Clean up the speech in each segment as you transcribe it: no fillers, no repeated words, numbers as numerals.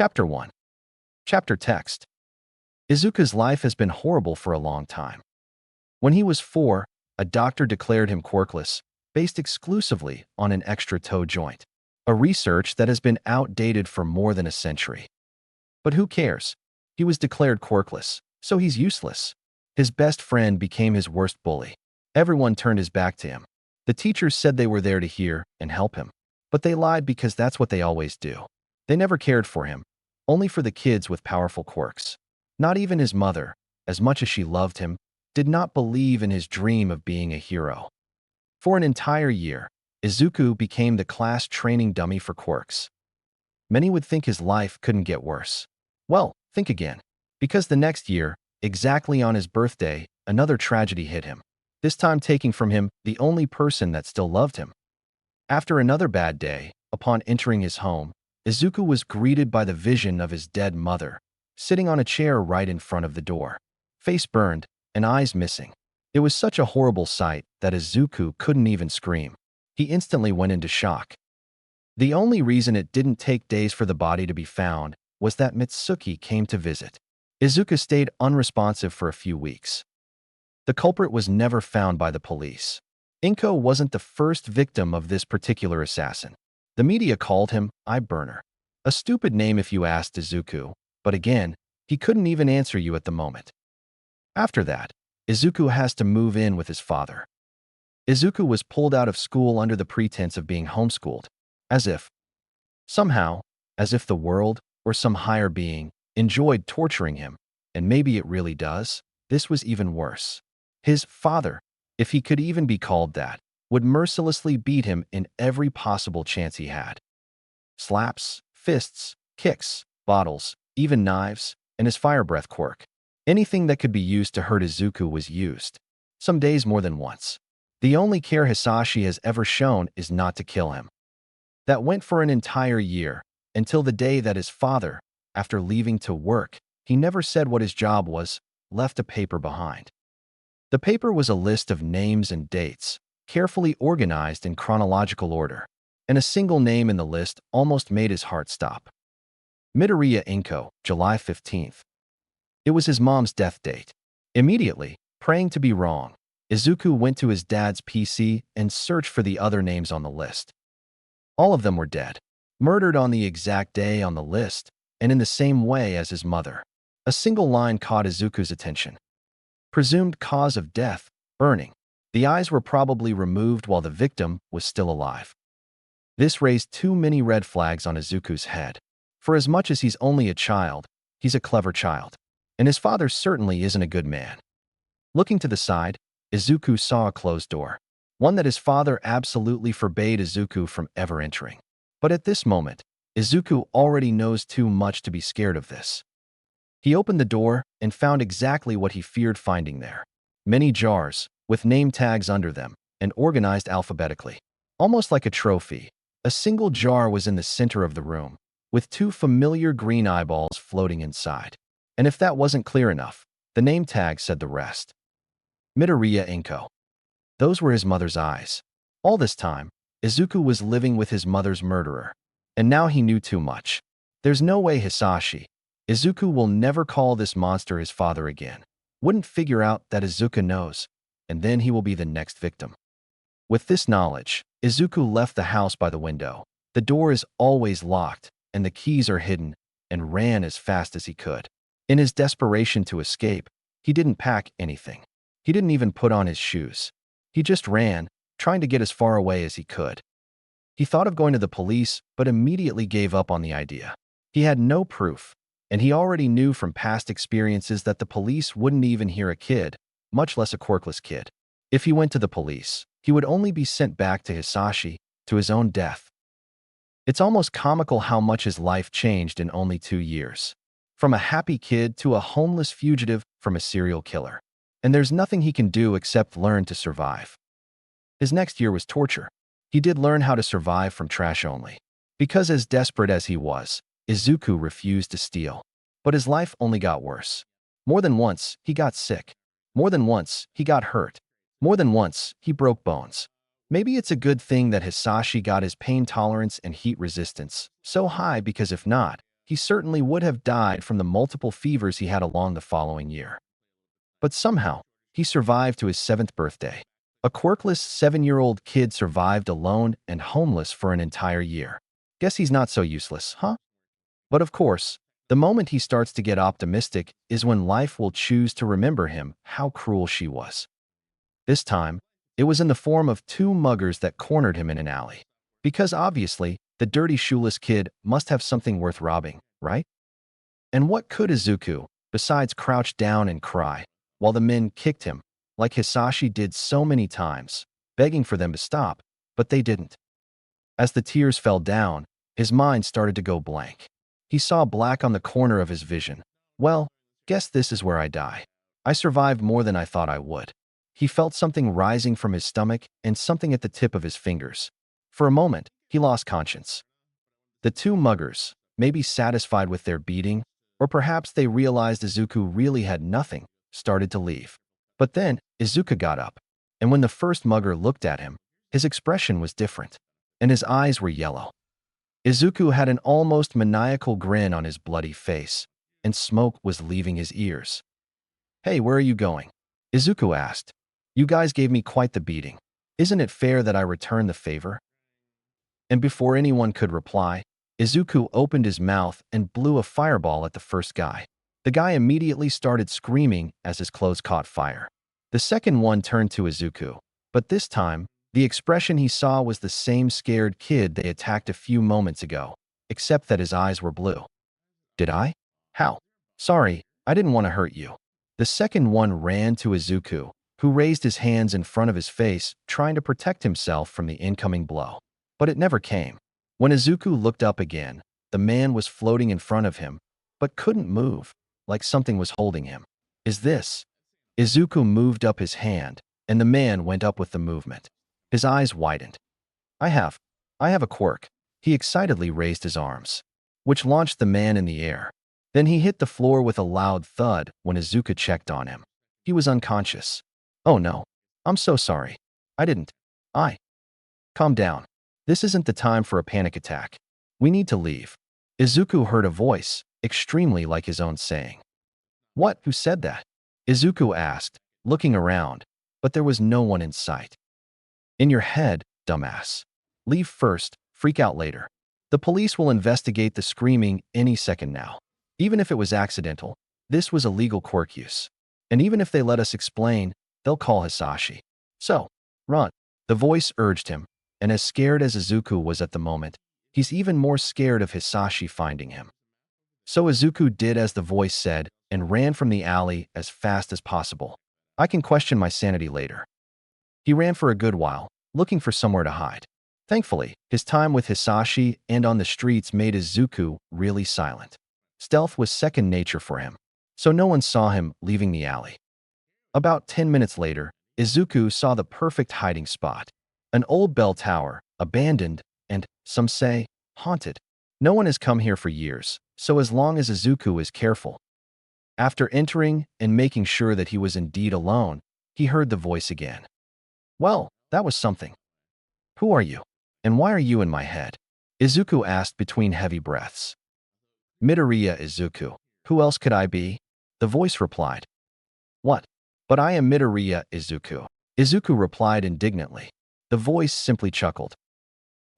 Chapter 1. Chapter Text. Izuku's life has been horrible for a long time. When he was 4, a doctor declared him quirkless, based exclusively on an extra toe joint, a research that has been outdated for more than a century. But who cares? He was declared quirkless, so he's useless. His best friend became his worst bully. Everyone turned his back to him. The teachers said they were there to hear and help him, but they lied because that's what they always do. They never cared for him, only for the kids with powerful quirks. Not even his mother, as much as she loved him, did not believe in his dream of being a hero. For an entire year, Izuku became the class training dummy for quirks. Many would think his life couldn't get worse. Well, think again. Because the next year, exactly on his birthday, another tragedy hit him, this time taking from him the only person that still loved him. After another bad day, upon entering his home, Izuku was greeted by the vision of his dead mother, sitting on a chair right in front of the door, face burned and eyes missing. It was such a horrible sight that Izuku couldn't even scream. He instantly went into shock. The only reason it didn't take days for the body to be found was that Mitsuki came to visit. Izuku stayed unresponsive for a few weeks. The culprit was never found by the police. Inko wasn't the first victim of this particular assassin. The media called him Eye Burner, a stupid name if you asked Izuku, but again, he couldn't even answer you at the moment. After that, Izuku has to move in with his father. Izuku was pulled out of school under the pretense of being homeschooled, as if the world, or some higher being, enjoyed torturing him, and maybe it really does. This was even worse. His father, if he could even be called that, would mercilessly beat him in every possible chance he had. Slaps, fists, kicks, bottles, even knives, and his fire breath quirk. Anything that could be used to hurt Izuku was used, some days more than once. The only care Hisashi has ever shown is not to kill him. That went for an entire year, until the day that his father, after leaving to work, he never said what his job was, left a paper behind. The paper was a list of names and dates, carefully organized in chronological order, and a single name in the list almost made his heart stop. Midoriya Inko, July 15th. It was his mom's death date. Immediately, praying to be wrong, Izuku went to his dad's PC and searched for the other names on the list. All of them were dead, murdered on the exact day on the list, and in the same way as his mother. A single line caught Izuku's attention. Presumed cause of death, burning. The eyes were probably removed while the victim was still alive. This raised too many red flags on Izuku's head. For as much as he's only a child, he's a clever child. And his father certainly isn't a good man. Looking to the side, Izuku saw a closed door, one that his father absolutely forbade Izuku from ever entering. But at this moment, Izuku already knows too much to be scared of this. He opened the door and found exactly what he feared finding there. Many jars, with name tags under them, and organized alphabetically. Almost like a trophy, a single jar was in the center of the room, with 2 familiar green eyeballs floating inside. And if that wasn't clear enough, the name tag said the rest. Midoriya Inko. Those were his mother's eyes. All this time, Izuku was living with his mother's murderer. And now he knew too much. There's no way Izuku will never call this monster his father again. Wouldn't figure out that Izuku knows, and then he will be the next victim. With this knowledge, Izuku left the house by the window. The door is always locked, and the keys are hidden, and ran as fast as he could. In his desperation to escape, he didn't pack anything. He didn't even put on his shoes. He just ran, trying to get as far away as he could. He thought of going to the police, but immediately gave up on the idea. He had no proof, and he already knew from past experiences that the police wouldn't even hear a kid, much less a quirkless kid. If he went to the police, he would only be sent back to Hisashi, to his own death. It's almost comical how much his life changed in only 2 years. From a happy kid to a homeless fugitive from a serial killer. And there's nothing he can do except learn to survive. His next year was torture. He did learn how to survive from trash only. Because as desperate as he was, Izuku refused to steal. But his life only got worse. More than once, he got sick. More than once, he got hurt. More than once, he broke bones. Maybe it's a good thing that Hisashi got his pain tolerance and heat resistance so high because if not, he certainly would have died from the multiple fevers he had along the following year. But somehow, he survived to his 7th birthday. A quirkless 7-year-old kid survived alone and homeless for an entire year. Guess he's not so useless, huh? But of course, the moment he starts to get optimistic is when life will choose to remember him how cruel she was. This time, it was in the form of 2 muggers that cornered him in an alley. Because obviously, the dirty shoeless kid must have something worth robbing, right? And what could Izuku, besides crouch down and cry, while the men kicked him, like Hisashi did so many times, begging for them to stop, but they didn't. As the tears fell down, his mind started to go blank. He saw black on the corner of his vision. Well, guess this is where I die. I survived more than I thought I would. He felt something rising from his stomach and something at the tip of his fingers. For a moment, he lost conscience. The 2 muggers, maybe satisfied with their beating, or perhaps they realized Izuku really had nothing, started to leave. But then, Izuku got up, and when the first mugger looked at him, his expression was different, and his eyes were yellow. Izuku had an almost maniacal grin on his bloody face, and smoke was leaving his ears. "Hey, where are you going?" Izuku asked. "You guys gave me quite the beating. Isn't it fair that I return the favor?" And before anyone could reply, Izuku opened his mouth and blew a fireball at the first guy. The guy immediately started screaming as his clothes caught fire. The second one turned to Izuku, but this time, the expression he saw was the same scared kid they attacked a few moments ago, except that his eyes were blue. "Did I? How? Sorry, I didn't want to hurt you." The second one ran to Izuku, who raised his hands in front of his face, trying to protect himself from the incoming blow. But it never came. When Izuku looked up again, the man was floating in front of him, but couldn't move, like something was holding him. "Is this?" Izuku moved up his hand, and the man went up with the movement. His eyes widened. I have a quirk." He excitedly raised his arms, which launched the man in the air. Then he hit the floor with a loud thud when Izuku checked on him. He was unconscious. "Oh no. I'm so sorry. I didn't. Calm down. This isn't the time for a panic attack. We need to leave." Izuku heard a voice, extremely like his own, saying, "What? Who said that?" Izuku asked, looking around, but there was no one in sight. "In your head, dumbass. Leave first, freak out later. The police will investigate the screaming any second now. Even if it was accidental, this was illegal quirk use. And even if they let us explain, they'll call Hisashi. So, run." The voice urged him, and as scared as Izuku was at the moment, he's even more scared of Hisashi finding him. So Izuku did as the voice said and ran from the alley as fast as possible. I can question my sanity later. He ran for a good while, looking for somewhere to hide. Thankfully, his time with Hisashi and on the streets made Izuku really silent. Stealth was second nature for him, so no one saw him leaving the alley. About 10 minutes later, Izuku saw the perfect hiding spot. An old bell tower, abandoned, and, some say, haunted. No one has come here for years, so as long as Izuku is careful. After entering and making sure that he was indeed alone, he heard the voice again. "Well, that was something. Who are you? And why are you in my head?" Izuku asked between heavy breaths. "Midoriya Izuku. Who else could I be?" The voice replied. "What? But I am Midoriya Izuku." Izuku replied indignantly. The voice simply chuckled.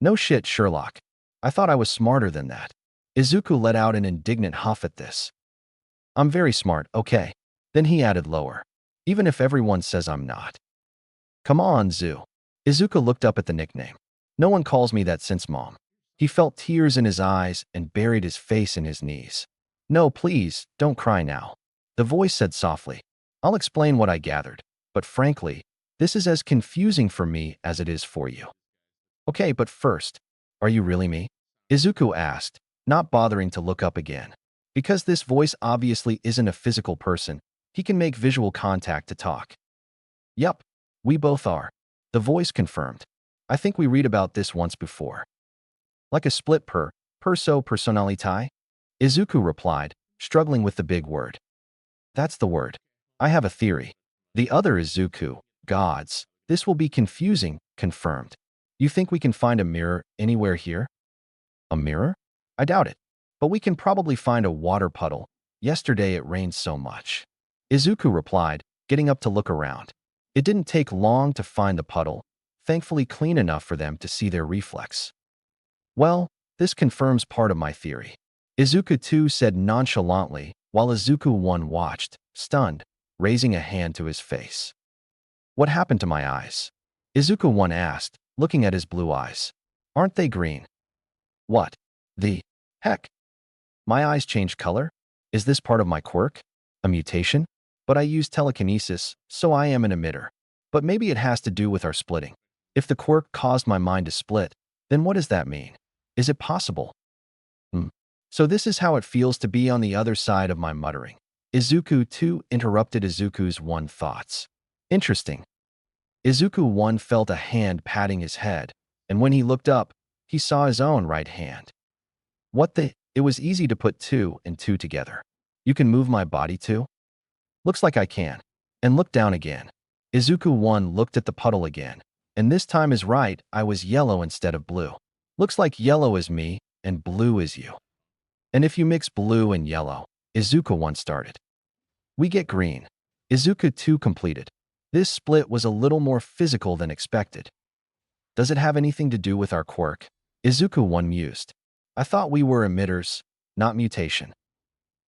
"No shit, Sherlock. I thought I was smarter than that." Izuku let out an indignant huff at this. "I'm very smart, okay." Then he added lower. "Even if everyone says I'm not." "Come on, Zu." Izuku looked up at the nickname. "No one calls me that since Mom." He felt tears in his eyes and buried his face in his knees. "No, please, don't cry now." The voice said softly. "I'll explain what I gathered, but frankly, this is as confusing for me as it is for you." "Okay, but first, are you really me?" Izuku asked, not bothering to look up again. Because this voice obviously isn't a physical person, he can make visual contact to talk. "Yup, we both are," the voice confirmed. "I think we read about this once before." "Like a split personality?" Izuku replied, struggling with the big word. "That's the word. I have a theory. The other Izuku, gods. This will be confusing," confirmed. "You think we can find a mirror anywhere here?" "A mirror? I doubt it. but we can probably find a water puddle. Yesterday it rained so much. Izuku replied, getting up to look around. It didn't take long to find the puddle, thankfully clean enough for them to see their reflex. Well, this confirms part of my theory. Izuku 2 said nonchalantly, while Izuku 1 watched, stunned, raising a hand to his face. What happened to my eyes? Izuku 1 asked, looking at his blue eyes. Aren't they green? What the heck? My eyes changed color? Is this part of my quirk? A mutation? But I use telekinesis, so I am an emitter. But maybe it has to do with our splitting. If the quirk caused my mind to split, then what does that mean? Is it possible? So this is how it feels to be on the other side of my muttering. Izuku 2 interrupted Izuku's 1 thoughts. Interesting. Izuku 1 felt a hand patting his head, and when he looked up, he saw his own right hand. What the? It was easy to put 2 and 2 together. You can move my body too? Looks like I can. And look down again. Izuku 1 looked at the puddle again, and this time is right, I was yellow instead of blue. Looks like yellow is me, and blue is you. And if you mix blue and yellow, Izuku 1 started. We get green. Izuku 2 completed. This split was a little more physical than expected. Does it have anything to do with our quirk? Izuku 1 mused. I thought we were emitters, not mutation.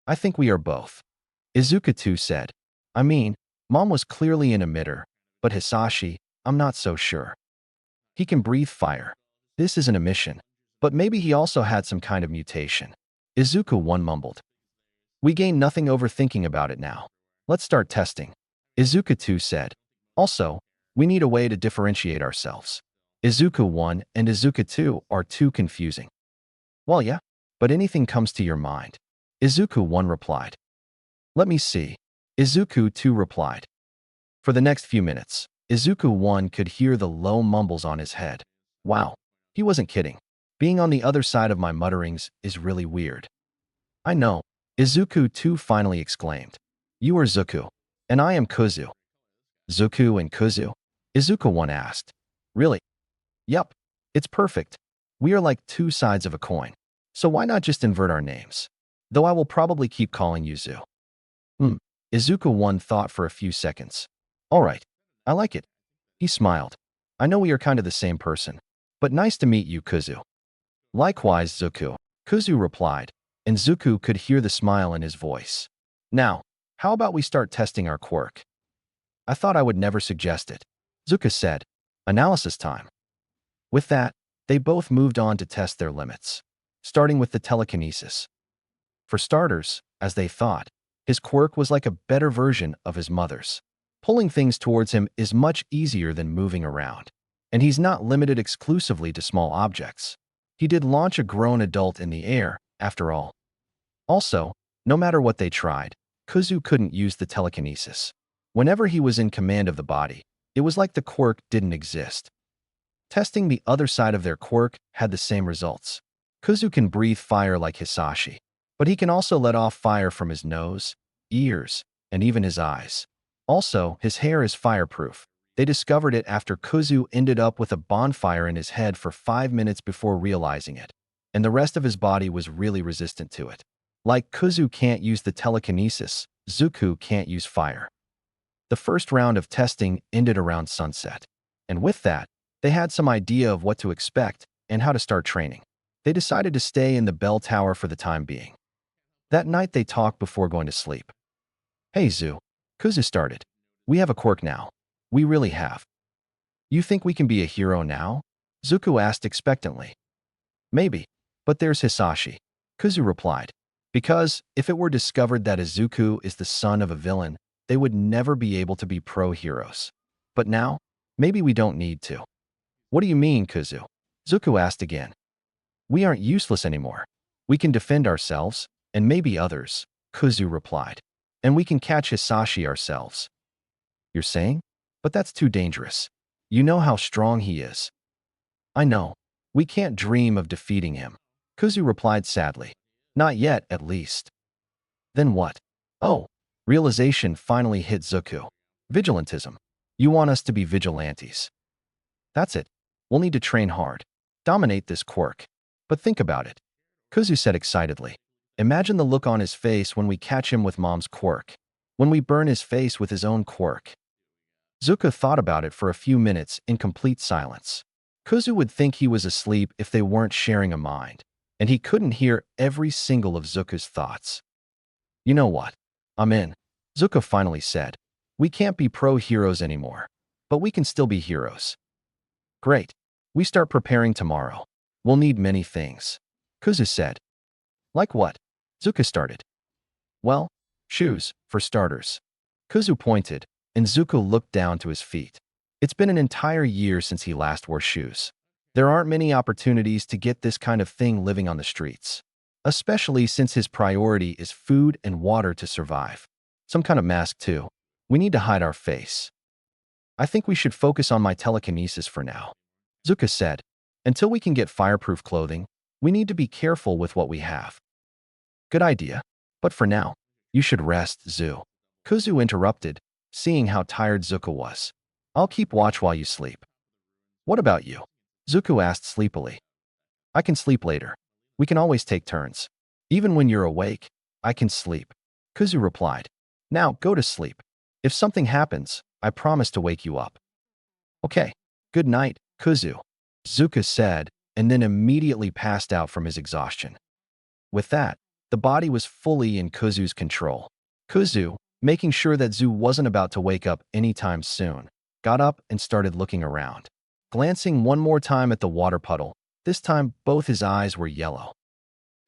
I think we are both. Izuku 2 said. I mean, Mom was clearly an emitter, but Hisashi, I'm not so sure. He can breathe fire. This is an emission, but maybe he also had some kind of mutation. Izuku 1 mumbled. We gain nothing overthinking about it now. Let's start testing. Izuku 2 said. Also, we need a way to differentiate ourselves. Izuku 1 and Izuku 2 are too confusing. Well, yeah, but anything comes to your mind. Izuku 1 replied. Let me see. Izuku 2 replied. For the next few minutes, Izuku 1 could hear the low mumbles on his head. Wow, he wasn't kidding. Being on the other side of my mutterings is really weird. I know, Izuku 2 finally exclaimed. You are Zuku, and I am Kuzu. Zuku and Kuzu? Izuku 1 asked. Really? Yup, it's perfect. We are like 2 sides of a coin. So why not just invert our names? Though I will probably keep calling you Zu. Izuku 1 thought for a few seconds. All right, I like it. He smiled. I know we are kind of the same person, but nice to meet you, Kuzu. Likewise, Zuku, Kuzu replied, and Zuku could hear the smile in his voice. Now, how about we start testing our quirk? I thought I would never suggest it. Zuka said. Analysis time. With that, they both moved on to test their limits, starting with the telekinesis. For starters, as they thought, his quirk was like a better version of his mother's. Pulling things towards him is much easier than moving around, and he's not limited exclusively to small objects. He did launch a grown adult in the air, after all. Also, no matter what they tried, Kuzu couldn't use the telekinesis. Whenever he was in command of the body, it was like the quirk didn't exist. Testing the other side of their quirk had the same results. Kuzu can breathe fire like Hisashi, but he can also let off fire from his nose, ears, and even his eyes. Also, his hair is fireproof. They discovered it after Kuzu ended up with a bonfire in his head for 5 minutes before realizing it, and the rest of his body was really resistant to it. Like Kuzu can't use the telekinesis, Zuku can't use fire. The first round of testing ended around sunset, and with that, they had some idea of what to expect and how to start training. They decided to stay in the bell tower for the time being. That night they talked before going to sleep. Hey Zu, Kuzu started. We have a quirk now. We really have. You think we can be a hero now? Zuku asked expectantly. Maybe, but there's Hisashi, Kuzu replied. Because, if it were discovered that Izuku is the son of a villain, they would never be able to be pro-heroes. But now, maybe we don't need to. What do you mean, Kuzu? Zuku asked again. We aren't useless anymore. We can defend ourselves, and maybe others, Kuzu replied. And we can catch Hisashi ourselves. You're saying? But that's too dangerous. You know how strong he is. I know. We can't dream of defeating him, Kuzu replied sadly. Not yet, at least. Then what? Oh, realization finally hit Zuku. Vigilantism. You want us to be vigilantes. That's it. We'll need to train hard. Dominate this quirk. But think about it, Kuzu said excitedly. Imagine the look on his face when we catch him with mom's quirk. When we burn his face with his own quirk. Zuko thought about it for a few minutes in complete silence. Kuzu would think he was asleep if they weren't sharing a mind, and he couldn't hear every single of Zuko's thoughts. You know what? I'm in, Zuko finally said. We can't be pro-heroes anymore, but we can still be heroes. Great. We start preparing tomorrow. We'll need many things, Kuzu said. Like what? Zuko started. Well, shoes, for starters. Kuzu pointed, and Zuko looked down to his feet. It's been an entire year since he last wore shoes. There aren't many opportunities to get this kind of thing living on the streets, especially since his priority is food and water to survive. Some kind of mask, too. We need to hide our face. I think we should focus on my telekinesis for now, Zuko said. Until we can get fireproof clothing, we need to be careful with what we have. Good idea. But for now, you should rest, Zu. Kuzu interrupted, seeing how tired Zuko was. I'll keep watch while you sleep. What about you? Zuko asked sleepily. I can sleep later. We can always take turns. Even when you're awake, I can sleep, Kuzu replied. Now, go to sleep. If something happens, I promise to wake you up. Okay. Good night, Kuzu, Zuko said, and then immediately passed out from his exhaustion. With that, the body was fully in Kuzu's control. Kuzu, making sure that Zu wasn't about to wake up anytime soon, got up and started looking around. Glancing one more time at the water puddle, this time both his eyes were yellow.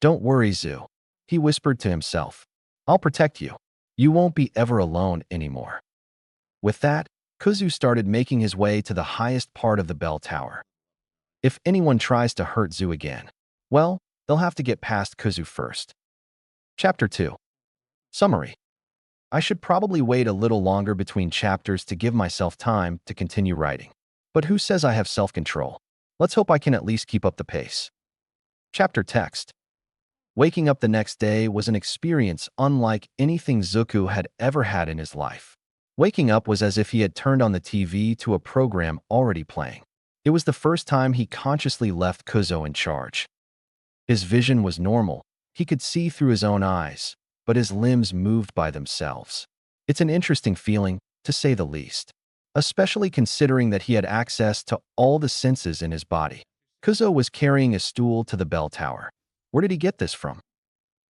Don't worry, Zu, he whispered to himself. I'll protect you. You won't be ever alone anymore. With that, Kuzu started making his way to the highest part of the bell tower. If anyone tries to hurt Zu again, well, they'll have to get past Kuzu first. Chapter 2. Summary. I should probably wait a little longer between chapters to give myself time to continue writing. But who says I have self-control? Let's hope I can at least keep up the pace. Chapter text. Waking up the next day was an experience unlike anything Zuko had ever had in his life. Waking up was as if he had turned on the TV to a program already playing. It was the first time he consciously left Kuzo in charge. His vision was normal. He could see through his own eyes, but his limbs moved by themselves. It's an interesting feeling, to say the least, especially considering that he had access to all the senses in his body. Kuzo was carrying a stool to the bell tower. Where did he get this from?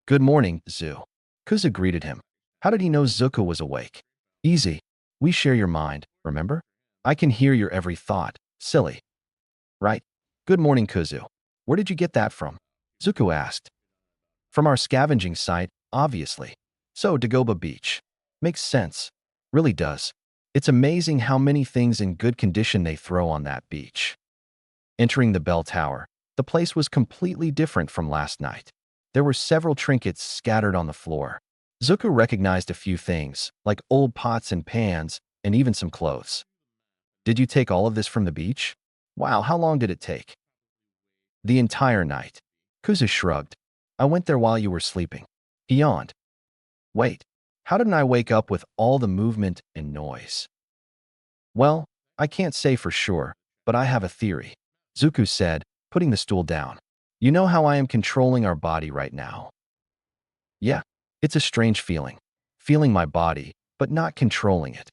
Good morning, Zu. Kuzo greeted him. How did he know Zuko was awake? Easy. We share your mind, remember? I can hear your every thought. Silly. Right. Good morning, Kuzu. Where did you get that from? Zuko asked. From our scavenging site, obviously. So, Dagobah Beach. Makes sense. Really does. It's amazing how many things in good condition they throw on that beach. Entering the bell tower, the place was completely different from last night. There were several trinkets scattered on the floor. Zuko recognized a few things, like old pots and pans, and even some clothes. Did you take all of this from the beach? Wow, how long did it take? The entire night. Kuzu shrugged. I went there while you were sleeping. He yawned. Wait, how didn't I wake up with all the movement and noise? Well, I can't say for sure, but I have a theory, Zuko said, putting the stool down. You know how I am controlling our body right now? Yeah, it's a strange feeling. Feeling my body, but not controlling it.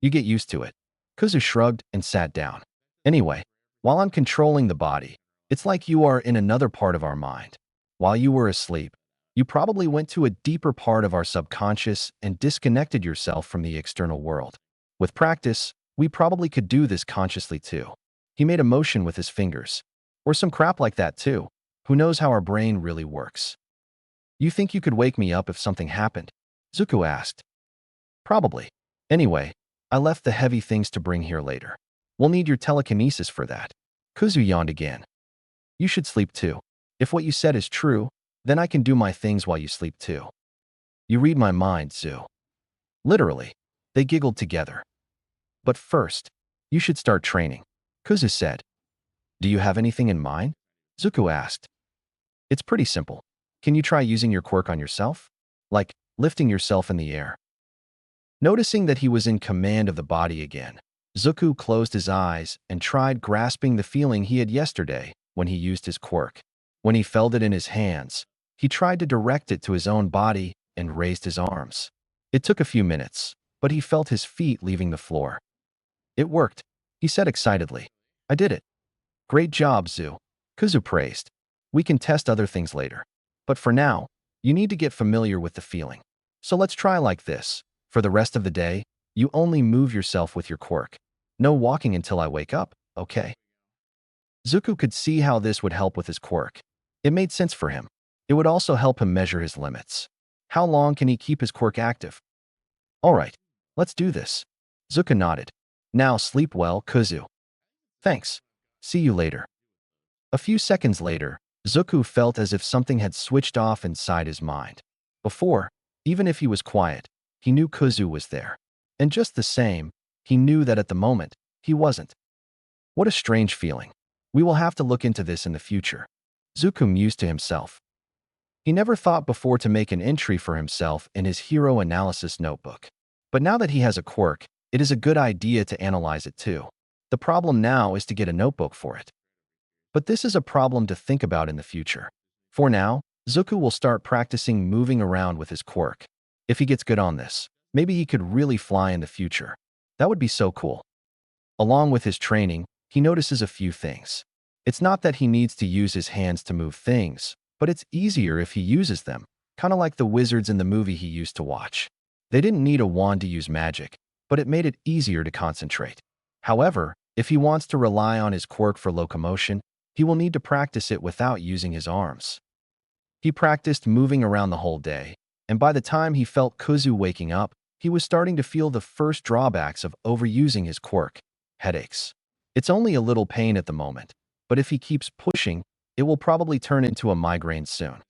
You get used to it. Kuzu shrugged and sat down. Anyway, while I'm controlling the body, it's like you are in another part of our mind. While you were asleep, you probably went to a deeper part of our subconscious and disconnected yourself from the external world. With practice, we probably could do this consciously too. He made a motion with his fingers. Or some crap like that too. Who knows how our brain really works? You think you could wake me up if something happened? Zuko asked. Probably. Anyway, I left the heavy things to bring here later. We'll need your telekinesis for that. Kuzu yawned again. You should sleep too. If what you said is true, then I can do my things while you sleep too. You read my mind, Zu. Literally. They giggled together. But first, you should start training, Kuzu said. Do you have anything in mind? Zuko asked. It's pretty simple. Can you try using your quirk on yourself? Like lifting yourself in the air. Noticing that he was in command of the body again, Zuko closed his eyes and tried grasping the feeling he had yesterday when he used his quirk. When he felt it in his hands, He tried to direct it to his own body and raised his arms. It took a few minutes, but he felt his feet leaving the floor. It worked, he said excitedly. I did it. Great job, Zu. Kuzu praised. We can test other things later. But for now, you need to get familiar with the feeling. So let's try like this. For the rest of the day, you only move yourself with your quirk. No walking until I wake up, okay? Zuko could see how this would help with his quirk. It made sense for him. It would also help him measure his limits. How long can he keep his quirk active? All right, let's do this. Zuko nodded. Now sleep well, Kuzu. Thanks. See you later. A few seconds later, Zuko felt as if something had switched off inside his mind. Before, even if he was quiet, he knew Kuzu was there. And just the same, he knew that at the moment, he wasn't. What a strange feeling. We will have to look into this in the future. Zuko mused to himself. He never thought before to make an entry for himself in his hero analysis notebook. But now that he has a quirk, it is a good idea to analyze it too. The problem now is to get a notebook for it. But this is a problem to think about in the future. For now, Zuko will start practicing moving around with his quirk. If he gets good on this, maybe he could really fly in the future. That would be so cool. Along with his training, he notices a few things. It's not that he needs to use his hands to move things, but it's easier if he uses them, kind of like the wizards in the movie he used to watch. They didn't need a wand to use magic, but it made it easier to concentrate. However, if he wants to rely on his quirk for locomotion, he will need to practice it without using his arms. He practiced moving around the whole day, and by the time he felt Kuzu waking up, he was starting to feel the first drawbacks of overusing his quirk: headaches. It's only a little pain at the moment, but if he keeps pushing, it will probably turn into a migraine soon.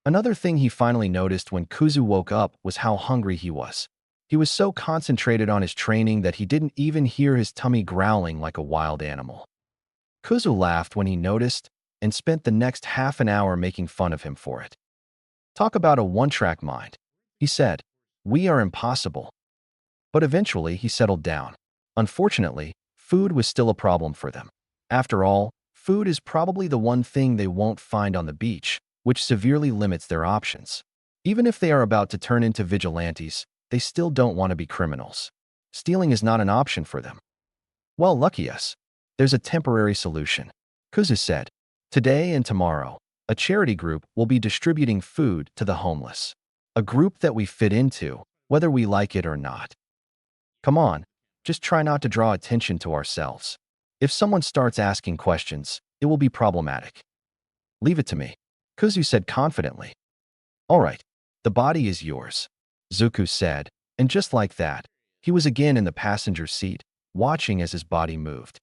Another thing he finally noticed when Kuzu woke up was how hungry he was. He was so concentrated on his training that he didn't even hear his tummy growling like a wild animal. Kuzu laughed when he noticed and spent the next half an hour making fun of him for it. Talk about a one-track mind, he said. We are impossible. But eventually he settled down. Unfortunately, food was still a problem for them. After all, food is probably the one thing they won't find on the beach, which severely limits their options. Even if they are about to turn into vigilantes, they still don't want to be criminals. Stealing is not an option for them. Well, lucky us. There's a temporary solution. Kuzu said, today and tomorrow, a charity group will be distributing food to the homeless. A group that we fit into, whether we like it or not. Come on, just try not to draw attention to ourselves. If someone starts asking questions, it will be problematic. Leave it to me, Kuzu said confidently. All right, the body is yours, Zuko said, and just like that, he was again in the passenger seat, watching as his body moved.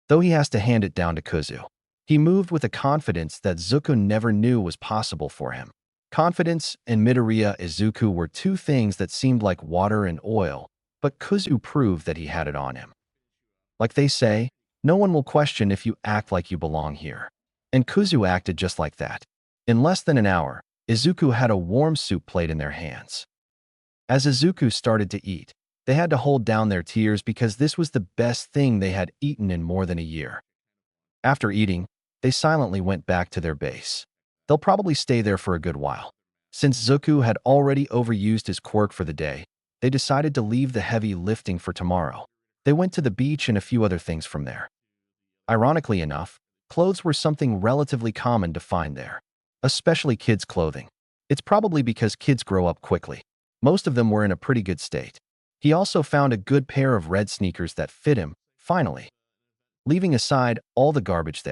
Though he has to hand it down to Kuzu, he moved with a confidence that Zuko never knew was possible for him. Confidence and Midoriya Izuku were two things that seemed like water and oil, but Kuzu proved that he had it on him. Like they say, no one will question if you act like you belong here. And Kuzu acted just like that. In less than an hour, Izuku had a warm soup plate in their hands. As Izuku started to eat, they had to hold down their tears because this was the best thing they had eaten in more than a year. After eating, they silently went back to their base. They'll probably stay there for a good while. Since Zuko had already overused his quirk for the day, they decided to leave the heavy lifting for tomorrow. They went to the beach and a few other things from there. Ironically enough, clothes were something relatively common to find there, especially kids' clothing. It's probably because kids grow up quickly. Most of them were in a pretty good state. He also found a good pair of red sneakers that fit him, finally. Leaving aside all the garbage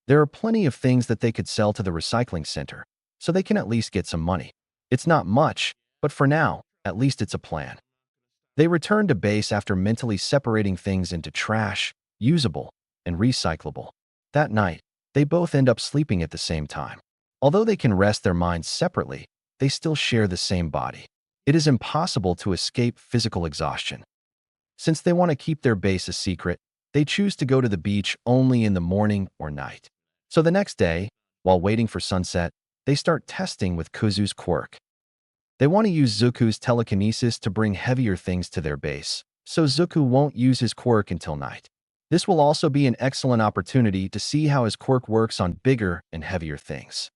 there are plenty of things that they could sell to the recycling center, so they can at least get some money. It's not much, but for now, at least it's a plan. They returned to base after mentally separating things into trash, usable, and recyclable. That night, they both end up sleeping at the same time. Although they can rest their minds separately, they still share the same body. It is impossible to escape physical exhaustion. Since they want to keep their base a secret, they choose to go to the beach only in the morning or night. So the next day, while waiting for sunset, they start testing with Kuzu's quirk. They want to use Zuku's telekinesis to bring heavier things to their base, so Zuko won't use his quirk until night. This will also be an excellent opportunity to see how his quirk works on bigger and heavier things.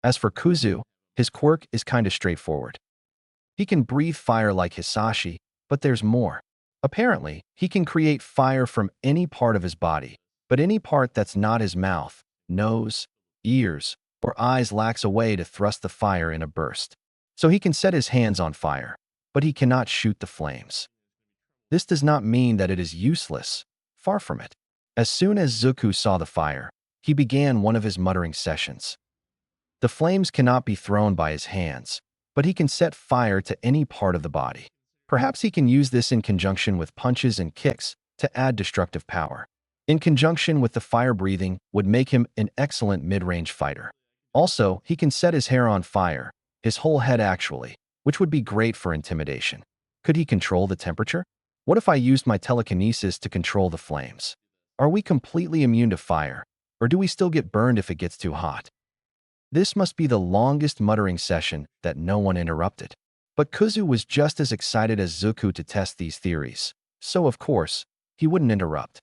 As for Kuzu, his quirk is kinda straightforward. He can breathe fire like Hisashi, but there's more. Apparently, he can create fire from any part of his body, but any part that's not his mouth, nose, ears, or eyes lacks a way to thrust the fire in a burst. So he can set his hands on fire, but he cannot shoot the flames. This does not mean that it is useless, far from it. As soon as Zuku saw the fire, he began one of his muttering sessions. The flames cannot be thrown by his hands, but he can set fire to any part of the body. Perhaps he can use this in conjunction with punches and kicks to add destructive power. In conjunction with the fire breathing would make him an excellent mid-range fighter. Also, he can set his hair on fire, his whole head actually, which would be great for intimidation. Could he control the temperature? What if I used my telekinesis to control the flames? Are we completely immune to fire, or do we still get burned if it gets too hot? This must be the longest muttering session that no one interrupted. But Kuzu was just as excited as Zuku to test these theories, so of course, he wouldn't interrupt.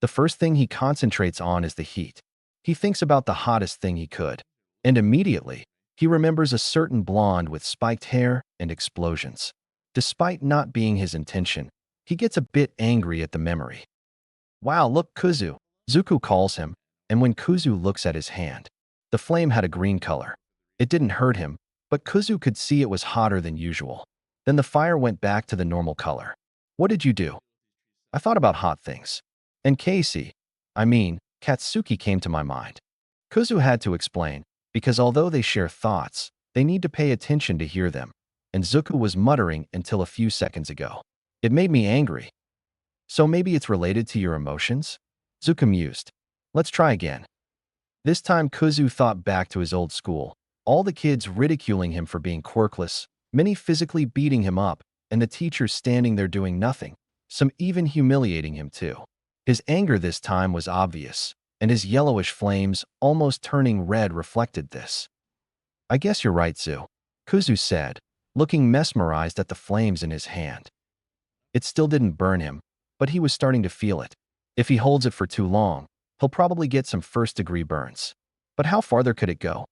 The first thing he concentrates on is the heat. He thinks about the hottest thing he could, and immediately, he remembers a certain blonde with spiked hair and explosions. Despite not being his intention, he gets a bit angry at the memory. Wow, look, Kuzu, Zuku calls him, and when Kuzu looks at his hand, the flame had a green color. It didn't hurt him, but Kuzu could see it was hotter than usual. Then the fire went back to the normal color. What did you do? I thought about hot things. And Katsuki came to my mind. Kuzu had to explain, because although they share thoughts, they need to pay attention to hear them, and Zuku was muttering until a few seconds ago. It made me angry. So maybe it's related to your emotions? Zuku mused. Let's try again. This time Kuzu thought back to his old school, all the kids ridiculing him for being quirkless, many physically beating him up, and the teachers standing there doing nothing, some even humiliating him too. His anger this time was obvious, and his yellowish flames, almost turning red, reflected this. I guess you're right, Zu, Kuzu said, looking mesmerized at the flames in his hand. It still didn't burn him, but he was starting to feel it. If he holds it for too long, he'll probably get some first-degree burns. But how farther could it go?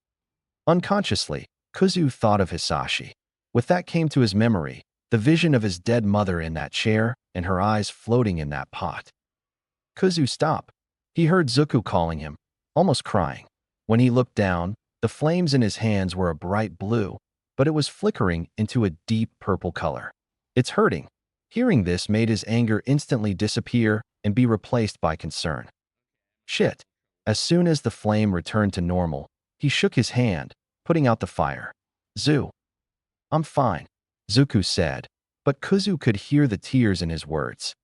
Unconsciously, Kuzu thought of Hisashi. With that came to his memory, the vision of his dead mother in that chair and her eyes floating in that pot. Kuzu, stop. He heard Zuku calling him, almost crying. When he looked down, the flames in his hands were a bright blue, but it was flickering into a deep purple color. It's hurting. Hearing this made his anger instantly disappear and be replaced by concern. Shit. As soon as the flame returned to normal, he shook his hand, putting out the fire. Zu. I'm fine, Zuku said, but Kuzu could hear the tears in his words.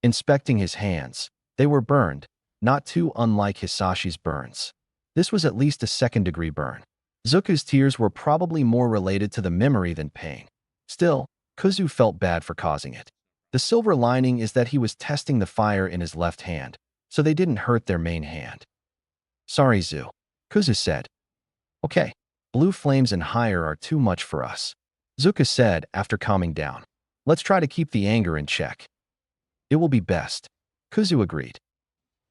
Inspecting his hands, they were burned, not too unlike Hisashi's burns. This was at least a second-degree burn. Zuku's tears were probably more related to the memory than pain. Still, Kuzu felt bad for causing it. The silver lining is that he was testing the fire in his left hand, so they didn't hurt their main hand. Sorry, Zu, Kuzu said. Okay, blue flames and higher are too much for us, Zuka said after calming down. Let's try to keep the anger in check. It will be best, Kuzu agreed.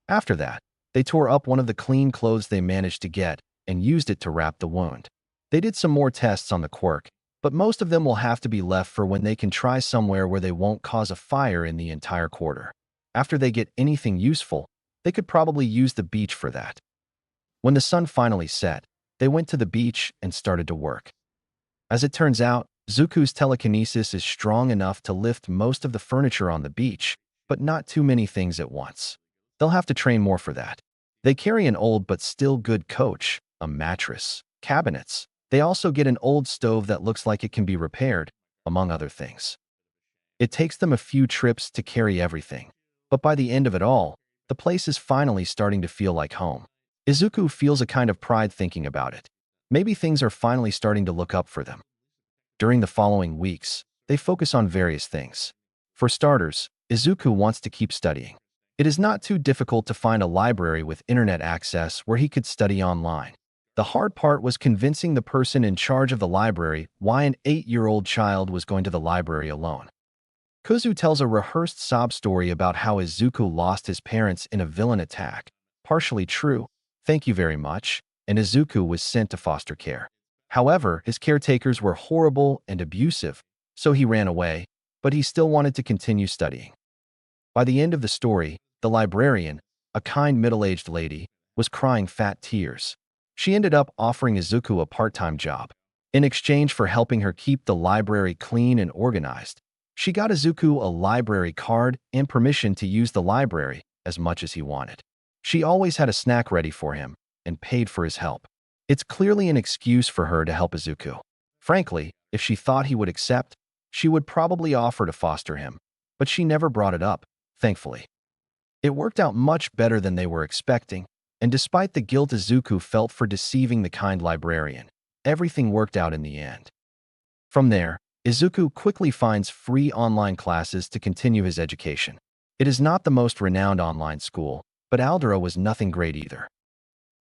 After that, they tore up one of the clean clothes they managed to get and used it to wrap the wound. They did some more tests on the quirk, but most of them will have to be left for when they can try somewhere where they won't cause a fire in the entire quarter. After they get anything useful, they could probably use the beach for that. When the sun finally set, they went to the beach and started to work. As it turns out, Zuku's telekinesis is strong enough to lift most of the furniture on the beach, but not too many things at once. They'll have to train more for that. They carry an old but still good coach, a mattress, cabinets. They also get an old stove that looks like it can be repaired, among other things. It takes them a few trips to carry everything, but by the end of it all, the place is finally starting to feel like home. Izuku feels a kind of pride thinking about it. Maybe things are finally starting to look up for them. During the following weeks, they focus on various things. For starters, Izuku wants to keep studying. It is not too difficult to find a library with internet access where he could study online. The hard part was convincing the person in charge of the library why an 8-year-old child was going to the library alone. Kuzu tells a rehearsed sob story about how Izuku lost his parents in a villain attack. Partially true, thank you very much, and Izuku was sent to foster care. However, his caretakers were horrible and abusive, so he ran away, but he still wanted to continue studying. By the end of the story, the librarian, a kind middle-aged lady, was crying fat tears. She ended up offering Izuku a part-time job. In exchange for helping her keep the library clean and organized, she got Izuku a library card and permission to use the library as much as he wanted. She always had a snack ready for him and paid for his help. It's clearly an excuse for her to help Izuku. Frankly, if she thought he would accept, she would probably offer to foster him, but she never brought it up, thankfully. It worked out much better than they were expecting, and despite the guilt Izuku felt for deceiving the kind librarian, everything worked out in the end. From there, Izuku quickly finds free online classes to continue his education. It is not the most renowned online school, but Aldera was nothing great either.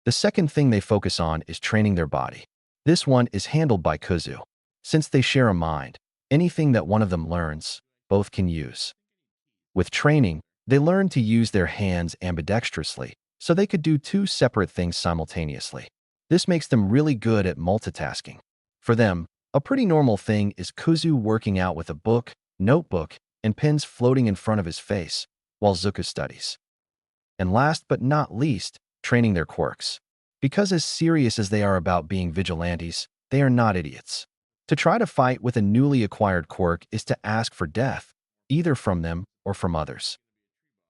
The second thing they focus on is training their body. This one is handled by Kuzu. Since they share a mind, anything that one of them learns, both can use. With training, they learn to use their hands ambidextrously, so they could do two separate things simultaneously. This makes them really good at multitasking. For them, a pretty normal thing is Kuzu working out with a book, notebook, and pens floating in front of his face, while Zuko studies. And last but not least, training their quirks. Because as serious as they are about being vigilantes, they are not idiots. To try to fight with a newly acquired quirk is to ask for death, either from them or from others.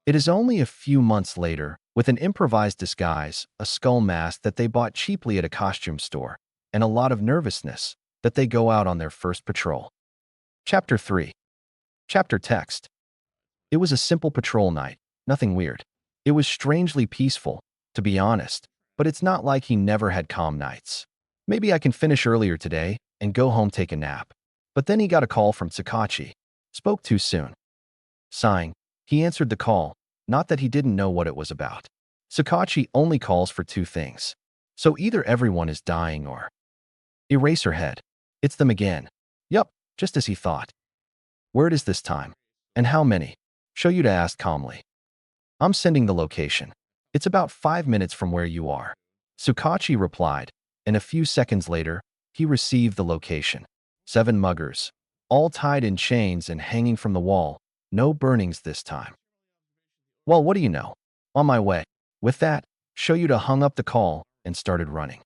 It is only a few months later, with an improvised disguise, a skull mask that they bought cheaply at a costume store, and a lot of nervousness, that they go out on their first patrol. Chapter 3. Chapter Text. It was a simple patrol night, nothing weird. It was strangely peaceful, to be honest, but it's not like he never had calm nights. Maybe I can finish earlier today and go home take a nap. But then he got a call from Tsukauchi. Spoke too soon. Sighing, he answered the call, not that he didn't know what it was about. Tsukauchi only calls for two things. So either everyone is dying or… Eraserhead. It's them again. Yup, just as he thought. Word is this time. And how many? Shoyuta asked calmly. I'm sending the location. It's about 5 minutes from where you are. Tsukauchi replied, and a few seconds later, he received the location. 7 muggers, all tied in chains and hanging from the wall. No burnings this time. Well, what do you know? On my way. With that, Shoyuta hung up the call and started running.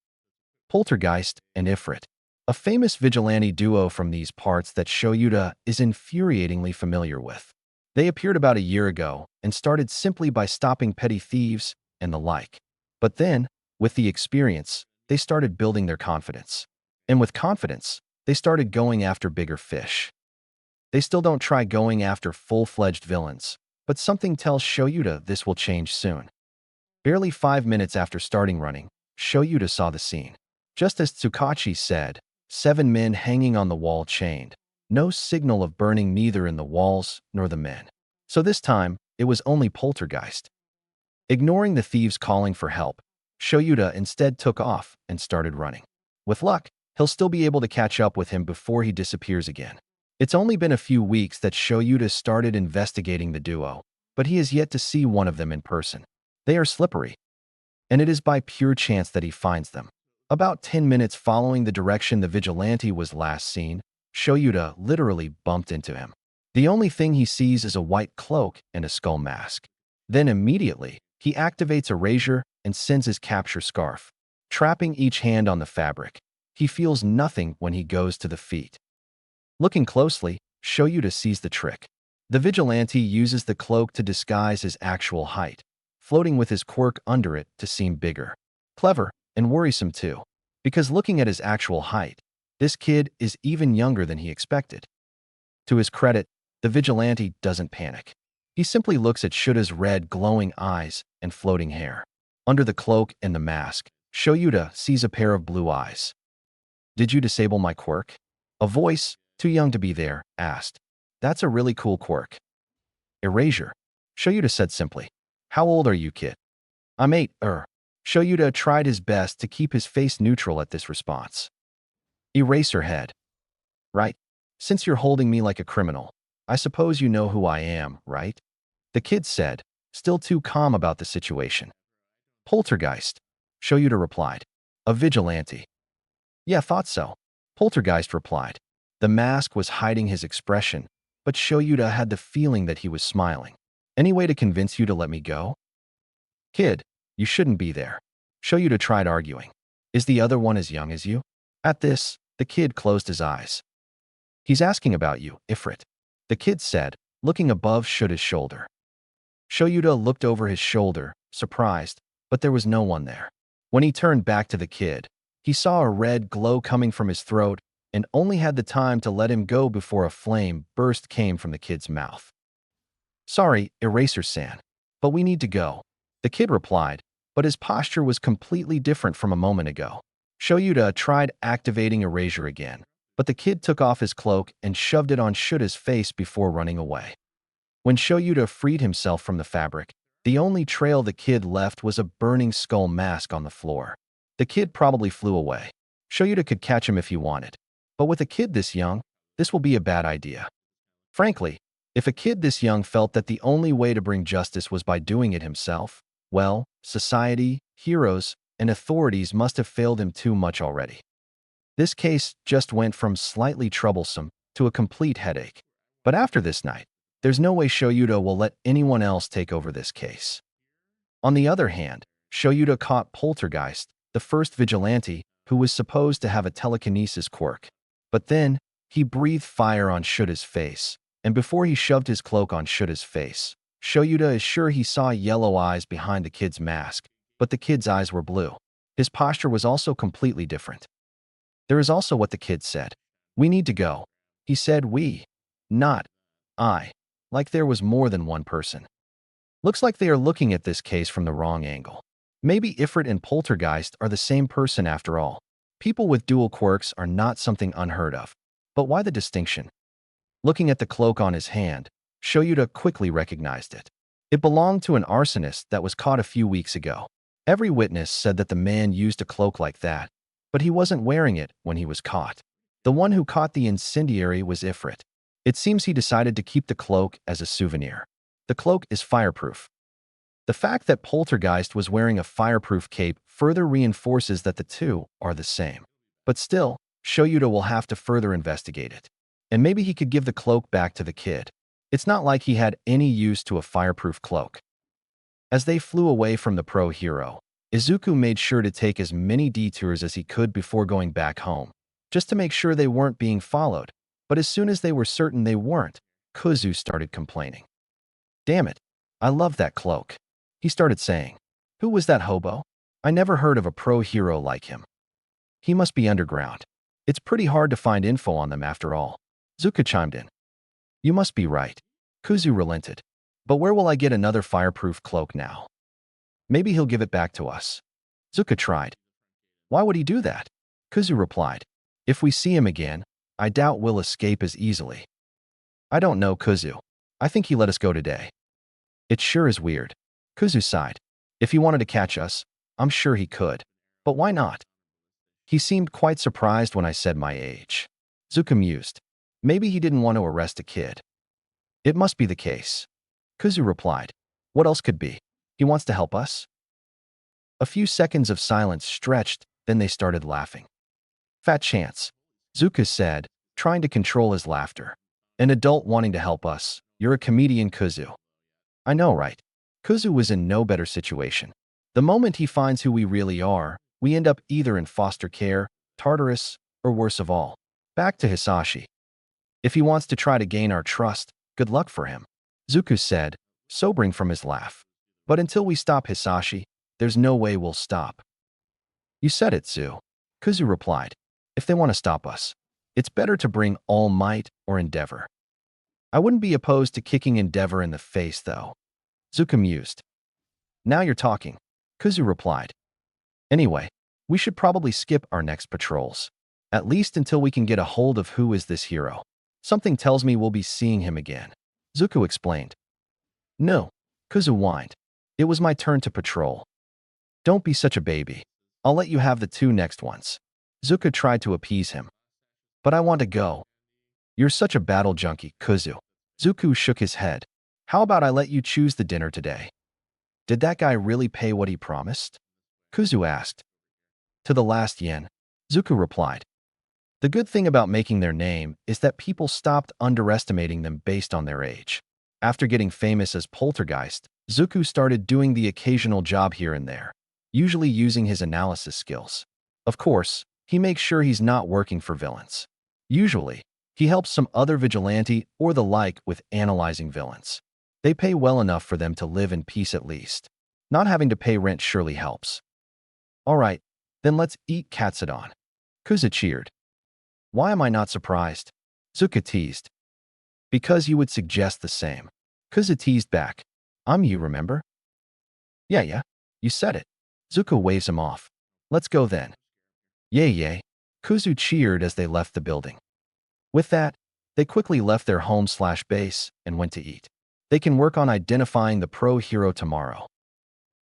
Poltergeist and Ifrit, a famous vigilante duo from these parts that Shoyuta is infuriatingly familiar with. They appeared about a year ago and started simply by stopping petty thieves and the like. But then, with the experience, they started building their confidence. And with confidence, they started going after bigger fish. They still don't try going after full-fledged villains, but something tells Shoyuta this will change soon. Barely 5 minutes after starting running, Shoyuta saw the scene. Just as Tsukauchi said, 7 men hanging on the wall chained. No signal of burning neither in the walls nor the men. So this time, it was only Poltergeist. Ignoring the thieves calling for help, Shoyuta instead took off and started running. With luck, he'll still be able to catch up with him before he disappears again. It's only been a few weeks that Shoyuta started investigating the duo, but he has yet to see one of them in person. They are slippery, and it is by pure chance that he finds them. About 10 minutes following the direction the vigilante was last seen, Shoyuta literally bumped into him. The only thing he sees is a white cloak and a skull mask. Then immediately, he activates Erasure and sends his capture scarf, trapping each hand on the fabric. He feels nothing when he goes to the feet. Looking closely, Shoyuta sees the trick. The vigilante uses the cloak to disguise his actual height, floating with his quirk under it to seem bigger. Clever and worrisome too, because looking at his actual height, this kid is even younger than he expected. To his credit, the vigilante doesn't panic. He simply looks at Shuta's red, glowing eyes and floating hair. Under the cloak and the mask, Shoyuta sees a pair of blue eyes. Did you disable my quirk? A voice, too young to be there, asked. That's a really cool quirk. Erasure, Shoyuta said simply. How old are you, kid? I'm 8, Shoyuta tried his best to keep his face neutral at this response. Eraserhead. Right. Since you're holding me like a criminal, I suppose you know who I am, right? The kid said, still too calm about the situation. Poltergeist, Shoyuta replied. A vigilante. Yeah, thought so. Poltergeist replied. The mask was hiding his expression, but Shoyuta had the feeling that he was smiling. Any way to convince you to let me go? Kid, you shouldn't be there. Shoyuta tried arguing. Is the other one as young as you? At this, the kid closed his eyes. He's asking about you, Ifrit. The kid said, looking above Shuta's shoulder. Shoyuta looked over his shoulder, surprised, but there was no one there. When he turned back to the kid, he saw a red glow coming from his throat and only had the time to let him go before a flame burst came from the kid's mouth. Sorry, Eraser-san, but we need to go, the kid replied, but his posture was completely different from a moment ago. Shoyuta tried activating Erasure again, but the kid took off his cloak and shoved it on Shuta's face before running away. When Shoyuta freed himself from the fabric, the only trail the kid left was a burning skull mask on the floor. The kid probably flew away. Shoyuta could catch him if he wanted. But with a kid this young, this will be a bad idea. Frankly, if a kid this young felt that the only way to bring justice was by doing it himself, well, society, heroes, and authorities must have failed him too much already. This case just went from slightly troublesome to a complete headache. But after this night, there's no way Shoyuta will let anyone else take over this case. On the other hand, Shoyuta caught Poltergeist, the first vigilante, who was supposed to have a telekinesis quirk. But then, he breathed fire on Shuta's face, and before he shoved his cloak on Shuta's face, Shoyuta is sure he saw yellow eyes behind the kid's mask, but the kid's eyes were blue. His posture was also completely different. There is also what the kid said. We need to go. He said we, not I. Like there was more than one person. Looks like they are looking at this case from the wrong angle. Maybe Ifrit and Poltergeist are the same person after all. People with dual quirks are not something unheard of. But why the distinction? Looking at the cloak on his hand, Shoyuta quickly recognized it. It belonged to an arsonist that was caught a few weeks ago. Every witness said that the man used a cloak like that, but he wasn't wearing it when he was caught. The one who caught the incendiary was Ifrit. It seems he decided to keep the cloak as a souvenir. The cloak is fireproof. The fact that Poltergeist was wearing a fireproof cape further reinforces that the two are the same. But still, Shoyuta will have to further investigate it. And maybe he could give the cloak back to the kid. It's not like he had any use to a fireproof cloak. As they flew away from the pro-hero, Izuku made sure to take as many detours as he could before going back home, just to make sure they weren't being followed. But as soon as they were certain they weren't, Kuzu started complaining. Damn it, I love that cloak. He started saying. Who was that hobo? I never heard of a pro-hero like him. He must be underground. It's pretty hard to find info on them after all. Zuka chimed in. You must be right. Kuzu relented. But where will I get another fireproof cloak now? Maybe he'll give it back to us. Zuka tried. Why would he do that? Kuzu replied. If we see him again, I doubt we'll escape as easily. I don't know, Kuzu. I think he let us go today. It sure is weird. Kuzu sighed. If he wanted to catch us, I'm sure he could. But why not? He seemed quite surprised when I said my age. Zuka mused. Maybe he didn't want to arrest a kid. It must be the case. Kuzu replied. What else could be? He wants to help us? A few seconds of silence stretched, then they started laughing. Fat chance. Zuka said, trying to control his laughter. An adult wanting to help us. You're a comedian, Kuzu. I know, right? Kuzu was in no better situation. The moment he finds who we really are, we end up either in foster care, Tartarus, or worse of all, back to Hisashi. If he wants to try to gain our trust, good luck for him. Zuku said, sobering from his laugh. But until we stop Hisashi, there's no way we'll stop. You said it, Zu. Kuzu replied. If they want to stop us, it's better to bring All Might or Endeavor. I wouldn't be opposed to kicking Endeavor in the face, though. Zuka mused. Now you're talking, Kuzu replied. Anyway, we should probably skip our next patrols. At least until we can get a hold of who is this hero. Something tells me we'll be seeing him again. Zuko explained. No, Kuzu whined. It was my turn to patrol. Don't be such a baby. I'll let you have the two next ones. Zuko tried to appease him. But I want to go. You're such a battle junkie, Kuzu. Zuko shook his head. How about I let you choose the dinner today? Did that guy really pay what he promised? Kuzu asked. To the last yen, Zuku replied. The good thing about making their name is that people stopped underestimating them based on their age. After getting famous as Poltergeist, Zuku started doing the occasional job here and there, usually using his analysis skills. Of course, he makes sure he's not working for villains. Usually, he helps some other vigilante or the like with analyzing villains. They pay well enough for them to live in peace at least. Not having to pay rent surely helps. All right, then let's eat katsudon. Kuza cheered. Why am I not surprised? Zuka teased. Because you would suggest the same. Kuza teased back. I'm you, remember? Yeah, you said it. Zuka waves him off. Let's go then. Yay. Kuzu cheered as they left the building. With that, they quickly left their home/base and went to eat. They can work on identifying the pro-hero tomorrow.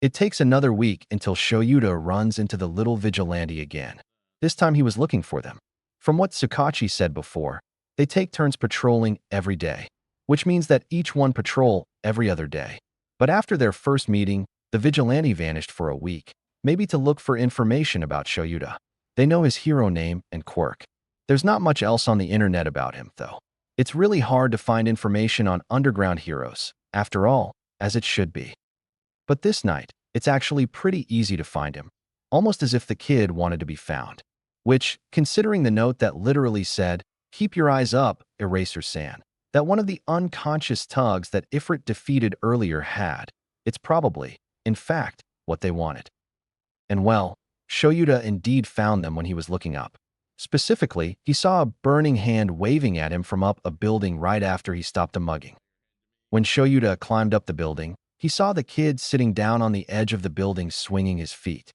It takes another week until Shoyuta runs into the little vigilante again. This time he was looking for them. From what Tsukachi said before, they take turns patrolling every day, which means that each one patrol every other day. But after their first meeting, the vigilante vanished for a week, maybe to look for information about Shoyuta. They know his hero name and quirk. There's not much else on the internet about him, though. It's really hard to find information on underground heroes, after all, as it should be. But this night, it's actually pretty easy to find him, almost as if the kid wanted to be found. Which, considering the note that literally said, "Keep your eyes up, Eraser-san," that one of the unconscious tugs that Ifrit defeated earlier had, it's probably, in fact, what they wanted. And well, Shoyuta indeed found them when he was looking up. Specifically, he saw a burning hand waving at him from up a building right after he stopped a mugging. When Shoyuta climbed up the building, he saw the kid sitting down on the edge of the building swinging his feet.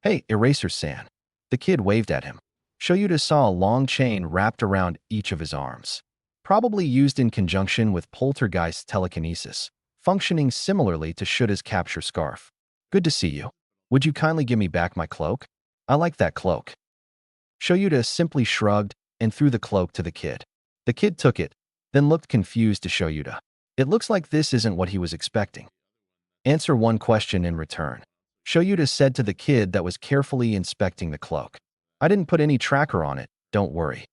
Hey, Eraser-san. The kid waved at him. Shoyuta saw a long chain wrapped around each of his arms, probably used in conjunction with Poltergeist's telekinesis, functioning similarly to Shuta's capture scarf. Good to see you. Would you kindly give me back my cloak? I like that cloak. Shoyuta simply shrugged and threw the cloak to the kid. The kid took it, then looked confused to Shoyuta. It looks like this isn't what he was expecting. Answer one question in return. Shoyuta said to the kid that was carefully inspecting the cloak. I didn't put any tracker on it, don't worry.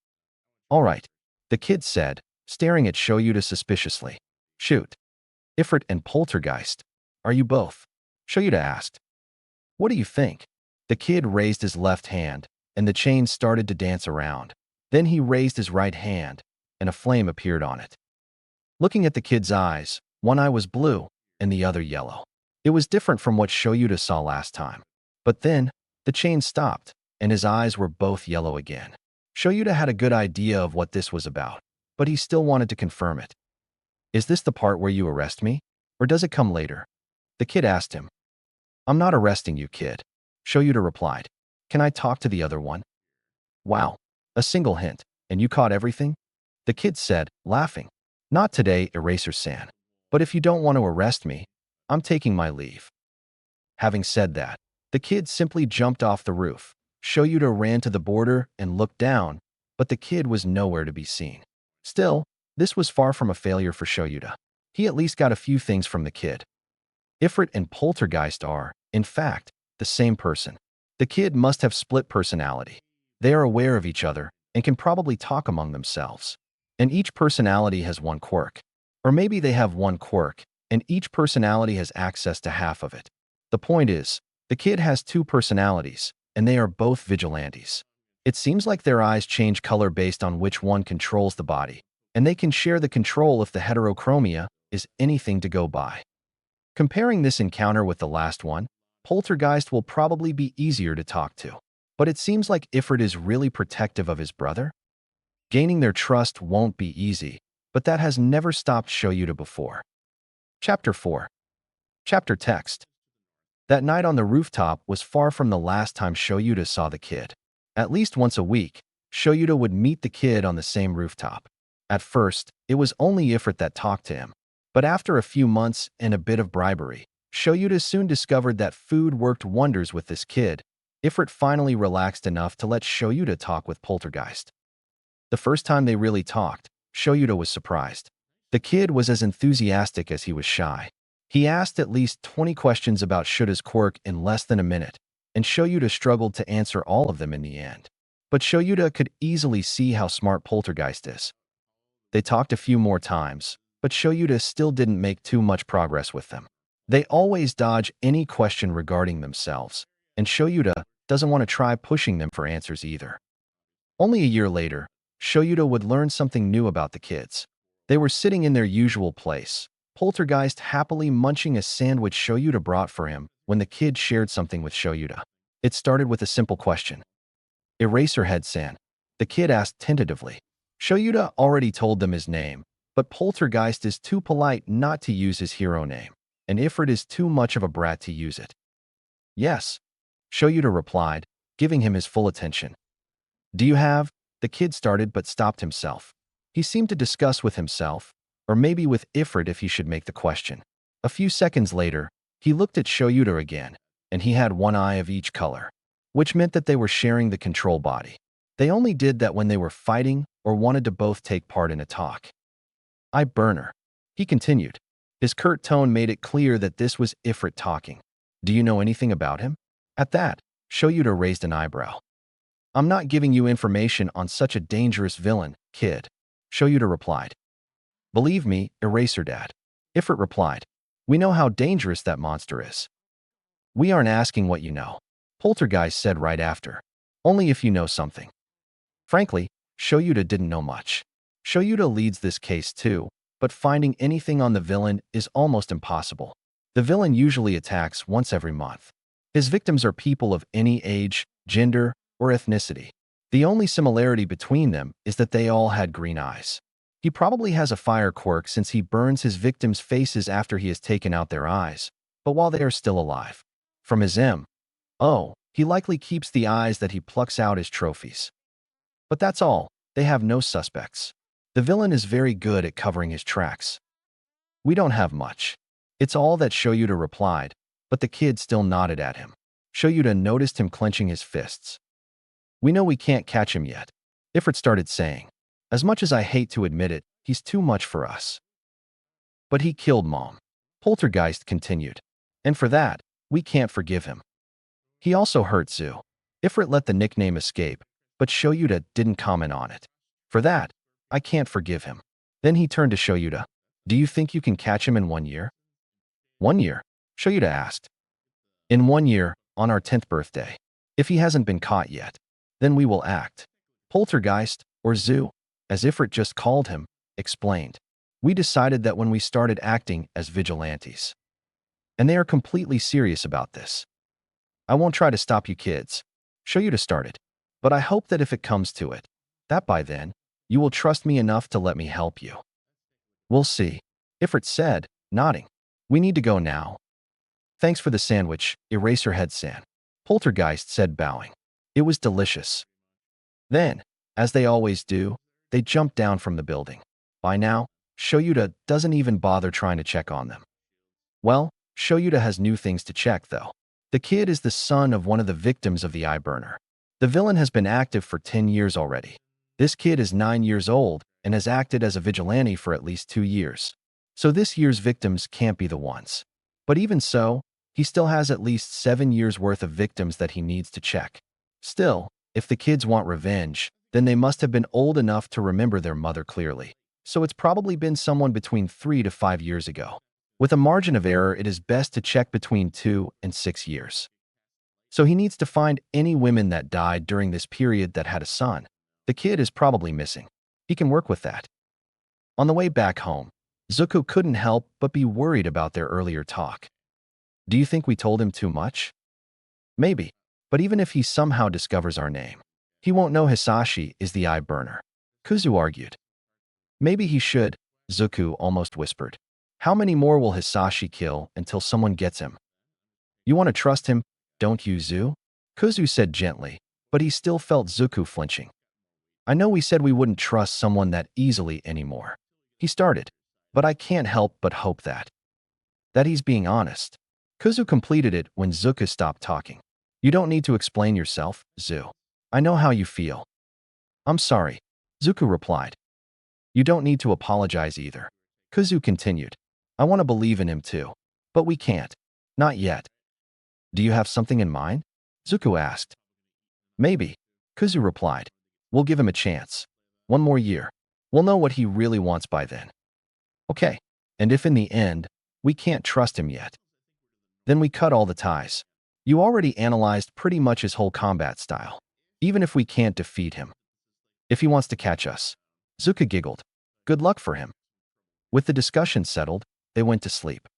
All right, the kid said, staring at Shoyuta suspiciously. Shoot. Ifrit and Poltergeist. Are you both? Shoyuta asked. What do you think? The kid raised his left hand, and the chain started to dance around. Then he raised his right hand, and a flame appeared on it. Looking at the kid's eyes, one eye was blue, and the other yellow. It was different from what Shoyuta saw last time. But then, the chain stopped, and his eyes were both yellow again. Shoyuta had a good idea of what this was about, but he still wanted to confirm it. Is this the part where you arrest me? Or does it come later? The kid asked him. I'm not arresting you, kid. Shoyuta replied. Can I talk to the other one? Wow. A single hint, and you caught everything? The kid said, laughing. Not today, Eraser-san. But if you don't want to arrest me, I'm taking my leave. Having said that, the kid simply jumped off the roof. Shoyuta ran to the border and looked down, but the kid was nowhere to be seen. Still, this was far from a failure for Shoyuta. He at least got a few things from the kid. Ifrit and Poltergeist are, in fact, the same person. The kid must have split personality. They are aware of each other and can probably talk among themselves. And each personality has one quirk. Or maybe they have one quirk, and each personality has access to half of it. The point is, the kid has two personalities, and they are both vigilantes. It seems like their eyes change color based on which one controls the body, and they can share the control if the heterochromia is anything to go by. Comparing this encounter with the last one, Poltergeist will probably be easier to talk to. But it seems like Ifrit is really protective of his brother. Gaining their trust won't be easy, but that has never stopped Shoyuta before. Chapter 4. Chapter text. That night on the rooftop was far from the last time Shoyuta saw the kid. At least once a week, Shoyuta would meet the kid on the same rooftop. At first, it was only Ifrit that talked to him. But after a few months and a bit of bribery, Shoyuta soon discovered that food worked wonders with this kid. Ifrit finally relaxed enough to let Shoyuta talk with Poltergeist. The first time they really talked, Shoyuta was surprised. The kid was as enthusiastic as he was shy. He asked at least 20 questions about Shuta's quirk in less than a minute. and Shoyuta struggled to answer all of them in the end. But Shoyuta could easily see how smart Poltergeist is. They talked a few more times, but Shoyuta still didn't make too much progress with them. They always dodge any question regarding themselves, and Shoyuta doesn't want to try pushing them for answers either. Only a year later, Shoyuta would learn something new about the kids. They were sitting in their usual place, Poltergeist happily munching a sandwich Shoyuta brought for him when the kid shared something with Shoyuta. It started with a simple question. Eraserhead-san, the kid asked tentatively. Shoyuta already told them his name, but Poltergeist is too polite not to use his hero name, and Ifrit is too much of a brat to use it. Yes, Shoyuta replied, giving him his full attention. Do you have? The kid started but stopped himself. He seemed to discuss with himself, or maybe with Ifrit if he should make the question. A few seconds later, he looked at Shoyuta again, and he had one eye of each color, which meant that they were sharing the control body. They only did that when they were fighting or wanted to both take part in a talk. Eye burner, he continued. His curt tone made it clear that this was Ifrit talking. Do you know anything about him? At that, Shoyuta raised an eyebrow. I'm not giving you information on such a dangerous villain, kid, Shoyuta replied. Believe me, Eraser Dad. Ifrit replied. We know how dangerous that monster is. We aren't asking what you know, Poltergeist said right after. Only if you know something. Frankly, Shoyuta didn't know much. Shoyuta leads this case too, but finding anything on the villain is almost impossible. The villain usually attacks once every month. His victims are people of any age, gender, or ethnicity. The only similarity between them is that they all had green eyes. He probably has a fire quirk since he burns his victims' faces after he has taken out their eyes, but while they are still alive. From his M.O., he likely keeps the eyes that he plucks out as trophies. But that's all. They have no suspects. The villain is very good at covering his tracks. We don't have much. It's all that Shoyuta replied, but the kid still nodded at him. Shoyuta noticed him clenching his fists. We know we can't catch him yet, Ifrit started saying. As much as I hate to admit it, he's too much for us. But he killed Mom, Poltergeist continued. And for that, we can't forgive him. He also hurt Zu. Ifrit let the nickname escape, but Shoyuta didn't comment on it. For that, I can't forgive him. Then he turned to Shoyuta. Do you think you can catch him in 1 year? 1 year? Shoyuta asked. In 1 year, on our 10th birthday. If he hasn't been caught yet, then we will act. Poltergeist, or Zu, as Ifrit just called him, explained. We decided that when we started acting as vigilantes. And they are completely serious about this. I won't try to stop you kids, Shoyuta started. But I hope that if it comes to it, that by then, you will trust me enough to let me help you. We'll see, Ifrit said, nodding. We need to go now. Thanks for the sandwich, Eraserhead-san, Poltergeist said, bowing. It was delicious. Then, as they always do, they jumped down from the building. By now, Shoyuta doesn't even bother trying to check on them. Well, Shoyuta has new things to check, though. The kid is the son of one of the victims of the eye burner. The villain has been active for 10 years already. This kid is 9 years old and has acted as a vigilante for at least 2 years. So this year's victims can't be the ones. But even so, he still has at least 7 years worth of victims that he needs to check. Still, if the kids want revenge, then they must have been old enough to remember their mother clearly. So it's probably been someone between 3 to 5 years ago. With a margin of error, it is best to check between 2 and 6 years. So he needs to find any women that died during this period that had a son. The kid is probably missing. He can work with that. On the way back home, Izuku couldn't help but be worried about their earlier talk. Do you think we told him too much? Maybe, but even if he somehow discovers our name, he won't know Hisashi is the eye burner, Kuzu argued. Maybe he should, Izuku almost whispered. How many more will Hisashi kill until someone gets him? You want to trust him, don't you, Zu? Kuzu said gently, but he still felt Izuku flinching. I know we said we wouldn't trust someone that easily anymore. He started, but I can't help but hope that he's being honest. Kuzu completed it when Izuku stopped talking. You don't need to explain yourself, Zu. I know how you feel. I'm sorry, Izuku replied. You don't need to apologize either. Kuzu continued. I want to believe in him too. But we can't. Not yet. Do you have something in mind? Zuko asked. Maybe, Kuzu replied. We'll give him a chance. 1 more year. We'll know what he really wants by then. Okay, and if in the end, we can't trust him yet, then we cut all the ties. You already analyzed pretty much his whole combat style. Even if we can't defeat him, if he wants to catch us. Zuko giggled. Good luck for him. With the discussion settled, they went to sleep.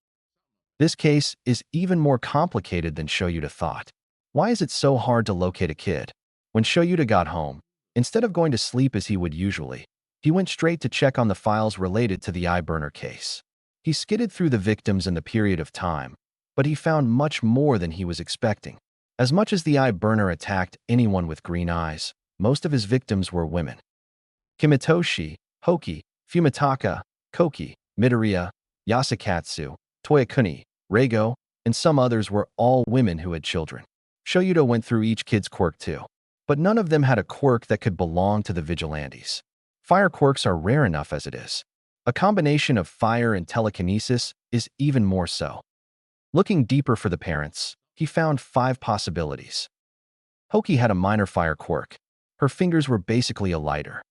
This case is even more complicated than Shoyuta thought. Why is it so hard to locate a kid? When Shoyuta got home, instead of going to sleep as he would usually, he went straight to check on the files related to the eye burner case. He skidded through the victims and the period of time, but he found much more than he was expecting. As much as the eye burner attacked anyone with green eyes, most of his victims were women. Kimitoshi, Hoki, Fumitaka, Koki, Midoriya, Yasukatsu, Toyakuni, Reigo, and some others were all women who had children. Shoyuta went through each kid's quirk too, but none of them had a quirk that could belong to the vigilantes. Fire quirks are rare enough as it is. A combination of fire and telekinesis is even more so. Looking deeper for the parents, he found 5 possibilities. Hoki had a minor fire quirk. Her fingers were basically a lighter.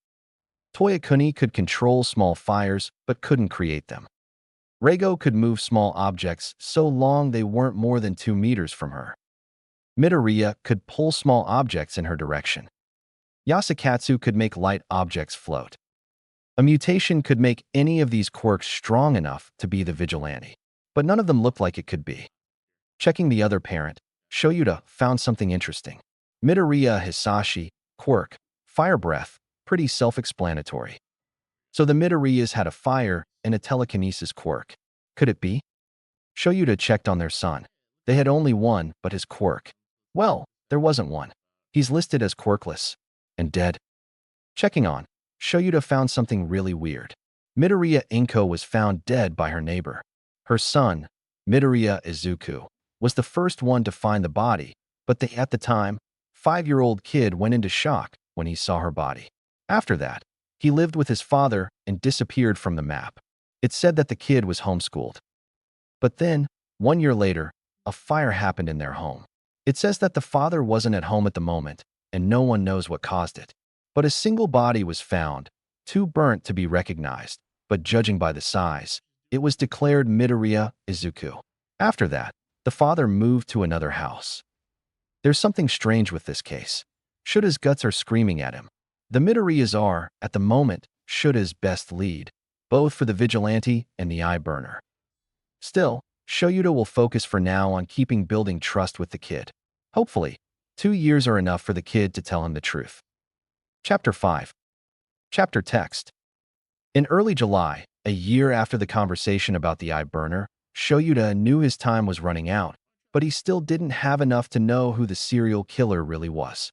Toyakuni could control small fires but couldn't create them. Reigo could move small objects so long they weren't more than 2 meters from her. Midoriya could pull small objects in her direction. Yasukatsu could make light objects float. A mutation could make any of these quirks strong enough to be the vigilante, but none of them looked like it could be. Checking the other parent, Shoyuta found something interesting. Midoriya Hisashi, quirk, fire breath, pretty self-explanatory. So the Midoriyas had a fire and a telekinesis quirk. Could it be? Shoyuta checked on their son. They had only one, but his quirk. Well, there wasn't one. He's listed as quirkless and dead. Checking on, Shoyuta found something really weird. Midoriya Inko was found dead by her neighbor. Her son, Midoriya Izuku, was the first one to find the body, but at the time, 5-year-old kid went into shock when he saw her body. After that, he lived with his father and disappeared from the map. It said that the kid was homeschooled. But then, 1 year later, a fire happened in their home. It says that the father wasn't at home at the moment, and no one knows what caused it. But a single body was found, too burnt to be recognized, but judging by the size, it was declared Midoriya Izuku. After that, the father moved to another house. There's something strange with this case. Shuta's guts are screaming at him. The Midoriyas are, at the moment, Shuta's best lead, both for the vigilante and the eye burner. Still, Shoyuta will focus for now on building trust with the kid. Hopefully, 2 years are enough for the kid to tell him the truth. Chapter 5. Chapter Text. In early July, a year after the conversation about the eye burner, Shoyuta knew his time was running out, but he still didn't have enough to know who the serial killer really was.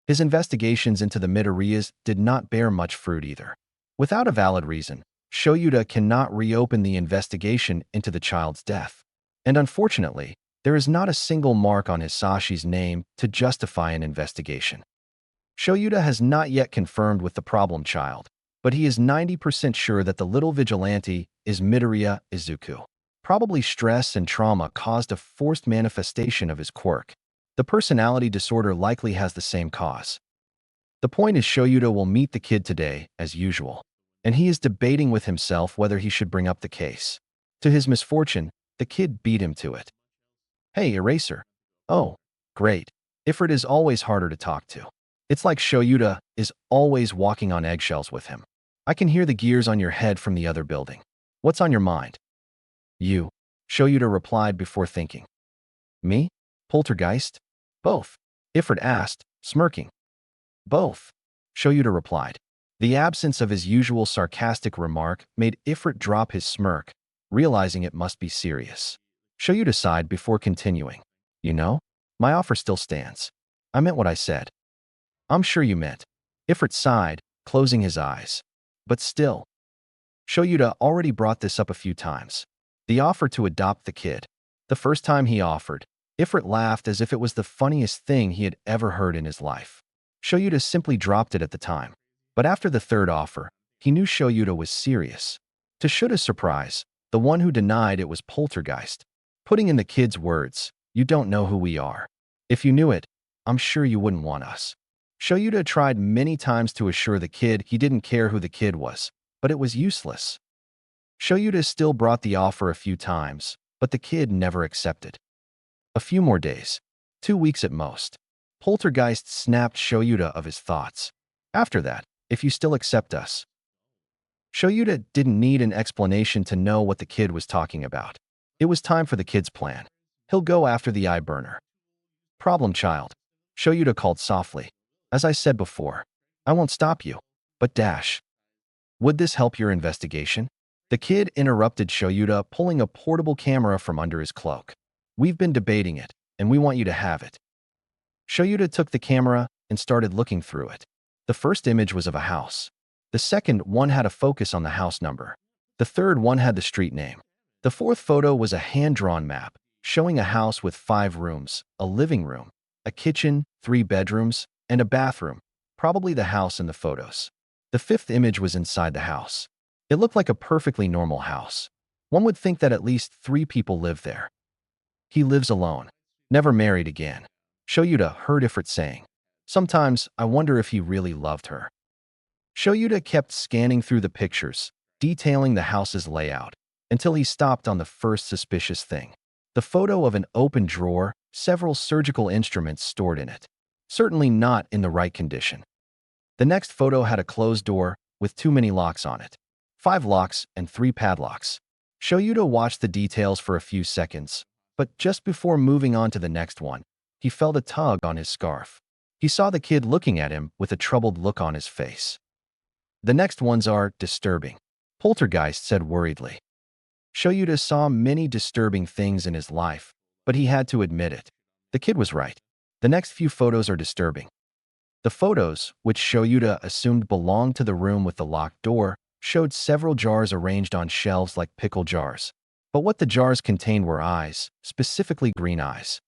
His investigations into the Midoriyas did not bear much fruit either. Without a valid reason, Shoyuta cannot reopen the investigation into the child's death. And unfortunately, there is not a single mark on Hisashi's name to justify an investigation. Shoyuta has not yet confirmed with the problem child, but he is 90% sure that the little vigilante is Midoriya Izuku. Probably stress and trauma caused a forced manifestation of his quirk. The personality disorder likely has the same cause. The point is Shoyuta will meet the kid today, as usual, and he is debating with himself whether he should bring up the case. To his misfortune, the kid beat him to it. Hey, Eraser. Oh, great. Ifrit is always harder to talk to. It's like Shoyuta is always walking on eggshells with him. I can hear the gears on your head from the other building. What's on your mind? You, Shoyuta replied before thinking. Me? Poltergeist? Both, Ifrit asked, smirking. Both, Shoyuta replied. The absence of his usual sarcastic remark made Ifrit drop his smirk, realizing it must be serious. Shoyuta sighed before continuing. You know, my offer still stands. I meant what I said. I'm sure you meant. Ifrit sighed, closing his eyes. But still. Shoyuta already brought this up a few times. The offer to adopt the kid. The first time he offered, Ifrit laughed as if it was the funniest thing he had ever heard in his life. Shoyuta simply dropped it at the time. But after the third offer, he knew Shoyuta was serious. To Shuta's surprise, the one who denied it was Poltergeist. Putting in the kid's words, you don't know who we are. If you knew it, I'm sure you wouldn't want us. Shoyuta tried many times to assure the kid he didn't care who the kid was, but it was useless. Shoyuta still brought the offer a few times, but the kid never accepted. A few more days, 2 weeks at most. Poltergeist snapped Shoyuta of his thoughts. After that, if you still accept us. Shoyuta didn't need an explanation to know what the kid was talking about. It was time for the kid's plan. He'll go after the eye burner. Problem child. Shoyuta called softly. As I said before, I won't stop you. But dash. Would this help your investigation? The kid interrupted Shoyuta, pulling a portable camera from under his cloak. We've been debating it, and we want you to have it. Shoyuta took the camera and started looking through it. The first image was of a house. The second one had a focus on the house number. The third one had the street name. The fourth photo was a hand-drawn map, showing a house with 5 rooms, a living room, a kitchen, 3 bedrooms, and a bathroom, probably the house in the photos. The fifth image was inside the house. It looked like a perfectly normal house. One would think that at least 3 people live there. He lives alone, never married again. Shoyuta heard Ifrit saying. Sometimes I wonder if he really loved her. Shoyuta kept scanning through the pictures, detailing the house's layout, until he stopped on the first suspicious thing. The photo of an open drawer, several surgical instruments stored in it. Certainly not in the right condition. The next photo had a closed door with too many locks on it. 5 locks and 3 padlocks. Shoyuta watched the details for a few seconds, but just before moving on to the next one, he felt a tug on his scarf. He saw the kid looking at him with a troubled look on his face. The next ones are disturbing, Poltergeist said worriedly. Shoyuta saw many disturbing things in his life, but he had to admit it. The kid was right. The next few photos are disturbing. The photos, which Shoyuta assumed belonged to the room with the locked door, showed several jars arranged on shelves like pickle jars. But what the jars contained were eyes, specifically green eyes.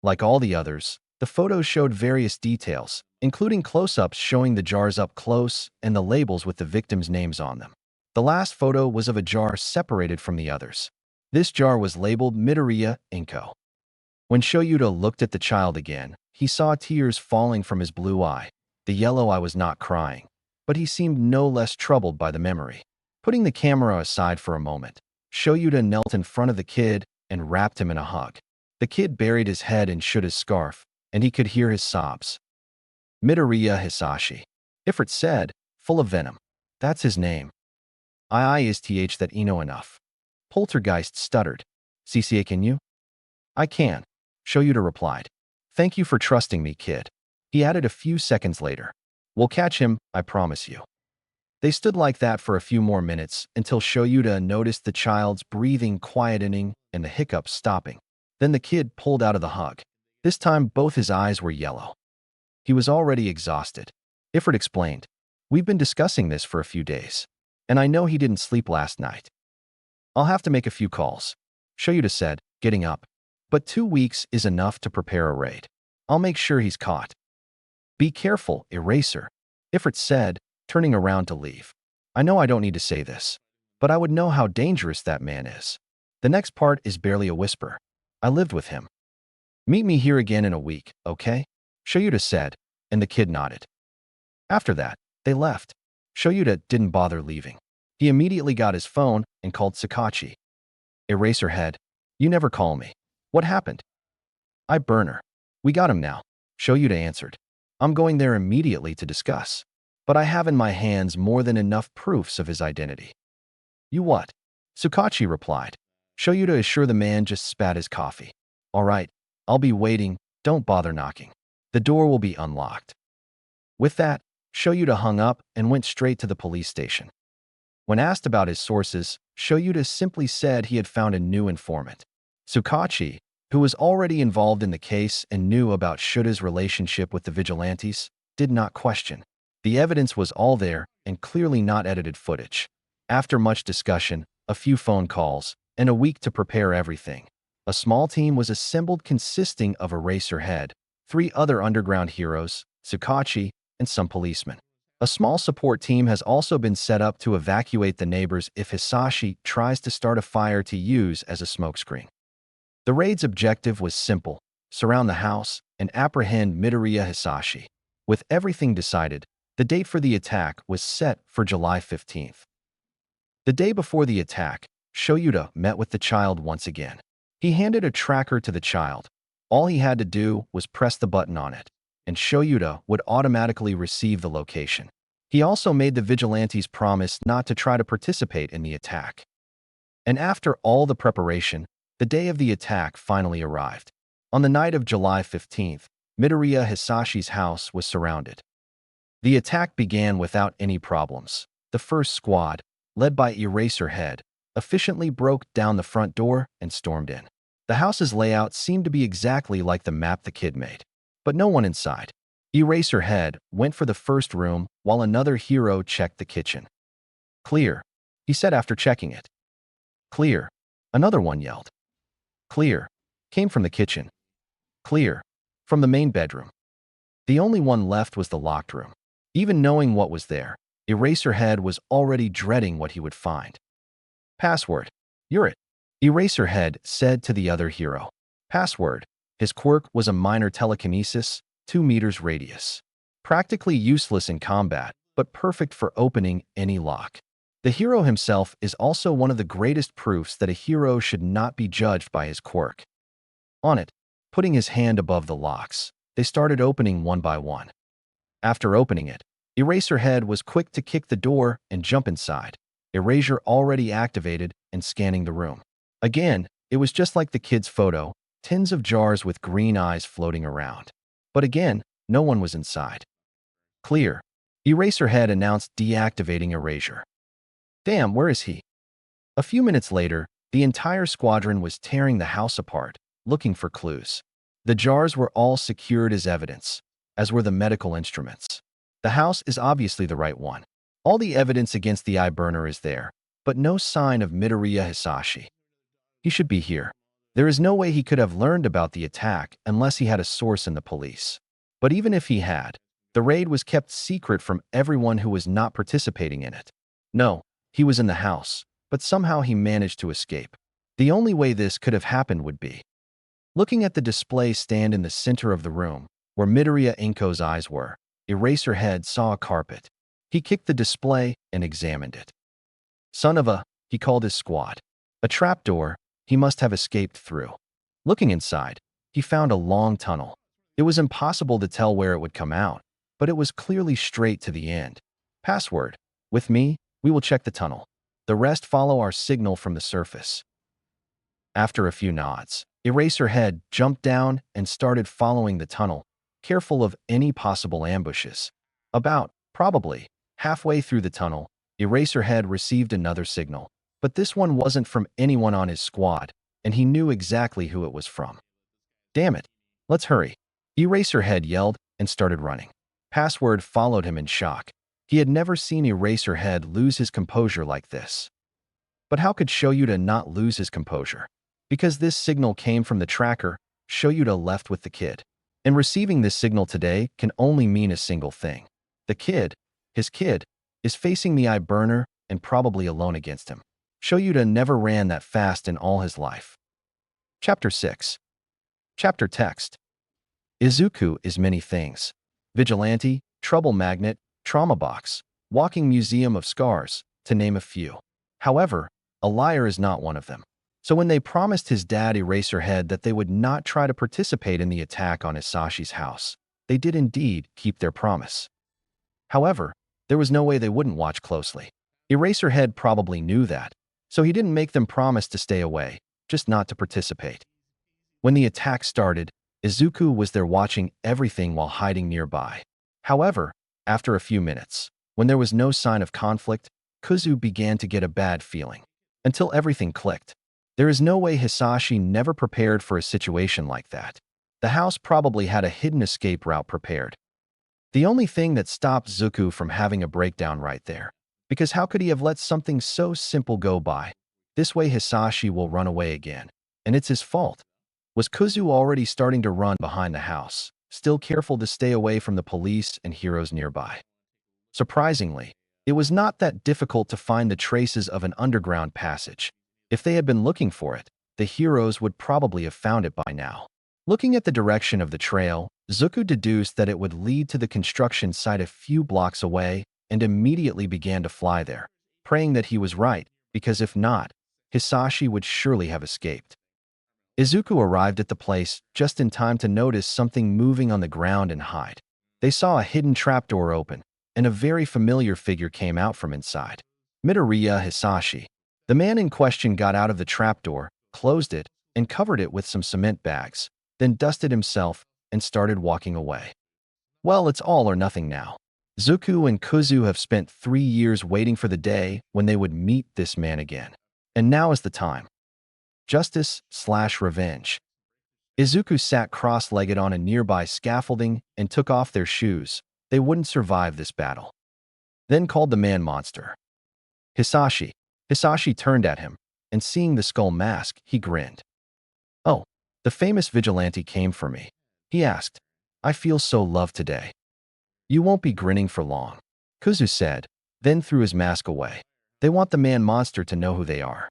Like all the others, the photos showed various details, including close-ups showing the jars up close and the labels with the victims' names on them. The last photo was of a jar separated from the others. This jar was labeled Midoriya Inko. When Shoyuta looked at the child again, he saw tears falling from his blue eye. The yellow eye was not crying, but he seemed no less troubled by the memory. Putting the camera aside for a moment, Shoyuta knelt in front of the kid and wrapped him in a hug. The kid buried his head and shook his scarf, and he could hear his sobs. Midoriya Hisashi. Ifrit said, full of venom. That's his name. I is th that ino enough. Poltergeist stuttered. CCA can you? I can. Shoyuta replied. Thank you for trusting me, kid. He added a few seconds later. We'll catch him, I promise you. They stood like that for a few more minutes until Shoyuta noticed the child's breathing quietening and the hiccups stopping. Then the kid pulled out of the hug. This time both his eyes were yellow. He was already exhausted. Ifrit explained. We've been discussing this for a few days, and I know he didn't sleep last night. I'll have to make a few calls, Shoyuta said, getting up. But 2 weeks is enough to prepare a raid. I'll make sure he's caught. Be careful, Eraser, Ifrit said, turning around to leave. I know I don't need to say this, but I would know how dangerous that man is. The next part is barely a whisper. I lived with him. Meet me here again in a week, okay? Shoyuta said, and the kid nodded. After that, they left. Shoyuta didn't bother leaving. He immediately got his phone and called Sakachi. Eraserhead, you never call me. What happened? I burner. We got him now, Shoyuta answered. I'm going there immediately to discuss. But I have in my hands more than enough proofs of his identity. You what? Sakachi replied. Shoyuta is sure the man just spat his coffee. All right, I'll be waiting, don't bother knocking. The door will be unlocked. With that, Shoyuta hung up and went straight to the police station. When asked about his sources, Shoyuta simply said he had found a new informant. Sakachi, who was already involved in the case and knew about Shuta's relationship with the vigilantes, did not question. The evidence was all there and clearly not edited footage. After much discussion, a few phone calls, and a week to prepare everything, a small team was assembled consisting of Eraserhead, 3 other underground heroes, Sakachi, and some policemen. A small support team has also been set up to evacuate the neighbors if Hisashi tries to start a fire to use as a smokescreen. The raid's objective was simple, surround the house, and apprehend Midoriya Hisashi. With everything decided, the date for the attack was set for July 15th. The day before the attack, Shoyuta met with the child once again. He handed a tracker to the child. All he had to do was press the button on it, and Shoyuta would automatically receive the location. He also made the vigilantes promise not to try to participate in the attack. And after all the preparation, the day of the attack finally arrived. On the night of July 15th, Midoriya Hisashi's house was surrounded. The attack began without any problems. The first squad, led by Eraserhead, efficiently broke down the front door and stormed in. The house's layout seemed to be exactly like the map the kid made, but no one inside. Eraserhead went for the first room while another hero checked the kitchen. "Clear," he said after checking it. "Clear," another one yelled. "Clear," came from the kitchen. "Clear," from the main bedroom. The only one left was the locked room. Even knowing what was there, Eraserhead was already dreading what he would find. "Password. You're it," Eraserhead said to the other hero. Password. His quirk was a minor telekinesis, 2 meters radius. Practically useless in combat, but perfect for opening any lock. The hero himself is also one of the greatest proofs that a hero should not be judged by his quirk. On it, putting his hand above the locks, they started opening one by one. After opening it, Eraserhead was quick to kick the door and jump inside, Erasure already activated and scanning the room. Again, it was just like the kid's photo, tins of jars with green eyes floating around. But again, no one was inside. "Clear," Eraserhead announced, deactivating Erasure. "Damn, where is he?" A few minutes later, the entire squadron was tearing the house apart, looking for clues. The jars were all secured as evidence, as were the medical instruments. The house is obviously the right one. All the evidence against the eye burner is there, but no sign of Midoriya Hisashi. He should be here. There is no way he could have learned about the attack unless he had a source in the police. But even if he had, the raid was kept secret from everyone who was not participating in it. No, he was in the house, but somehow he managed to escape. The only way this could have happened would be looking at the display stand in the center of the room, where Midoriya Inko's eyes were. Eraserhead saw a carpet. He kicked the display and examined it. "Son of a," he called his squad. A trapdoor he must have escaped through. Looking inside, he found a long tunnel. It was impossible to tell where it would come out, but it was clearly straight to the end. "Password. With me, we will check the tunnel. The rest follow our signal from the surface." After a few nods, Eraserhead jumped down and started following the tunnel, careful of any possible ambushes. Probably, halfway through the tunnel, Eraserhead received another signal, but this one wasn't from anyone on his squad, and he knew exactly who it was from. "Damn it, let's hurry," Eraserhead yelled and started running. Password followed him in shock. He had never seen Eraserhead lose his composure like this. But how could Shoyuta not lose his composure? Because this signal came from the tracker, Shoyuta left with the kid. And receiving this signal today can only mean a single thing. The kid, his kid, is facing the eye burner and probably alone against him. Shoyuta never ran that fast in all his life. Chapter 6. Chapter Text. Izuku is many things. Vigilante, trouble magnet, trauma box, walking museum of scars, to name a few. However, a liar is not one of them. So when they promised his dad Eraserhead that they would not try to participate in the attack on Hisashi's house, they did indeed keep their promise. However, there was no way they wouldn't watch closely. Eraserhead probably knew that, so he didn't make them promise to stay away, just not to participate. When the attack started, Izuku was there watching everything while hiding nearby. However, after a few minutes, when there was no sign of conflict, Kuzu began to get a bad feeling. Until everything clicked. There is no way Hisashi never prepared for a situation like that. The house probably had a hidden escape route prepared. The only thing that stopped Izuku from having a breakdown right there. Because how could he have let something so simple go by? This way Hisashi will run away again. And it's his fault. Was Kuzu already starting to run behind the house, still careful to stay away from the police and heroes nearby? Surprisingly, it was not that difficult to find the traces of an underground passage. If they had been looking for it, the heroes would probably have found it by now. Looking at the direction of the trail, Zuko deduced that it would lead to the construction site a few blocks away and immediately began to fly there, praying that he was right, because if not, Hisashi would surely have escaped. Izuku arrived at the place just in time to notice something moving on the ground and hide. They saw a hidden trapdoor open, and a very familiar figure came out from inside. Midoriya Hisashi. The man in question got out of the trapdoor, closed it, and covered it with some cement bags, then dusted himself and started walking away. Well, it's all or nothing now. Zuko and Kuzu have spent 3 years waiting for the day when they would meet this man again. And now is the time. Justice/revenge. Izuku sat cross-legged on a nearby scaffolding and took off their shoes. They wouldn't survive this battle. Then called the man monster. Hisashi. Hisashi turned at him, and seeing the skull mask, he grinned. Oh, the famous vigilante came for me. He asked, I feel so loved today. You won't be grinning for long, Kuzu said, then threw his mask away. They want the man monster to know who they are.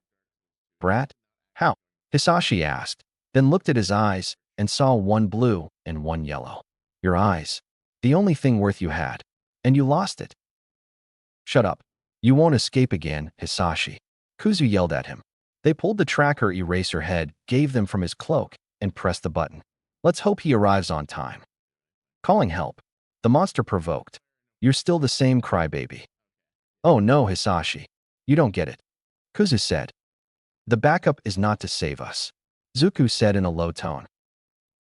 Brat? How? Hisashi asked, then looked at his eyes and saw one blue and one yellow. Your eyes. The only thing worth you had. And you lost it. Shut up. You won't escape again, Hisashi. Kuzu yelled at him. They pulled the tracker eraser head, gave them from his cloak, and pressed the button. Let's hope he arrives on time. Calling help. The monster provoked. You're still the same crybaby. Oh no, Hisashi. You don't get it. Kuzu said. The backup is not to save us. Zuko said in a low tone.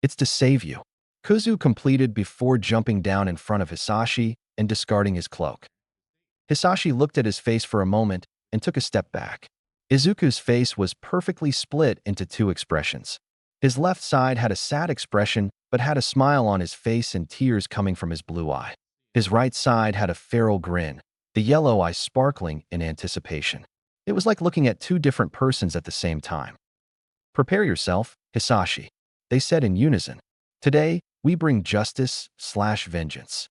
It's to save you. Kuzu completed before jumping down in front of Hisashi and discarding his cloak. Hisashi looked at his face for a moment and took a step back. Izuku's face was perfectly split into 2 expressions. His left side had a sad expression but had a smile on his face and tears coming from his blue eye. His right side had a feral grin, the yellow eye sparkling in anticipation. It was like looking at 2 different persons at the same time. Prepare yourself, Hisashi, they said in unison. Today, we bring justice/vengeance.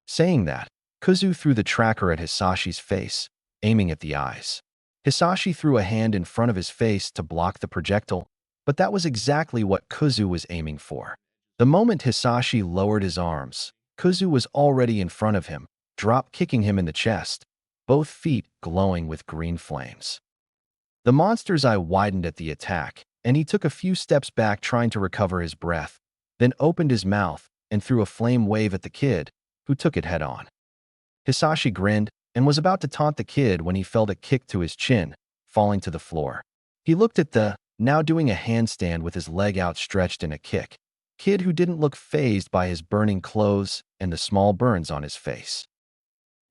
Saying that, Kuzu threw the tracker at Hisashi's face, aiming at the eyes. Hisashi threw a hand in front of his face to block the projectile, but that was exactly what Kuzu was aiming for. The moment Hisashi lowered his arms, Kuzu was already in front of him, drop-kicking him in the chest, both feet glowing with green flames. The monster's eye widened at the attack, and he took a few steps back trying to recover his breath, then opened his mouth and threw a flame wave at the kid, who took it head-on. Hisashi grinned and was about to taunt the kid when he felt a kick to his chin, falling to the floor. He looked at the, now doing a handstand with his leg outstretched in a kick, kid who didn't look fazed by his burning clothes and the small burns on his face.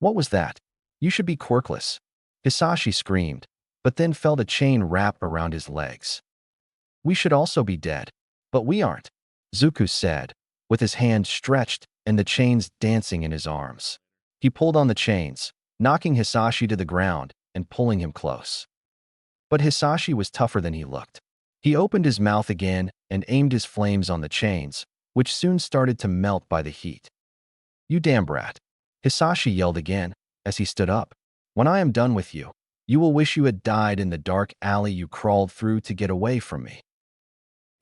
What was that? You should be quirkless, Hisashi screamed, but then felt a chain wrap around his legs. We should also be dead, but we aren't, Zuko said, with his hand stretched and the chains dancing in his arms. He pulled on the chains, knocking Hisashi to the ground and pulling him close. But Hisashi was tougher than he looked. He opened his mouth again and aimed his flames on the chains, which soon started to melt by the heat. You damn brat, Hisashi yelled again as he stood up. When I am done with you, you will wish you had died in the dark alley you crawled through to get away from me.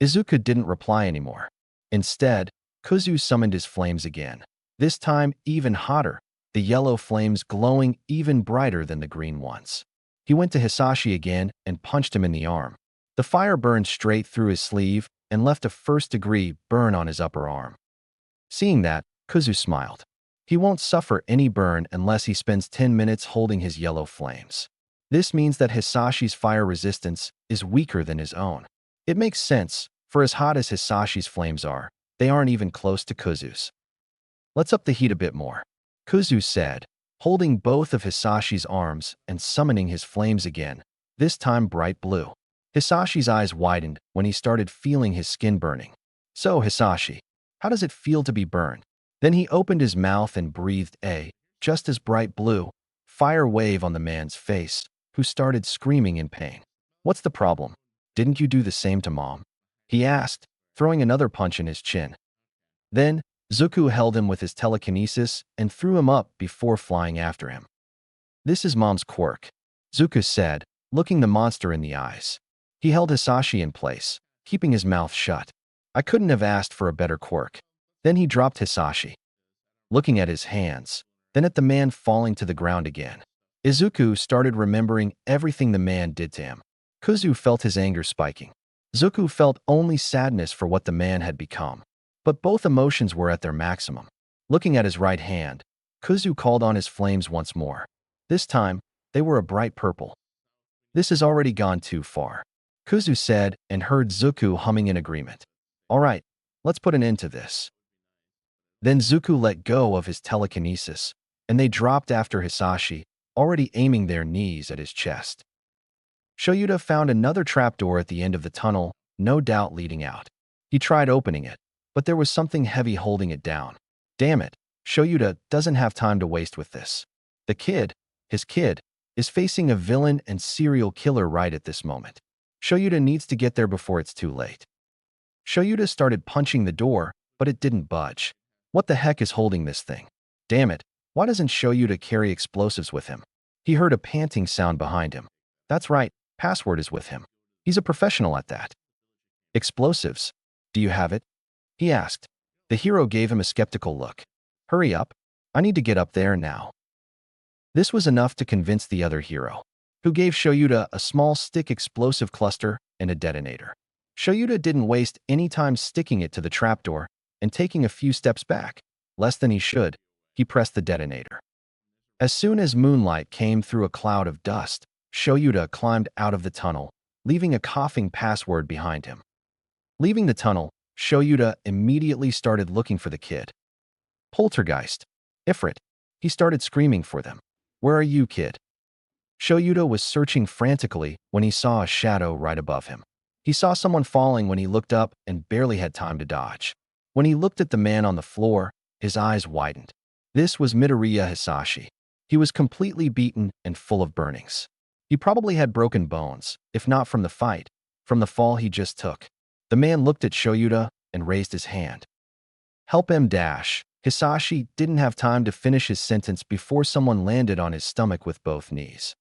Izuku didn't reply anymore. Instead, Kuzu summoned his flames again, this time even hotter, the yellow flames glowing even brighter than the green ones. He went to Hisashi again and punched him in the arm. The fire burned straight through his sleeve and left a first-degree burn on his upper arm. Seeing that, Kuzu smiled. He won't suffer any burn unless he spends 10 minutes holding his yellow flames. This means that Hisashi's fire resistance is weaker than his own. It makes sense, for as hot as Hisashi's flames are, they aren't even close to Kuzu's. Let's up the heat a bit more, Kuzu said, holding both of Hisashi's arms and summoning his flames again, this time bright blue. Hisashi's eyes widened when he started feeling his skin burning. So, Hisashi, how does it feel to be burned? Then he opened his mouth and breathed a, just as bright blue, fire wave on the man's face, who started screaming in pain. What's the problem? Didn't you do the same to Mom? He asked, throwing another punch in his chin. Then, Zuko held him with his telekinesis and threw him up before flying after him. This is Mom's quirk, Zuko said, looking the monster in the eyes. He held Hisashi in place, keeping his mouth shut. I couldn't have asked for a better quirk. Then he dropped Hisashi, looking at his hands, then at the man falling to the ground again. Izuku started remembering everything the man did to him. Kuzu felt his anger spiking. Zuku felt only sadness for what the man had become. But both emotions were at their maximum. Looking at his right hand, Kuzu called on his flames once more. This time, they were a bright purple. This has already gone too far, Kuzu said and heard Zuku humming in agreement. All right, let's put an end to this. Then Zuku let go of his telekinesis, and they dropped after Hisashi, already aiming their knees at his chest. Shoyuta found another trapdoor at the end of the tunnel, no doubt leading out. He tried opening it, but there was something heavy holding it down. Damn it, Shoyuta doesn't have time to waste with this. His kid, is facing a villain and serial killer right at this moment. Shoyuta needs to get there before it's too late. Shoyuta started punching the door, but it didn't budge. What the heck is holding this thing? Damn it, why doesn't Shoyuta carry explosives with him? He heard a panting sound behind him. That's right, Password is with him. He's a professional at that. Explosives? Do you have it? He asked. The hero gave him a skeptical look. Hurry up. I need to get up there now. This was enough to convince the other hero, who gave Shoyuta a small stick explosive cluster and a detonator. Shoyuta didn't waste any time sticking it to the trapdoor and taking a few steps back. Less than he should, he pressed the detonator. As soon as moonlight came through a cloud of dust, Shoyuta climbed out of the tunnel, leaving a coughing Password behind him. Leaving the tunnel, Shoyuta immediately started looking for the kid. Poltergeist. Ifrit. He started screaming for them. Where are you, kid? Shoyuta was searching frantically when he saw a shadow right above him. He saw someone falling when he looked up and barely had time to dodge. When he looked at the man on the floor, his eyes widened. This was Midoriya Hisashi. He was completely beaten and full of burnings. He probably had broken bones, if not from the fight, from the fall he just took. The man looked at Shoyuta and raised his hand. Help him dash. Hisashi didn't have time to finish his sentence before someone landed on his stomach with both knees.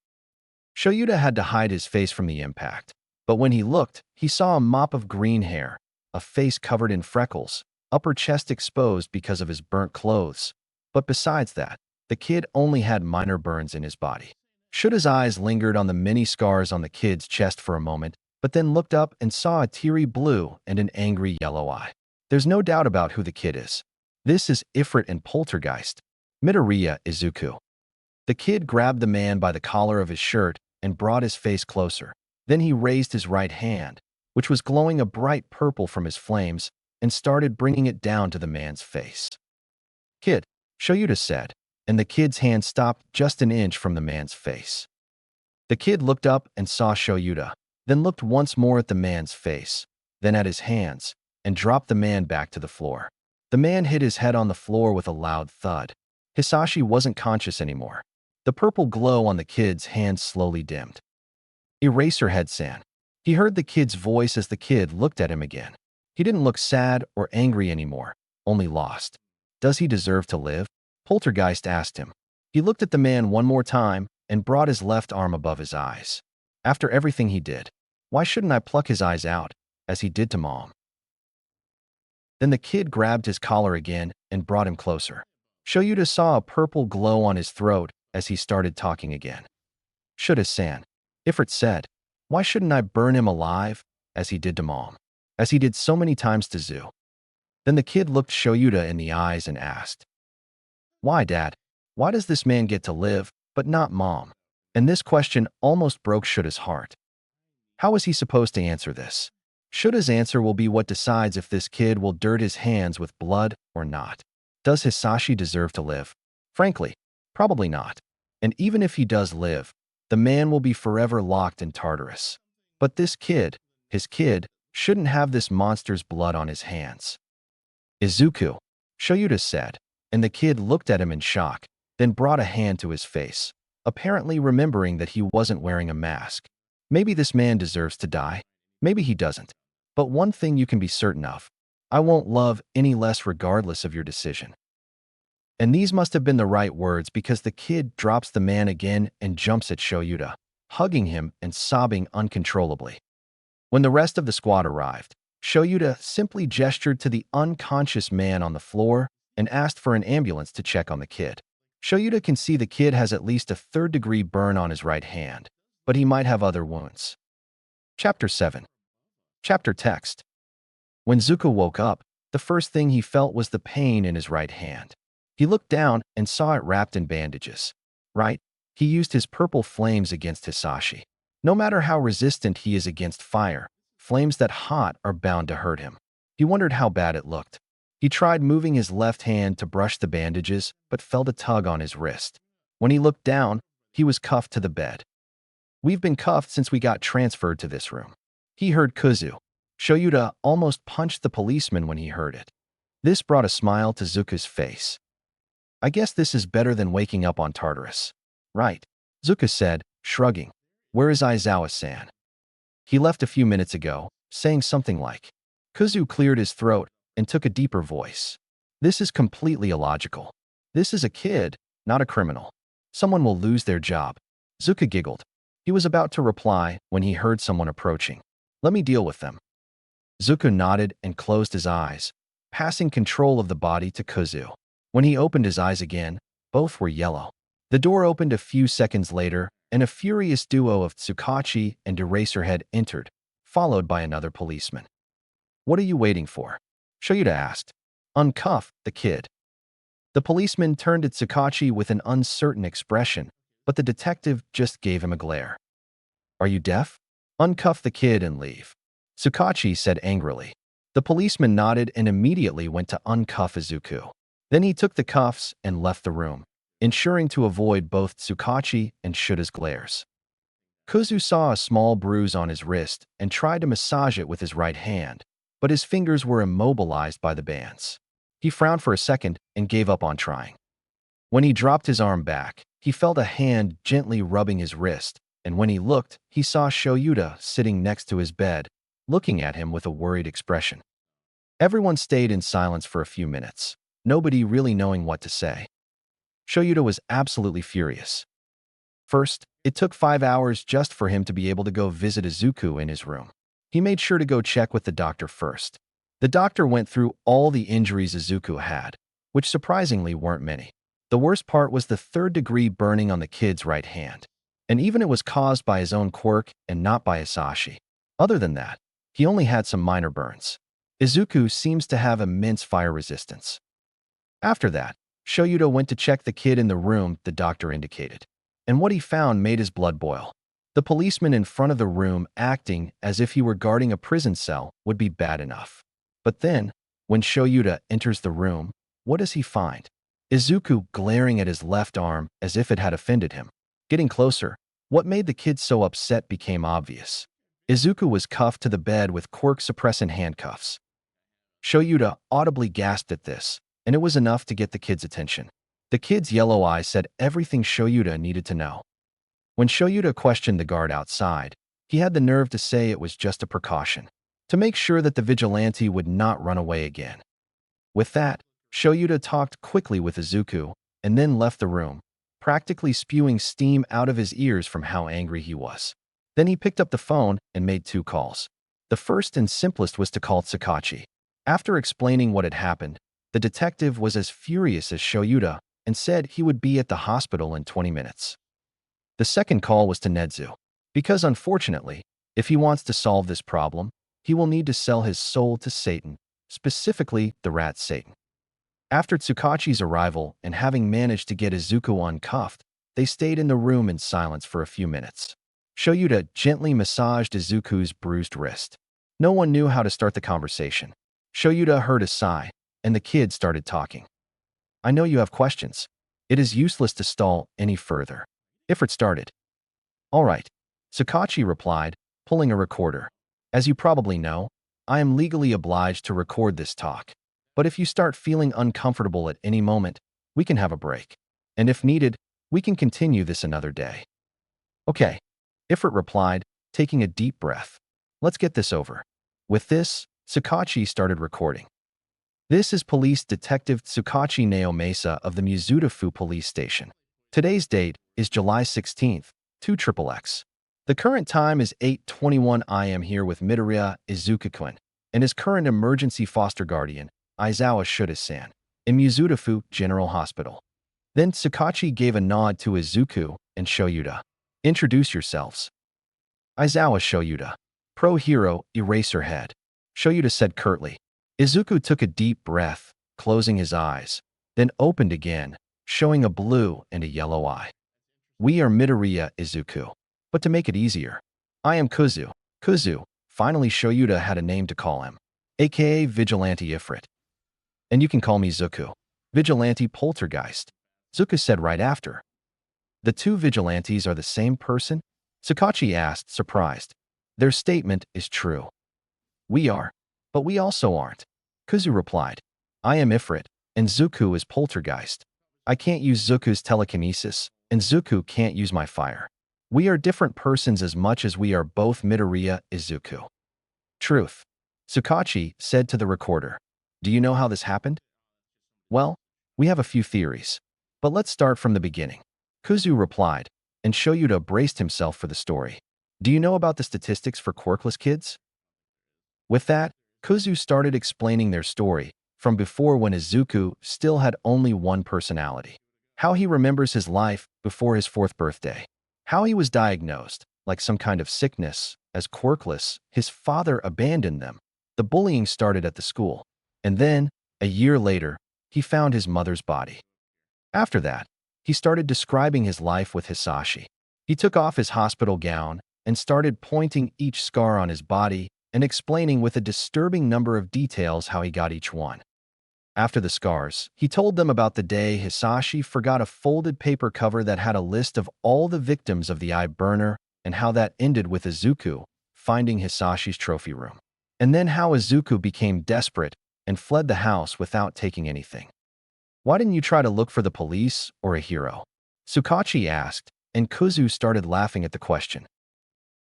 Shoyuta had to hide his face from the impact, but when he looked, he saw a mop of green hair, a face covered in freckles, upper chest exposed because of his burnt clothes. But besides that, the kid only had minor burns in his body. Shuta's eyes lingered on the many scars on the kid's chest for a moment, but then looked up and saw a teary blue and an angry yellow eye. There's no doubt about who the kid is. This is Ifrit and Poltergeist. Midoriya Izuku. The kid grabbed the man by the collar of his shirt and brought his face closer. Then he raised his right hand, which was glowing a bright purple from his flames, and started bringing it down to the man's face. Kid, Shoyuta said, and the kid's hand stopped just an inch from the man's face. The kid looked up and saw Shoyuta, then looked once more at the man's face, then at his hands, and dropped the man back to the floor. The man hit his head on the floor with a loud thud. Hisashi wasn't conscious anymore. The purple glow on the kid's hand slowly dimmed. Eraserhead-san. He heard the kid's voice as the kid looked at him again. He didn't look sad or angry anymore, only lost. Does he deserve to live? Poltergeist asked him. He looked at the man one more time and brought his left arm above his eyes. After everything he did, why shouldn't I pluck his eyes out, as he did to Mom? Then the kid grabbed his collar again and brought him closer. Shoyuta saw a purple glow on his throat as he started talking again. Shuta-san, Ifrit said, why shouldn't I burn him alive, as he did to Mom, as he did so many times to Zu? Then the kid looked Shoyuta in the eyes and asked, why, Dad? Why does this man get to live, but not Mom? And this question almost broke Shuta's heart. How is he supposed to answer this? Shuta's answer will be what decides if this kid will dirt his hands with blood or not. Does Hisashi deserve to live? Frankly, probably not. And even if he does live, the man will be forever locked in Tartarus. But this kid, his kid, shouldn't have this monster's blood on his hands. Izuku, Shoyuta said, and the kid looked at him in shock, then brought a hand to his face, apparently remembering that he wasn't wearing a mask. Maybe this man deserves to die. Maybe he doesn't. But one thing you can be certain of, I won't love any less regardless of your decision. And these must have been the right words because the kid drops the man again and jumps at Shoyuta, hugging him and sobbing uncontrollably. When the rest of the squad arrived, Shoyuta simply gestured to the unconscious man on the floor and asked for an ambulance to check on the kid. Shoyuta can see the kid has at least a third-degree burn on his right hand, but he might have other wounds. Chapter 7. Chapter Text. When Zuko woke up, the first thing he felt was the pain in his right hand. He looked down and saw it wrapped in bandages. Right? He used his purple flames against Hisashi. No matter how resistant he is against fire, flames that hot are bound to hurt him. He wondered how bad it looked. He tried moving his left hand to brush the bandages, but felt a tug on his wrist. When he looked down, he was cuffed to the bed. "We've been cuffed since we got transferred to this room," he heard Kuzu. Shoyuta almost punched the policeman when he heard it. This brought a smile to Zuko's face. "I guess this is better than waking up on Tartarus." "Right," Zuko said, shrugging. "Where is Aizawa-san?" "He left a few minutes ago, saying something like." Kuzu cleared his throat and took a deeper voice. "This is completely illogical. This is a kid, not a criminal. Someone will lose their job." Zuko giggled. He was about to reply when he heard someone approaching. "Let me deal with them." Zuko nodded and closed his eyes, passing control of the body to Kuzu. When he opened his eyes again, both were yellow. The door opened a few seconds later, and a furious duo of Tsukachi and Eraserhead entered, followed by another policeman. "What are you waiting for?" Shoyuta asked. "Uncuff the kid." The policeman turned to Tsukachi with an uncertain expression, but the detective just gave him a glare. "Are you deaf? Uncuff the kid and leave," Tsukachi said angrily. The policeman nodded and immediately went to uncuff Izuku. Then he took the cuffs and left the room, ensuring to avoid both Tsukachi and Shuta's glares. Kuzu saw a small bruise on his wrist and tried to massage it with his right hand, but his fingers were immobilized by the bands. He frowned for a second and gave up on trying. When he dropped his arm back, he felt a hand gently rubbing his wrist, and when he looked, he saw Shoyuta sitting next to his bed, looking at him with a worried expression. Everyone stayed in silence for a few minutes, nobody really knowing what to say. Shoyuta was absolutely furious. First, it took 5 hours just for him to be able to go visit Izuku in his room. He made sure to go check with the doctor first. The doctor went through all the injuries Izuku had, which surprisingly weren't many. The worst part was the third-degree burning on the kid's right hand. And even it was caused by his own quirk and not by Hisashi. Other than that, he only had some minor burns. Izuku seems to have immense fire resistance. After that, Shoyuta went to check the kid in the room the doctor indicated. And what he found made his blood boil. The policeman in front of the room acting as if he were guarding a prison cell would be bad enough. But then, when Shoyuta enters the room, what does he find? Izuku glaring at his left arm as if it had offended him. Getting closer, what made the kid so upset became obvious. Izuku was cuffed to the bed with Quirk suppressant handcuffs. Shoyuta audibly gasped at this, and it was enough to get the kid's attention. The kid's yellow eyes said everything Shoyuta needed to know. When Shoyuta questioned the guard outside, he had the nerve to say it was just a precaution, to make sure that the vigilante would not run away again. With that, Shoyuta talked quickly with Izuku and then left the room, practically spewing steam out of his ears from how angry he was. Then he picked up the phone and made 2 calls. The first and simplest was to call Tsukachi. After explaining what had happened, the detective was as furious as Shoyuta and said he would be at the hospital in 20 minutes. The second call was to Nedzu, because unfortunately, if he wants to solve this problem, he will need to sell his soul to Satan, specifically the rat Satan. After Tsukachi's arrival and having managed to get Izuku uncuffed, they stayed in the room in silence for a few minutes. Shoyuta gently massaged Izuku's bruised wrist. No one knew how to start the conversation. Shoyuta heard a sigh, and the kid started talking. "I know you have questions. It is useless to stall any further." Ifrit started. "All right," Tsukachi replied, pulling a recorder. "As you probably know, I am legally obliged to record this talk. But if you start feeling uncomfortable at any moment, we can have a break. And if needed, we can continue this another day." "Okay," Ifrit replied, taking a deep breath. "Let's get this over." With this, Tsukachi started recording. This is Police Detective Tsukachi Naomesa of the Mizudafu Police Station. Today's date is July 16th, 2XXX. The current time is 8:21 am here with Midoriya Izuku-kun, and his current emergency foster guardian, Aizawa Shуда-san, in Mizudafu General Hospital. Then Sakachi gave a nod to Izuku and Shoyuta. Introduce yourselves. Aizawa Shoyuta. Pro hero, Eraserhead. Shoyuta said curtly. Izuku took a deep breath, closing his eyes, then opened again, showing a blue and a yellow eye. We are Midoriya Izuku. But to make it easier, I am Kuzu. Kuzu. Finally Shoyuta had a name to call him, aka Vigilante Ifrit. And you can call me Zuku. Vigilante Poltergeist. Zuku said right after. The two vigilantes are the same person? Sakachi asked, surprised. Their statement is true. We are, but we also aren't. Kuzu replied. I am Ifrit, and Zuku is Poltergeist. I can't use Zuku's telekinesis, and Zuku can't use my fire. We are different persons as much as we are both Midoriya Izuku. Truth. Sakachi said to the recorder. Do you know how this happened? Well, we have a few theories. But let's start from the beginning. Kuzu replied, and Shoyuta braced himself for the story. Do you know about the statistics for quirkless kids? With that, Kuzu started explaining their story, from before when Izuku still had only one personality. How he remembers his life before his 4th birthday. How he was diagnosed, like some kind of sickness, as quirkless. His father abandoned them. The bullying started at the school. And then, a year later, he found his mother's body. After that, he started describing his life with Hisashi. He took off his hospital gown and started pointing each scar on his body and explaining with a disturbing number of details how he got each one. After the scars, he told them about the day Hisashi forgot a folded paper cover that had a list of all the victims of the eye burner and how that ended with Izuku finding Hisashi's trophy room. And then how Izuku became desperate and fled the house without taking anything. Why didn't you try to look for the police or a hero? Sakachi asked, and Kuzu started laughing at the question.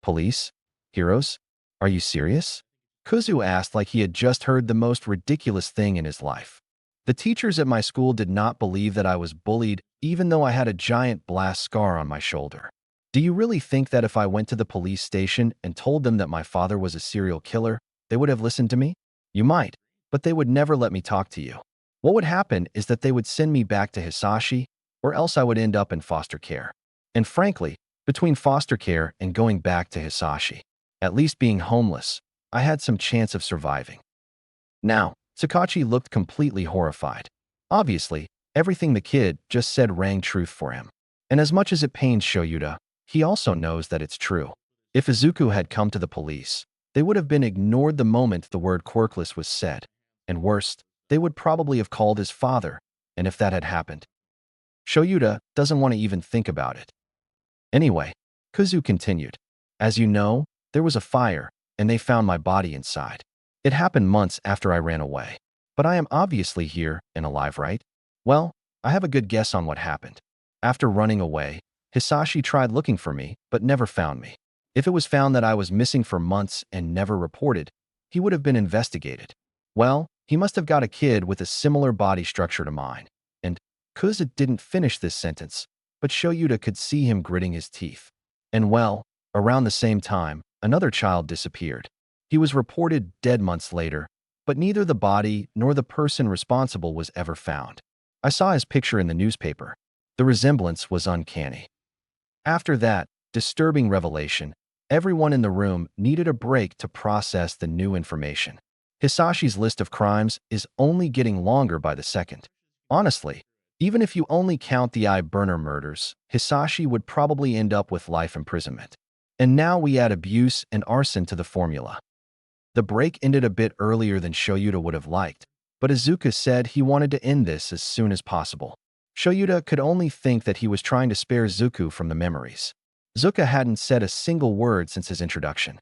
Police? Heroes? Are you serious? Kuzu asked like he had just heard the most ridiculous thing in his life. The teachers at my school did not believe that I was bullied even though I had a giant blast scar on my shoulder. Do you really think that if I went to the police station and told them that my father was a serial killer, they would have listened to me? You might, but they would never let me talk to you. What would happen is that they would send me back to Hisashi, or else I would end up in foster care. And frankly, between foster care and going back to Hisashi, at least being homeless, I had some chance of surviving. Now, Sakachi looked completely horrified. Obviously, everything the kid just said rang truth for him. And as much as it pains Shoyuta, he also knows that it's true. If Izuku had come to the police, they would have been ignored the moment the word quirkless was said. And worst, they would probably have called his father, and if that had happened. Shoyuta doesn't want to even think about it. Anyway, Kuzu continued. As you know, there was a fire, and they found my body inside. It happened months after I ran away. But I am obviously here and alive, right? Well, I have a good guess on what happened. After running away, Hisashi tried looking for me, but never found me. If it was found that I was missing for months and never reported, he would have been investigated. Well, he must have got a kid with a similar body structure to mine. And Kuzu didn't finish this sentence, but Shoyuta could see him gritting his teeth. And well, around the same time, another child disappeared. He was reported dead months later, but neither the body nor the person responsible was ever found. I saw his picture in the newspaper. The resemblance was uncanny. After that disturbing revelation, everyone in the room needed a break to process the new information. Hisashi's list of crimes is only getting longer by the second. Honestly, even if you only count the eye burner murders, Hisashi would probably end up with life imprisonment. And now we add abuse and arson to the formula. The break ended a bit earlier than Shoyuta would have liked, but Izuku said he wanted to end this as soon as possible. Shoyuta could only think that he was trying to spare Zuku from the memories. Zuka hadn't said a single word since his introduction.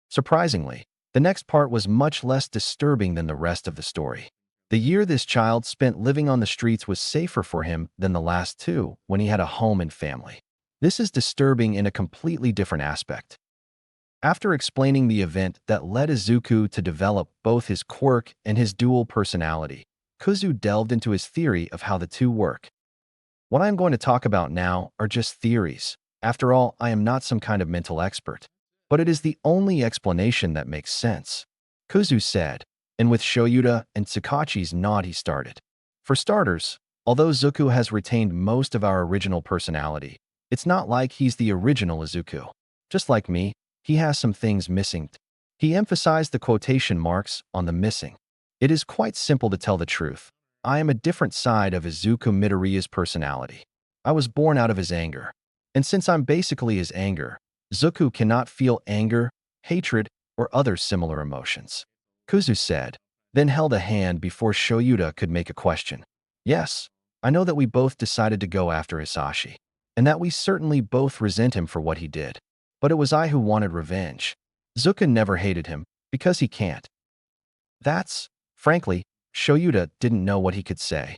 Surprisingly, the next part was much less disturbing than the rest of the story. The year this child spent living on the streets was safer for him than the last two when he had a home and family. This is disturbing in a completely different aspect. After explaining the event that led Izuku to develop both his quirk and his dual personality, Kuzu delved into his theory of how the two work. What I am going to talk about now are just theories. After all, I am not some kind of mental expert. But it is the only explanation that makes sense. Kuzu said, and with Shoyuta and Tsukachi's nod he started. For starters, although Zuku has retained most of our original personality, it's not like he's the original Izuku. Just like me, he has some things missing. He emphasized the quotation marks on the missing. It is quite simple to tell the truth. I am a different side of Izuku Midoriya's personality. I was born out of his anger. And since I'm basically his anger, Zuku cannot feel anger, hatred, or other similar emotions. Kuzu said, then held a hand before Shoyuta could make a question. Yes, I know that we both decided to go after Hisashi, and that we certainly both resent him for what he did. But it was I who wanted revenge. Zuko never hated him, because he can't. Frankly, Shoyuta didn't know what he could say.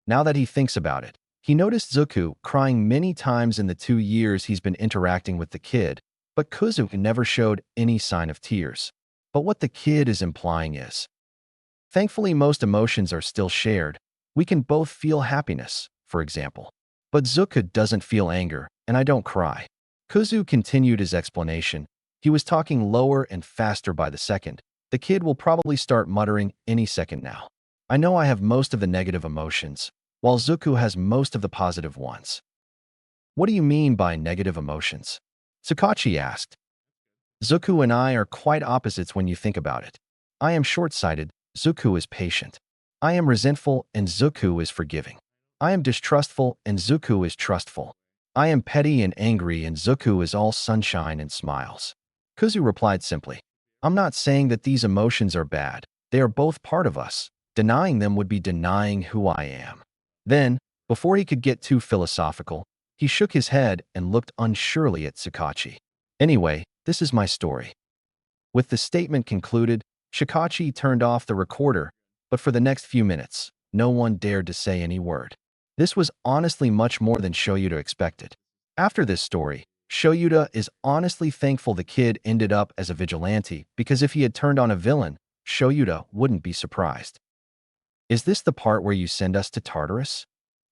Now that he thinks about it, he noticed Zuku crying many times in the 2 years he's been interacting with the kid, but Kuzu never showed any sign of tears. But what the kid is implying is, thankfully most emotions are still shared. We can both feel happiness, for example. But Zuko doesn't feel anger, and I don't cry. Kuzu continued his explanation. He was talking lower and faster by the second. The kid will probably start muttering any second now. I know I have most of the negative emotions, while Zuko has most of the positive ones. What do you mean by negative emotions? Tsukachi asked. Zuko and I are quite opposites when you think about it. I am short-sighted, Zuko is patient. I am resentful and Zuko is forgiving. I am distrustful and Zuko is trustful. I am petty and angry and Zuko is all sunshine and smiles. Kuzu replied simply, I'm not saying that these emotions are bad. They are both part of us. Denying them would be denying who I am. Then, before he could get too philosophical, he shook his head and looked unsurely at Tsukachi. Anyway, this is my story. With the statement concluded, Tsukachi turned off the recorder, but for the next few minutes, no one dared to say any word. This was honestly much more than Shoyuta expected. After this story, Shoyuta is honestly thankful the kid ended up as a vigilante because if he had turned on a villain, Shoyuta wouldn't be surprised. Is this the part where you send us to Tartarus?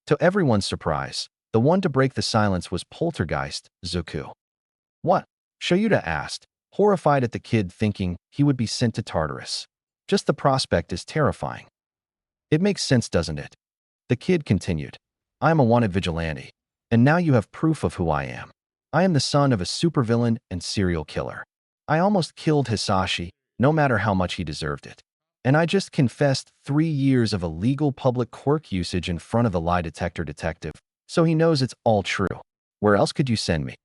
To everyone's surprise, the one to break the silence was Poltergeist, Zuku. What? Shoyuta asked, horrified at the kid thinking he would be sent to Tartarus. Just the prospect is terrifying. It makes sense, doesn't it? The kid continued. I am a wanted vigilante, and now you have proof of who I am. I am the son of a supervillain and serial killer. I almost killed Hisashi, no matter how much he deserved it. And I just confessed 3 years of illegal public quirk usage in front of the lie detector detective, so he knows it's all true. Where else could you send me?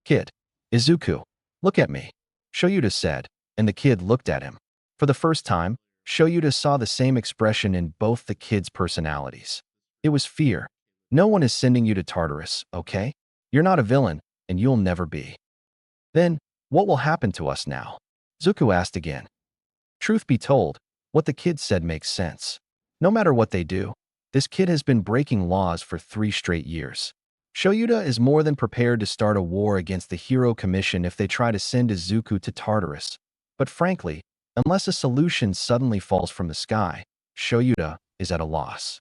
Kid. Izuku. Look at me. Shoyuta said, and the kid looked at him. For the first time, Shoyuta saw the same expression in both the kids' personalities. It was fear. No one is sending you to Tartarus, okay? You're not a villain, and you'll never be. Then, what will happen to us now? Zuko asked again. Truth be told, what the kid said makes sense. No matter what they do, this kid has been breaking laws for 3 straight years. Shoyuta is more than prepared to start a war against the Hero Commission if they try to send Izuku to Tartarus. But frankly, unless a solution suddenly falls from the sky, Shoyuta is at a loss.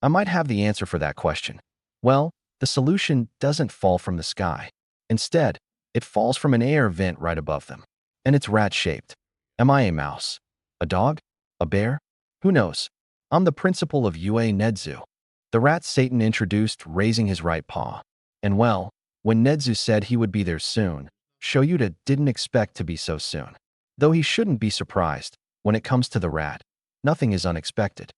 I might have the answer for that question. Well, the solution doesn't fall from the sky. Instead, it falls from an air vent right above them. And it's rat-shaped. Am I a mouse? A dog? A bear? Who knows? I'm the principal of Ue Nedzu. The rat Satan introduced, raising his right paw. And well, when Nedzu said he would be there soon, Shoyuta didn't expect to be so soon. Though he shouldn't be surprised, when it comes to the rat, nothing is unexpected.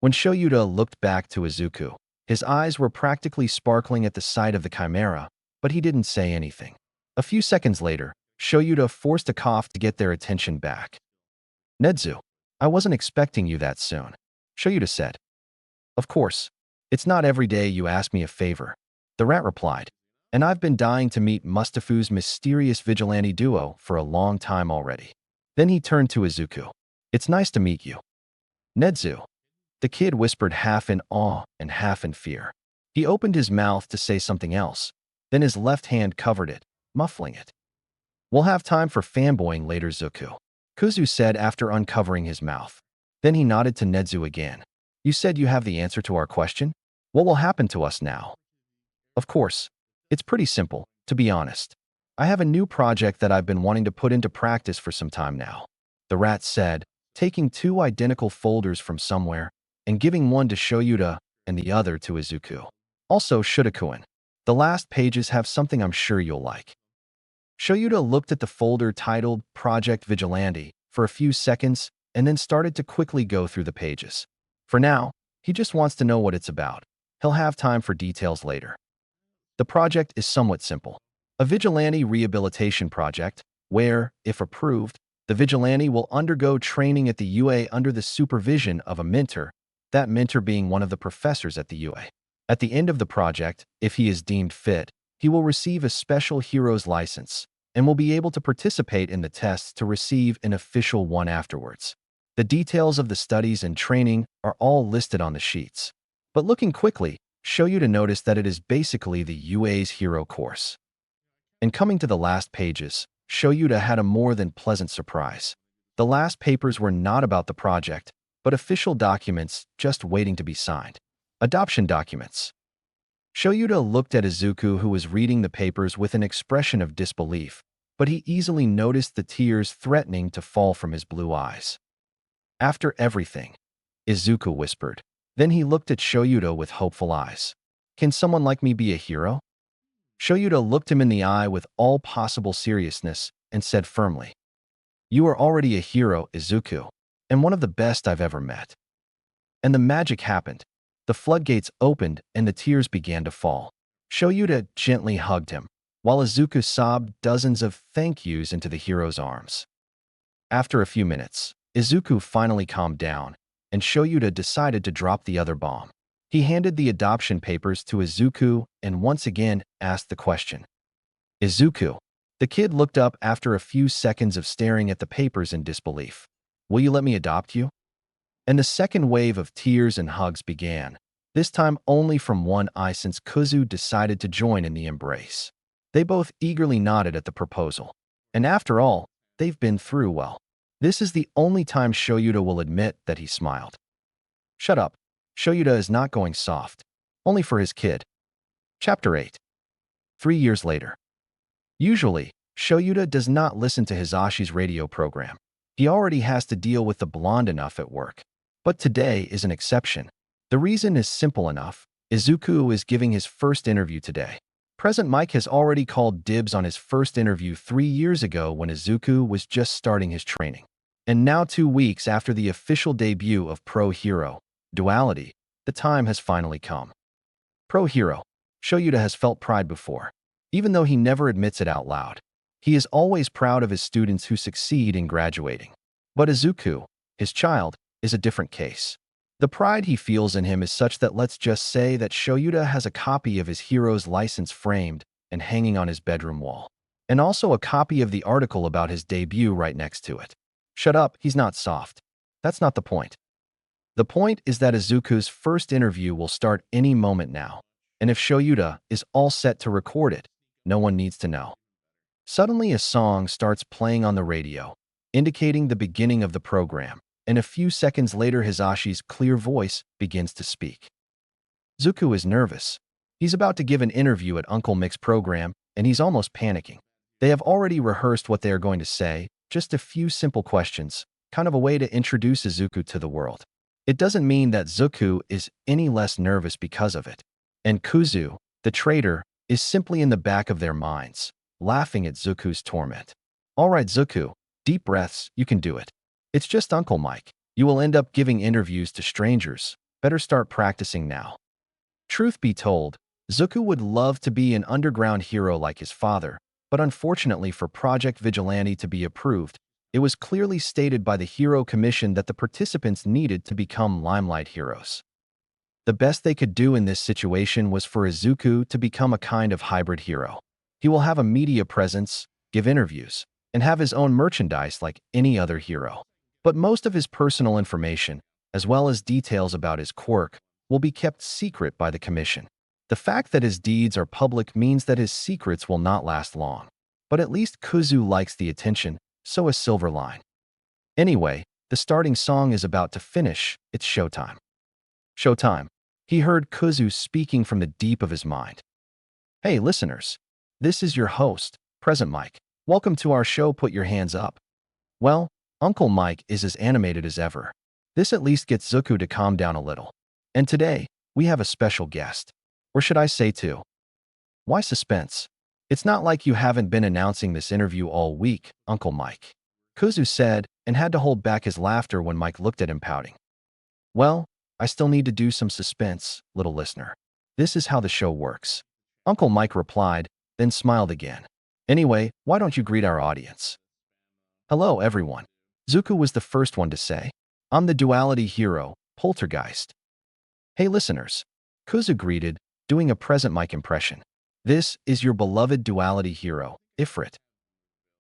When Shoyuta looked back to Izuku, his eyes were practically sparkling at the sight of the chimera, but he didn't say anything. A few seconds later, Shoyuta forced a cough to get their attention back. Nedzu, I wasn't expecting you that soon, Shoyuta said. Of course, it's not every day you ask me a favor, the rat replied, and I've been dying to meet Mustafu's mysterious vigilante duo for a long time already. Then he turned to Izuku. It's nice to meet you. Nedzu. The kid whispered half in awe and half in fear. He opened his mouth to say something else, then his left hand covered it, muffling it. We'll have time for fanboying later, Zuku, Kuzu said after uncovering his mouth. Then he nodded to Nedzu again. You said you have the answer to our question? What will happen to us now? Of course. It's pretty simple, to be honest. I have a new project that I've been wanting to put into practice for some time now. the rat said, taking two identical folders from somewhere and giving one to Shoyuta and the other to Izuku. Also, Shudakuen. The last pages have something I'm sure you'll like. Shoyuta looked at the folder titled Project Vigilante for a few seconds and then started to quickly go through the pages. For now, he just wants to know what it's about. He'll have time for details later. The project is somewhat simple. A vigilante rehabilitation project where, if approved, the vigilante will undergo training at the UA under the supervision of a mentor, that mentor being one of the professors at the UA. At the end of the project, if he is deemed fit, he will receive a special hero's license and will be able to participate in the tests to receive an official one afterwards. The details of the studies and training are all listed on the sheets. But looking quickly, show you to notice that it is basically the UA's hero course. And coming to the last pages, Shoyuta had a more than pleasant surprise. The last papers were not about the project, but official documents just waiting to be signed. Adoption documents. Shoyuta looked at Izuku, who was reading the papers with an expression of disbelief, but he easily noticed the tears threatening to fall from his blue eyes. After everything, Izuku whispered. Then he looked at Shoyuta with hopeful eyes. Can someone like me be a hero? Shoyuta looked him in the eye with all possible seriousness and said firmly, You are already a hero, Izuku, and one of the best I've ever met. And the magic happened. The floodgates opened and the tears began to fall. Shoyuta gently hugged him, while Izuku sobbed dozens of thank yous into the hero's arms. After a few minutes, Izuku finally calmed down, and Shoyuta decided to drop the other bomb. He handed the adoption papers to Izuku and once again asked the question. Izuku. The kid looked up after a few seconds of staring at the papers in disbelief. Will you let me adopt you? And the second wave of tears and hugs began, this time only from one eye since Kuzu decided to join in the embrace. They both eagerly nodded at the proposal. And after all, they've been through well. This is the only time Shoyuta will admit that he smiled. Shut up. Shoyuta is not going soft. Only for his kid. Chapter 8. 3 years later. Usually, Shoyuta does not listen to Hisashi's radio program. He already has to deal with the blonde enough at work. But today is an exception. The reason is simple enough. Izuku is giving his first interview today. Present Mike has already called dibs on his first interview 3 years ago when Izuku was just starting his training. And now 2 weeks after the official debut of Pro Hero Duality, the time has finally come. Pro Hero. Shoyuta has felt pride before, even though he never admits it out loud. He is always proud of his students who succeed in graduating. But Izuku, his child, is a different case. The pride he feels in him is such that let's just say that Shoyuta has a copy of his hero's license framed and hanging on his bedroom wall, and also a copy of the article about his debut right next to it. Shut up, he's not soft. That's not the point. The point is that Izuku's first interview will start any moment now, and if Shoyuta is all set to record it, no one needs to know. Suddenly a song starts playing on the radio, indicating the beginning of the program, and a few seconds later Hisashi's clear voice begins to speak. Izuku is nervous. He's about to give an interview at Uncle Mick's program, and he's almost panicking. They have already rehearsed what they are going to say, just a few simple questions, kind of a way to introduce Izuku to the world. It doesn't mean that Izuku is any less nervous because of it. And Kuzu, the traitor, is simply in the back of their minds, laughing at Zuku's torment. All right, Izuku, deep breaths, you can do it. It's just Uncle Mike. You will end up giving interviews to strangers. Better start practicing now. Truth be told, Izuku would love to be an underground hero like his father, but unfortunately for Project Vigilante to be approved, it was clearly stated by the Hero Commission that the participants needed to become limelight heroes. The best they could do in this situation was for Izuku to become a kind of hybrid hero. He will have a media presence, give interviews, and have his own merchandise like any other hero. But most of his personal information, as well as details about his quirk, will be kept secret by the commission. The fact that his deeds are public means that his secrets will not last long. But at least Kuzu likes the attention, so a silver line. Anyway, the starting song is about to finish. It's showtime. Showtime. He heard Kuzu speaking from the deep of his mind. Hey, listeners. This is your host, Present Mike. Welcome to our show. Put your hands up. Well, Uncle Mike is as animated as ever. This at least gets Zuko to calm down a little. And today, we have a special guest. Or should I say two? Why suspense? It's not like you haven't been announcing this interview all week, Uncle Mike. Kuzu said, and had to hold back his laughter when Mike looked at him pouting. Well, I still need to do some suspense, little listener. This is how the show works. Uncle Mike replied, then smiled again. Anyway, why don't you greet our audience? Hello, everyone. Zuko was the first one to say. I'm the duality hero, Poltergeist. Hey, listeners. Kuzu greeted, doing a present Mike impression. This is your beloved duality hero, Ifrit.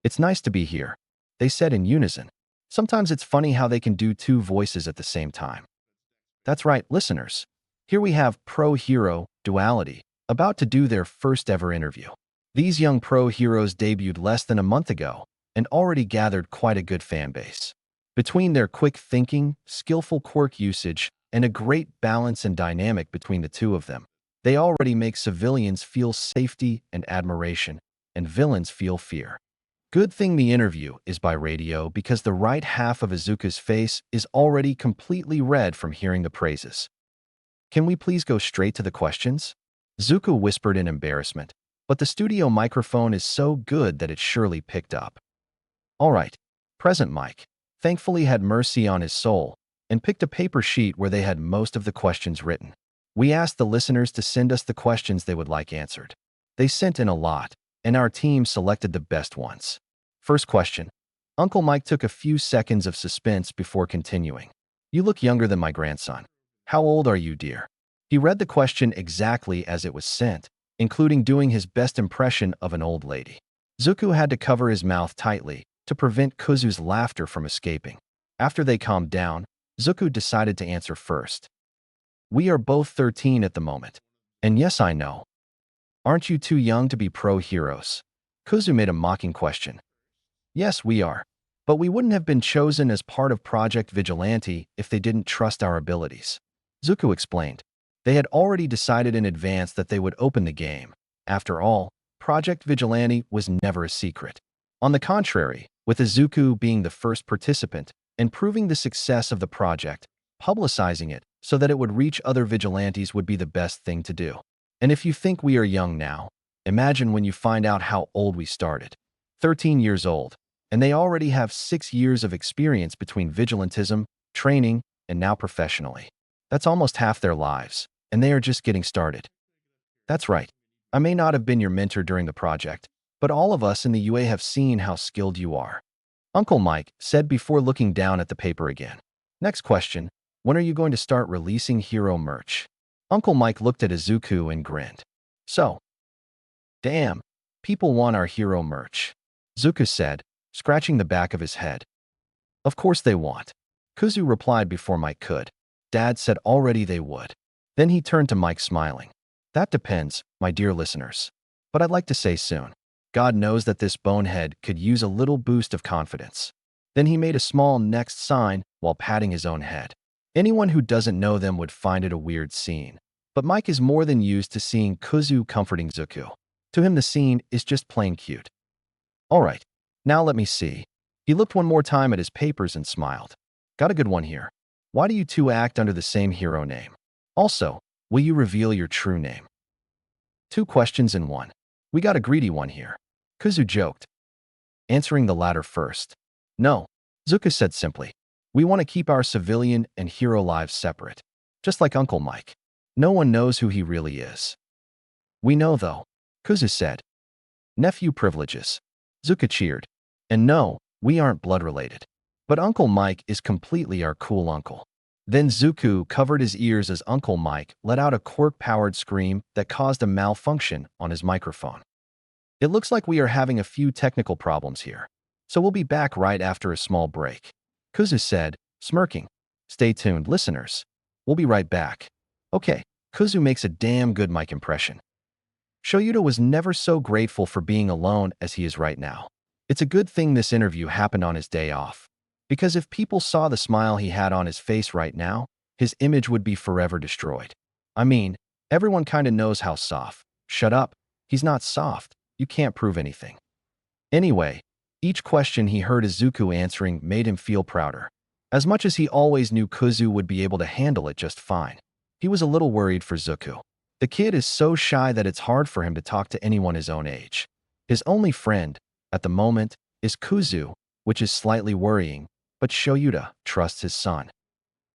It's nice to be here, they said in unison. Sometimes it's funny how they can do two voices at the same time. That's right, listeners. Here we have pro hero, Duality, about to do their first ever interview. These young pro heroes debuted less than a month ago and already gathered quite a good fan base. Between their quick thinking, skillful quirk usage, and a great balance and dynamic between the two of them, they already make civilians feel safety and admiration, and villains feel fear. Good thing the interview is by radio because the right half of Izuku's face is already completely red from hearing the praises. Can we please go straight to the questions? Zuko whispered in embarrassment, but the studio microphone is so good that it surely picked up. All right, present Mike thankfully had mercy on his soul and picked a paper sheet where they had most of the questions written. We asked the listeners to send us the questions they would like answered. They sent in a lot, and our team selected the best ones. First question. Uncle Mike took a few seconds of suspense before continuing. You look younger than my grandson. How old are you, dear? He read the question exactly as it was sent, including doing his best impression of an old lady. Zuko had to cover his mouth tightly to prevent Kuzu's laughter from escaping. After they calmed down, Zuko decided to answer first. We are both 13 at the moment. And yes, I know. Aren't you too young to be pro-heroes? Kuzu made a mocking question. Yes, we are. But we wouldn't have been chosen as part of Project Vigilante if they didn't trust our abilities. Zuko explained. They had already decided in advance that they would open the game. After all, Project Vigilante was never a secret. On the contrary, with Izuku being the first participant and proving the success of the project, publicizing it so that it would reach other vigilantes would be the best thing to do. And if you think we are young now, imagine when you find out how old we started. 13 years old, and they already have 6 years of experience between vigilantism, training, and now professionally. That's almost half their lives, and they are just getting started. That's right. I may not have been your mentor during the project, but all of us in the UA have seen how skilled you are. Uncle Mike said before looking down at the paper again. Next question. When are you going to start releasing hero merch? Uncle Mike looked at Izuku and grinned. So, damn, people want our hero merch, Zuko said, scratching the back of his head. Of course they want. Kuzu replied before Mike could. Dad said already they would. Then he turned to Mike smiling. That depends, my dear listeners. But I'd like to say soon. God knows that this bonehead could use a little boost of confidence. Then he made a small next sign while patting his own head. Anyone who doesn't know them would find it a weird scene. But Mike is more than used to seeing Kuzu comforting Zuko. To him the scene is just plain cute. All right, now let me see. He looked one more time at his papers and smiled. Got a good one here. Why do you two act under the same hero name? Also, will you reveal your true name? 2 questions in one. We got a greedy one here. Kuzu joked. Answering the latter first. No, Zuko said simply. We want to keep our civilian and hero lives separate. Just like Uncle Mike. No one knows who he really is. We know though, Kuzu said. Nephew privileges. Zuko cheered. And no, we aren't blood related. But Uncle Mike is completely our cool uncle. Then Zuko covered his ears as Uncle Mike let out a quirk-powered scream that caused a malfunction on his microphone. It looks like we are having a few technical problems here, so we'll be back right after a small break. Kuzu said, smirking. Stay tuned, listeners. We'll be right back. Okay, Kuzu makes a damn good Mike impression. Shoyuta was never so grateful for being alone as he is right now. It's a good thing this interview happened on his day off. Because if people saw the smile he had on his face right now, his image would be forever destroyed. I mean, everyone kinda knows how soft. Shut up. He's not soft. You can't prove anything. Anyway, Each question he heard Izuku answering made him feel prouder. As much as he always knew Kuzu would be able to handle it just fine, he was a little worried for Zuko. The kid is so shy that it's hard for him to talk to anyone his own age. His only friend, at the moment, is Kuzu, which is slightly worrying, but Shoyuta trusts his son.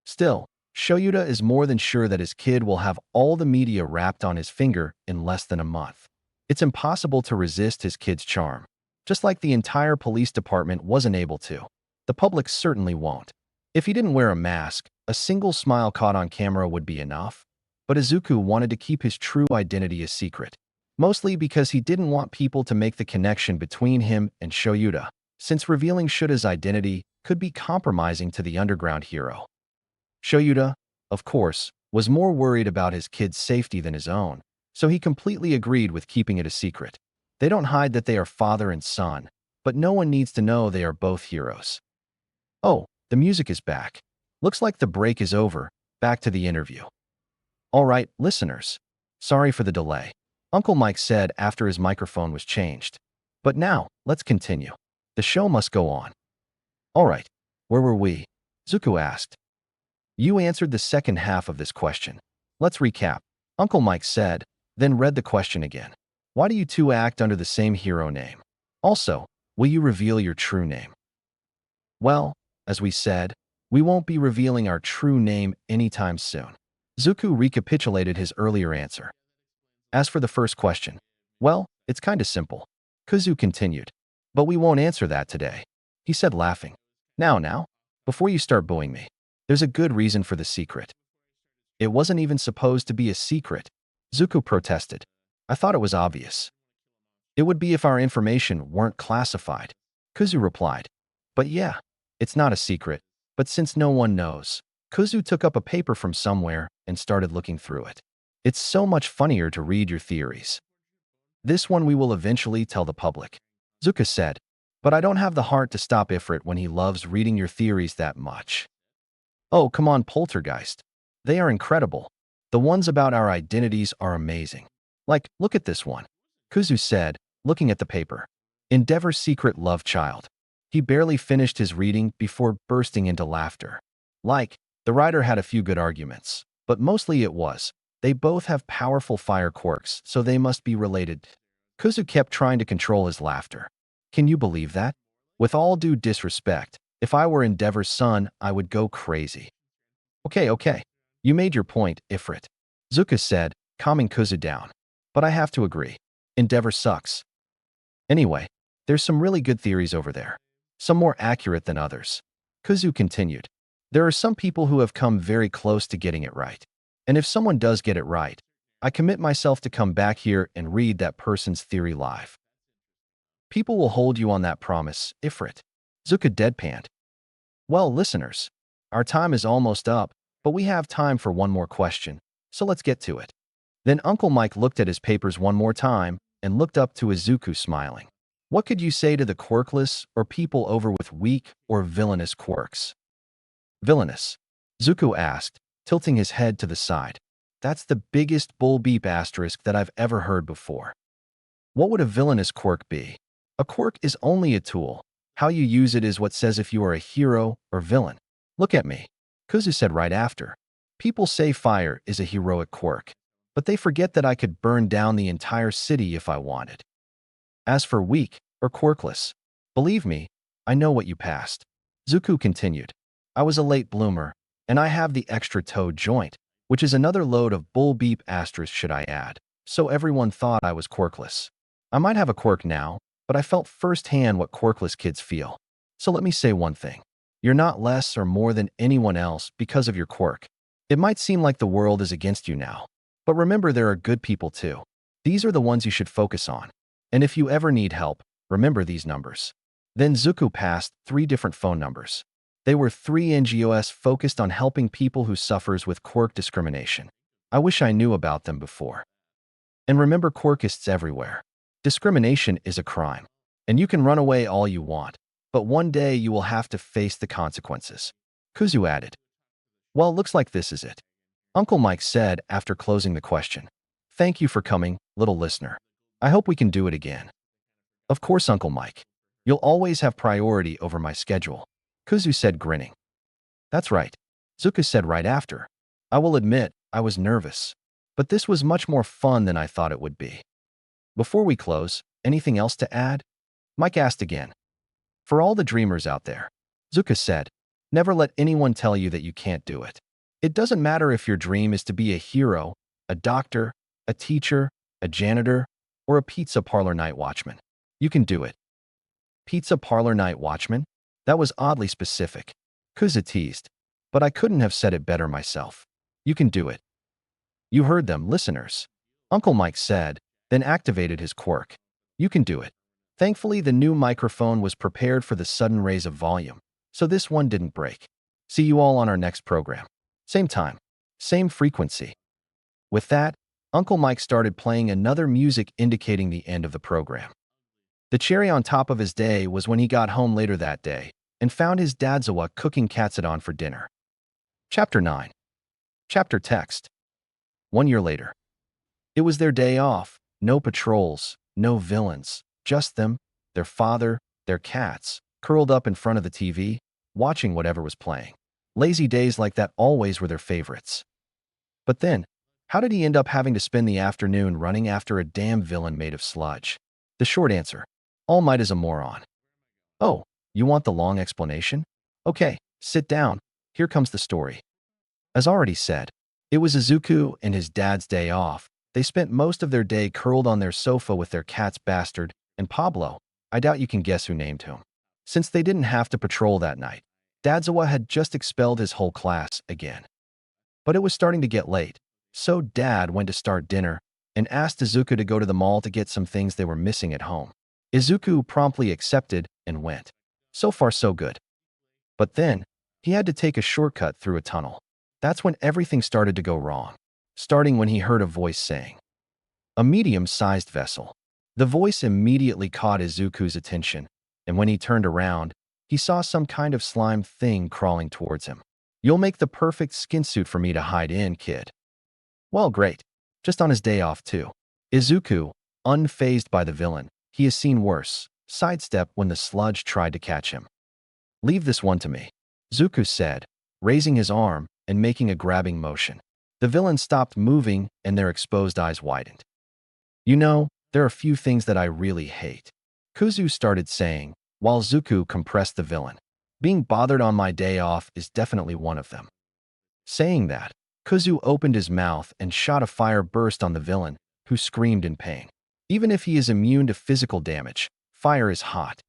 Still, Shoyuta is more than sure that his kid will have all the media wrapped on his finger in less than a month. It's impossible to resist his kid's charm. Just like the entire police department wasn't able to. The public certainly won't. If he didn't wear a mask, a single smile caught on camera would be enough. But Izuku wanted to keep his true identity a secret, mostly because he didn't want people to make the connection between him and Shoyuta, since revealing Shuta's identity could be compromising to the underground hero. Shoyuta, of course, was more worried about his kid's safety than his own, so he completely agreed with keeping it a secret. They don't hide that they are father and son, but no one needs to know they are both heroes. Oh, the music is back. Looks like the break is over. Back to the interview. All right, listeners. Sorry for the delay, Uncle Mike said after his microphone was changed. But now, let's continue. The show must go on. All right, where were we? Zuko asked. You answered the second half of this question. Let's recap, Uncle Mike said, then read the question again. Why do you two act under the same hero name? Also, will you reveal your true name? Well, as we said, we won't be revealing our true name anytime soon. Zuko recapitulated his earlier answer. As for the first question, well, it's kinda simple. Kuzu continued. But we won't answer that today, he said laughing. Now, before you start booing me, there's a good reason for the secret. It wasn't even supposed to be a secret, Zuko protested. I thought it was obvious. It would be if our information weren't classified, Kuzu replied. But yeah, it's not a secret, but since no one knows, Kuzu took up a paper from somewhere and started looking through it. It's so much funnier to read your theories. This one we will eventually tell the public, Zuko said, but I don't have the heart to stop Ifrit when he loves reading your theories that much. Oh, come on, Poltergeist. They are incredible. The ones about our identities are amazing. Like, look at this one, Kuzu said, looking at the paper. Endeavor's secret love child. He barely finished his reading before bursting into laughter. Like, the writer had a few good arguments, but mostly it was, they both have powerful fire quirks, so they must be related. Kuzu kept trying to control his laughter. Can you believe that? With all due disrespect, if I were Endeavor's son, I would go crazy. Okay. You made your point, Ifrit, Zuko said, calming Kuzu down. But I have to agree. Endeavor sucks. Anyway, there's some really good theories over there. Some more accurate than others. Kuzu continued. There are some people who have come very close to getting it right. And if someone does get it right, I commit myself to come back here and read that person's theory live. People will hold you on that promise, Ifrit, Zuko deadpanned. Well, listeners, our time is almost up, but we have time for one more question, so let's get to it. Then Uncle Mike looked at his papers one more time and looked up to Izuku smiling. What could you say to the quirkless or people over with weak or villainous quirks? Villainous, Zuko asked, tilting his head to the side. That's the biggest bull beep asterisk that I've ever heard before. What would a villainous quirk be? A quirk is only a tool. How you use it is what says if you are a hero or villain. Look at me, Kuzu said right after. People say fire is a heroic quirk, but they forget that I could burn down the entire city if I wanted. As for weak or quirkless, believe me, I know what you passed. Zuko continued. I was a late bloomer, and I have the extra toe joint, which is another load of bull beep asterisk should I add, so everyone thought I was quirkless. I might have a quirk now, but I felt firsthand what quirkless kids feel. So let me say one thing. You're not less or more than anyone else because of your quirk. It might seem like the world is against you now, but remember there are good people too. These are the ones you should focus on. And if you ever need help, remember these numbers. Then Zuko passed 3 different phone numbers. They were 3 NGOs focused on helping people who suffers with quirk discrimination. I wish I knew about them before. And remember quirkists everywhere. Discrimination is a crime. And you can run away all you want, but one day you will have to face the consequences. Kuzu added. Well, looks like this is it, Uncle Mike said after closing the question. Thank you for coming, little listener. I hope we can do it again. Of course, Uncle Mike. You'll always have priority over my schedule, Kuzu said, grinning. That's right, Zuka said right after. I will admit, I was nervous. But this was much more fun than I thought it would be. Before we close, anything else to add? Mike asked again. For all the dreamers out there, Zuka said, never let anyone tell you that you can't do it. It doesn't matter if your dream is to be a hero, a doctor, a teacher, a janitor, or a pizza parlor night watchman. You can do it. Pizza parlor night watchman? That was oddly specific. Kuzu teased, but I couldn't have said it better myself. You can do it. You heard them, listeners. Uncle Mike said, then activated his quirk. You can do it. Thankfully, the new microphone was prepared for the sudden raise of volume, so this one didn't break. See you all on our next program. Same time, same frequency. With that, Uncle Mike started playing another music indicating the end of the program. The cherry on top of his day was when he got home later that day and found his dadzawa cooking katsudon for dinner. Chapter 9. Chapter text. 1 year later. It was their day off, no patrols, no villains, just them, their father, their cats, curled up in front of the TV, watching whatever was playing. Lazy days like that always were their favorites. But then, how did he end up having to spend the afternoon running after a damn villain made of sludge? The short answer, All Might is a moron. Oh, you want the long explanation? Okay, sit down, here comes the story. As already said, it was Izuku and his dad's day off. They spent most of their day curled on their sofa with their cats Bastard and Pablo. I doubt you can guess who named him. Since they didn't have to patrol that night, Dadzawa had just expelled his whole class again. But it was starting to get late, so Dad went to start dinner and asked Izuku to go to the mall to get some things they were missing at home. Izuku promptly accepted and went. So far so good. But then, he had to take a shortcut through a tunnel. That's when everything started to go wrong, starting when he heard a voice saying, "A medium-sized vessel." The voice immediately caught Izuku's attention, and when he turned around, he saw some kind of slime thing crawling towards him. "You'll make the perfect skin suit for me to hide in, kid." Well, great. Just on his day off, too. Izuku, unfazed by the villain, he has seen worse, sidestepped when the sludge tried to catch him. "Leave this one to me," Zuku said, raising his arm and making a grabbing motion. The villain stopped moving and their exposed eyes widened. "You know, there are a few things that I really hate," Kuzu started saying, while Zuku compressed the villain. "Being bothered on my day off is definitely one of them." Saying that, Kuzu opened his mouth and shot a fire burst on the villain, who screamed in pain. Even if he is immune to physical damage, fire is hot.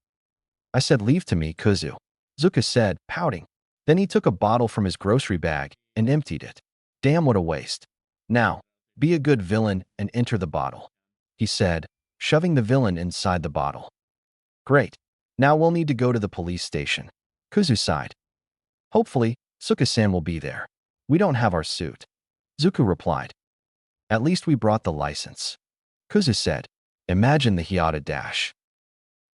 "I said leave to me, Kuzu," Zuka said, pouting. Then he took a bottle from his grocery bag and emptied it. "Damn, what a waste. Now, be a good villain and enter the bottle," he said, shoving the villain inside the bottle. "Great. Now we'll need to go to the police station," Kuzu sighed. "Hopefully, Suka-san will be there. We don't have our suit," Zuku replied. "At least we brought the license," Kuzu said. Imagine the Hiata dash.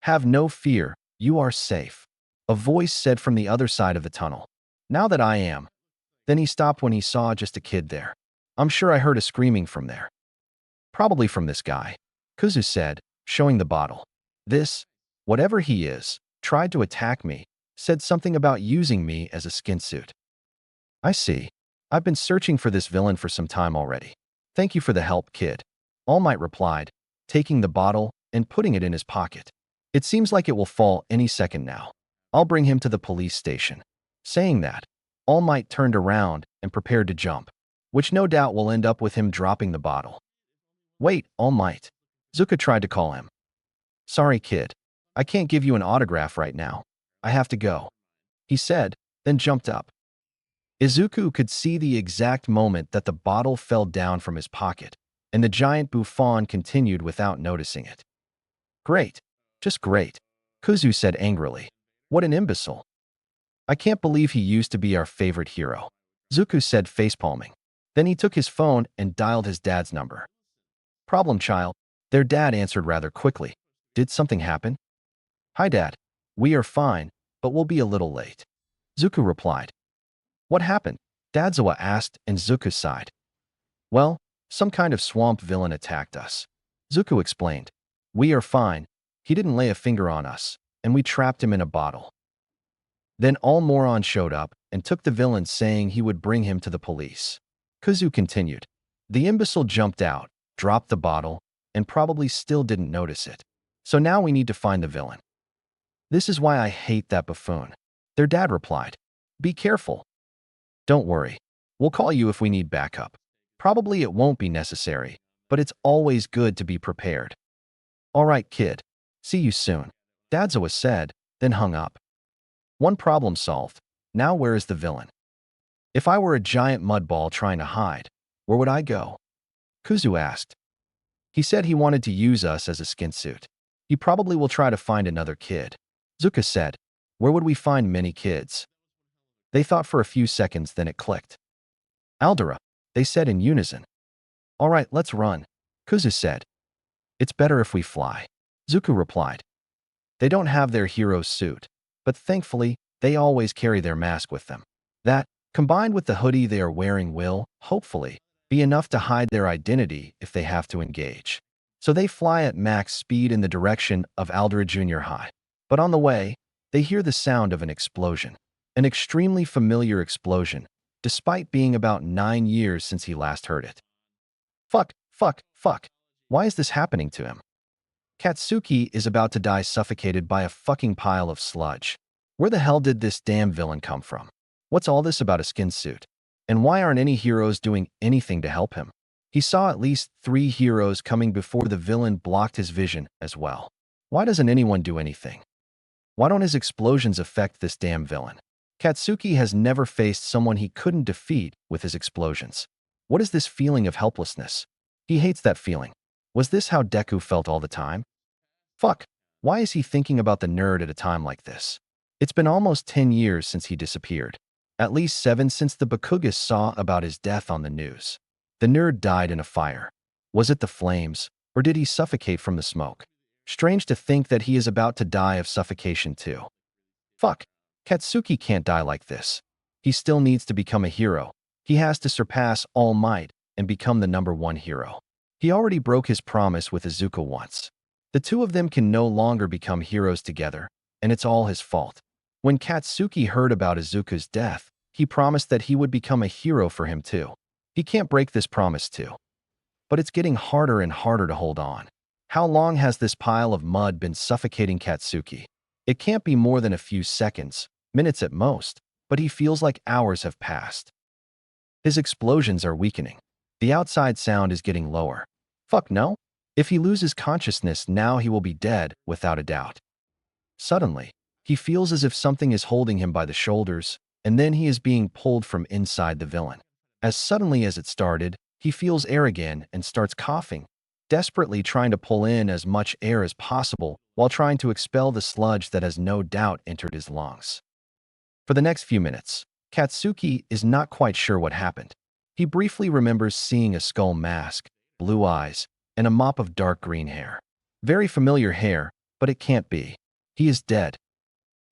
"Have no fear, you are safe," a voice said from the other side of the tunnel. "Now that I am." Then he stopped when he saw just a kid there. "I'm sure I heard a screaming from there." "Probably from this guy," Kuzu said, showing the bottle. "This, whatever he is, tried to attack me, said something about using me as a skin suit." "I see. I've been searching for this villain for some time already. Thank you for the help, kid," All Might replied, taking the bottle and putting it in his pocket. "It seems like it will fall any second now. I'll bring him to the police station." Saying that, All Might turned around and prepared to jump, which no doubt will end up with him dropping the bottle. "Wait, All Might," Zuka tried to call him. "Sorry, kid. I can't give you an autograph right now. I have to go," he said, then jumped up. Izuku could see the exact moment that the bottle fell down from his pocket, and the giant bouffon continued without noticing it. "Great. Just great," Kuzu said angrily. "What an imbecile. I can't believe he used to be our favorite hero," Zuku said facepalming. Then he took his phone and dialed his dad's number. "Problem, child," their dad answered rather quickly. "Did something happen?" "Hi, Dad. We are fine, but we'll be a little late," Zuku replied. "What happened?" Dadzawa asked, and Zuku sighed. "Well, some kind of swamp villain attacked us," Zuku explained. "We are fine. He didn't lay a finger on us, and we trapped him in a bottle. Then all moron showed up and took the villain, saying he would bring him to the police. Kuzu continued. The imbecile jumped out, dropped the bottle, and probably still didn't notice it. So now we need to find the villain. This is why I hate that buffoon. Their dad replied. Be careful. Don't worry. We'll call you if we need backup. Probably it won't be necessary, but it's always good to be prepared. All right, kid. See you soon. Dadzawa said, then hung up. One problem solved. Now where is the villain? If I were a giant mud ball trying to hide, where would I go? Kuzu asked. He said he wanted to use us as a skin suit. He probably will try to find another kid. Zuka said, where would we find many kids? They thought for a few seconds, then it clicked. Aldera, they said in unison. All right, let's run, Kuzu said. It's better if we fly, Zuku replied. They don't have their hero's suit, but thankfully, they always carry their mask with them. That, combined with the hoodie they are wearing, will, hopefully, be enough to hide their identity if they have to engage. So they fly at max speed in the direction of Aldera Junior High. But on the way, they hear the sound of an explosion. An extremely familiar explosion, despite being about 9 years since he last heard it. Fuck, fuck, fuck. Why is this happening to him? Katsuki is about to die suffocated by a fucking pile of sludge. Where the hell did this damn villain come from? What's all this about a skin suit? And why aren't any heroes doing anything to help him? He saw at least 3 heroes coming before the villain blocked his vision as well. Why doesn't anyone do anything? Why don't his explosions affect this damn villain? Katsuki has never faced someone he couldn't defeat with his explosions. What is this feeling of helplessness? He hates that feeling. Was this how Deku felt all the time? Fuck, why is he thinking about the nerd at a time like this? It's been almost 10 years since he disappeared. At least 7 since the Bakugas saw about his death on the news. The nerd died in a fire. Was it the flames, or did he suffocate from the smoke? Strange to think that he is about to die of suffocation too. Fuck, Katsuki can't die like this. He still needs to become a hero. He has to surpass All Might and become the #1 hero. He already broke his promise with Izuku once. The two of them can no longer become heroes together, and it's all his fault. When Katsuki heard about Izuku's death, he promised that he would become a hero for him too. He can't break this promise too. But it's getting harder and harder to hold on. How long has this pile of mud been suffocating Katsuki? It can't be more than a few seconds, minutes at most, but he feels like hours have passed. His explosions are weakening. The outside sound is getting lower. Fuck no. If he loses consciousness now, he will be dead, without a doubt. Suddenly, he feels as if something is holding him by the shoulders, and then he is being pulled from inside the villain. As suddenly as it started, he feels air again and starts coughing, desperately trying to pull in as much air as possible while trying to expel the sludge that has no doubt entered his lungs. For the next few minutes, Katsuki is not quite sure what happened. He briefly remembers seeing a skull mask, blue eyes, and a mop of dark green hair. Very familiar hair, but it can't be. He is dead.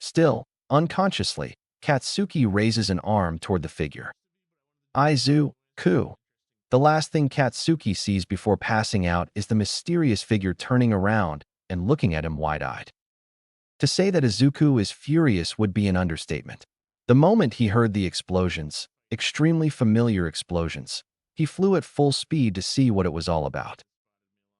Still, unconsciously, Katsuki raises an arm toward the figure. Izuku. The last thing Katsuki sees before passing out is the mysterious figure turning around and looking at him wide-eyed. To say that Izuku is furious would be an understatement. The moment he heard the explosions, extremely familiar explosions, he flew at full speed to see what it was all about.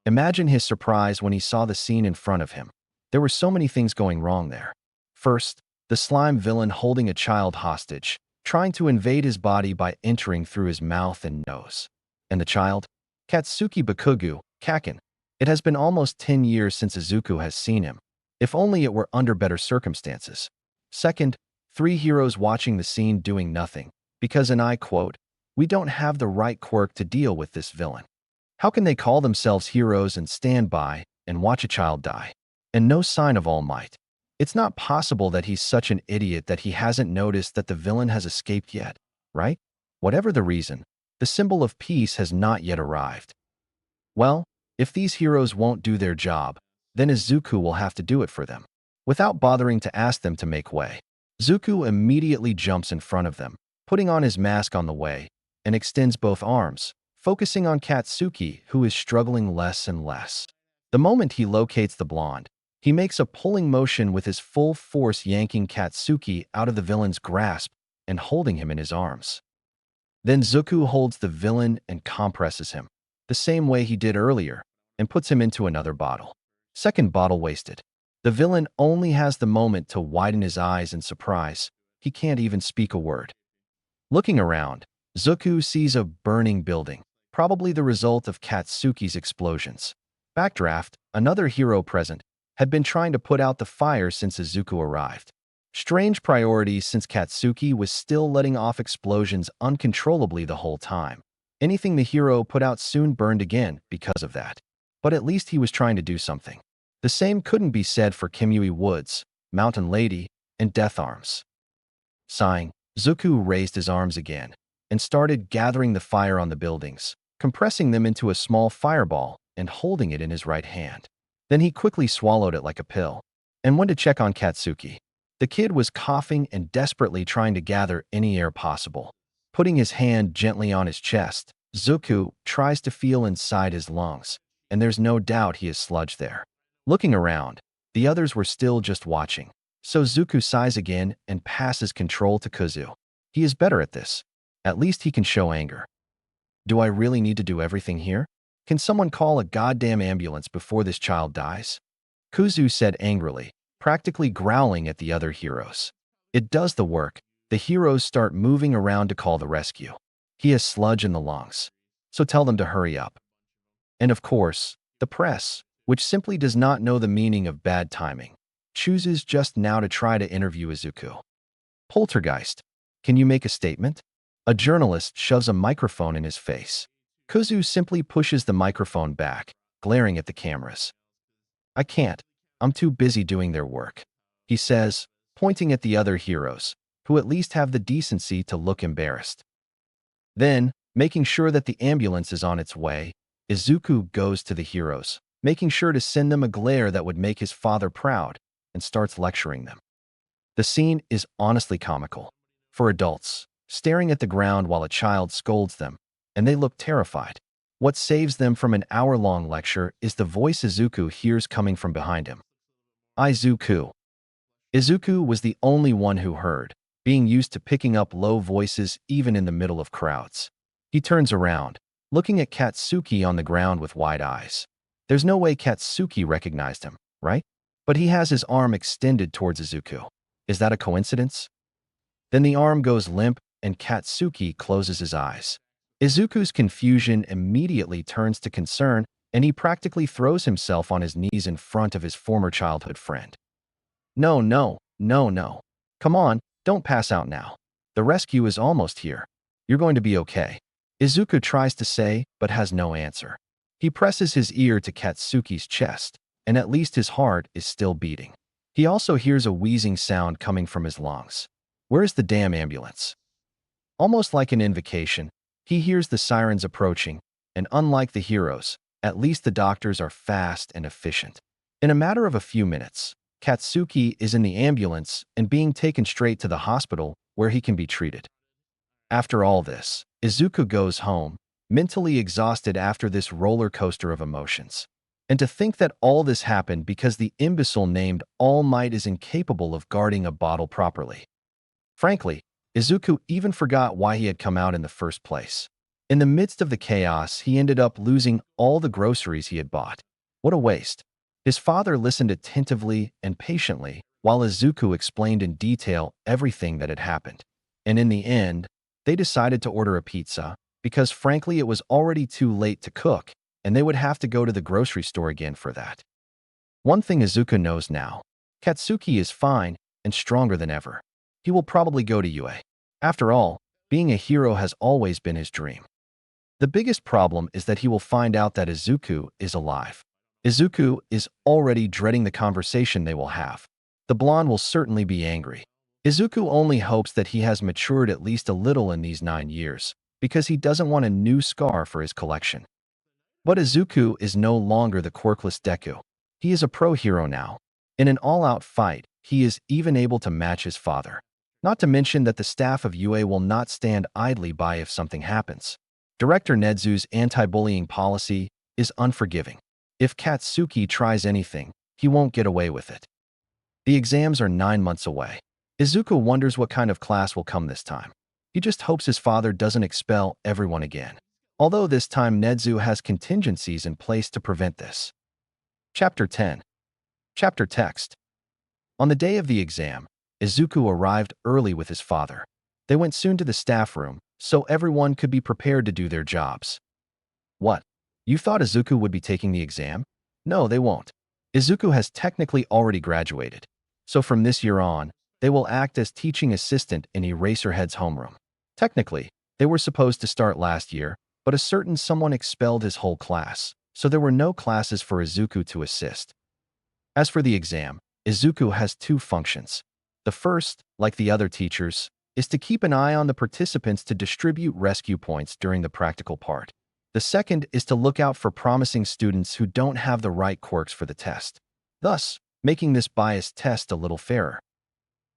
Imagine his surprise when he saw the scene in front of him. There were so many things going wrong there. First, the slime villain holding a child hostage, trying to invade his body by entering through his mouth and nose. And the child? Katsuki Bakugu, Kaken. It has been almost 10 years since Izuku has seen him. If only it were under better circumstances. Second, 3 heroes watching the scene doing nothing, because, and I quote, "We don't have the right quirk to deal with this villain." How can they call themselves heroes and stand by and watch a child die? And no sign of All Might. It's not possible that he's such an idiot that he hasn't noticed that the villain has escaped yet, right? Whatever the reason, the symbol of peace has not yet arrived. Well, if these heroes won't do their job, then Izuku will have to do it for them. Without bothering to ask them to make way, Izuku immediately jumps in front of them, putting on his mask on the way, and extends both arms, focusing on Katsuki, who is struggling less and less. The moment he locates the blonde, He makes a pulling motion with his full force, yanking Katsuki out of the villain's grasp and holding him in his arms. Then Zuku holds the villain and compresses him, the same way he did earlier, and puts him into another bottle. Second bottle wasted. The villain only has the moment to widen his eyes in surprise. He can't even speak a word. Looking around, Zuku sees a burning building, probably the result of Katsuki's explosions. Backdraft, another hero present, had been trying to put out the fire since Izuku arrived. Strange priorities since Katsuki was still letting off explosions uncontrollably the whole time. Anything the hero put out soon burned again because of that. But at least he was trying to do something. The same couldn't be said for Kimui Woods, Mountain Lady, and Death Arms. Sighing, Zuku raised his arms again and started gathering the fire on the buildings, compressing them into a small fireball and holding it in his right hand. Then he quickly swallowed it like a pill and went to check on Katsuki. The kid was coughing and desperately trying to gather any air possible. Putting his hand gently on his chest, Zuku tries to feel inside his lungs, and there's no doubt he is sludge there. Looking around, the others were still just watching, so Zuku sighs again and passes control to Kuzu. He is better at this. At least he can show anger. Do I really need to do everything here? Can someone call a goddamn ambulance before this child dies? Kuzu said angrily, practically growling at the other heroes. It does the work. The heroes start moving around to call the rescue. He has sludge in the lungs, so tell them to hurry up. And of course, the press, which simply does not know the meaning of bad timing, chooses just now to try to interview Izuku. Poltergeist, can you make a statement? A journalist shoves a microphone in his face. Kuzu simply pushes the microphone back, glaring at the cameras. I can't. I'm too busy doing their work, he says, pointing at the other heroes, who at least have the decency to look embarrassed. Then, making sure that the ambulance is on its way, Izuku goes to the heroes, making sure to send them a glare that would make his father proud, and starts lecturing them. The scene is honestly comical. For adults, staring at the ground while a child scolds them, and they look terrified. What saves them from an hour-long lecture is the voice Izuku hears coming from behind him. Izuku. Izuku was the only one who heard, being used to picking up low voices even in the middle of crowds. He turns around, looking at Katsuki on the ground with wide eyes. There's no way Katsuki recognized him, right? But he has his arm extended towards Izuku. Is that a coincidence? Then the arm goes limp and Katsuki closes his eyes. Izuku's confusion immediately turns to concern, and he practically throws himself on his knees in front of his former childhood friend. No, no, no, no. Come on, don't pass out now. The rescue is almost here. You're going to be okay. Izuku tries to say, but has no answer. He presses his ear to Katsuki's chest, and at least his heart is still beating. He also hears a wheezing sound coming from his lungs. Where's the damn ambulance? Almost like an invocation, he hears the sirens approaching, and unlike the heroes, at least the doctors are fast and efficient. In a matter of a few minutes, Katsuki is in the ambulance and being taken straight to the hospital where he can be treated. After all this, Izuku goes home, mentally exhausted after this roller coaster of emotions. And to think that all this happened because the imbecile named All Might is incapable of guarding a bottle properly. Frankly, Izuku even forgot why he had come out in the first place. In the midst of the chaos, he ended up losing all the groceries he had bought. What a waste. His father listened attentively and patiently while Izuku explained in detail everything that had happened. And in the end, they decided to order a pizza because frankly it was already too late to cook and they would have to go to the grocery store again for that. One thing Izuku knows now, Katsuki is fine and stronger than ever. He will probably go to UA. After all, being a hero has always been his dream. The biggest problem is that he will find out that Izuku is alive. Izuku is already dreading the conversation they will have. The blonde will certainly be angry. Izuku only hopes that he has matured at least a little in these 9 years, because he doesn't want a new scar for his collection. But Izuku is no longer the quirkless Deku. He is a pro hero now. In an all-out fight, he is even able to match his father. Not to mention that the staff of UA will not stand idly by if something happens. Director Nedzu's anti-bullying policy is unforgiving. If Katsuki tries anything, he won't get away with it. The exams are 9 months away. Izuku wonders what kind of class will come this time. He just hopes his father doesn't expel everyone again. Although this time Nezu has contingencies in place to prevent this. Chapter 10. Chapter Text. On the day of the exam, Izuku arrived early with his father. They went soon to the staff room, so everyone could be prepared to do their jobs. What? You thought Izuku would be taking the exam? No, they won't. Izuku has technically already graduated, so from this year on, they will act as teaching assistant in Eraserhead's homeroom. Technically, they were supposed to start last year, but a certain someone expelled his whole class, so there were no classes for Izuku to assist. As for the exam, Izuku has two functions. The first, like the other teachers, is to keep an eye on the participants to distribute rescue points during the practical part. The second is to look out for promising students who don't have the right quirks for the test, thus making this biased test a little fairer.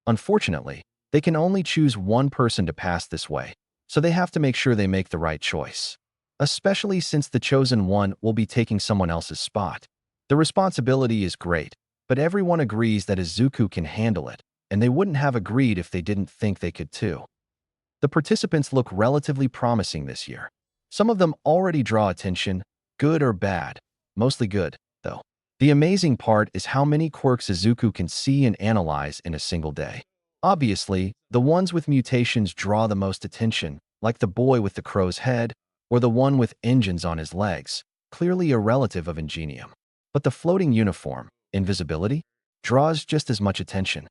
Unfortunately, they can only choose one person to pass this way, so they have to make sure they make the right choice, especially since the chosen one will be taking someone else's spot. The responsibility is great, but everyone agrees that Izuku can handle it, and they wouldn't have agreed if they didn't think they could too. The participants look relatively promising this year. Some of them already draw attention, good or bad, mostly good, though. The amazing part is how many quirks Izuku can see and analyze in a single day. Obviously, the ones with mutations draw the most attention, like the boy with the crow's head, or the one with engines on his legs, clearly a relative of Ingenium. But the floating uniform, invisibility, draws just as much attention.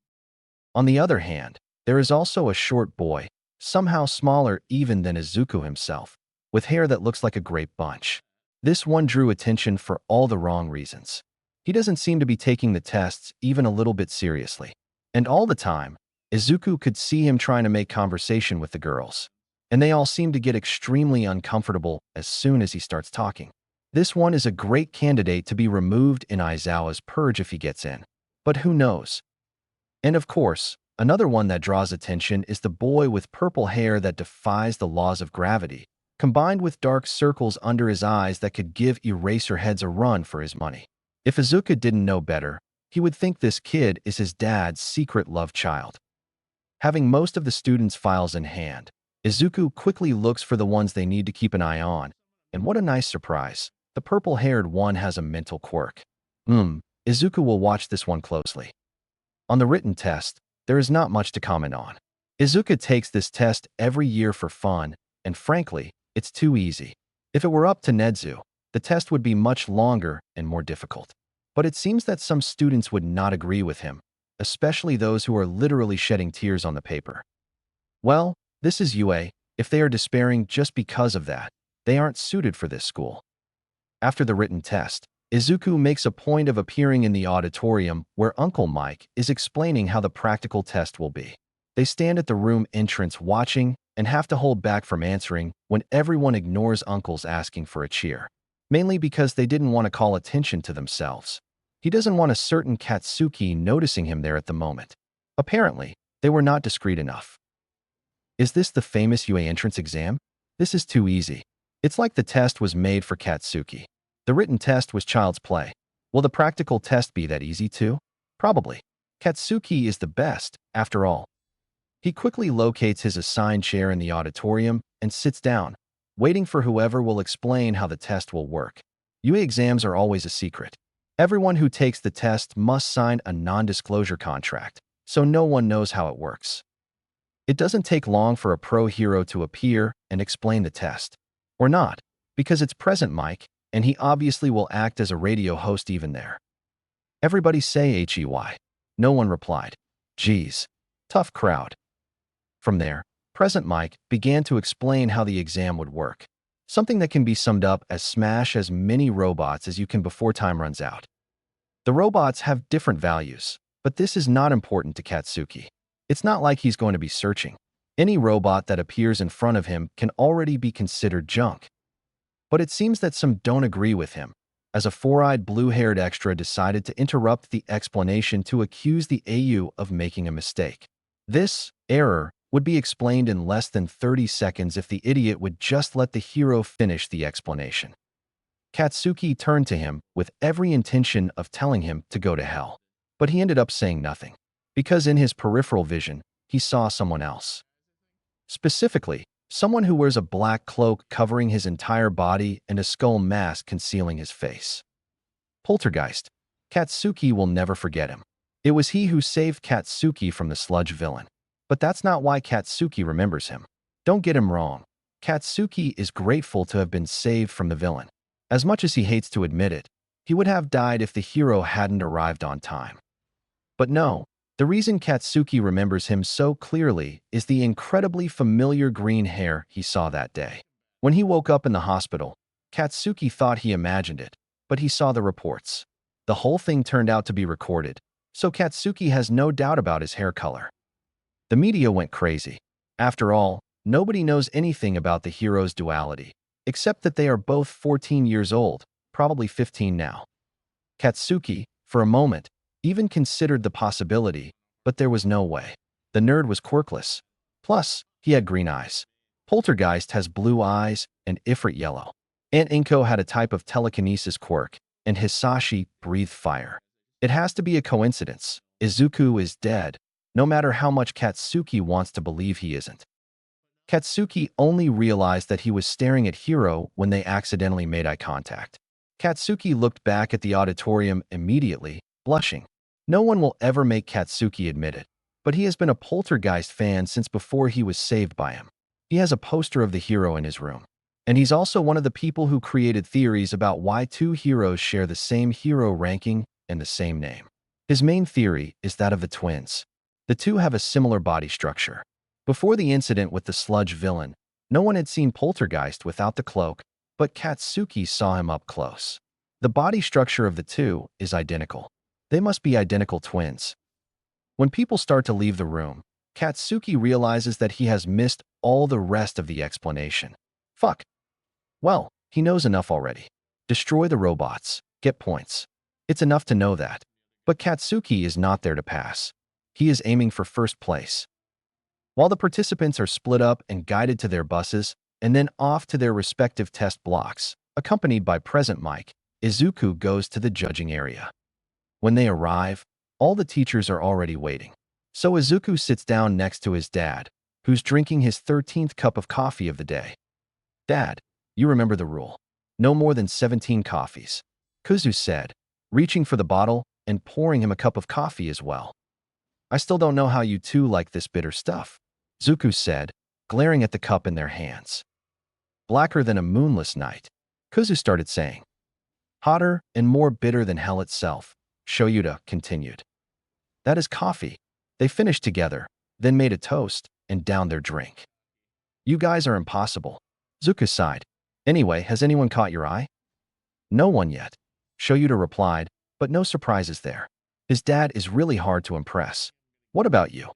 On the other hand, there is also a short boy, somehow smaller even than Izuku himself, with hair that looks like a grape bunch. This one drew attention for all the wrong reasons. He doesn't seem to be taking the tests even a little bit seriously. And all the time, Izuku could see him trying to make conversation with the girls. And they all seem to get extremely uncomfortable as soon as he starts talking. This one is a great candidate to be removed in Aizawa's purge if he gets in. But who knows? And of course, another one that draws attention is the boy with purple hair that defies the laws of gravity, combined with dark circles under his eyes that could give Eraserheads a run for his money. If Izuku didn't know better, he would think this kid is his dad's secret love child. Having most of the students' files in hand, Izuku quickly looks for the ones they need to keep an eye on, and what a nice surprise. The purple-haired one has a mental quirk. Izuku will watch this one closely. On the written test, there is not much to comment on. Izuku takes this test every year for fun, and frankly, it's too easy. If it were up to Nezu, the test would be much longer and more difficult. But it seems that some students would not agree with him, especially those who are literally shedding tears on the paper. Well, this is UA. If they are despairing just because of that, they aren't suited for this school. After the written test, Izuku makes a point of appearing in the auditorium where Uncle Mike is explaining how the practical test will be. They stand at the room entrance watching and have to hold back from answering when everyone ignores Uncle's asking for a cheer, mainly because they didn't want to call attention to themselves. He doesn't want a certain Katsuki noticing him there at the moment. Apparently, they were not discreet enough. Is this the famous UA entrance exam? This is too easy. It's like the test was made for Katsuki. The written test was child's play. Will the practical test be that easy too? Probably. Katsuki is the best, after all. He quickly locates his assigned chair in the auditorium and sits down, waiting for whoever will explain how the test will work. UA exams are always a secret. Everyone who takes the test must sign a non-disclosure contract, so no one knows how it works. It doesn't take long for a pro hero to appear and explain the test. Or not, because it's Present Mike, and he obviously will act as a radio host even there. Everybody say HEY. No one replied. Geez, tough crowd. From there, Present Mike began to explain how the exam would work, something that can be summed up as smash as many robots as you can before time runs out. The robots have different values, but this is not important to Katsuki. It's not like he's going to be searching. Any robot that appears in front of him can already be considered junk. But it seems that some don't agree with him, as a four-eyed blue-haired extra decided to interrupt the explanation to accuse the AU of making a mistake. This error would be explained in less than 30 seconds if the idiot would just let the hero finish the explanation. Katsuki turned to him with every intention of telling him to go to hell. But he ended up saying nothing, because in his peripheral vision, he saw someone else. Specifically, someone who wears a black cloak covering his entire body and a skull mask concealing his face. Poltergeist. Katsuki will never forget him. It was he who saved Katsuki from the sludge villain. But that's not why Katsuki remembers him. Don't get him wrong. Katsuki is grateful to have been saved from the villain. As much as he hates to admit it, he would have died if the hero hadn't arrived on time. But no, the reason Katsuki remembers him so clearly is the incredibly familiar green hair he saw that day. When he woke up in the hospital, Katsuki thought he imagined it, but he saw the reports. The whole thing turned out to be recorded, so Katsuki has no doubt about his hair color. The media went crazy. After all, nobody knows anything about the hero's duality, except that they are both 14 years old, probably 15 now. Katsuki, for a moment, even considered the possibility, but there was no way. The nerd was quirkless. Plus, he had green eyes. Poltergeist has blue eyes and Ifrit yellow. Aunt Inko had a type of telekinesis quirk, and Hisashi breathed fire. It has to be a coincidence. Izuku is dead, no matter how much Katsuki wants to believe he isn't. Katsuki only realized that he was staring at Hiro when they accidentally made eye contact. Katsuki looked back at the auditorium immediately, blushing. No one will ever make Katsuki admit it, but he has been a Poltergeist fan since before he was saved by him. He has a poster of the hero in his room. And he's also one of the people who created theories about why two heroes share the same hero ranking and the same name. His main theory is that of the twins. The two have a similar body structure. Before the incident with the sludge villain, no one had seen Poltergeist without the cloak, but Katsuki saw him up close. The body structure of the two is identical. They must be identical twins. When people start to leave the room, Katsuki realizes that he has missed all the rest of the explanation. Fuck. Well, he knows enough already. Destroy the robots. Get points. It's enough to know that. But Katsuki is not there to pass. He is aiming for first place. While the participants are split up and guided to their buses, and then off to their respective test blocks, accompanied by Present Mike, Izuku goes to the judging area. When they arrive, all the teachers are already waiting. So Izuku sits down next to his dad, who's drinking his 13th cup of coffee of the day. Dad, you remember the rule. No more than 17 coffees, Kuzu said, reaching for the bottle and pouring him a cup of coffee as well. I still don't know how you two like this bitter stuff, Zuku said, glaring at the cup in their hands. Blacker than a moonless night, Kuzu started saying. Hotter and more bitter than hell itself, Shoyuta continued. That is coffee. They finished together, then made a toast and downed their drink. You guys are impossible, Zuku sighed. Anyway, has anyone caught your eye? No one yet, Shoyuta replied, but no surprises there. His dad is really hard to impress. What about you?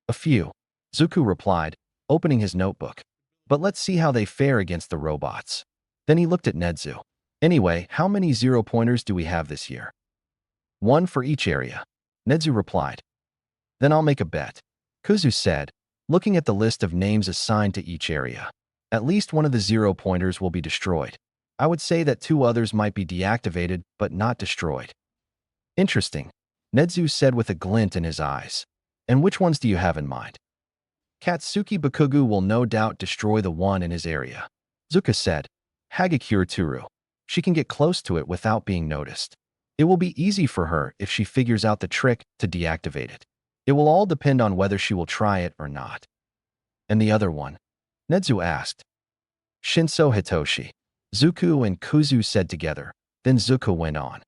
A few, Zuku replied, opening his notebook. But let's see how they fare against the robots. Then he looked at Nedzu. Anyway, how many 0-pointers do we have this year? 1 for each area, Nedzu replied. Then I'll make a bet, Kuzu said, looking at the list of names assigned to each area. At least one of the 0-pointers will be destroyed. I would say that 2 others might be deactivated but not destroyed. Interesting, Nedzu said with a glint in his eyes. And which ones do you have in mind? Katsuki Bakugu will no doubt destroy the one in his area, Zuka said. Hagakure Turu. She can get close to it without being noticed. It will be easy for her if she figures out the trick to deactivate it. It will all depend on whether she will try it or not. And the other one? Nedzu asked. Shinso Hitoshi, Zuku and Kuzu said together. Then Zuko went on.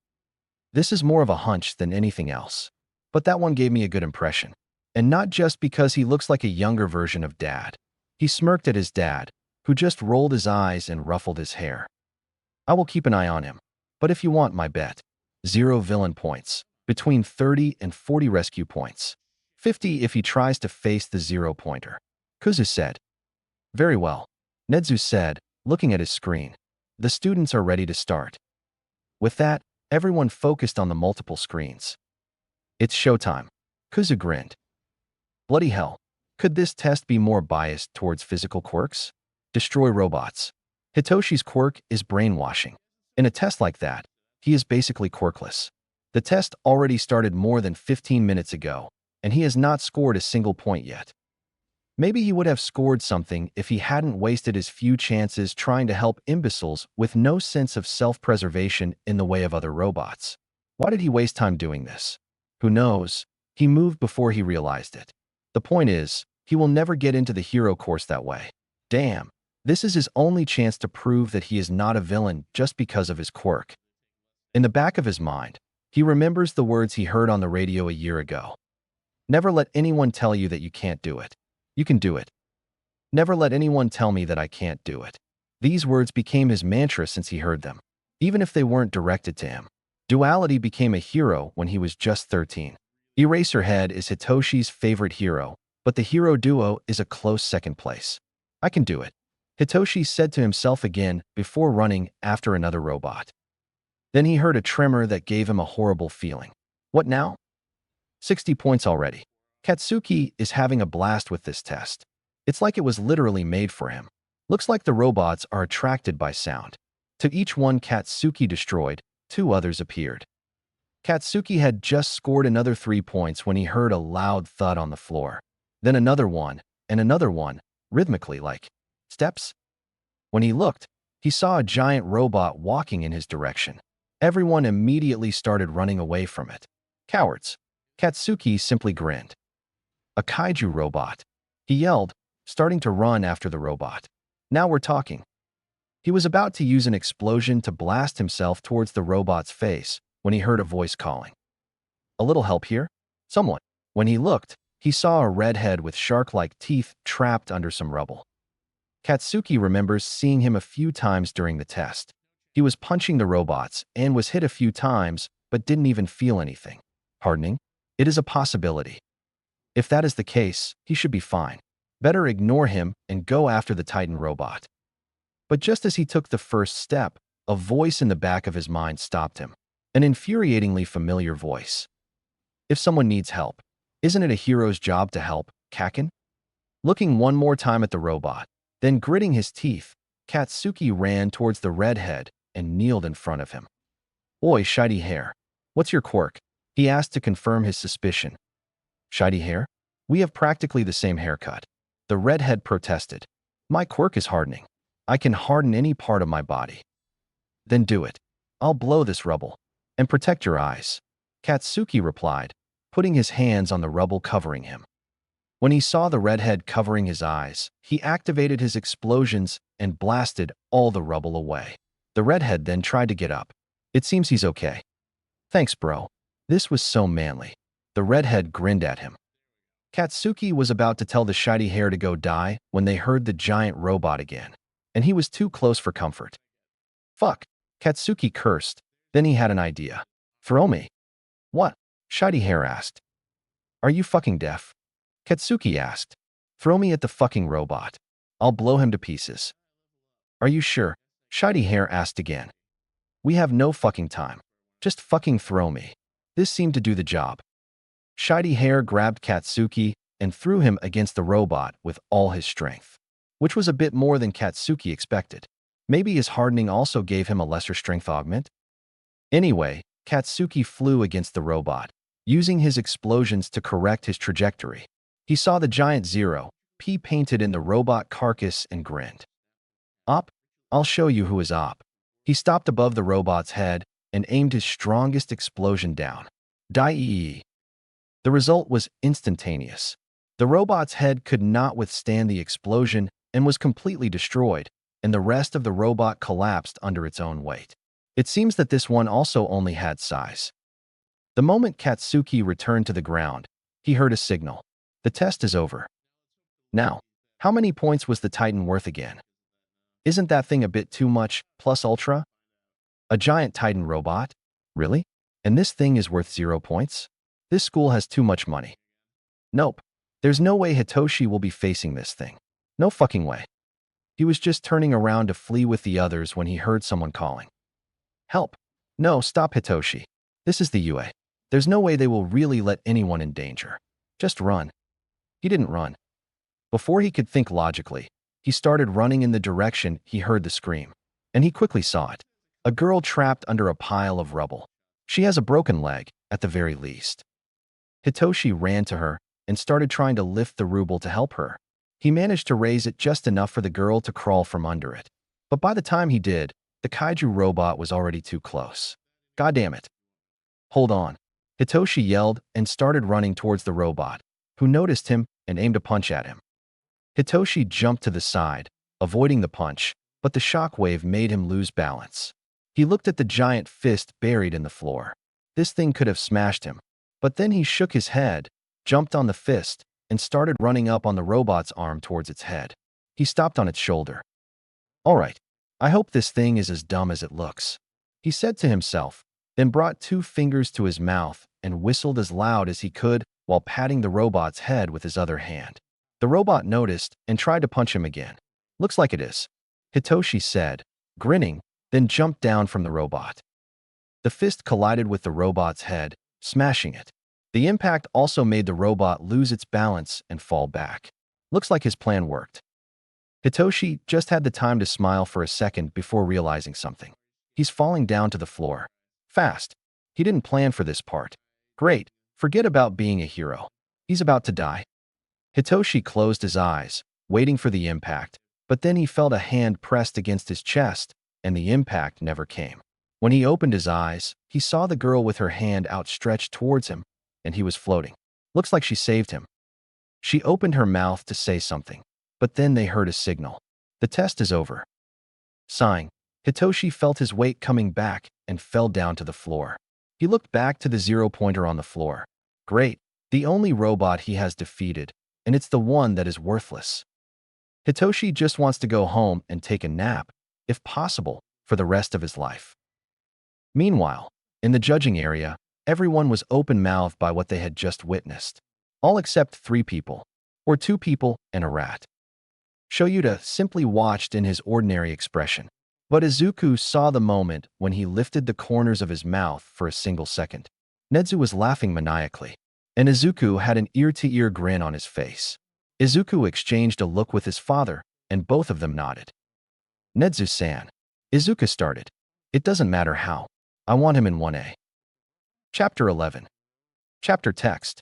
This is more of a hunch than anything else. But that one gave me a good impression. And not just because he looks like a younger version of Dad. He smirked at his dad, who just rolled his eyes and ruffled his hair. I will keep an eye on him. But if you want my bet, 0 villain points, between 30 and 40 rescue points. 50 if he tries to face the 0-pointer, Kuzu said. Very well, Nedzu said, looking at his screen. The students are ready to start. With that, everyone focused on the multiple screens. It's showtime, Kuzu grinned. Bloody hell, could this test be more biased towards physical quirks? Destroy robots. Hitoshi's quirk is brainwashing. In a test like that, he is basically quirkless. The test already started more than 15 minutes ago, and he has not scored a single point yet. Maybe he would have scored something if he hadn't wasted his few chances trying to help imbeciles with no sense of self-preservation in the way of other robots. Why did he waste time doing this? Who knows? He moved before he realized it. The point is, he will never get into the hero course that way. Damn, this is his only chance to prove that he is not a villain just because of his quirk. In the back of his mind, he remembers the words he heard on the radio a year ago. Never let anyone tell you that you can't do it. You can do it. Never let anyone tell me that I can't do it. These words became his mantra since he heard them, even if they weren't directed to him. Duality became a hero when he was just 13. Eraserhead is Hitoshi's favorite hero, but the hero duo is a close second place. I can do it, Hitoshi said to himself again before running after another robot. Then he heard a tremor that gave him a horrible feeling. What now? 60 points already. Katsuki is having a blast with this test. It's like it was literally made for him. Looks like the robots are attracted by sound. To each one Katsuki destroyed, 2 others appeared. Katsuki had just scored another 3 points when he heard a loud thud on the floor. Then another one, and another one, rhythmically like steps. When he looked, he saw a giant robot walking in his direction. Everyone immediately started running away from it. Cowards. Katsuki simply grinned. A kaiju robot, he yelled, starting to run after the robot. Now we're talking. He was about to use an explosion to blast himself towards the robot's face when he heard a voice calling. A little help here? Someone. When he looked, he saw a redhead with shark-like teeth trapped under some rubble. Katsuki remembers seeing him a few times during the test. He was punching the robots and was hit a few times, but didn't even feel anything. Hardening? It is a possibility. If that is the case, he should be fine. Better ignore him and go after the Titan robot. But just as he took the first step, a voice in the back of his mind stopped him. An infuriatingly familiar voice. If someone needs help, isn't it a hero's job to help, Kaken? Looking one more time at the robot, then gritting his teeth, Katsuki ran towards the redhead and kneeled in front of him. Oi, shiny hair. What's your quirk? He asked to confirm his suspicion. Shiny hair? We have practically the same haircut. The redhead protested. My quirk is hardening. I can harden any part of my body. Then do it. I'll blow this rubble. And protect your eyes. Katsuki replied, putting his hands on the rubble covering him. When he saw the redhead covering his eyes, he activated his explosions and blasted all the rubble away. The redhead then tried to get up. It seems he's okay. Thanks, bro. This was so manly. The redhead grinned at him. Katsuki was about to tell the shiny hair to go die when they heard the giant robot again, and he was too close for comfort. Fuck, Katsuki cursed. Then he had an idea. Throw me. What? Shiny hair asked. Are you fucking deaf? Katsuki asked. Throw me at the fucking robot. I'll blow him to pieces. Are you sure? Shiny hair asked again. We have no fucking time. Just fucking throw me. This seemed to do the job. Shiny hair grabbed Katsuki and threw him against the robot with all his strength, which was a bit more than Katsuki expected. Maybe his hardening also gave him a lesser strength augment? Anyway, Katsuki flew against the robot, using his explosions to correct his trajectory. He saw the giant zero, P painted in the robot carcass and grinned. Op, I'll show you who is Op. He stopped above the robot's head and aimed his strongest explosion down. Die. The result was instantaneous. The robot's head could not withstand the explosion and was completely destroyed, and the rest of the robot collapsed under its own weight. It seems that this one also only had size. The moment Katsuki returned to the ground, he heard a signal. The test is over. Now, how many points was the Titan worth again? Isn't that thing a bit too much, plus ultra? A giant Titan robot? Really? And this thing is worth 0 points? This school has too much money. Nope. There's no way Hitoshi will be facing this thing. No fucking way. He was just turning around to flee with the others when he heard someone calling. Help. No, stop, Hitoshi. This is the UA. There's no way they will really let anyone in danger. Just run. He didn't run. Before he could think logically, he started running in the direction he heard the scream, and he quickly saw it. A girl trapped under a pile of rubble. She has a broken leg, at the very least. Hitoshi ran to her and started trying to lift the ruble to help her. He managed to raise it just enough for the girl to crawl from under it. But by the time he did, the kaiju robot was already too close. God damn it. Hold on. Hitoshi yelled and started running towards the robot, who noticed him and aimed a punch at him. Hitoshi jumped to the side, avoiding the punch, but the shockwave made him lose balance. He looked at the giant fist buried in the floor. This thing could have smashed him. But then he shook his head, jumped on the fist, and started running up on the robot's arm towards its head. He stopped on its shoulder. All right, I hope this thing is as dumb as it looks, he said to himself, then brought 2 fingers to his mouth and whistled as loud as he could while patting the robot's head with his other hand. The robot noticed and tried to punch him again. Looks like it is, Hitoshi said, grinning, then jumped down from the robot. The fist collided with the robot's head, smashing it. The impact also made the robot lose its balance and fall back. Looks like his plan worked. Hitoshi just had the time to smile for a second before realizing something. He's falling down to the floor. Fast. He didn't plan for this part. Great. Forget about being a hero. He's about to die. Hitoshi closed his eyes, waiting for the impact, but then he felt a hand pressed against his chest, and the impact never came. When he opened his eyes, he saw the girl with her hand outstretched towards him, and he was floating. Looks like she saved him. She opened her mouth to say something, but then they heard a signal. The test is over. Sighing, Hitoshi felt his weight coming back and fell down to the floor. He looked back to the 0-pointer on the floor. Great, the only robot he has defeated, and it's the one that is worthless. Hitoshi just wants to go home and take a nap, if possible, for the rest of his life. Meanwhile, in the judging area, everyone was open-mouthed by what they had just witnessed. All except 3 people, or 2 people and a rat. Shoyuta simply watched in his ordinary expression. But Izuku saw the moment when he lifted the corners of his mouth for a single second. Nedzu was laughing maniacally, and Izuku had an ear-to-ear grin on his face. Izuku exchanged a look with his father, and both of them nodded. Nedzu-san. Izuku started. It doesn't matter how. I want him in 1A. Chapter 11. Chapter text.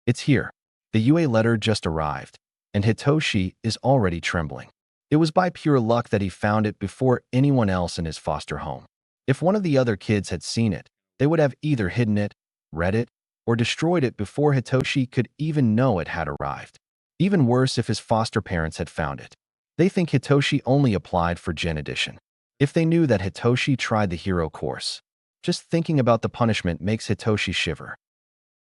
It's here. The UA letter just arrived, and Hitoshi is already trembling. It was by pure luck that he found it before anyone else in his foster home. If one of the other kids had seen it, they would have either hidden it, read it, or destroyed it before Hitoshi could even know it had arrived. Even worse if his foster parents had found it. They think Hitoshi only applied for Gen Edition. If they knew that Hitoshi tried the hero course, just thinking about the punishment makes Hitoshi shiver.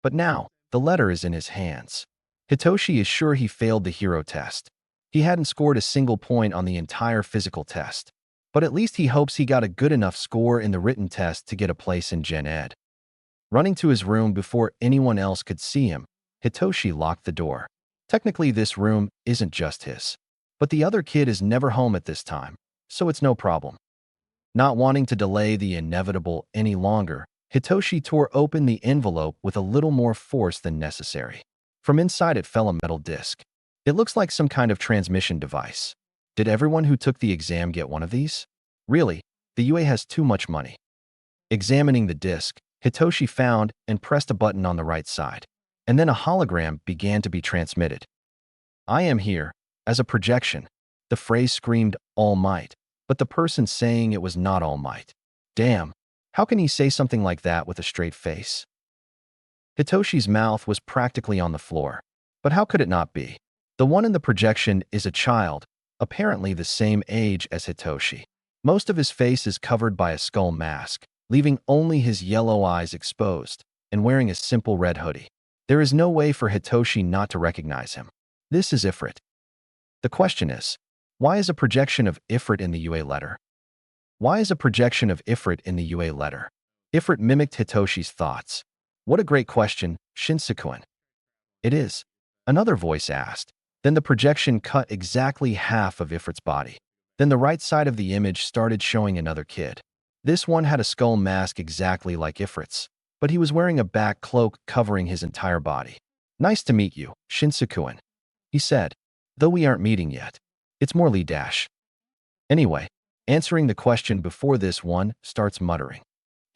But now, the letter is in his hands. Hitoshi is sure he failed the hero test. He hadn't scored a single point on the entire physical test, but at least he hopes he got a good enough score in the written test to get a place in Gen Ed. Running to his room before anyone else could see him, Hitoshi locked the door. Technically, this room isn't just his, but the other kid is never home at this time, so it's no problem. Not wanting to delay the inevitable any longer, Hitoshi tore open the envelope with a little more force than necessary. From inside it fell a metal disc. It looks like some kind of transmission device. Did everyone who took the exam get one of these? Really, the UA has too much money. Examining the disc, Hitoshi found and pressed a button on the right side, and then a hologram began to be transmitted. I am here, as a projection. The phrase screamed, All Might, but the person saying it was not All Might. Damn, how can he say something like that with a straight face? Hitoshi's mouth was practically on the floor, but how could it not be? The one in the projection is a child, apparently the same age as Hitoshi. Most of his face is covered by a skull mask, leaving only his yellow eyes exposed, and wearing a simple red hoodie. There is no way for Hitoshi not to recognize him. This is Ifrit. The question is, why is a projection of Ifrit in the UA letter? Why is a projection of Ifrit in the UA letter? Ifrit mimicked Hitoshi's thoughts. What a great question, Shinsukuan. It is. Another voice asked. Then the projection cut exactly half of Ifrit's body. Then the right side of the image started showing another kid. This one had a skull mask exactly like Ifrit's, but he was wearing a back cloak covering his entire body. Nice to meet you, Shinsukuan, he said, though we aren't meeting yet. It's more Lee Dash. Anyway, answering the question before this one starts muttering.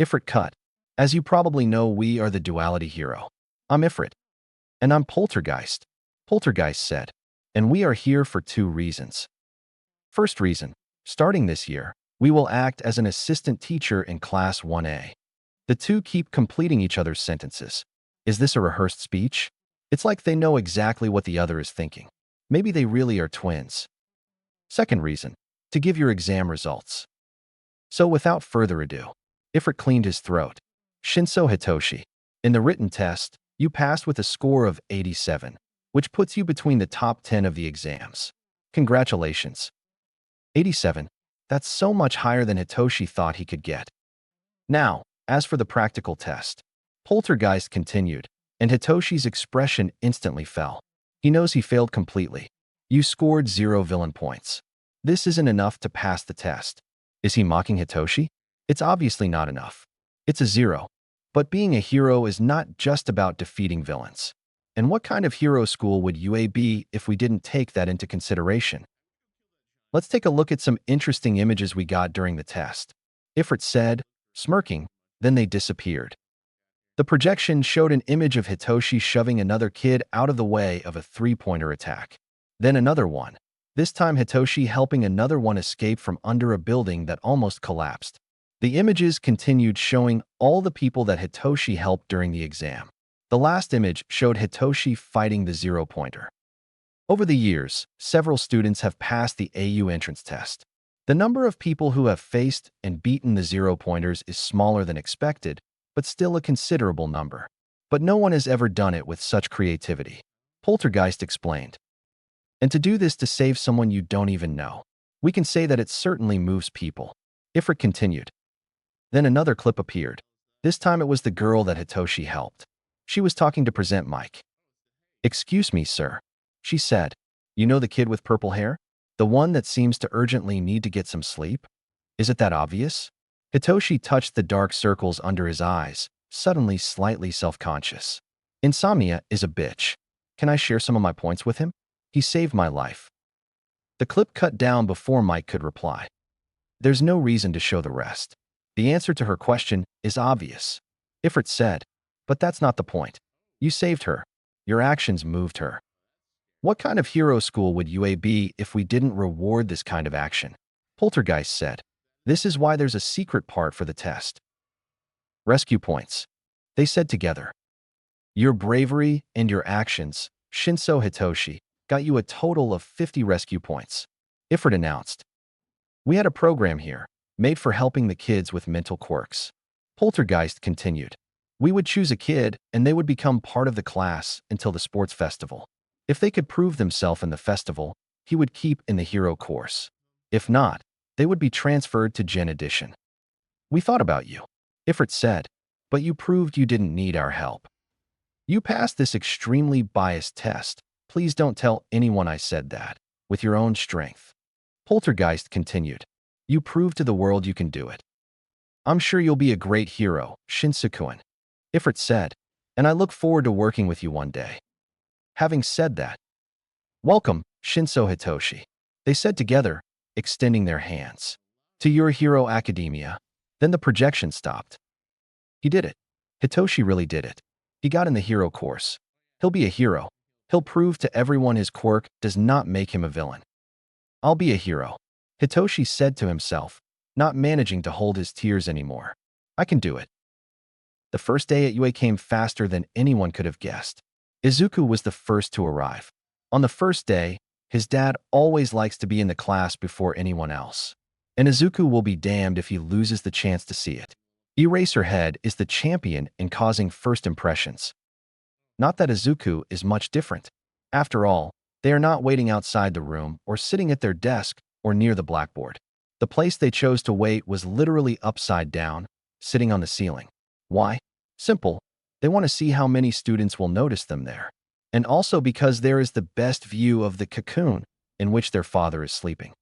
Ifrit cut. As you probably know, we are the duality hero. I'm Ifrit. And I'm Poltergeist. Poltergeist said. And we are here for two reasons. First reason, starting this year, we will act as an assistant teacher in Class 1A. The two keep completing each other's sentences. Is this a rehearsed speech? It's like they know exactly what the other is thinking. Maybe they really are twins. Second reason, to give your exam results. So without further ado, Ifrit cleaned his throat. Shinso Hitoshi, in the written test, you passed with a score of 87, which puts you between the top 10 of the exams. Congratulations. 87. That's so much higher than Hitoshi thought he could get. Now, as for the practical test, Poltergeist continued, and Hitoshi's expression instantly fell. He knows he failed completely. You scored 0 villain points. This isn't enough to pass the test. Is he mocking Hitoshi? It's obviously not enough. It's a 0. But being a hero is not just about defeating villains. And what kind of hero school would UA be if we didn't take that into consideration? Let's take a look at some interesting images we got during the test. Ifrit said, smirking, then they disappeared. The projection showed an image of Hitoshi shoving another kid out of the way of a three-pointer attack. Then another one. This time Hitoshi helping another one escape from under a building that almost collapsed. The images continued showing all the people that Hitoshi helped during the exam. The last image showed Hitoshi fighting the zero-pointer. Over the years, several students have passed the AU entrance test. The number of people who have faced and beaten the zero-pointers is smaller than expected, but still a considerable number. But no one has ever done it with such creativity. Poltergeist explained. And to do this to save someone you don't even know. We can say that it certainly moves people. Ifrit continued. Then another clip appeared. This time it was the girl that Hitoshi helped. She was talking to present Mike. Excuse me, sir, she said. You know the kid with purple hair? The one that seems to urgently need to get some sleep? Is it that obvious? Hitoshi touched the dark circles under his eyes, suddenly slightly self-conscious. Insomnia is a bitch. Can I share some of my points with him? He saved my life. The clip cut down before Mike could reply. There's no reason to show the rest. The answer to her question is obvious. Ifrit said, but that's not the point. You saved her. Your actions moved her. What kind of hero school would UA be if we didn't reward this kind of action? Poltergeist said. This is why there's a secret part for the test. Rescue points. They said together. Your bravery and your actions, Shinso Hitoshi, got you a total of 50 rescue points. Ifrit announced. We had a program here, made for helping the kids with mental quirks. Poltergeist continued. We would choose a kid, and they would become part of the class until the sports festival. If they could prove themselves in the festival, he would keep in the hero course. If not, they would be transferred to Gen Edition. We thought about you, Ifrit said, but you proved you didn't need our help. You passed this extremely biased test. Please don't tell anyone I said that, with your own strength. Poltergeist continued. You proved to the world you can do it. I'm sure you'll be a great hero, Shinsukuin. Ifrit said, and I look forward to working with you one day. Having said that, welcome, Shinso Hitoshi. They said together, extending their hands. To your hero academia. Then the projection stopped. He did it. Hitoshi really did it. He got in the hero course. He'll be a hero. He'll prove to everyone his quirk does not make him a villain. I'll be a hero, Hitoshi said to himself, not managing to hold his tears anymore. I can do it. The first day at UA came faster than anyone could have guessed. Izuku was the first to arrive. On the first day, his dad always likes to be in the class before anyone else. And Izuku will be damned if he loses the chance to see it. Eraserhead is the champion in causing first impressions. Not that Izuku is much different. After all, they are not waiting outside the room or sitting at their desk or near the blackboard. The place they chose to wait was literally upside down, sitting on the ceiling. Why? Simple. They want to see how many students will notice them there. And also because there is the best view of the cocoon in which their father is sleeping.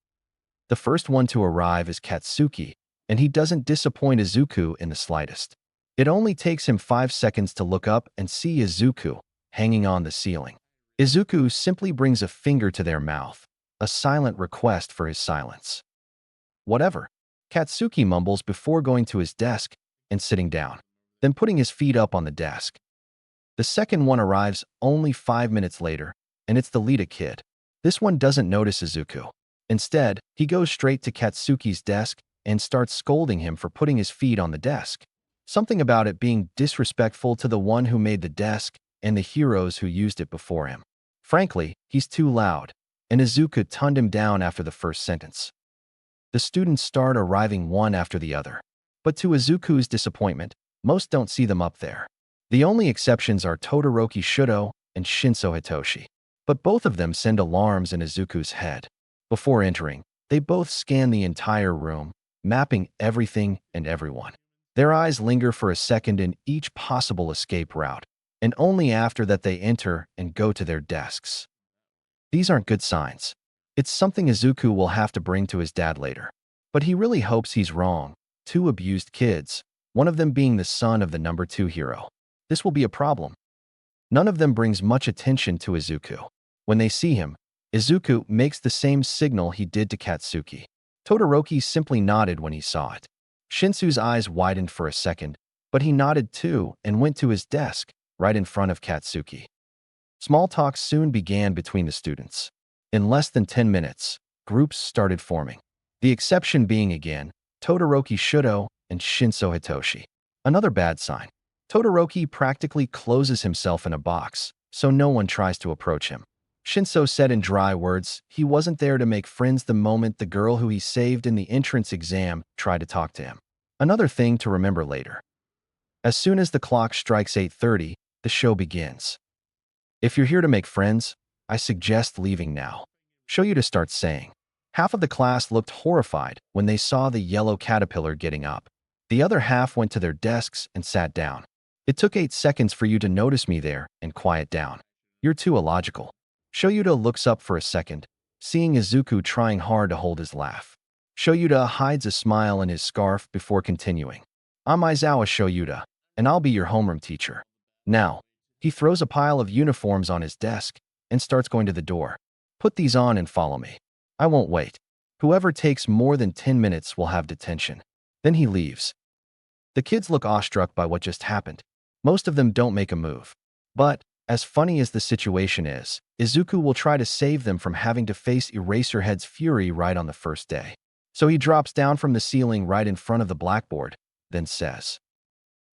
The first one to arrive is Katsuki, and he doesn't disappoint Izuku in the slightest. It only takes him 5 seconds to look up and see Izuku hanging on the ceiling. Izuku simply brings a finger to their mouth, a silent request for his silence. Whatever. Katsuki mumbles before going to his desk and sitting down, then putting his feet up on the desk. The second one arrives only 5 minutes later, and it's the lead kid. This one doesn't notice Izuku. Instead, he goes straight to Katsuki's desk and starts scolding him for putting his feet on the desk. Something about it being disrespectful to the one who made the desk and the heroes who used it before him. Frankly, he's too loud, and Izuku turned him down after the first sentence. The students start arriving one after the other, but to Izuku's disappointment, most don't see them up there. The only exceptions are Todoroki Shudo and Shinso Hitoshi, but both of them send alarms in Izuku's head. Before entering, they both scan the entire room, mapping everything and everyone. Their eyes linger for a second in each possible escape route, and only after that they enter and go to their desks. These aren't good signs. It's something Izuku will have to bring to his dad later. But he really hopes he's wrong. Two abused kids, one of them being the son of the number 2 hero. This will be a problem. None of them brings much attention to Izuku. When they see him, Izuku makes the same signal he did to Katsuki. Todoroki simply nodded when he saw it. Shinsu's eyes widened for a second, but he nodded too and went to his desk, right in front of Katsuki. Small talk soon began between the students. In less than 10 minutes, groups started forming. The exception being again, Todoroki Shudo and Shinso Hitoshi. Another bad sign. Todoroki practically closes himself in a box, so no one tries to approach him. Shinso said in dry words he wasn't there to make friends the moment the girl who he saved in the entrance exam tried to talk to him. Another thing to remember later. As soon as the clock strikes 8:30, the show begins. If you're here to make friends, I suggest leaving now. Shoyuta starts saying. Half of the class looked horrified when they saw the yellow caterpillar getting up. The other half went to their desks and sat down. It took 8 seconds for you to notice me there and quiet down. You're too illogical. Shoyuta looks up for a second, seeing Izuku trying hard to hold his laugh. Shoyuta hides a smile in his scarf before continuing. I'm Izawa Shoyuta, and I'll be your homeroom teacher. Now, he throws a pile of uniforms on his desk and starts going to the door. Put these on and follow me. I won't wait. Whoever takes more than 10 minutes will have detention. Then he leaves. The kids look awestruck by what just happened. Most of them don't make a move. But, as funny as the situation is, Izuku will try to save them from having to face Eraserhead's fury right on the first day. So he drops down from the ceiling right in front of the blackboard, then says,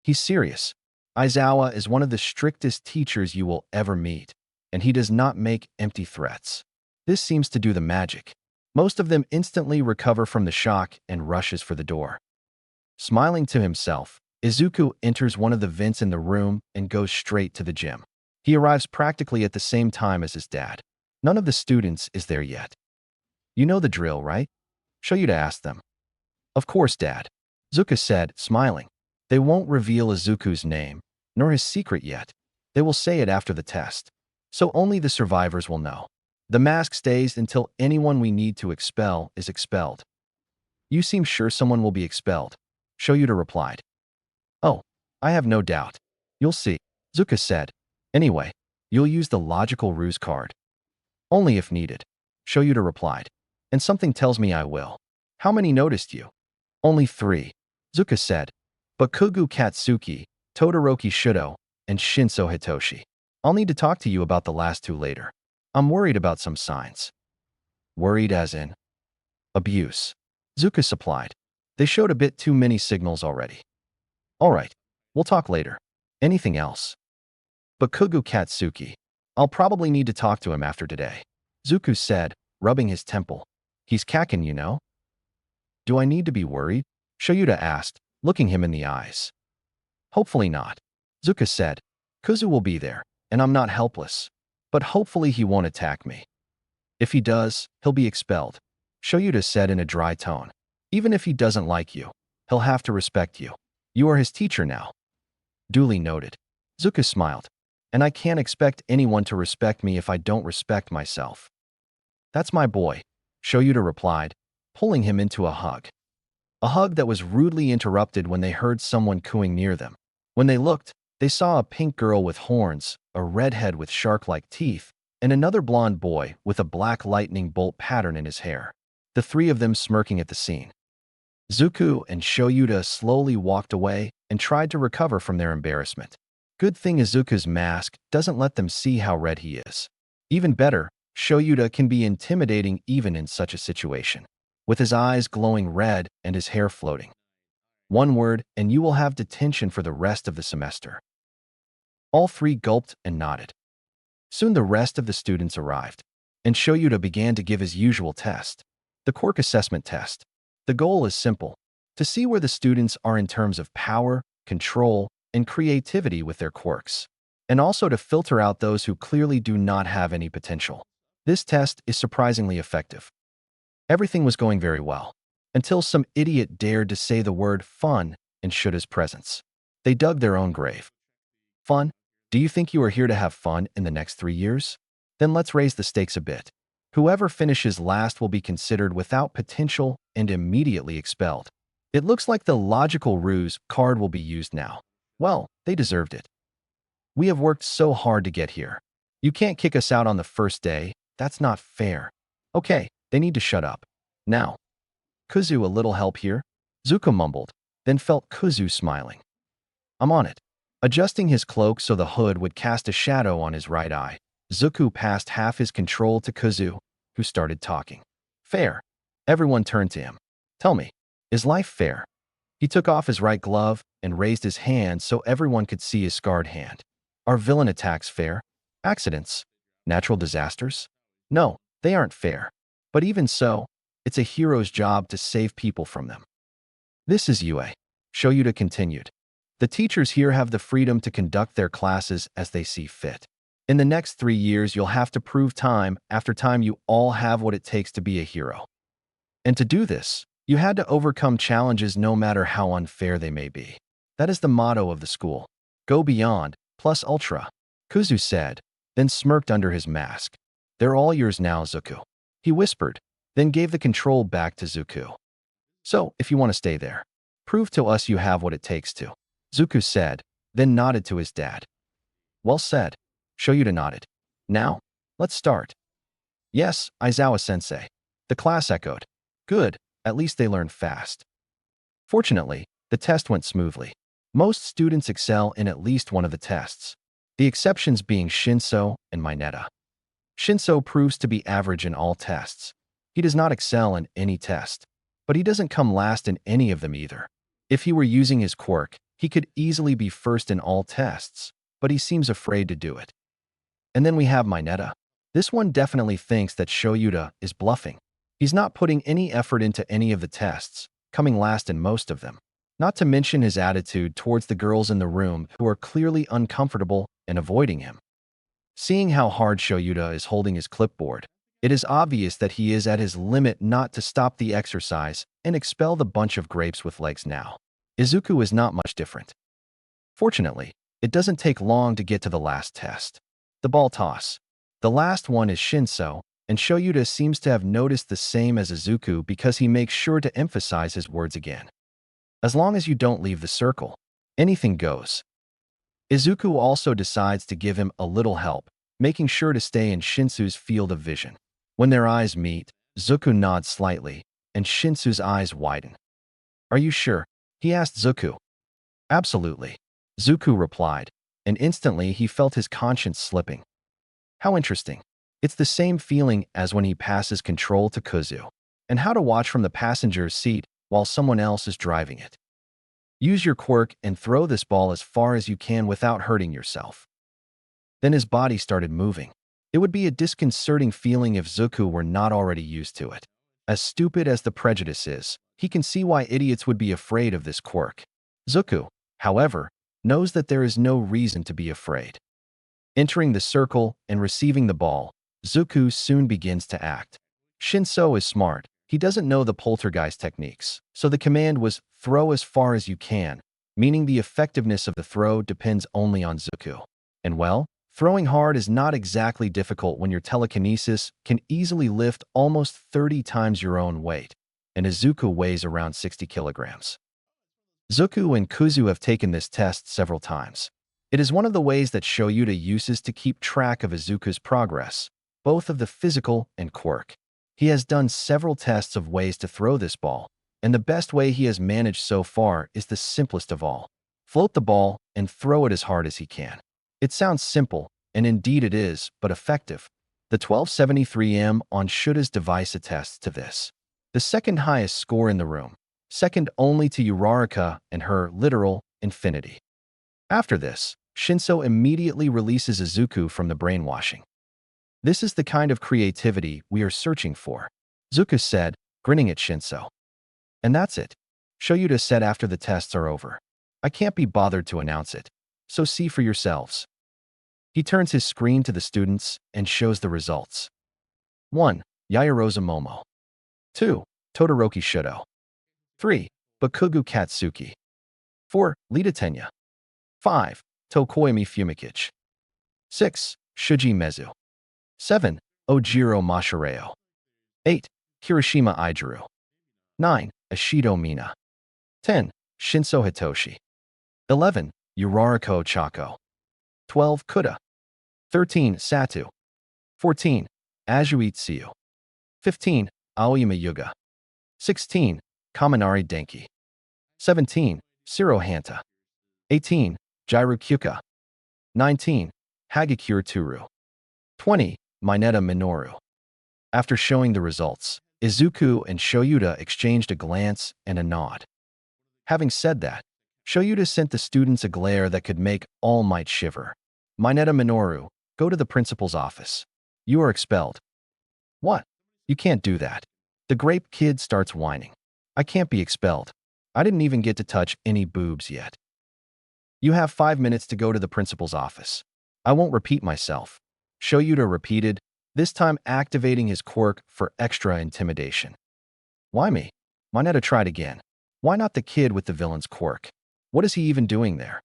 he's serious. Izawa is one of the strictest teachers you will ever meet, and he does not make empty threats. This seems to do the magic. Most of them instantly recover from the shock and rushes for the door. Smiling to himself, Izuku enters one of the vents in the room and goes straight to the gym. He arrives practically at the same time as his dad. None of the students is there yet. You know the drill, right? Shoyuta asked them. Of course, Dad. Izuku said, smiling. They won't reveal Izuku's name, nor his secret yet. They will say it after the test. So only the survivors will know. The mask stays until anyone we need to expel is expelled. You seem sure someone will be expelled, Shoyuta replied. Oh, I have no doubt. You'll see, Izuku said. Anyway, you'll use the logical ruse card. Only if needed, Shoyuta replied. And something tells me I will. How many noticed you? Only 3, Izuku said. But Kugu Katsuki, Todoroki Shudo, and Shinso Hitoshi. I'll need to talk to you about the last 2 later. I'm worried about some signs. Worried as in? Abuse. Izuku supplied. They showed a bit too many signals already. All right, we'll talk later. Anything else? But Kugu Katsuki. I'll probably need to talk to him after today, Izuku said, rubbing his temple. He's Kakin, you know. Do I need to be worried? Shoyuta asked, looking him in the eyes. Hopefully not, Izuku said. Kuzu will be there, and I'm not helpless. But hopefully he won't attack me. If he does, he'll be expelled, Shoyuta said in a dry tone. Even if he doesn't like you, he'll have to respect you. You are his teacher now. Duly noted. Izuku smiled. And I can't expect anyone to respect me if I don't respect myself. That's my boy, Shoyuta replied, pulling him into a hug. A hug that was rudely interrupted when they heard someone cooing near them. When they looked, they saw a pink girl with horns, a redhead with shark-like teeth, and another blonde boy with a black lightning bolt pattern in his hair. The 3 of them smirking at the scene. Zuku and Shoyuta slowly walked away and tried to recover from their embarrassment. Good thing Izuku's mask doesn't let them see how red he is. Even better, Shoyuta can be intimidating even in such a situation, with his eyes glowing red and his hair floating. One word, and you will have detention for the rest of the semester. All three gulped and nodded. Soon the rest of the students arrived, and Shoyuta began to give his usual test, the Quirk assessment test. The goal is simple: to see where the students are in terms of power, control, and creativity with their quirks, and also to filter out those who clearly do not have any potential. This test is surprisingly effective. Everything was going very well, until some idiot dared to say the word fun in Shuta's presence. They dug their own grave. Fun? Do you think you are here to have fun in the next 3 years? Then let's raise the stakes a bit. Whoever finishes last will be considered without potential and immediately expelled. It looks like the logical ruse card will be used now. Well, they deserved it. We have worked so hard to get here. You can't kick us out on the first day. That's not fair. Okay, they need to shut up. Now. Kuzu, a little help here? Zuko mumbled, then felt Kuzu smiling. I'm on it. Adjusting his cloak so the hood would cast a shadow on his right eye, Zuko passed half his control to Kuzu, who started talking. Fair. Everyone turned to him. Tell me, is life fair? He took off his right glove and raised his hand so everyone could see his scarred hand. Are villain attacks fair? Accidents? Natural disasters? No, they aren't fair. But even so, it's a hero's job to save people from them. This is UA. Shoyuta continued. The teachers here have the freedom to conduct their classes as they see fit. In the next 3 years, you'll have to prove time after time you all have what it takes to be a hero. And to do this, you had to overcome challenges no matter how unfair they may be. That is the motto of the school. Go beyond, plus ultra, Kuzu said, then smirked under his mask. They're all yours now, Zuku. He whispered, then gave the control back to Zuku. So, if you want to stay there, prove to us you have what it takes to, Zuku said, then nodded to his dad. Well said. Shoyuta nodded. Now, let's start. Yes, Aizawa-sensei. The class echoed. Good, at least they learned fast. Fortunately, the test went smoothly. Most students excel in at least one of the tests, the exceptions being Shinso and Mineta. Shinso proves to be average in all tests. He does not excel in any test, but he doesn't come last in any of them either. If he were using his quirk, he could easily be first in all tests, but he seems afraid to do it. And then we have Mineta. This one definitely thinks that Shoyuta is bluffing. He's not putting any effort into any of the tests, coming last in most of them. Not to mention his attitude towards the girls in the room who are clearly uncomfortable and avoiding him. Seeing how hard Shoyuta is holding his clipboard, it is obvious that he is at his limit not to stop the exercise and expel the bunch of grapes with legs now. Izuku is not much different. Fortunately, it doesn't take long to get to the last test. The ball toss. The last one is Shinso, and Shoyuta seems to have noticed the same as Izuku because he makes sure to emphasize his words again. As long as you don't leave the circle, anything goes. Izuku also decides to give him a little help, making sure to stay in Shinsu's field of vision. When their eyes meet, Zuku nods slightly, and Shinsu's eyes widen. Are you sure? He asked Zuku. Absolutely, Zuku replied, and instantly he felt his conscience slipping. How interesting. It's the same feeling as when he passes control to Kuzu, and how to watch from the passenger's seat while someone else is driving it. Use your quirk and throw this ball as far as you can without hurting yourself. Then his body started moving. It would be a disconcerting feeling if Zuku were not already used to it. As stupid as the prejudice is, he can see why idiots would be afraid of this quirk. Zuku, however, knows that there is no reason to be afraid. Entering the circle and receiving the ball, Zuku soon begins to act. Shinso is smart. He doesn't know the poltergeist techniques, so the command was throw as far as you can, meaning the effectiveness of the throw depends only on Zuku. And well, throwing hard is not exactly difficult when your telekinesis can easily lift almost 30 times your own weight, and Izuku weighs around 60 kilograms. Zuku and Kuzu have taken this test several times. It is one of the ways that Shoyuta uses to keep track of Izuku's progress, both of the physical and quirk. He has done several tests of ways to throw this ball, And the best way he has managed so far is the simplest of all. Float the ball and throw it as hard as he can. It sounds simple, and indeed it is, but effective. The 1273M on Shuda's device attests to this. The second highest score in the room, second only to Uraraka and her literal infinity. After this, Shinso immediately releases Izuku from the brainwashing. This is the kind of creativity we are searching for, Izuku said, grinning at Shinso. And that's it. Shoyuta said after the tests are over. I can't be bothered to announce it, so see for yourselves. He turns his screen to the students and shows the results. 1. Yaoyorozu Momo. 2. Todoroki Shudo. 3. Bakugu Katsuki. 4. Lita Tenya. 5. Tokoyami Fumikichi. 6. Shuji Mezu. 7. Ojiro Mashireo. 8. Kirishima Ijiru. 9. Ashido Mina. 10. Shinso Hitoshi. 11. Urarako Chako. 12. Kuda. 13. Satu. 14. Azui Tsuyu. 15. Aoyama Yuga. 16. Kaminari Denki. 17. Shiro Hanta. 18. Jiru Kyuka. 19. Hagakure Turu. 20. Mineta Minoru. After showing the results, Izuku and Shoyuta exchanged a glance and a nod. Having said that, Shoyuta sent the students a glare that could make All Might shiver. Mineta Minoru, go to the principal's office. You are expelled. What? You can't do that. The grape kid starts whining. I can't be expelled. I didn't even get to touch any boobs yet. You have 5 minutes to go to the principal's office. I won't repeat myself. Shoyuta repeated, this time activating his quirk for extra intimidation. Why me? Mineta tried again. Why not the kid with the villain's quirk? What is he even doing there?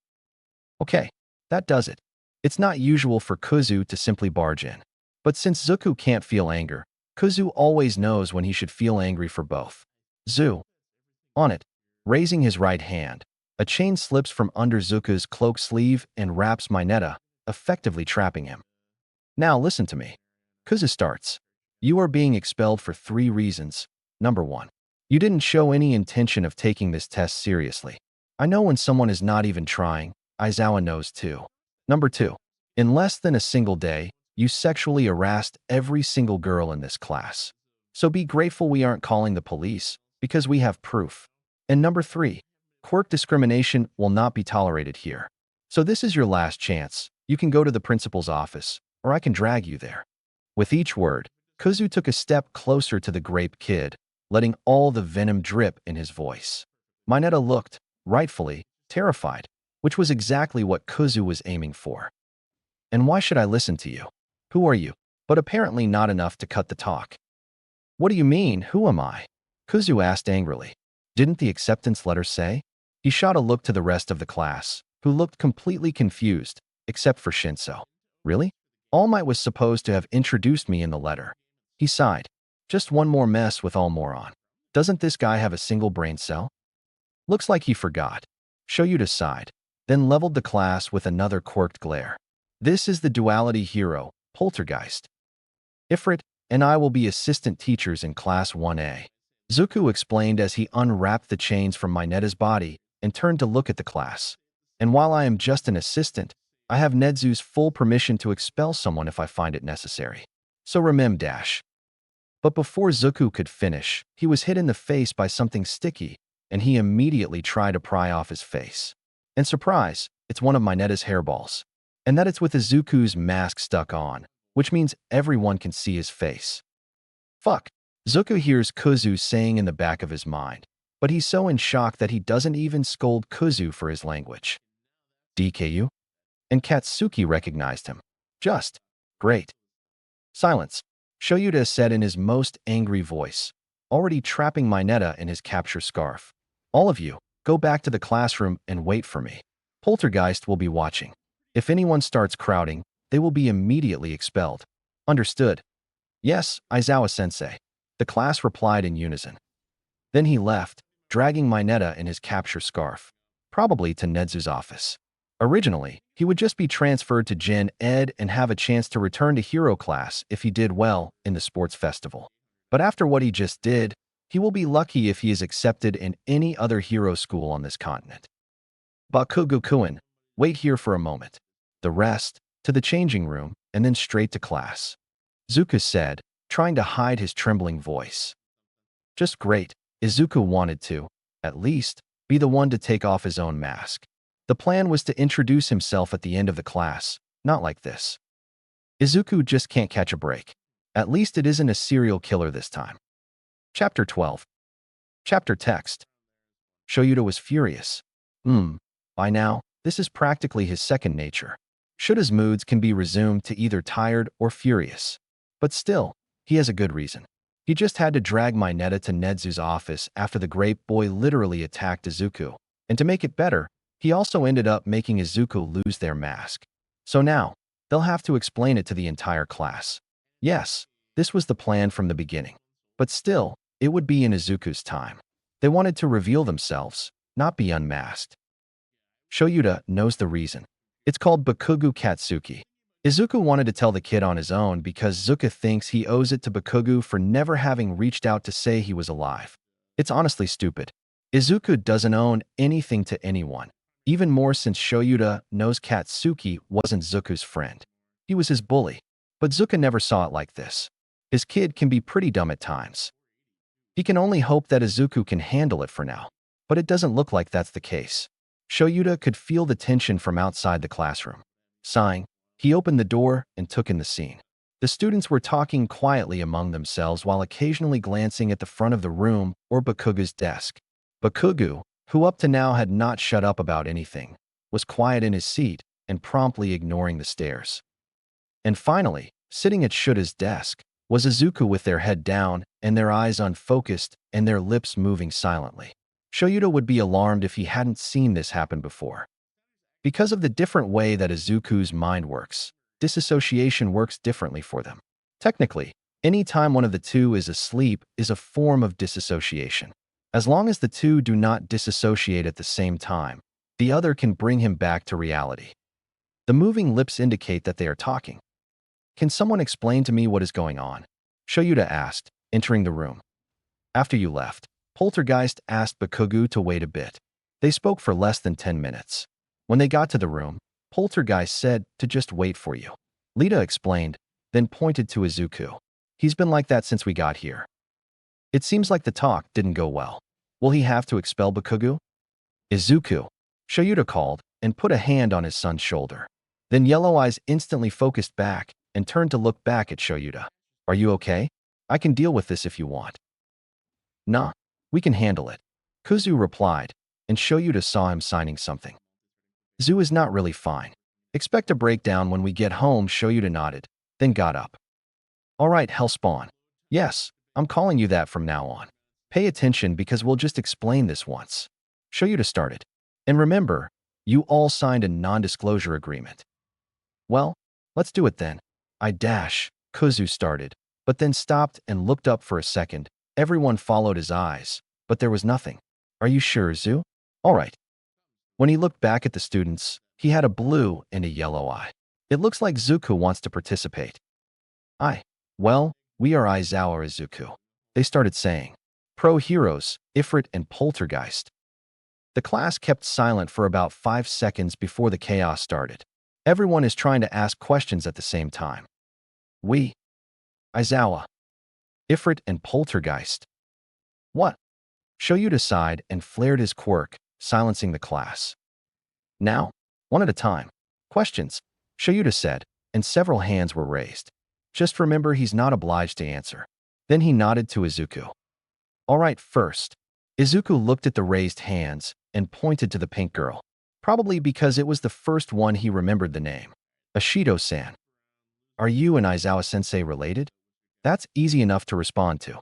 Okay, that does it. It's not usual for Kuzu to simply barge in. But since Zuku can't feel anger, Kuzu always knows when he should feel angry for both. Zu. On it, raising his right hand, a chain slips from under Zuku's cloak sleeve and wraps Mineta, effectively trapping him. Now listen to me. Kuzu starts. You are being expelled for 3 reasons. Number 1. You didn't show any intention of taking this test seriously. I know when someone is not even trying. Aizawa knows too. Number 2. In less than a single day, you sexually harassed every single girl in this class. So be grateful we aren't calling the police, because we have proof. And number 3. Quirk discrimination will not be tolerated here. So this is your last chance. You can go to the principal's office, or I can drag you there. With each word, Kuzu took a step closer to the grape kid, letting all the venom drip in his voice. Mineta looked, rightfully, terrified, which was exactly what Kuzu was aiming for. And why should I listen to you? Who are you? But apparently not enough to cut the talk. What do you mean, who am I? Kuzu asked angrily. Didn't the acceptance letter say? He shot a look to the rest of the class, who looked completely confused, except for Shinso. Really? All Might was supposed to have introduced me in the letter. He sighed. Just one more mess with All Moron. Doesn't this guy have a single brain cell? Looks like he forgot. Shoyuta sighed, then leveled the class with another quirked glare. This is the duality hero, Poltergeist. Ifrit and I will be assistant teachers in Class 1A. Zuku explained as he unwrapped the chains from Mineta's body and turned to look at the class. And while I am just an assistant, I have Nedzu's full permission to expel someone if I find it necessary. So remember dash. But before Zuku could finish, he was hit in the face by something sticky, and he immediately tried to pry off his face. And surprise, it's one of Mineta's hairballs. And that it's with Izuku's mask stuck on, which means everyone can see his face. Fuck. Zuku hears Kuzu saying in the back of his mind, but he's so in shock that he doesn't even scold Kuzu for his language. DKU? And Katsuki recognized him. Just. Great. Silence. Shoyuta said in his most angry voice, already trapping Mineta in his capture scarf. All of you, go back to the classroom and wait for me. Poltergeist will be watching. If anyone starts crowding, they will be immediately expelled. Understood? Yes, Aizawa-sensei. The class replied in unison. Then he left, dragging Mineta in his capture scarf, probably to Nedzu's office. Originally, he would just be transferred to Gen Ed and have a chance to return to hero class if he did well in the sports festival. But after what he just did, He will be lucky if he is accepted in any other hero school on this continent. Bakugo-kun, wait here for a moment. The rest, to the changing room, and then straight to class. Izuku said, trying to hide his trembling voice. Just great. Izuku wanted to, at least, be the one to take off his own mask. The plan was to introduce himself at the end of the class, not like this. Izuku just can't catch a break. At least it isn't a serial killer this time. Chapter 12. Chapter text. Shoyuta was furious. By now, this is practically his second nature. Shuta's moods can be resumed to either tired or furious. But still, he has a good reason. He just had to drag Mineta to Nedzu's office after the grape boy literally attacked Izuku. And to make it better, he also ended up making Izuku lose their mask. So now, they'll have to explain it to the entire class. Yes, this was the plan from the beginning. But still, it would be in Izuku's time. They wanted to reveal themselves, not be unmasked. Shoyuta knows the reason. It's called Bakugo Katsuki. Izuku wanted to tell the kid on his own because Izuku thinks he owes it to Bakugo for never having reached out to say he was alive. It's honestly stupid. Izuku doesn't own anything to anyone, even more since Shoyuta knows Katsuki wasn't Zuku's friend. He was his bully, but Izuku never saw it like this. His kid can be pretty dumb at times. He can only hope that Izuku can handle it for now, but it doesn't look like that's the case. Shoyuta could feel the tension from outside the classroom. Sighing, he opened the door and took in the scene. The students were talking quietly among themselves while occasionally glancing at the front of the room or Bakugo's desk. Bakugo, who up to now had not shut up about anything, was quiet in his seat and promptly ignoring the stares. And finally, sitting at Shuta's desk, was Izuku with their head down and their eyes unfocused and their lips moving silently. Shoyuta would be alarmed if he hadn't seen this happen before. Because of the different way that Izuku's mind works, disassociation works differently for them. Technically, any time one of the two is asleep is a form of disassociation. As long as the two do not disassociate at the same time, the other can bring him back to reality. The moving lips indicate that they are talking. Can someone explain to me what is going on? Shoyuta asked, entering the room. After you left, Poltergeist asked Bakugo to wait a bit. They spoke for less than 10 minutes. When they got to the room, Poltergeist said to just wait for you. Lita explained, then pointed to Izuku. He's been like that since we got here. It seems like the talk didn't go well. Will he have to expel Bakugo? Izuku, Shoyuta called and put a hand on his son's shoulder. Then Yellow Eyes instantly focused back and turned to look back at Shoyuta. Are you okay? I can deal with this if you want. Nah, we can handle it. Kuzu replied, and Shoyuta saw him signing something. Zu is not really fine. Expect a breakdown when we get home, Shoyuta nodded, then got up. All right, Hellspawn. Yes, I'm calling you that from now on. Pay attention because we'll just explain this once. Shoyuta started. And remember, you all signed a non-disclosure agreement. Well, let's do it then. Kuzu started, but then stopped and looked up for a second. Everyone followed his eyes, but there was nothing. Are you sure, Zu? All right. When he looked back at the students, he had a blue and a yellow eye. It looks like Izuku wants to participate. Well, we are Aizawa Izuku. They started saying. Pro-heroes, Ifrit and Poltergeist. The class kept silent for about 5 seconds before the chaos started. Everyone is trying to ask questions at the same time. We. Aizawa. Ifrit and Poltergeist. What? Shoyuta sighed and flared his quirk, silencing the class. Now, one at a time. Questions, Shoyuta said, and several hands were raised. Just remember he's not obliged to answer. Then he nodded to Izuku. All right, first. Izuku looked at the raised hands and pointed to the pink girl, probably because it was the first one he remembered the name. Ashido-san. Are you and Aizawa-sensei related? That's easy enough to respond to.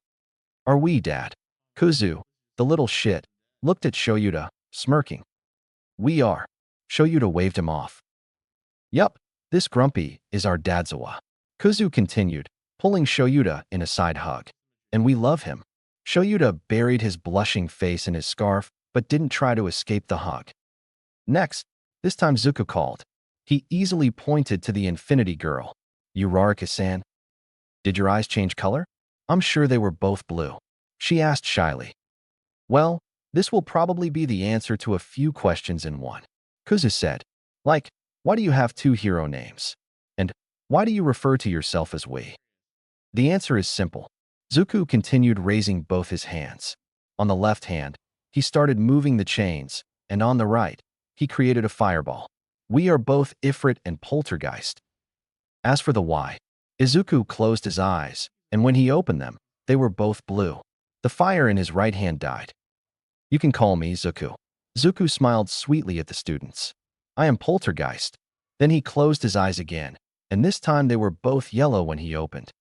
Are we, Dad? Kuzu, the little shit, looked at Shoyuta, smirking. We are. Shoyuta waved him off. Yup, this grumpy is our Dadzawa. Kuzu continued, pulling Shoyuta in a side hug. And we love him. Shoyuta buried his blushing face in his scarf, but didn't try to escape the hug. Next, this time Izuku called. He easily pointed to the Infinity Girl. Uraraka-san. Did your eyes change color? I'm sure they were both blue. She asked shyly. Well, this will probably be the answer to a few questions in one. Kuzu said. Like, why do you have two hero names? And why do you refer to yourself as we? The answer is simple. Zuku continued raising both his hands. On the left hand, he started moving the chains, and on the right, he created a fireball. We are both Ifrit and Poltergeist. As for the why, Izuku closed his eyes, and when he opened them, they were both blue. The fire in his right hand died. You can call me Zuku. Zuku smiled sweetly at the students. I am Poltergeist. Then he closed his eyes again, and this time they were both yellow when he opened.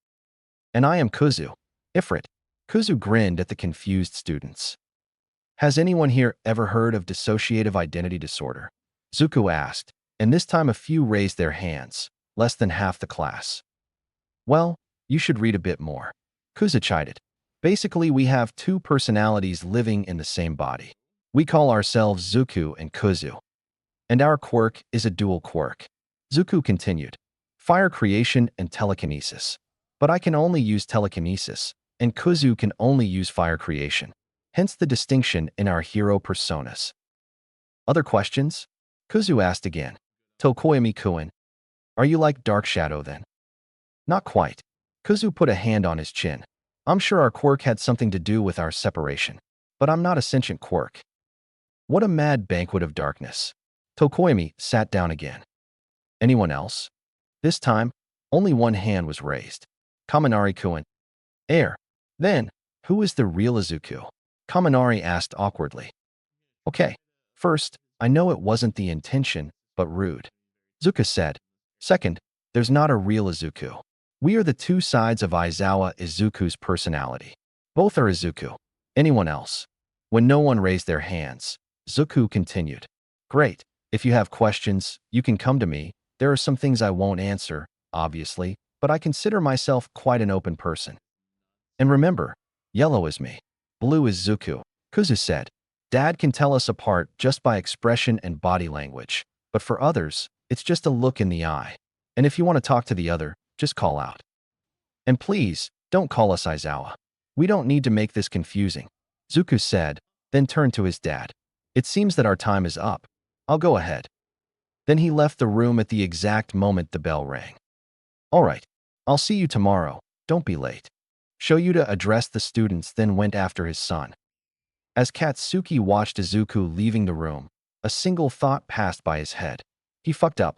And I am Kuzu. Ifrit. Kuzu grinned at the confused students. Has anyone here ever heard of dissociative identity disorder? Zuku asked, and this time a few raised their hands, less than half the class. Well, you should read a bit more. Kuzu chided. Basically, we have two personalities living in the same body. We call ourselves Zuku and Kuzu. And our quirk is a dual quirk. Zuku continued. Fire creation and telekinesis. But I can only use telekinesis, and Kuzu can only use fire creation. Hence the distinction in our hero personas. Other questions? Kuzu asked again. Tokoyami-kun. Are you like Dark Shadow then? Not quite. Kuzu put a hand on his chin. I'm sure our quirk had something to do with our separation. But I'm not a sentient quirk. What a mad banquet of darkness. Tokoyami sat down again. Anyone else? This time, only one hand was raised. Kaminari-kun. Then, who is the real Izuku? Kaminari asked awkwardly. Okay, first, I know it wasn't the intention, but rude. Zuka said. Second, there's not a real Izuku. We are the two sides of Aizawa Izuku's personality. Both are Izuku. Anyone else? When no one raised their hands, Zuku continued. Great. If you have questions, you can come to me. There are some things I won't answer, obviously, but I consider myself quite an open person. And remember, yellow is me. Blue is Zuku. Kuzu said. Dad can tell us apart just by expression and body language, but for others, it's just a look in the eye. And if you want to talk to the other, just call out. And please, don't call us Aizawa. We don't need to make this confusing, Zuku said, then turned to his dad. It seems that our time is up. I'll go ahead. Then he left the room at the exact moment the bell rang. All right, I'll see you tomorrow. Don't be late. Shoyuta addressed the students, then went after his son. As Katsuki watched Izuku leaving the room, a single thought passed by his head. He fucked up.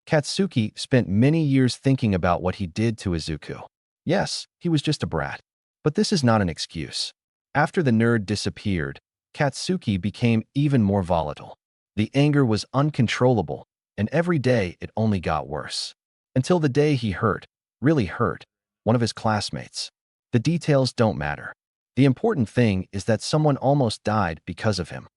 Katsuki spent many years thinking about what he did to Izuku. Yes, he was just a brat. But this is not an excuse. After the nerd disappeared, Katsuki became even more volatile. The anger was uncontrollable, and every day it only got worse. Until the day he hurt, really hurt, one of his classmates. The details don't matter. The important thing is that someone almost died because of him.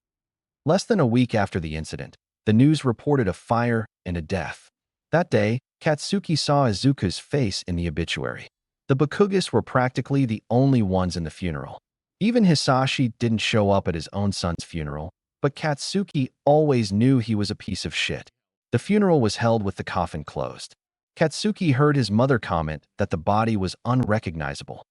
Less than a week after the incident, the news reported a fire and a death. That day, Katsuki saw Izuku's face in the obituary. The Bakugas were practically the only ones in the funeral. Even Hisashi didn't show up at his own son's funeral, but Katsuki always knew he was a piece of shit. The funeral was held with the coffin closed. Katsuki heard his mother comment that the body was unrecognizable.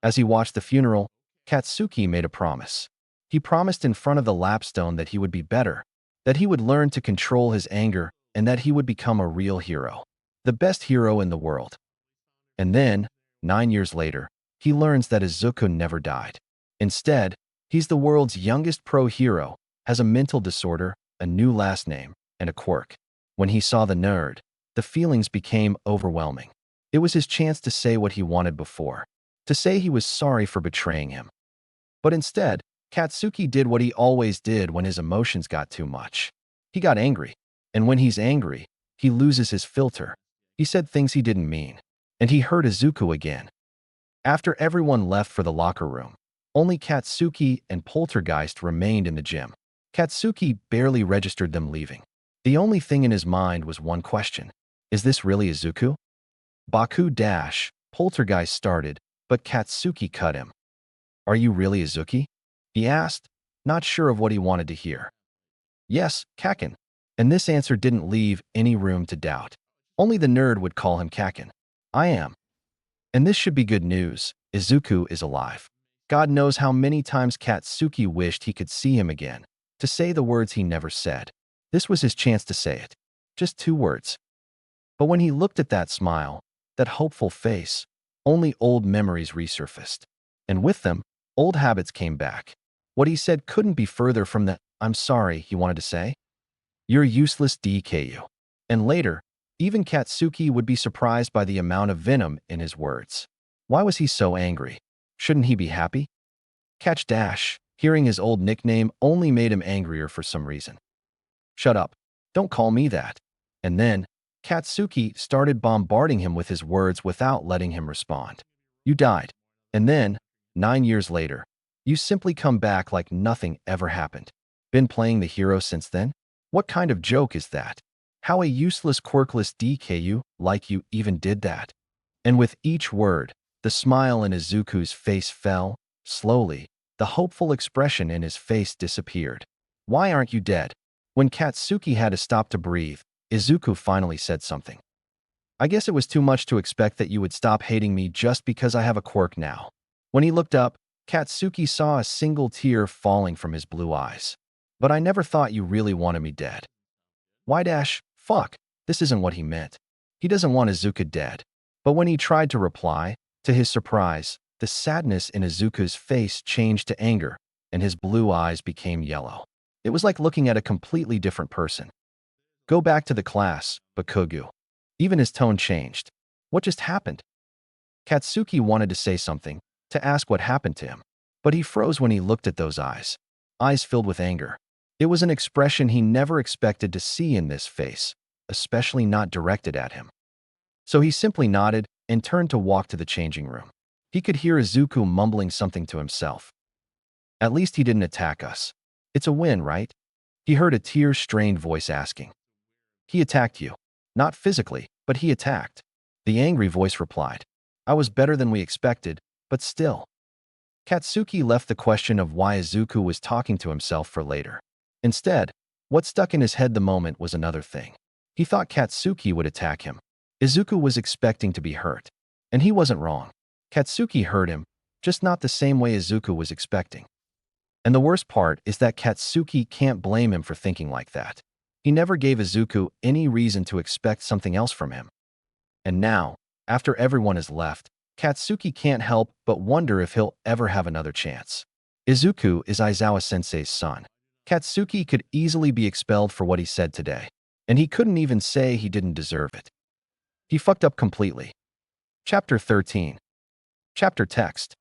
As he watched the funeral, Katsuki made a promise. He promised in front of the lapstone that he would be better, that he would learn to control his anger, and that he would become a real hero. The best hero in the world. And then, 9 years later, he learns that Izuku never died. Instead, he's the world's youngest pro hero, has a mental disorder, a new last name, and a quirk. When he saw the nerd, the feelings became overwhelming. It was his chance to say what he wanted before, to say he was sorry for betraying him. But instead, Katsuki did what he always did when his emotions got too much. He got angry. And when he's angry, he loses his filter. He said things he didn't mean. And he hurt Izuku again. After everyone left for the locker room, only Katsuki and Poltergeist remained in the gym. Katsuki barely registered them leaving. The only thing in his mind was one question. Is this really Izuku? Poltergeist started, but Katsuki cut him. Are you really Izuki? He asked, not sure of what he wanted to hear. Yes, Kakin. And this answer didn't leave any room to doubt. Only the nerd would call him Kakin. I am. And this should be good news. Izuku is alive. God knows how many times Katsuki wished he could see him again, to say the words he never said. This was his chance to say it. Just 2 words. But when he looked at that smile, that hopeful face, only old memories resurfaced. And with them, old habits came back. What he said couldn't be further from the "I'm sorry" he wanted to say. "You're useless, DKU." And later, even Katsuki would be surprised by the amount of venom in his words. Why was he so angry? Shouldn't he be happy? Catch Dash, hearing his old nickname only made him angrier for some reason. "Shut up. Don't call me that." And then, Katsuki started bombarding him with his words without letting him respond. "You died. And then, 9 years later, you simply come back like nothing ever happened. Been playing the hero since then? What kind of joke is that? How a useless, quirkless DKU like you even did that?" And with each word, the smile in Izuku's face fell, slowly. The hopeful expression in his face disappeared. "Why aren't you dead?" When Katsuki had to stop to breathe, Izuku finally said something. "I guess it was too much to expect that you would stop hating me just because I have a quirk now." When he looked up, Katsuki saw a single tear falling from his blue eyes. "But I never thought you really wanted me dead." Why dash? Fuck. This isn't what he meant. He doesn't want Izuku dead. But when he tried to reply, to his surprise, the sadness in Izuku's face changed to anger, and his blue eyes became yellow. It was like looking at a completely different person. "Go back to the class, Bakugu." Even his tone changed. What just happened? Katsuki wanted to say something, to ask what happened to him. But he froze when he looked at those eyes. Eyes filled with anger. It was an expression he never expected to see in this face, especially not directed at him. So he simply nodded and turned to walk to the changing room. He could hear Izuku mumbling something to himself. "At least he didn't attack us. It's a win, right?" He heard a tear-strained voice asking. "He attacked you. Not physically, but he attacked." The angry voice replied. "I was better than we expected, but still." Katsuki left the question of why Izuku was talking to himself for later. Instead, what stuck in his head the moment was another thing. He thought Katsuki would attack him. Izuku was expecting to be hurt. And he wasn't wrong. Katsuki hurt him, just not the same way Izuku was expecting. And the worst part is that Katsuki can't blame him for thinking like that. He never gave Izuku any reason to expect something else from him. And now, after everyone has left, Katsuki can't help but wonder if he'll ever have another chance. Izuku is Aizawa-sensei's son. Katsuki could easily be expelled for what he said today, and he couldn't even say he didn't deserve it. He fucked up completely. Chapter 13. Chapter text.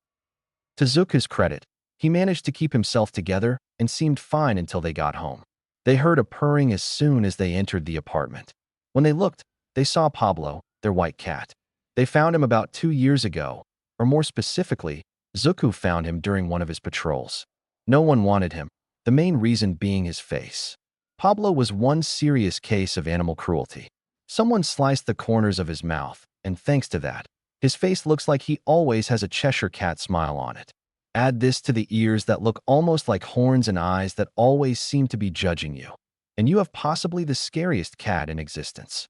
To Zuku's credit, he managed to keep himself together and seemed fine until they got home. They heard a purring as soon as they entered the apartment. When they looked, they saw Pablo, their white cat. They found him about 2 years ago, or more specifically, Zuku found him during one of his patrols. No one wanted him, the main reason being his face. Pablo was one serious case of animal cruelty. Someone sliced the corners of his mouth, and thanks to that, his face looks like he always has a Cheshire cat smile on it. Add this to the ears that look almost like horns and eyes that always seem to be judging you, and you have possibly the scariest cat in existence.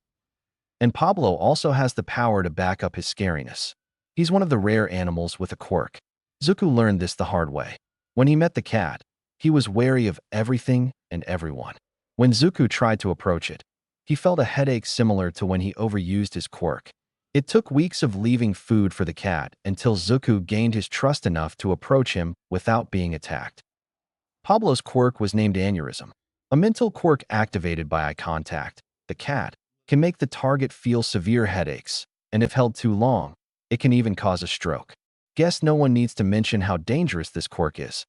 And Pablo also has the power to back up his scariness. He's one of the rare animals with a quirk. Zuku learned this the hard way. When he met the cat, he was wary of everything and everyone. When Zuku tried to approach it, he felt a headache similar to when he overused his quirk. It took weeks of leaving food for the cat until Zuku gained his trust enough to approach him without being attacked. Pablo's quirk was named Aneurysm, a mental quirk activated by eye contact. The cat can make the target feel severe headaches, and if held too long, it can even cause a stroke. Guess no one needs to mention how dangerous this quirk is.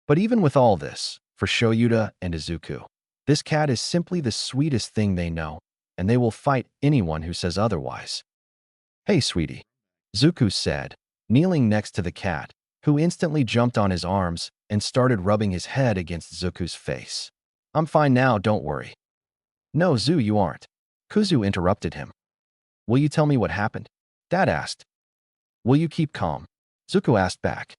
But even with all this, for Shoyuta and Izuku, this cat is simply the sweetest thing they know, and they will fight anyone who says otherwise. "Hey, sweetie," Zuku said, kneeling next to the cat, who instantly jumped on his arms and started rubbing his head against Zuku's face. "I'm fine now, don't worry." "No, Zu, you aren't." Kuzu interrupted him. "Will you tell me what happened?" Dad asked. "Will you keep calm?" Zuko asked back.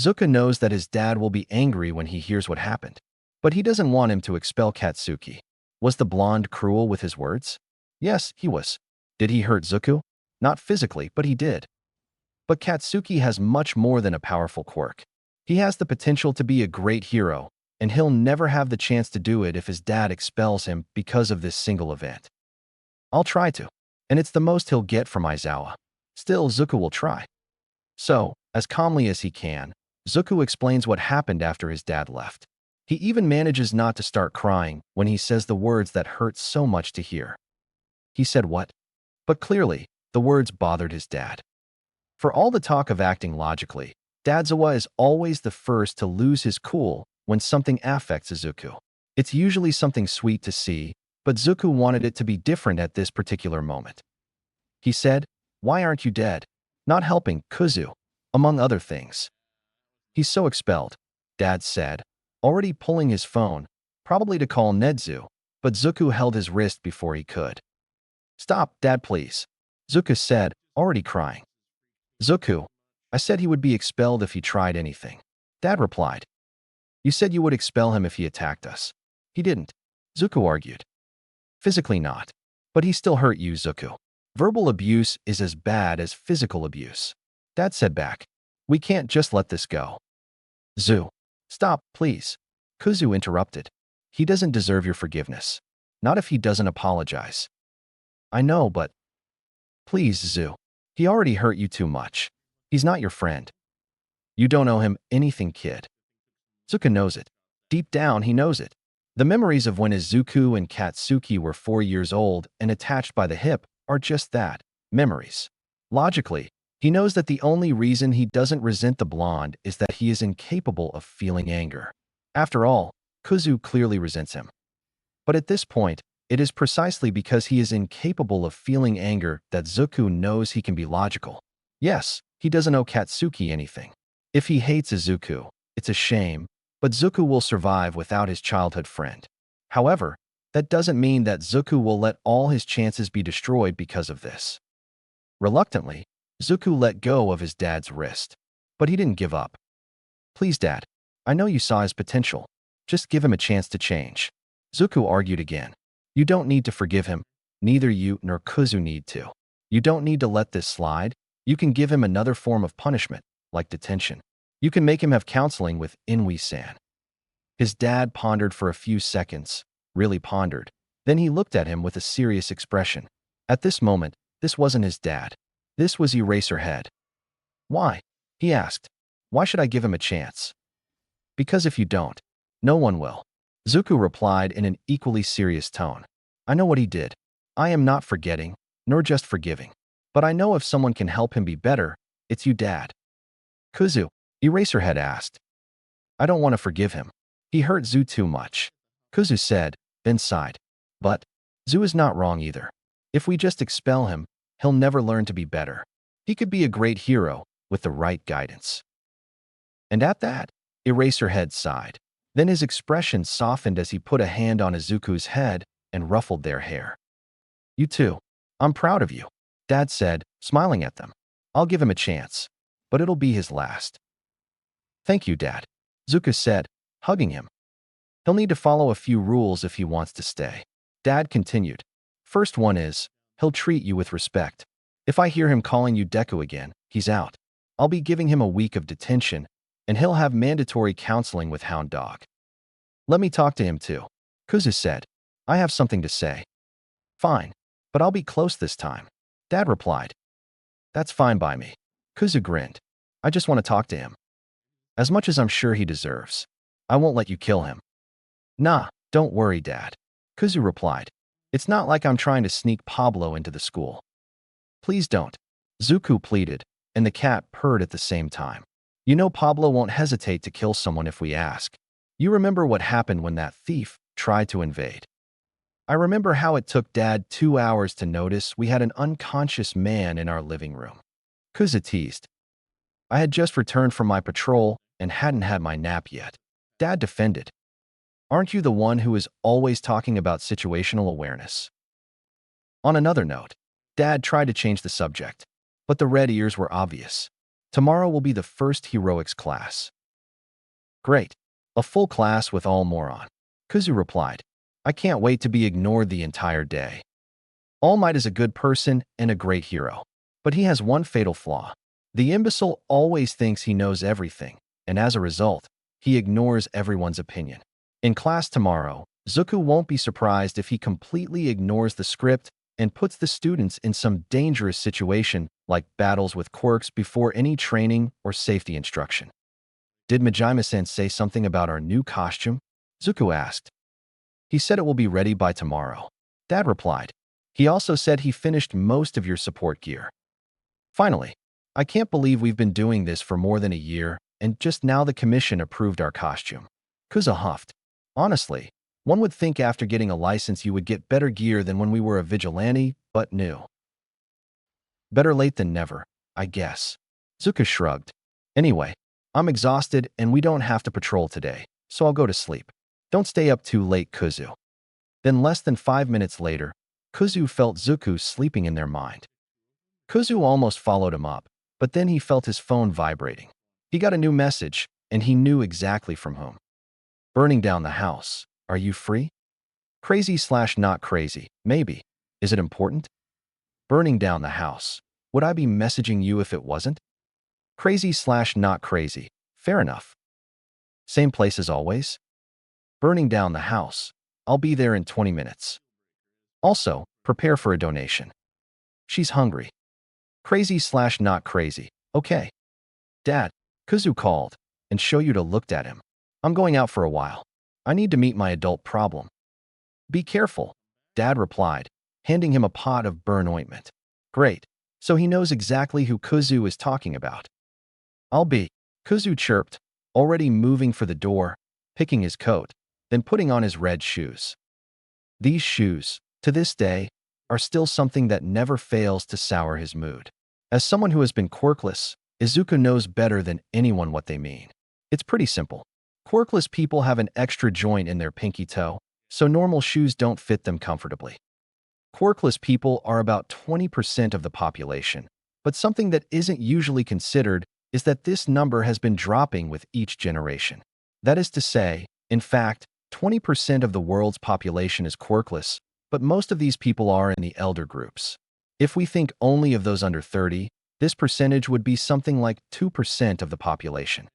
Zuko knows that his dad will be angry when he hears what happened, but he doesn't want him to expel Katsuki. Was the blonde cruel with his words? Yes, he was. Did he hurt Zuko? Not physically, but he did. But Katsuki has much more than a powerful quirk. He has the potential to be a great hero, and he'll never have the chance to do it if his dad expels him because of this single event. I'll try to, and it's the most he'll get from Aizawa. Still, Zuko will try. So, as calmly as he can, Zuko explains what happened after his dad left. He even manages not to start crying when he says the words that hurt so much to hear. He said what? But clearly, the words bothered his dad. For all the talk of acting logically, Dadzawa is always the first to lose his cool when something affects Izuku. It's usually something sweet to see, but Zuko wanted it to be different at this particular moment. He said, "Why aren't you dead?" Not helping Kuzu, among other things. "He's so expelled," Dad said, already pulling his phone, probably to call Nedzu, but Zuko held his wrist before he could. "Stop, Dad, please," Zuko said, already crying. "Zuko, I said he would be expelled if he tried anything," Dad replied. "You said you would expel him if he attacked us." "He didn't," Zuko argued. "Physically not. But he still hurt you, Zuko. Verbal abuse is as bad as physical abuse," Dad said back. "We can't just let this go." "Zu, stop, please," Kuzu interrupted. "He doesn't deserve your forgiveness. Not if he doesn't apologize." "I know, but..." "Please, Zu. He already hurt you too much. He's not your friend. You don't owe him anything, kid." Zuko knows it. Deep down, he knows it. The memories of when Izuku and Katsuki were 4 years old and attached by the hip are just that, memories. Logically, he knows that the only reason he doesn't resent the blonde is that he is incapable of feeling anger. After all, Kuzu clearly resents him. But at this point, it is precisely because he is incapable of feeling anger that Zuko knows he can be logical. Yes, he doesn't owe Katsuki anything. If he hates Izuku, it's a shame, but Zuko will survive without his childhood friend. However, that doesn't mean that Zuko will let all his chances be destroyed because of this. Reluctantly, Zuko let go of his dad's wrist. But he didn't give up. "Please, Dad. I know you saw his potential. Just give him a chance to change." Zuko argued again. "You don't need to forgive him. Neither you nor Kuzu need to. You don't need to let this slide. You can give him another form of punishment, like detention. You can make him have counseling with Inui-san." His dad pondered for a few seconds, really pondered. Then he looked at him with a serious expression. At this moment, this wasn't his dad. This was Eraserhead. "Why?" he asked. "Why should I give him a chance?" "Because if you don't, no one will," Zuko replied in an equally serious tone. "I know what he did. I am not forgetting, nor just forgiving. But I know if someone can help him be better, it's you, Dad." "Kuzu?" Eraserhead asked. "I don't want to forgive him. He hurt Zu too much," Kuzu said, then sighed. "But Zu is not wrong either. If we just expel him, he'll never learn to be better. He could be a great hero with the right guidance." And at that, Eraserhead sighed. Then his expression softened as he put a hand on Izuku's head and ruffled their hair. "You too. I'm proud of you," Dad said, smiling at them. "I'll give him a chance, but it'll be his last." "Thank you, Dad," Zuko said, hugging him. "He'll need to follow a few rules if he wants to stay." Dad continued. "First one is, he'll treat you with respect. If I hear him calling you Deku again, he's out. I'll be giving him a week of detention, and he'll have mandatory counseling with Hound Dog." "Let me talk to him too," Kuzu said. "I have something to say." "Fine, but I'll be close this time," Dad replied. "That's fine by me." Kuzu grinned. "I just want to talk to him. As much as I'm sure he deserves. I won't let you kill him." "Nah, don't worry, Dad," Kuzu replied. "It's not like I'm trying to sneak Pablo into the school." "Please don't," Zuko pleaded, and the cat purred at the same time. "You know Pablo won't hesitate to kill someone if we ask. You remember what happened when that thief tried to invade. I remember how it took Dad 2 hours to notice we had an unconscious man in our living room." Kuzu teased. "I had just returned from my patrol and hadn't had my nap yet," Dad defended. "Aren't you the one who is always talking about situational awareness?" On another note, Dad tried to change the subject, but the red ears were obvious. "Tomorrow will be the first heroics class." "Great. A full class with all moron," Kuzu replied. "I can't wait to be ignored the entire day." All Might is a good person and a great hero, but he has one fatal flaw. The imbecile always thinks he knows everything, and as a result, he ignores everyone's opinion. In class tomorrow, Zuko won't be surprised if he completely ignores the script and puts the students in some dangerous situation like battles with quirks before any training or safety instruction. Did Majima-san say something about our new costume? Zuko asked. He said it will be ready by tomorrow. Dad replied. He also said he finished most of your support gear. Finally, I can't believe we've been doing this for more than a year, and just now the commission approved our costume. Kuza huffed. Honestly, one would think after getting a license you would get better gear than when we were a vigilante, but new. Better late than never, I guess. Zuko shrugged. Anyway, I'm exhausted and we don't have to patrol today, so I'll go to sleep. Don't stay up too late, Kuzu. Then less than 5 minutes later, Kuzu felt Zuko sleeping in their mind. Kuzu almost followed him up, but then he felt his phone vibrating. He got a new message, and he knew exactly from whom. Burning down the house. Are you free? Crazy/not crazy. Maybe. Is it important? Burning down the house. Would I be messaging you if it wasn't? Crazy/not crazy. Fair enough. Same place as always? Burning down the house. I'll be there in 20 minutes. Also, prepare for a donation. She's hungry. Crazy/not crazy. Okay. Dad, Kuzu called, and Shoyuta looked at him. I'm going out for a while. I need to meet my adult problem. Be careful, Dad replied, handing him a pot of burn ointment. Great, so he knows exactly who Kuzu is talking about. I'll be, Kuzu chirped, already moving for the door, picking his coat, then putting on his red shoes. These shoes, to this day, are still something that never fails to sour his mood. As someone who has been quirkless, Izuku knows better than anyone what they mean. It's pretty simple. Quirkless people have an extra joint in their pinky toe, so normal shoes don't fit them comfortably. Quirkless people are about 20% of the population, but something that isn't usually considered is that this number has been dropping with each generation. That is to say, in fact, 20% of the world's population is quirkless, but most of these people are in the elder groups. If we think only of those under 30, this percentage would be something like 2% of the population.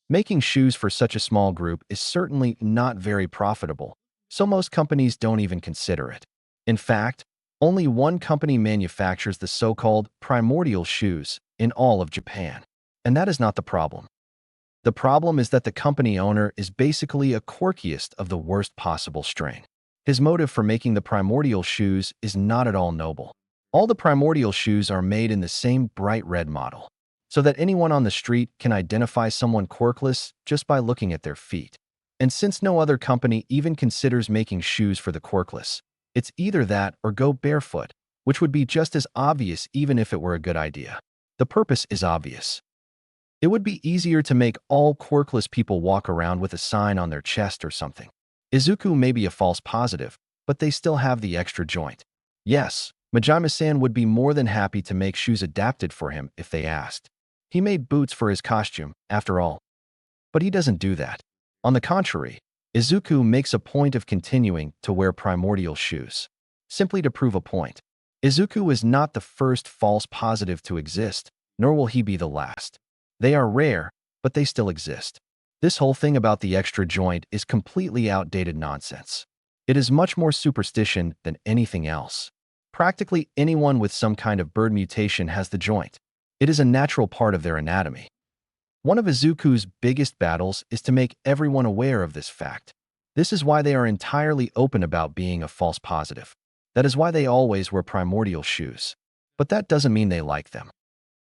Making shoes for such a small group is certainly not very profitable, so most companies don't even consider it. In fact, only one company manufactures the so-called primordial shoes in all of Japan. And that is not the problem. The problem is that the company owner is basically a quirkiest of the worst possible strain. His motive for making the primordial shoes is not at all noble. All the primordial shoes are made in the same bright red model, so that anyone on the street can identify someone quirkless just by looking at their feet. And since no other company even considers making shoes for the quirkless, it's either that or go barefoot, which would be just as obvious even if it were a good idea. The purpose is obvious. It would be easier to make all quirkless people walk around with a sign on their chest or something. Izuku may be a false positive, but they still have the extra joint. Yes, Majima-san would be more than happy to make shoes adapted for him if they asked. He made boots for his costume, after all. But he doesn't do that. On the contrary, Izuku makes a point of continuing to wear primordial shoes, simply to prove a point. Izuku is not the first false positive to exist, nor will he be the last. They are rare, but they still exist. This whole thing about the extra joint is completely outdated nonsense. It is much more superstition than anything else. Practically anyone with some kind of bird mutation has the joint. It is a natural part of their anatomy. One of Izuku's biggest battles is to make everyone aware of this fact. This is why they are entirely open about being a false positive. That is why they always wear primordial shoes. But that doesn't mean they like them.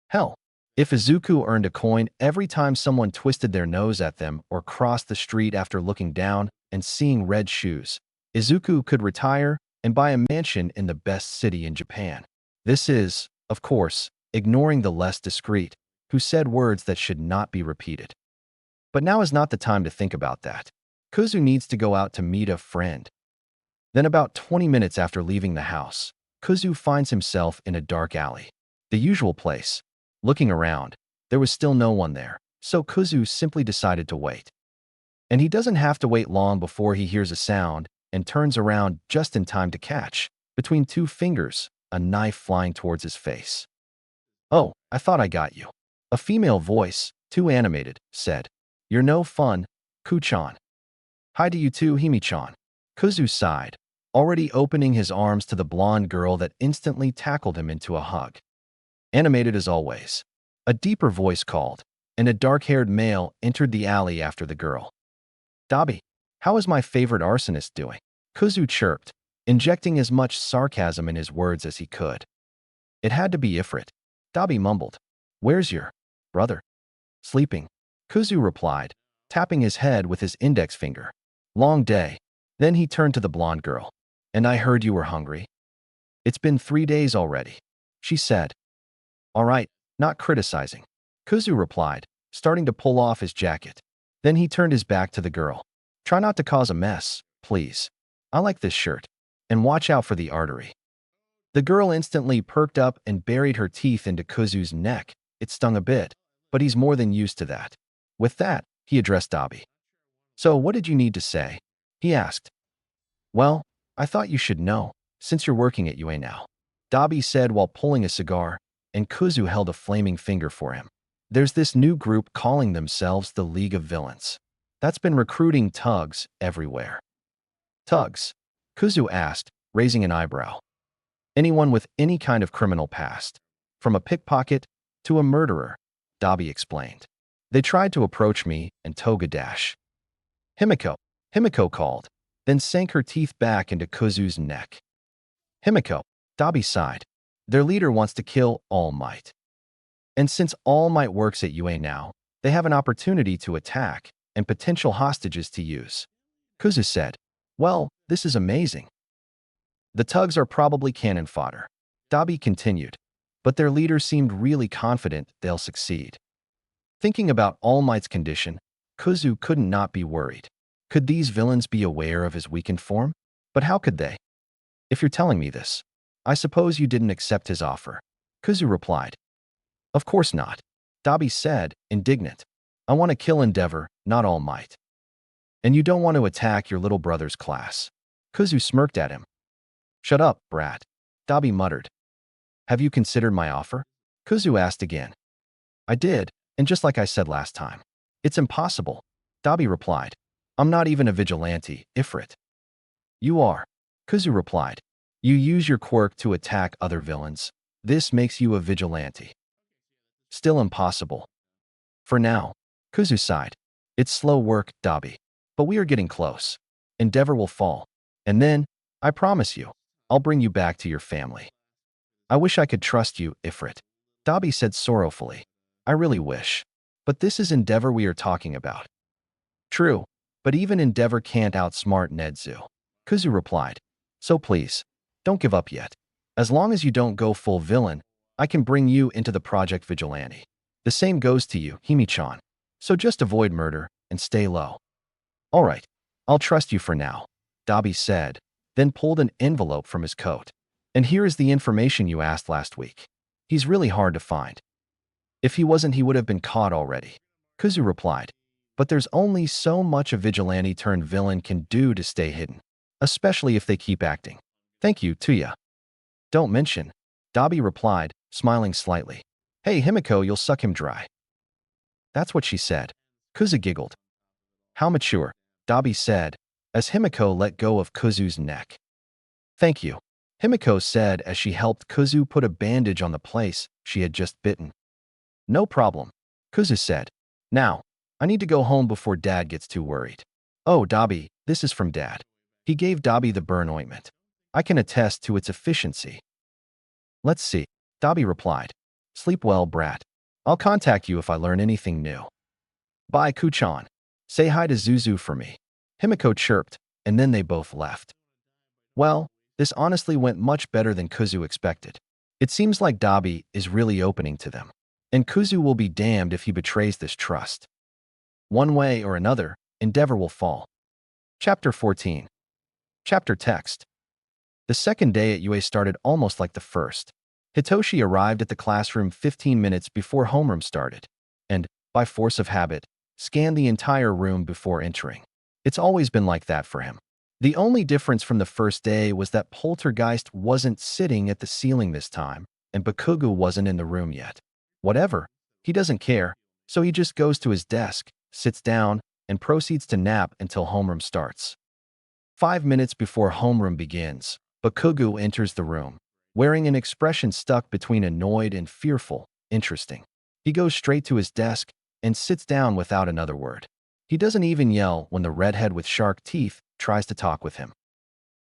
Hell, if Izuku earned a coin every time someone twisted their nose at them or crossed the street after looking down and seeing red shoes, Izuku could retire and buy a mansion in the best city in Japan. This is, of course, ignoring the less discreet, who said words that should not be repeated. But now is not the time to think about that. Kuzu needs to go out to meet a friend. Then about 20 minutes after leaving the house, Kuzu finds himself in a dark alley. The usual place. Looking around, there was still no one there, so Kuzu simply decided to wait. And he doesn't have to wait long before he hears a sound and turns around just in time to catch, between two fingers, a knife flying towards his face. Oh, I thought I got you. A female voice, too animated, said. You're no fun, Kuchan. Hi to you too, Himi-chan. Kuzu sighed, already opening his arms to the blonde girl that instantly tackled him into a hug. Animated as always. A deeper voice called, and a dark-haired male entered the alley after the girl. Dabi, how is my favorite arsonist doing? Kuzu chirped, injecting as much sarcasm in his words as he could. It had to be Ifrit. Dabi mumbled. Where's your brother? Sleeping. Kuzu replied, tapping his head with his index finger. Long day. Then he turned to the blonde girl. And I heard you were hungry. It's been 3 days already, she said. All right, not criticizing. Kuzu replied, starting to pull off his jacket. Then he turned his back to the girl. Try not to cause a mess, please. I like this shirt. And watch out for the artery. The girl instantly perked up and buried her teeth into Kuzu's neck. It stung a bit, but he's more than used to that. With that, he addressed Dabi. So what did you need to say? He asked. Well, I thought you should know, since you're working at UA now. Dabi said while pulling a cigar, and Kuzu held a flaming finger for him. There's this new group calling themselves the League of Villains. That's been recruiting thugs everywhere. Thugs? Kuzu asked, raising an eyebrow. Anyone with any kind of criminal past. From a pickpocket to a murderer, Dabi explained. They tried to approach me and toga dash. Himiko called, then sank her teeth back into Kuzu's neck. Himiko, Dabi sighed. Their leader wants to kill All Might. And since All Might works at UA now, they have an opportunity to attack and potential hostages to use. Kuzu said, well, this is amazing. The thugs are probably cannon fodder. Dabi continued, but their leader seemed really confident they'll succeed. Thinking about All Might's condition, Kuzu couldn't not be worried. Could these villains be aware of his weakened form? But how could they? If you're telling me this, I suppose you didn't accept his offer. Kuzu replied. Of course not. Dabi said, indignant. I want to kill Endeavor, not All Might. And you don't want to attack your little brother's class. Kuzu smirked at him. Shut up, brat. Dabi muttered. Have you considered my offer? Kuzu asked again. I did, and just like I said last time. It's impossible. Dabi replied. I'm not even a vigilante, Ifrit. You are. Kuzu replied. You use your quirk to attack other villains. This makes you a vigilante. Still impossible. For now, Kuzu sighed. It's slow work, Dabi. But we are getting close. Endeavor will fall. And then, I promise you, I'll bring you back to your family. I wish I could trust you, Ifrit. Dabi said sorrowfully. I really wish. But this is Endeavor we are talking about. True, but even Endeavor can't outsmart Nedzu. Kuzu replied. So please, don't give up yet. As long as you don't go full villain, I can bring you into the Project Vigilante. The same goes to you, Himi-chan. So just avoid murder and stay low. All right, I'll trust you for now, Dabi said, then pulled an envelope from his coat. And here is the information you asked last week. He's really hard to find. If he wasn't, he would have been caught already. Kuzu replied. But there's only so much a vigilante turned villain can do to stay hidden, especially if they keep acting. Thank you, Tuya. Don't mention, Dabi replied, smiling slightly. Hey, Himiko, you'll suck him dry. That's what she said. Kuzu giggled. How mature, Dabi said, as Himiko let go of Kuzu's neck. Thank you, Himiko said as she helped Kuzu put a bandage on the place she had just bitten. No problem, Kuzu said. Now, I need to go home before Dad gets too worried. Oh, Dabi, this is from Dad. He gave Dabi the burn ointment. I can attest to its efficiency. Let's see, Dabi replied. Sleep well, brat. I'll contact you if I learn anything new. Bye, Kuchan. Say hi to Zuzu for me. Himiko chirped, and then they both left. Well, this honestly went much better than Kuzu expected. It seems like Dabi is really opening to them, and Kuzu will be damned if he betrays this trust. One way or another, Endeavor will fall. Chapter 14. Chapter text. The second day at UA started almost like the first. Hitoshi arrived at the classroom 15 minutes before homeroom started, and, by force of habit, scanned the entire room before entering. It's always been like that for him. The only difference from the first day was that Poltergeist wasn't sitting at the ceiling this time, and Bakugo wasn't in the room yet. Whatever, he doesn't care, so he just goes to his desk, sits down, and proceeds to nap until homeroom starts. 5 minutes before homeroom begins, Bakugo enters the room, wearing an expression stuck between annoyed and fearful. Interesting. He goes straight to his desk and sits down without another word. He doesn't even yell when the redhead with shark teeth tries to talk with him.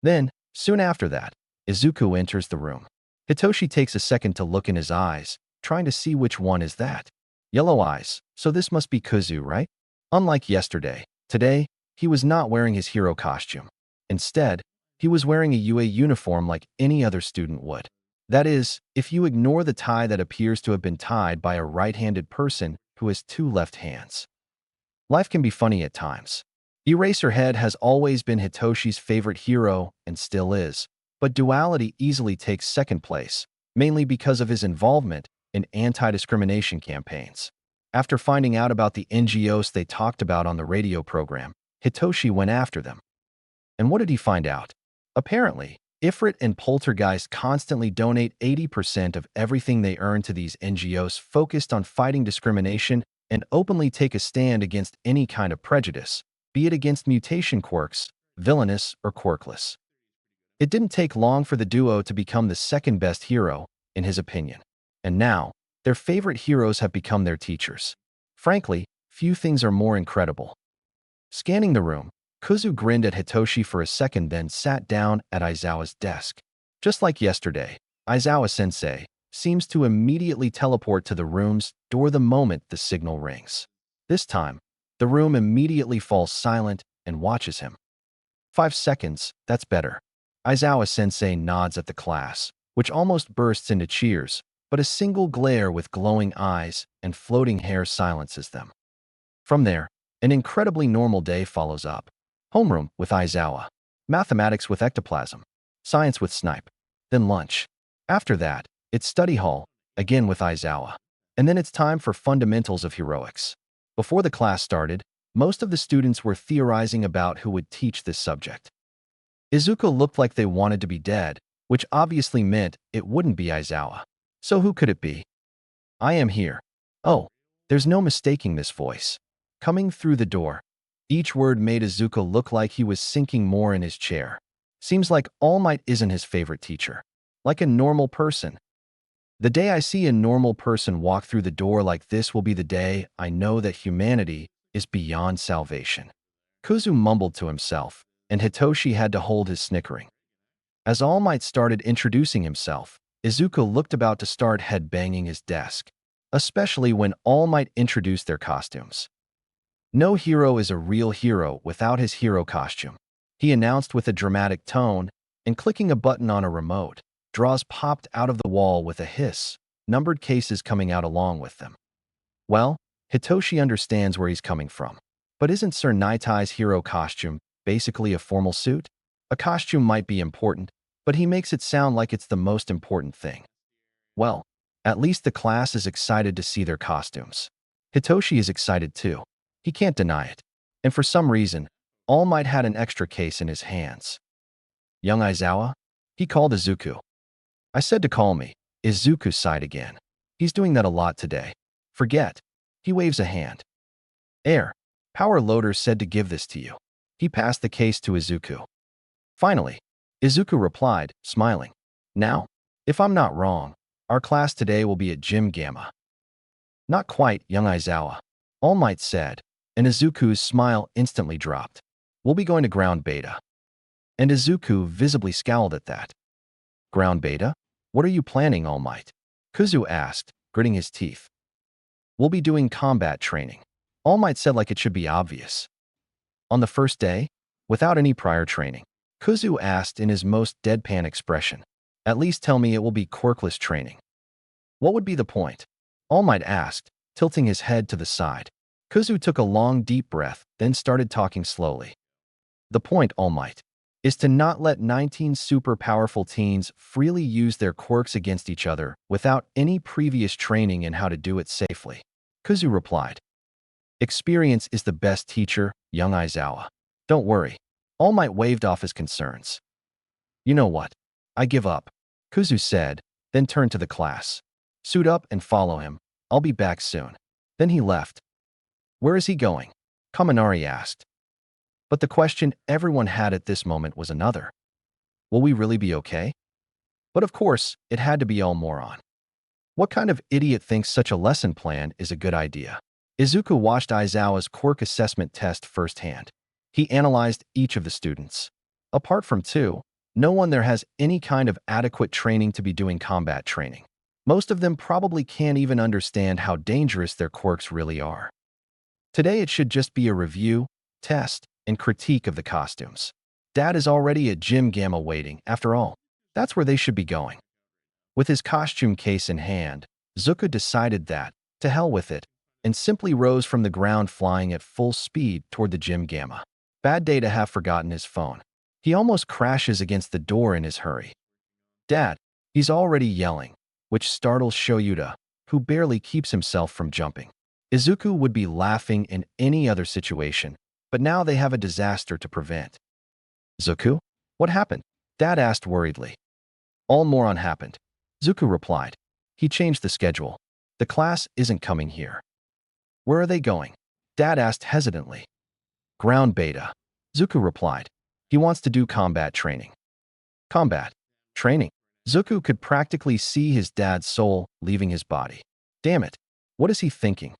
Then, soon after that, Izuku enters the room. Hitoshi takes a second to look in his eyes, trying to see which one is that. Yellow eyes, so this must be Kuzu, right? Unlike yesterday, today, he was not wearing his hero costume. Instead, he was wearing a UA uniform like any other student would. That is, if you ignore the tie that appears to have been tied by a right-handed person who has two left hands. Life can be funny at times. Eraserhead has always been Hitoshi's favorite hero and still is, but duality easily takes second place, mainly because of his involvement in anti-discrimination campaigns. After finding out about the NGOs they talked about on the radio program, Hitoshi went after them. And what did he find out? Apparently, Ifrit and Poltergeist constantly donate 80% of everything they earn to these NGOs focused on fighting discrimination and openly take a stand against any kind of prejudice, be it against mutation quirks, villainous, or quirkless. It didn't take long for the duo to become the second best hero, in his opinion. And now, their favorite heroes have become their teachers. Frankly, few things are more incredible. Scanning the room, Kuzu grinned at Hitoshi for a second, then sat down at Aizawa's desk. Just like yesterday, Aizawa-sensei seems to immediately teleport to the room's door the moment the signal rings. This time, the room immediately falls silent and watches him. 5 seconds, that's better. Aizawa-sensei nods at the class, which almost bursts into cheers, but a single glare with glowing eyes and floating hair silences them. From there, an incredibly normal day follows up. Homeroom with Aizawa, mathematics with ectoplasm, science with Snipe, then lunch. After that, it's study hall, again with Aizawa. And then it's time for fundamentals of heroics. Before the class started, most of the students were theorizing about who would teach this subject. Izuku looked like they wanted to be dead, which obviously meant it wouldn't be Aizawa. So who could it be? I am here. Oh, there's no mistaking this voice. Coming through the door. Each word made Izuku look like he was sinking more in his chair. Seems like All Might isn't his favorite teacher. Like a normal person. The day I see a normal person walk through the door like this will be the day I know that humanity is beyond salvation. Kuzu mumbled to himself, and Hitoshi had to hold his snickering. As All Might started introducing himself, Izuku looked about to start head-banging his desk, especially when All Might introduced their costumes. No hero is a real hero without his hero costume, he announced with a dramatic tone, and clicking a button on a remote, drawers popped out of the wall with a hiss, numbered cases coming out along with them. Well, Hitoshi understands where he's coming from. But isn't Sir Naitai's hero costume basically a formal suit? A costume might be important, but he makes it sound like it's the most important thing. Well, at least the class is excited to see their costumes. Hitoshi is excited too. He can't deny it. And for some reason, All Might had an extra case in his hands. Young Aizawa? He called Izuku. I said to call me. Izuku sighed again. He's doing that a lot today. Forget. He waves a hand. Air. Power Loader said to give this to you. He passed the case to Izuku. Finally, Izuku replied, smiling. Now, if I'm not wrong, our class today will be at Gym Gamma. Not quite, young Aizawa. All Might said, and Izuku's smile instantly dropped. We'll be going to Ground Beta. And Izuku visibly scowled at that. Ground Beta? What are you planning, All Might? Kuzu asked, gritting his teeth. We'll be doing combat training. All Might said like it should be obvious. On the first day, without any prior training, Kuzu asked in his most deadpan expression. At least tell me it will be quirkless training. What would be the point? All Might asked, tilting his head to the side. Kuzu took a long, deep breath, then started talking slowly. The point, All Might, is to not let 19 super powerful teens freely use their quirks against each other without any previous training in how to do it safely. Kuzu replied. Experience is the best teacher, young Aizawa. Don't worry. All Might waved off his concerns. You know what? I give up, Kuzu said, then turned to the class. Suit up and follow him. I'll be back soon. Then he left. Where is he going? Kaminari asked. But the question everyone had at this moment was another. Will we really be okay? But of course, it had to be all moron. What kind of idiot thinks such a lesson plan is a good idea? Izuku watched Aizawa's quirk assessment test firsthand. He analyzed each of the students. Apart from two, no one there has any kind of adequate training to be doing combat training. Most of them probably can't even understand how dangerous their quirks really are. Today it should just be a review, test, and critique of the costumes. Dad is already at Gym Gamma waiting, after all. That's where they should be going. With his costume case in hand, Izuku decided that, to hell with it, and simply rose from the ground flying at full speed toward the Gym Gamma. Bad day to have forgotten his phone. He almost crashes against the door in his hurry. Dad, he's already yelling, which startles Shoyuta, who barely keeps himself from jumping. Izuku would be laughing in any other situation, but now they have a disaster to prevent. Izuku? What happened? Dad asked worriedly. All moron happened. Izuku replied. He changed the schedule. The class isn't coming here. Where are they going? Dad asked hesitantly. Ground beta. Izuku replied. He wants to do combat training. Combat training. Izuku could practically see his dad's soul leaving his body. Damn it. What is he thinking?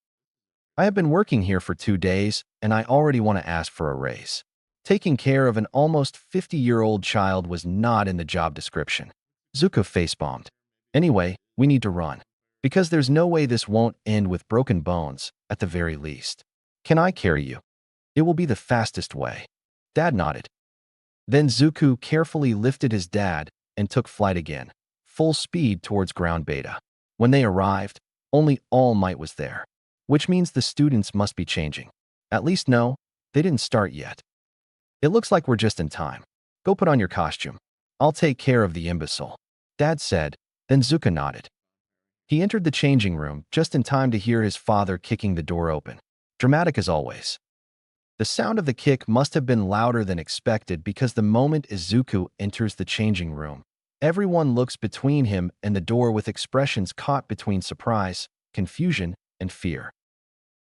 I have been working here for 2 days, and I already want to ask for a raise. Taking care of an almost 50-year-old child was not in the job description. Izuku facepalmed. Anyway, we need to run. Because there's no way this won't end with broken bones, at the very least. Can I carry you? It will be the fastest way. Dad nodded. Then Izuku carefully lifted his dad and took flight again, full speed towards ground beta. When they arrived, only All Might was there, which means the students must be changing. At least no, they didn't start yet. It looks like we're just in time. Go put on your costume. I'll take care of the imbecile. Dad said, then Izuku nodded. He entered the changing room just in time to hear his father kicking the door open. Dramatic as always. The sound of the kick must have been louder than expected because the moment Izuku enters the changing room, everyone looks between him and the door with expressions caught between surprise, confusion, and fear.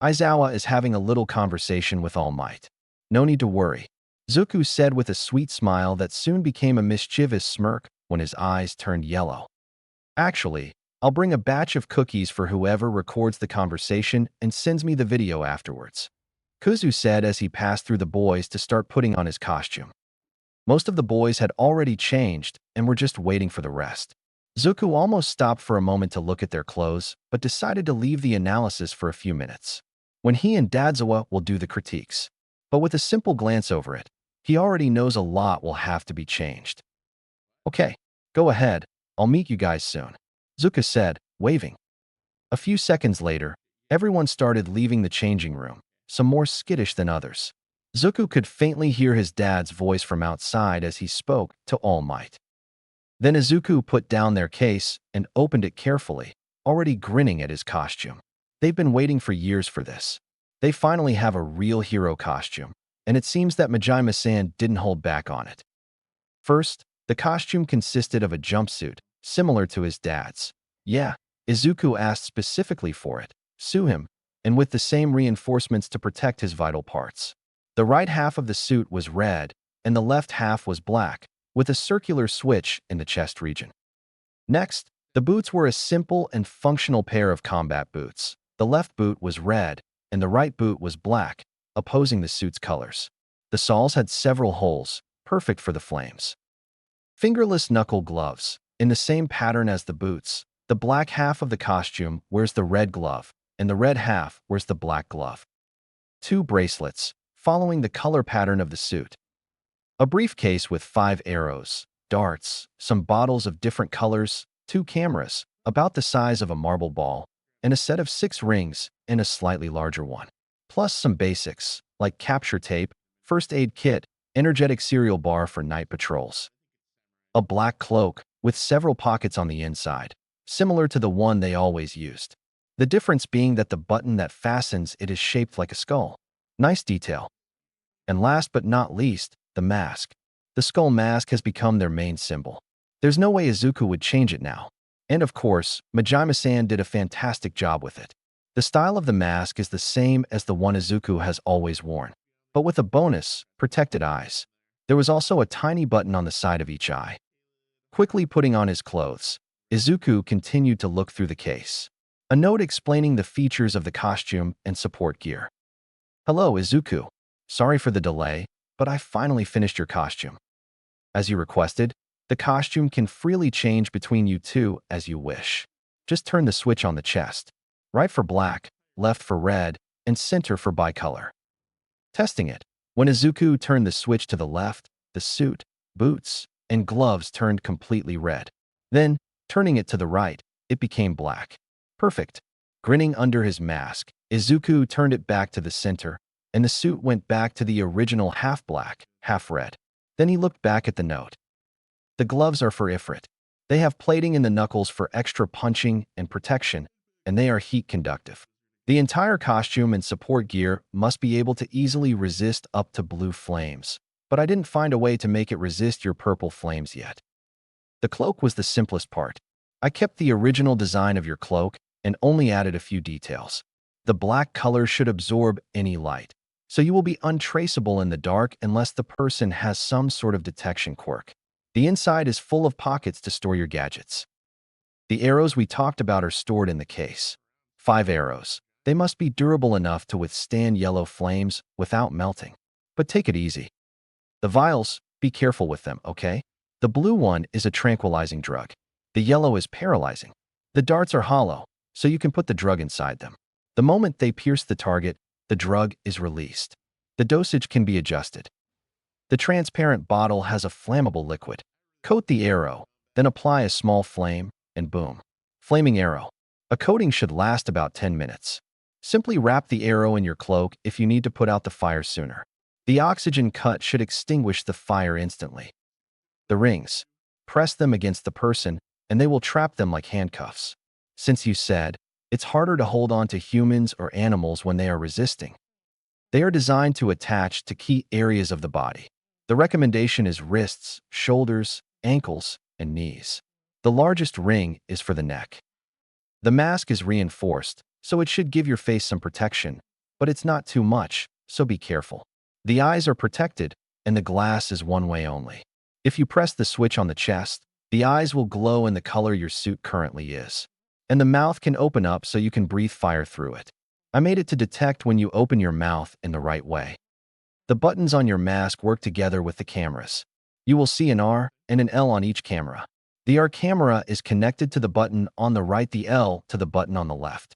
Aizawa is having a little conversation with All Might. No need to worry, Izuku said with a sweet smile that soon became a mischievous smirk when his eyes turned yellow. Actually, I'll bring a batch of cookies for whoever records the conversation and sends me the video afterwards, Kuzu said as he passed through the boys to start putting on his costume. Most of the boys had already changed and were just waiting for the rest. Izuku almost stopped for a moment to look at their clothes, but decided to leave the analysis for a few minutes, when he and Dadzawa will do the critiques. But with a simple glance over it, he already knows a lot will have to be changed. Okay, go ahead, I'll meet you guys soon, Izuku said, waving. A few seconds later, everyone started leaving the changing room, some more skittish than others. Izuku could faintly hear his dad's voice from outside as he spoke to All Might. Then Izuku put down their case and opened it carefully, already grinning at his costume. They've been waiting for years for this. They finally have a real hero costume, and it seems that Majima-san didn't hold back on it. First, the costume consisted of a jumpsuit, similar to his dad's. Yeah, Izuku asked specifically for it, sue him, and with the same reinforcements to protect his vital parts. The right half of the suit was red, and the left half was black, with a circular switch in the chest region. Next, the boots were a simple and functional pair of combat boots. The left boot was red, and the right boot was black, opposing the suit's colors. The soles had several holes, perfect for the flames. Fingerless knuckle gloves, in the same pattern as the boots. The black half of the costume wears the red glove, and the red half wears the black glove. 2 bracelets, following the color pattern of the suit. A briefcase with 5 arrows, darts, some bottles of different colors, 2 cameras, about the size of a marble ball, and a set of 6 rings and a slightly larger one. Plus some basics, like capture tape, first aid kit, energetic cereal bar for night patrols. A black cloak, with several pockets on the inside, similar to the one they always used. The difference being that the button that fastens it is shaped like a skull. Nice detail. And last but not least, the mask. The skull mask has become their main symbol. There's no way Izuku would change it now. And of course, Majima-san did a fantastic job with it. The style of the mask is the same as the one Izuku has always worn, but with a bonus, protected eyes. There was also a tiny button on the side of each eye. Quickly putting on his clothes, Izuku continued to look through the case. A note explaining the features of the costume and support gear. Hello, Izuku. Sorry for the delay, but I finally finished your costume. As you requested, the costume can freely change between you two as you wish. Just turn the switch on the chest. Right for black, left for red, and center for bicolor. Testing it. When Izuku turned the switch to the left, the suit, boots, and gloves turned completely red. Then, turning it to the right, it became black. Perfect. Grinning under his mask, Izuku turned it back to the center, and the suit went back to the original half black, half red. Then he looked back at the note. The gloves are for Ifrit. They have plating in the knuckles for extra punching and protection, and they are heat conductive. The entire costume and support gear must be able to easily resist up to blue flames, but I didn't find a way to make it resist your purple flames yet. The cloak was the simplest part. I kept the original design of your cloak and only added a few details. The black color should absorb any light, so you will be untraceable in the dark unless the person has some sort of detection quirk. The inside is full of pockets to store your gadgets. The arrows we talked about are stored in the case. 5 arrows. They must be durable enough to withstand yellow flames without melting. But take it easy. The vials, be careful with them, okay? The blue one is a tranquilizing drug. The yellow is paralyzing. The darts are hollow, so you can put the drug inside them. The moment they pierce the target, the drug is released. The dosage can be adjusted. The transparent bottle has a flammable liquid. Coat the arrow, then apply a small flame, and boom. Flaming arrow. A coating should last about 10 minutes. Simply wrap the arrow in your cloak if you need to put out the fire sooner. The oxygen cut should extinguish the fire instantly. The rings. Press them against the person, and they will trap them like handcuffs. Since you said, it's harder to hold on to humans or animals when they are resisting. They are designed to attach to key areas of the body. The recommendation is wrists, shoulders, ankles, and knees. The largest ring is for the neck. The mask is reinforced, so it should give your face some protection, but it's not too much, so be careful. The eyes are protected, and the glass is one way only. If you press the switch on the chest, the eyes will glow in the color your suit currently is. And the mouth can open up so you can breathe fire through it. I made it to detect when you open your mouth in the right way. The buttons on your mask work together with the cameras. You will see an R and an L on each camera. The R camera is connected to the button on the right, the L to the button on the left.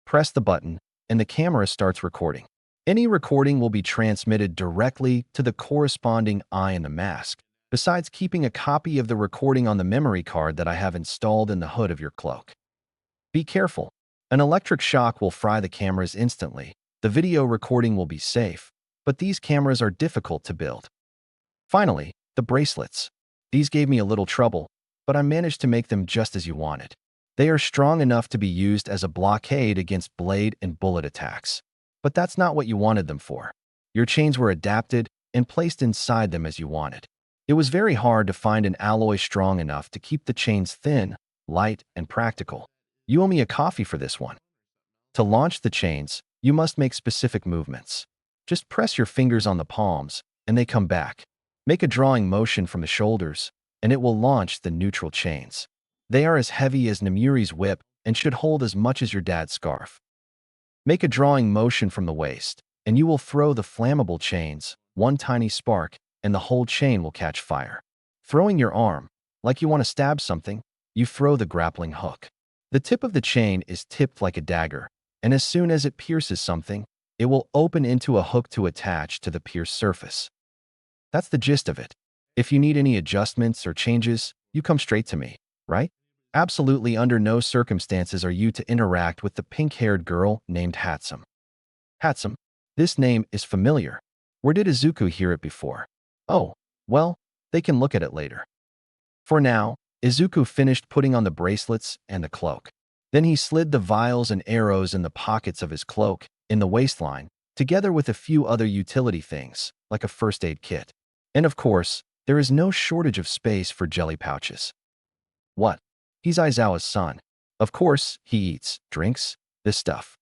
Press the button, and the camera starts recording. Any recording will be transmitted directly to the corresponding eye in the mask, besides keeping a copy of the recording on the memory card that I have installed in the hood of your cloak. Be careful. An electric shock will fry the cameras instantly. The video recording will be safe, but these cameras are difficult to build. Finally, the bracelets. These gave me a little trouble, but I managed to make them just as you wanted. They are strong enough to be used as a blockade against blade and bullet attacks. But that's not what you wanted them for. Your chains were adapted and placed inside them as you wanted. It was very hard to find an alloy strong enough to keep the chains thin, light, and practical. You owe me a coffee for this one. To launch the chains, you must make specific movements. Just press your fingers on the palms, and they come back. Make a drawing motion from the shoulders, and it will launch the neutral chains. They are as heavy as Namuri's whip and should hold as much as your dad's scarf. Make a drawing motion from the waist, and you will throw the flammable chains, one tiny spark, and the whole chain will catch fire. Throwing your arm, like you want to stab something, you throw the grappling hook. The tip of the chain is tipped like a dagger, and as soon as it pierces something, it will open into a hook to attach to the pierced surface. That's the gist of it. If you need any adjustments or changes, you come straight to me, right? Absolutely under no circumstances are you to interact with the pink-haired girl named Hatsum. Hatsum? This name is familiar. Where did Izuku hear it before? Oh, well, they can look at it later. For now, Izuku finished putting on the bracelets and the cloak. Then he slid the vials and arrows in the pockets of his cloak, in the waistline, together with a few other utility things, like a first aid kit. And of course, there is no shortage of space for jelly pouches. What? He's Aizawa's son. Of course, he eats, drinks, this stuff.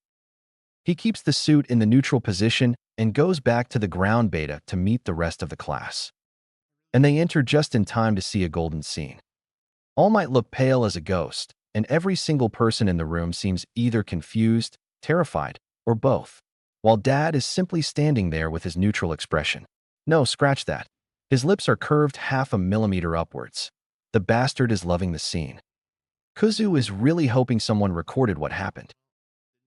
He keeps the suit in the neutral position and goes back to the ground beta to meet the rest of the class. And they enter just in time to see a golden scene. All Might look pale as a ghost, and every single person in the room seems either confused, terrified, or both, while Dad is simply standing there with his neutral expression. No, scratch that. His lips are curved half a millimeter upwards. The bastard is loving the scene. Kuzu is really hoping someone recorded what happened.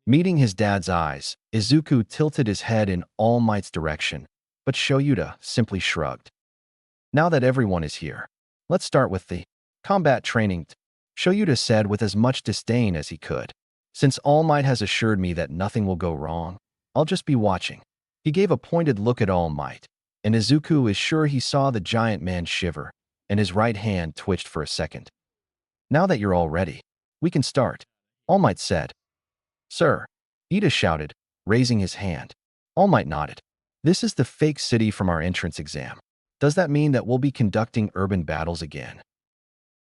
Meeting his dad's eyes, Izuku tilted his head in All Might's direction, but Shoyuta simply shrugged. Now that everyone is here, let's start with the combat training, Shoyuta said with as much disdain as he could. Since All Might has assured me that nothing will go wrong, I'll just be watching. He gave a pointed look at All Might, and Izuku is sure he saw the giant man shiver, and his right hand twitched for a second. Now that you're all ready, we can start, All Might said. Sir, Ida shouted, raising his hand. All Might nodded. This is the fake city from our entrance exam. Does that mean that we'll be conducting urban battles again?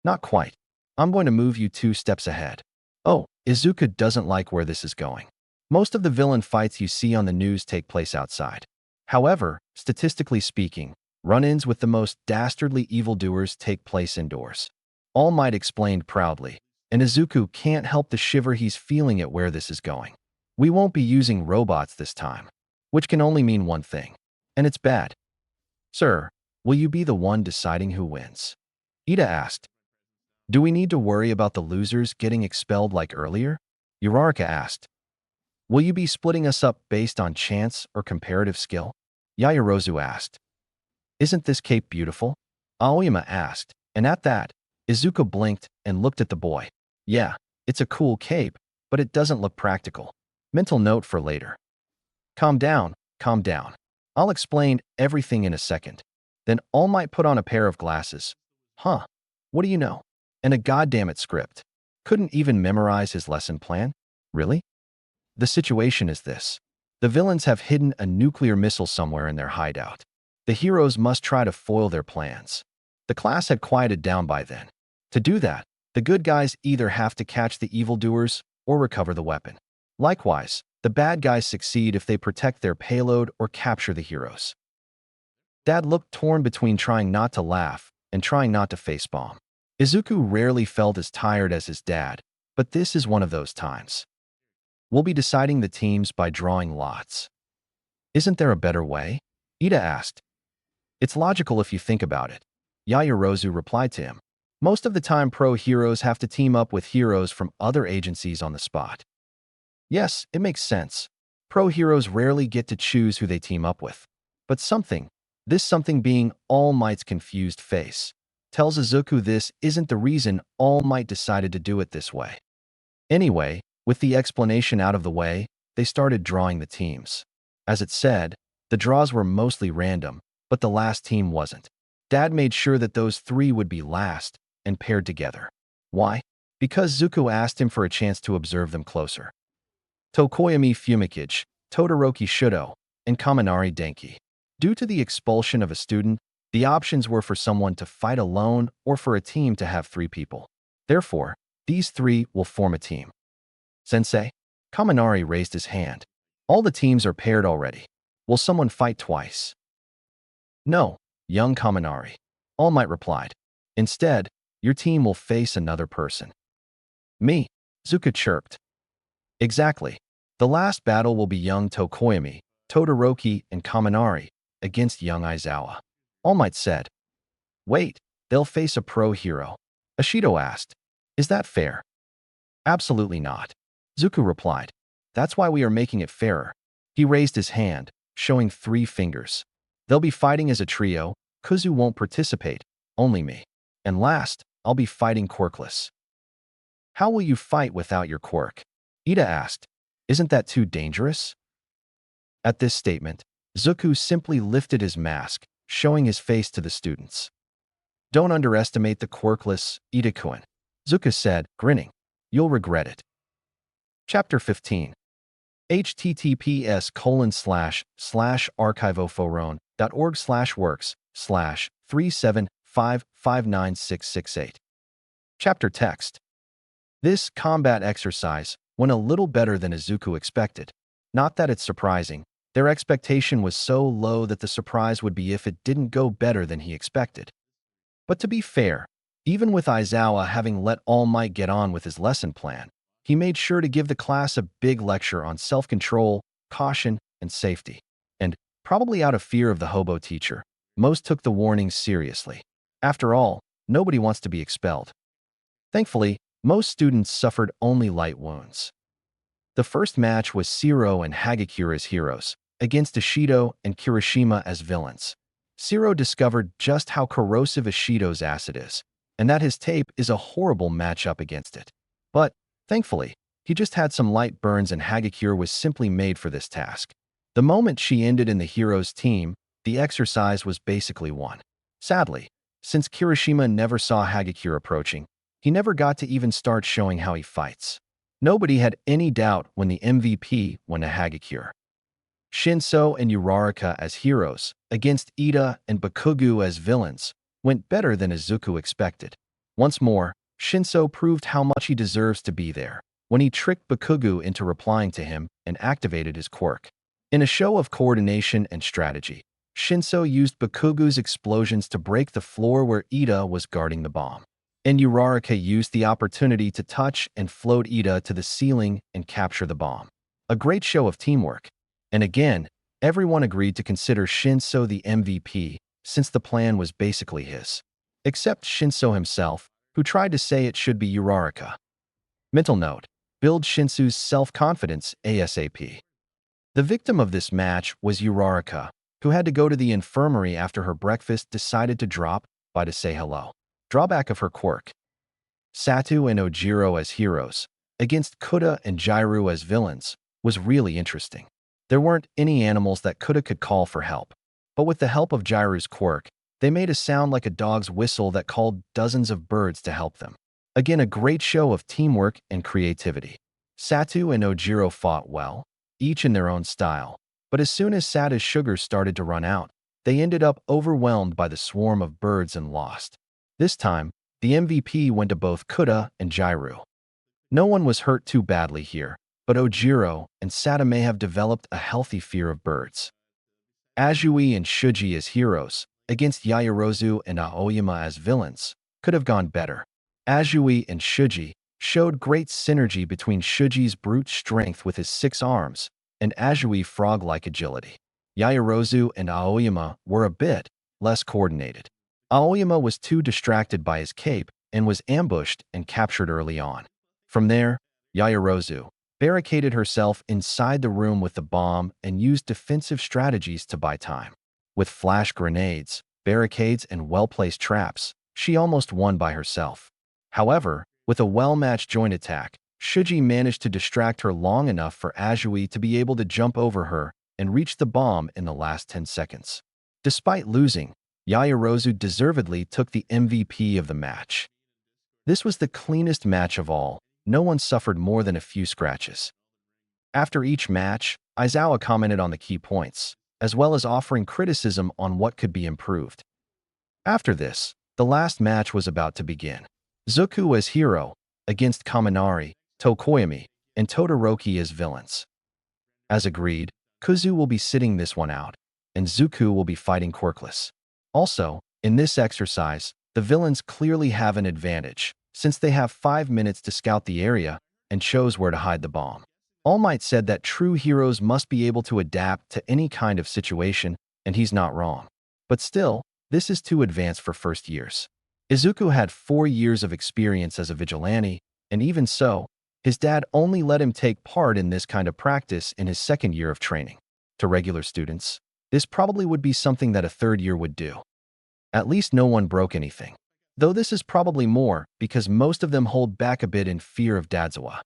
Not quite. I'm going to move you 2 steps ahead. Oh, Izuku doesn't like where this is going. Most of the villain fights you see on the news take place outside. However, statistically speaking, run-ins with the most dastardly evildoers take place indoors. All Might explained proudly, and Izuku can't help the shiver he's feeling at where this is going. We won't be using robots this time, which can only mean one thing, and it's bad. Sir, will you be the one deciding who wins? Ida asked. Do we need to worry about the losers getting expelled like earlier? Uraraka asked. Will you be splitting us up based on chance or comparative skill? Yaoyorozu asked. Isn't this cape beautiful? Aoyama asked, and at that, Izuku blinked and looked at the boy. Yeah, it's a cool cape, but it doesn't look practical. Mental note for later. Calm down, calm down. I'll explain everything in a second. Then All Might put on a pair of glasses. Huh, what do you know? And a goddammit script. Couldn't even memorize his lesson plan? Really? The situation is this. The villains have hidden a nuclear missile somewhere in their hideout. The heroes must try to foil their plans. The class had quieted down by then. To do that, the good guys either have to catch the evildoers or recover the weapon. Likewise, the bad guys succeed if they protect their payload or capture the heroes. Dad looked torn between trying not to laugh and trying not to facepalm. Izuku rarely felt as tired as his dad, but this is one of those times. We'll be deciding the teams by drawing lots. Isn't there a better way? Ida asked. It's logical if you think about it. Yaoyorozu replied to him. Most of the time pro-heroes have to team up with heroes from other agencies on the spot. Yes, it makes sense. Pro-heroes rarely get to choose who they team up with. But this something being All Might's confused face, tells Izuku this isn't the reason All Might decided to do it this way. Anyway, with the explanation out of the way, they started drawing the teams. As it said, the draws were mostly random, but the last team wasn't. Dad made sure that those 3 would be last and paired together. Why? Because Zuko asked him for a chance to observe them closer. Tokoyami Fumikage, Todoroki Shudo, and Kaminari Denki. Due to the expulsion of a student, the options were for someone to fight alone or for a team to have 3 people. Therefore, these 3 will form a team. Sensei? Kaminari raised his hand. All the teams are paired already. Will someone fight twice? No, young Kaminari. All Might replied. Instead, your team will face another person. Me, Zuka chirped. Exactly. The last battle will be young Tokoyami, Todoroki, and Kaminari against young Aizawa. All Might said. Wait, they'll face a pro-hero. Ashido asked. Is that fair? Absolutely not. Zuku replied. That's why we are making it fairer. He raised his hand, showing 3 fingers. They'll be fighting as a trio. Kuzu won't participate, only me. And last, I'll be fighting quirkless. How will you fight without your quirk? Ida asked. Isn't that too dangerous? At this statement, Zuku simply lifted his mask, showing his face to the students. Don't underestimate the quirkless, Ida-kun, Zuka said, grinning. You'll regret it. Chapter 15. https://archivoforon.org/works/375596668. Chapter text. This combat exercise went a little better than Izuku expected. Not that it's surprising. Their expectation was so low that the surprise would be if it didn't go better than he expected. But to be fair, even with Aizawa having let All Might get on with his lesson plan, he made sure to give the class a big lecture on self-control, caution, and safety. And, probably out of fear of the hobo teacher, most took the warnings seriously. After all, nobody wants to be expelled. Thankfully, most students suffered only light wounds. The first match was Shiro and Hagakure as heroes, against Ishido and Kirishima as villains. Shiro discovered just how corrosive Ishido's acid is, and that his tape is a horrible matchup against it. But, thankfully, he just had some light burns and Hagakure was simply made for this task. The moment she ended in the hero's team, the exercise was basically won. Sadly, since Kirishima never saw Hagakure approaching, he never got to even start showing how he fights. Nobody had any doubt when the MVP went to Hagakure. Shinso and Uraraka as heroes, against Ida and Bakugu as villains, went better than Izuku expected. Once more, Shinso proved how much he deserves to be there, when he tricked Bakugu into replying to him and activated his quirk. In a show of coordination and strategy, Shinso used Bakugu's explosions to break the floor where Ida was guarding the bomb. And Uraraka used the opportunity to touch and float Ida to the ceiling and capture the bomb. A great show of teamwork. And again, everyone agreed to consider Shinso the MVP since the plan was basically his. Except Shinso himself, who tried to say it should be Uraraka. Mental note: build Shinso's self-confidence ASAP. The victim of this match was Uraraka, who had to go to the infirmary after her breakfast decided to drop by to say hello. Drawback of her quirk. Satu and Ojiro as heroes, against Kuda and Jairu as villains, was really interesting. There weren't any animals that Kuda could call for help, but with the help of Jairu's quirk, they made a sound like a dog's whistle that called dozens of birds to help them. Again, a great show of teamwork and creativity. Satu and Ojiro fought well, each in their own style, but as soon as Satu's sugar started to run out, they ended up overwhelmed by the swarm of birds and lost. This time, the MVP went to both Kuda and Jairu. No one was hurt too badly here, but Ojiro and Satu may have developed a healthy fear of birds. Azui and Shuji as heroes, against Yaoyorozu and Aoyama as villains, could have gone better. Azui and Shuji showed great synergy between Shuji's brute strength with his 6 arms and Azui's frog-like agility. Yaoyorozu and Aoyama were a bit less coordinated. Aoyama was too distracted by his cape and was ambushed and captured early on. From there, Yaoyorozu barricaded herself inside the room with the bomb and used defensive strategies to buy time. With flash grenades, barricades, and well-placed traps, she almost won by herself. However, with a well-matched joint attack, Shuji managed to distract her long enough for Azui to be able to jump over her and reach the bomb in the last 10 seconds. Despite losing, Yaoyorozu deservedly took the MVP of the match. This was the cleanest match of all. No one suffered more than a few scratches. After each match, Aizawa commented on the key points, as well as offering criticism on what could be improved. After this, the last match was about to begin. Izuku as hero, against Kaminari, Tokoyami, and Todoroki as villains. As agreed, Kuzu will be sitting this one out, and Izuku will be fighting Quirkless. Also, in this exercise, the villains clearly have an advantage, since they have 5 minutes to scout the area and chose where to hide the bomb. All Might said that true heroes must be able to adapt to any kind of situation, and he's not wrong. But still, this is too advanced for first years. Izuku had 4 years of experience as a vigilante, and even so, his dad only let him take part in this kind of practice in his 2nd year of training. To regular students, this probably would be something that a 3rd year would do. At least no one broke anything. Though this is probably more because most of them hold back a bit in fear of Dadzawa.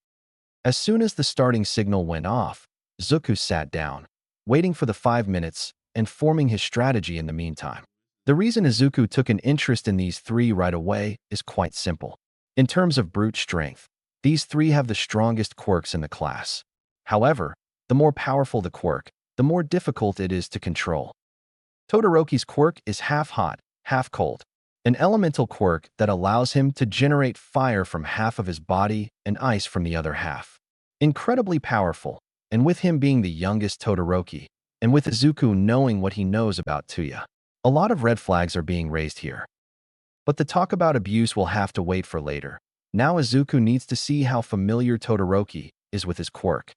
As soon as the starting signal went off, Izuku sat down, waiting for the 5 minutes and forming his strategy in the meantime. The reason Izuku took an interest in these 3 right away is quite simple. In terms of brute strength, these 3 have the strongest quirks in the class. However, the more powerful the quirk, the more difficult it is to control. Todoroki's quirk is half hot, half cold. an elemental quirk that allows him to generate fire from half of his body and ice from the other half. Incredibly powerful, and with him being the youngest Todoroki, and with Izuku knowing what he knows about Tuya, a lot of red flags are being raised here. But the talk about abuse will have to wait for later. Now Izuku needs to see how familiar Todoroki is with his quirk.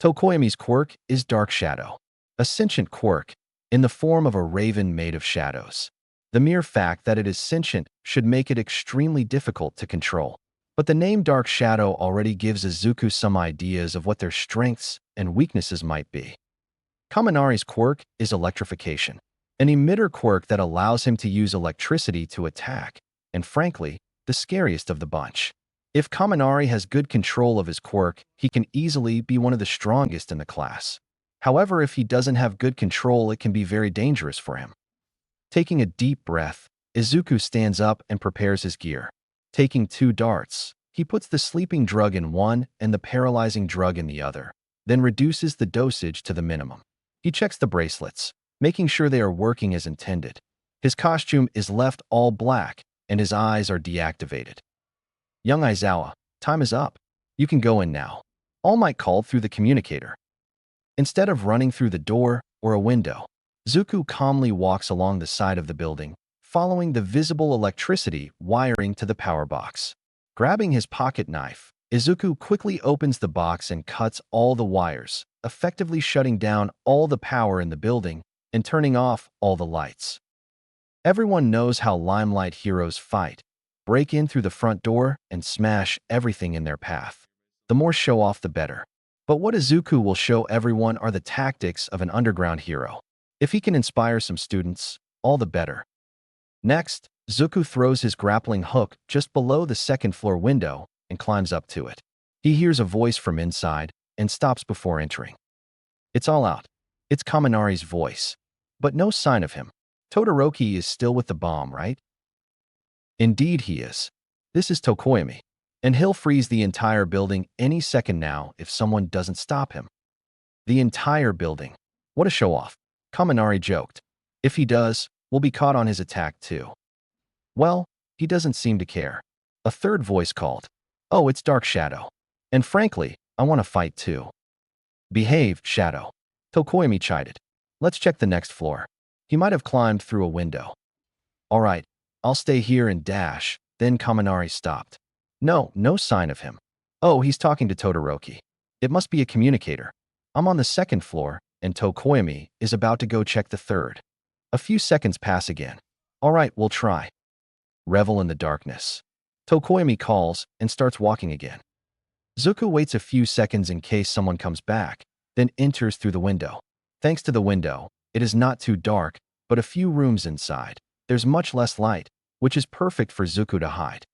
Tokoyami's quirk is Dark Shadow, a sentient quirk in the form of a raven made of shadows. The mere fact that it is sentient should make it extremely difficult to control. But the name Dark Shadow already gives Izuku some ideas of what their strengths and weaknesses might be. Kaminari's quirk is Electrification, an emitter quirk that allows him to use electricity to attack, and frankly, the scariest of the bunch. If Kaminari has good control of his quirk, he can easily be one of the strongest in the class. However, if he doesn't have good control, it can be very dangerous for him. Taking a deep breath, Izuku stands up and prepares his gear. Taking 2 darts, he puts the sleeping drug in one and the paralyzing drug in the other, then reduces the dosage to the minimum. He checks the bracelets, making sure they are working as intended. His costume is left all black, and his eyes are deactivated. Young Aizawa, time is up. You can go in now. All Might called through the communicator. Instead of running through the door or a window, Zuko calmly walks along the side of the building, following the visible electricity wiring to the power box. Grabbing his pocket knife, Izuku quickly opens the box and cuts all the wires, effectively shutting down all the power in the building and turning off all the lights. Everyone knows how Limelight heroes fight, break in through the front door, and smash everything in their path. The more show-off, the better. But what Izuku will show everyone are the tactics of an underground hero. If he can inspire some students, all the better. Next, Zuko throws his grappling hook just below the second-floor window and climbs up to it. He hears a voice from inside and stops before entering. It's all out. It's Kaminari's voice. But no sign of him. Todoroki is still with the bomb, right? Indeed he is. This is Tokoyami, and he'll freeze the entire building any second now if someone doesn't stop him. The entire building. What a show-off. Kaminari joked. If he does, we'll be caught on his attack too. Well, he doesn't seem to care. A third voice called. Oh, it's Dark Shadow. And frankly, I want to fight too. Behave, Shadow. Tokoyami chided. Let's check the next floor. He might have climbed through a window. All right, I'll stay here and dash. Then Kaminari stopped. No sign of him. Oh, he's talking to Todoroki. It must be a communicator. I'm on the second floor, and Tokoyami is about to go check the third. A few seconds pass again. All right, we'll try. Revel in the darkness. Tokoyami calls and starts walking again. Zuko waits a few seconds in case someone comes back, then enters through the window. Thanks to the window, it is not too dark, but a few rooms inside. There's much less light, which is perfect for Zuko to hide.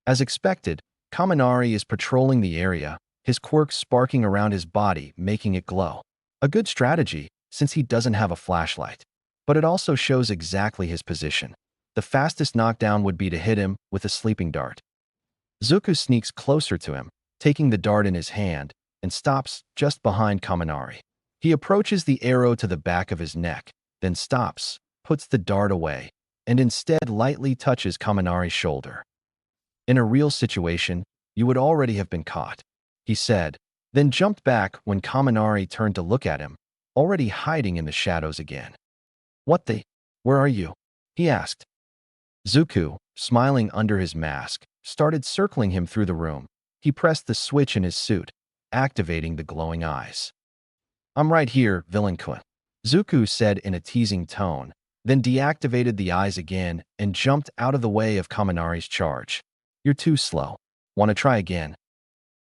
As expected, Kaminari is patrolling the area, his quirk sparking around his body, making it glow. A good strategy, since he doesn't have a flashlight. But it also shows exactly his position. The fastest knockdown would be to hit him with a sleeping dart. Zuko sneaks closer to him, taking the dart in his hand, and stops just behind Kaminari. He approaches the arrow to the back of his neck, then stops, puts the dart away, and instead lightly touches Kaminari's shoulder. In a real situation, you would already have been caught, he said, then jumped back when Kaminari turned to look at him, already hiding in the shadows again. What the? Where are you? He asked. Zuko, smiling under his mask, started circling him through the room. He pressed the switch in his suit, activating the glowing eyes. I'm right here, villain-kun, Zuko said in a teasing tone, then deactivated the eyes again and jumped out of the way of Kaminari's charge. You're too slow. Want to try again?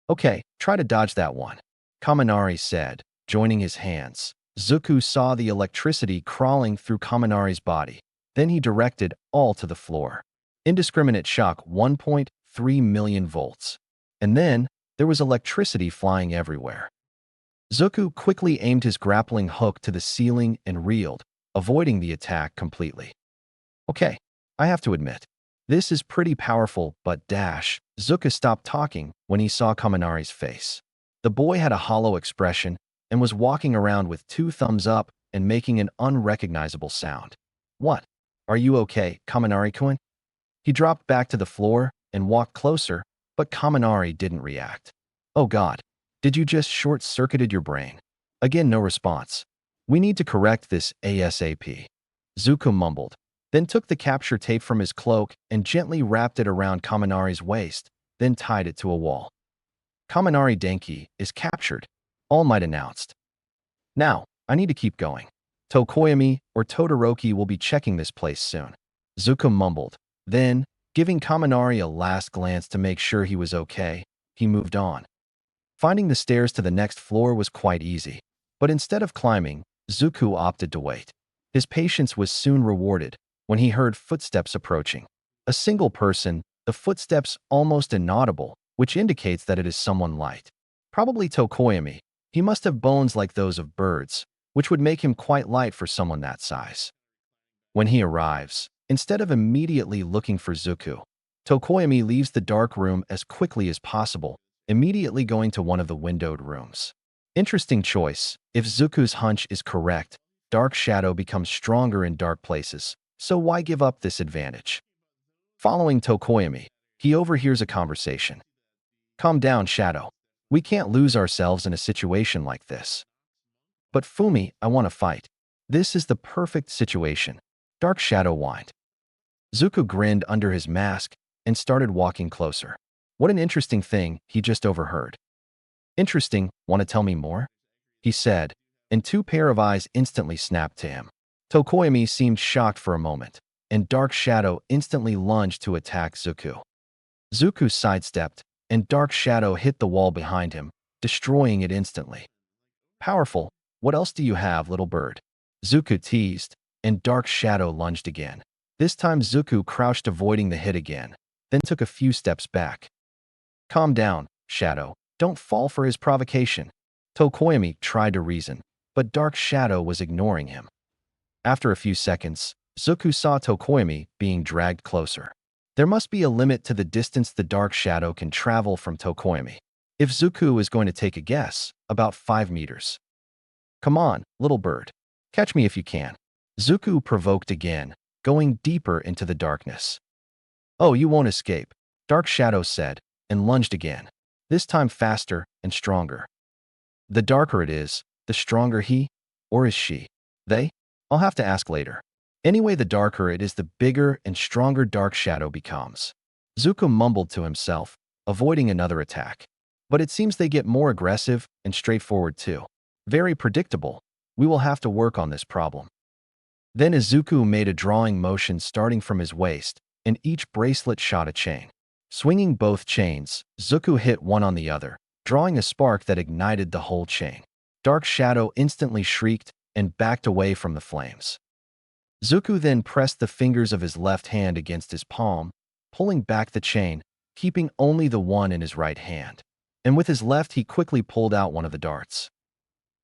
Okay, try to dodge that one, Kaminari said, joining his hands. Zuko saw the electricity crawling through Kaminari's body. Then he directed all to the floor. Indiscriminate shock 1.3 million volts. And then, there was electricity flying everywhere. Zuko quickly aimed his grappling hook to the ceiling and reeled, avoiding the attack completely. Okay, I have to admit, this is pretty powerful, but dash. Zuko stopped talking when he saw Kaminari's face. The boy had a hollow expression and was walking around with 2 thumbs up and making an unrecognizable sound. What? Are you okay, Kaminari-kun? He dropped back to the floor and walked closer, but Kaminari didn't react. Oh God, did you just short-circuited your brain? Again, no response. We need to correct this ASAP. Zuko mumbled, then took the capture tape from his cloak and gently wrapped it around Kaminari's waist, then tied it to a wall. Kaminari Denki is captured, All Might announced. Now, I need to keep going. Tokoyami or Todoroki will be checking this place soon. Zuko mumbled. Then, giving Kaminari a last glance to make sure he was okay, he moved on. Finding the stairs to the next floor was quite easy, but instead of climbing, Zuko opted to wait. His patience was soon rewarded when he heard footsteps approaching. A single person, the footsteps almost inaudible, which indicates that it is someone light. Probably Tokoyami. He must have bones like those of birds, which would make him quite light for someone that size. When he arrives, instead of immediately looking for Zuko, Tokoyami leaves the dark room as quickly as possible, immediately going to one of the windowed rooms. Interesting choice. If Zuko's hunch is correct, dark shadow becomes stronger in dark places, so why give up this advantage? Following Tokoyami, he overhears a conversation. Calm down, Shadow. We can't lose ourselves in a situation like this. But Fumi, I want to fight. This is the perfect situation. Dark Shadow whined. Zuko grinned under his mask and started walking closer. What an interesting thing he just overheard. Interesting, want to tell me more? He said, and two pair of eyes instantly snapped to him. Tokoyami seemed shocked for a moment, and Dark Shadow instantly lunged to attack Zuko. Zuko sidestepped, and Dark Shadow hit the wall behind him, destroying it instantly. Powerful, what else do you have, little bird? Zuko teased, and Dark Shadow lunged again. This time Zuko crouched, avoiding the hit again, then took a few steps back. Calm down, Shadow. Don't fall for his provocation. Tokoyami tried to reason, but Dark Shadow was ignoring him. After a few seconds, Zuko saw Tokoyami being dragged closer. There must be a limit to the distance the Dark Shadow can travel from Tokoyami. If Zuko is going to take a guess, about 5 meters. Come on, little bird. Catch me if you can. Zuko provoked again, going deeper into the darkness. Oh, you won't escape, Dark Shadow said, and lunged again, this time faster and stronger. The darker it is, the stronger he, or is she? They? I'll have to ask later. Anyway, the darker it is, the bigger and stronger Dark Shadow becomes. Zuko mumbled to himself, avoiding another attack. But it seems they get more aggressive and straightforward too. Very predictable. We will have to work on this problem. Then Izuku made a drawing motion starting from his waist, and each bracelet shot a chain. Swinging both chains, Zuko hit one on the other, drawing a spark that ignited the whole chain. Dark Shadow instantly shrieked and backed away from the flames. Zuko then pressed the fingers of his left hand against his palm, pulling back the chain, keeping only the one in his right hand. And with his left he quickly pulled out one of the darts.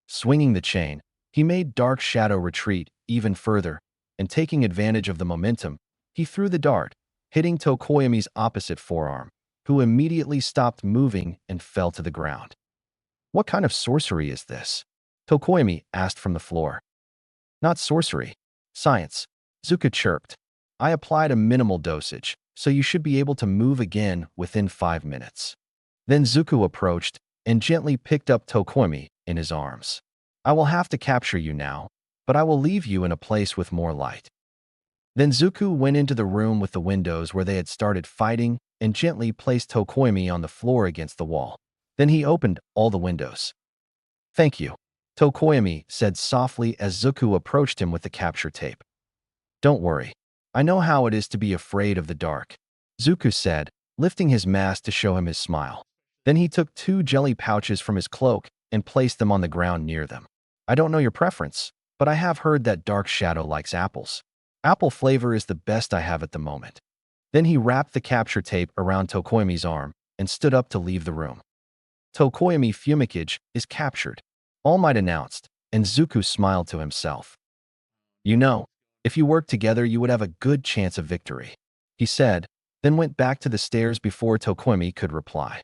Swinging the chain, he made Dark Shadow retreat even further, and taking advantage of the momentum, he threw the dart, hitting Tokoyami's opposite forearm, who immediately stopped moving and fell to the ground. What kind of sorcery is this? Tokoyami asked from the floor. Not sorcery. Science, Zuko chirped. I applied a minimal dosage, so you should be able to move again within 5 minutes. Then Zuko approached and gently picked up Tokoyami in his arms. I will have to capture you now, but I will leave you in a place with more light. Then Zuko went into the room with the windows where they had started fighting and gently placed Tokoyami on the floor against the wall. Then he opened all the windows. Thank you, Tokoyami said softly as Zuko approached him with the capture tape. Don't worry. I know how it is to be afraid of the dark, Zuko said, lifting his mask to show him his smile. Then he took 2 jelly pouches from his cloak and placed them on the ground near them. I don't know your preference, but I have heard that Dark Shadow likes apples. Apple flavor is the best I have at the moment. Then he wrapped the capture tape around Tokoyami's arm and stood up to leave the room. Tokoyami Fumikage is captured, All Might announced, and Zuko smiled to himself. You know, if you worked together you would have a good chance of victory, he said, then went back to the stairs before Tokoyami could reply.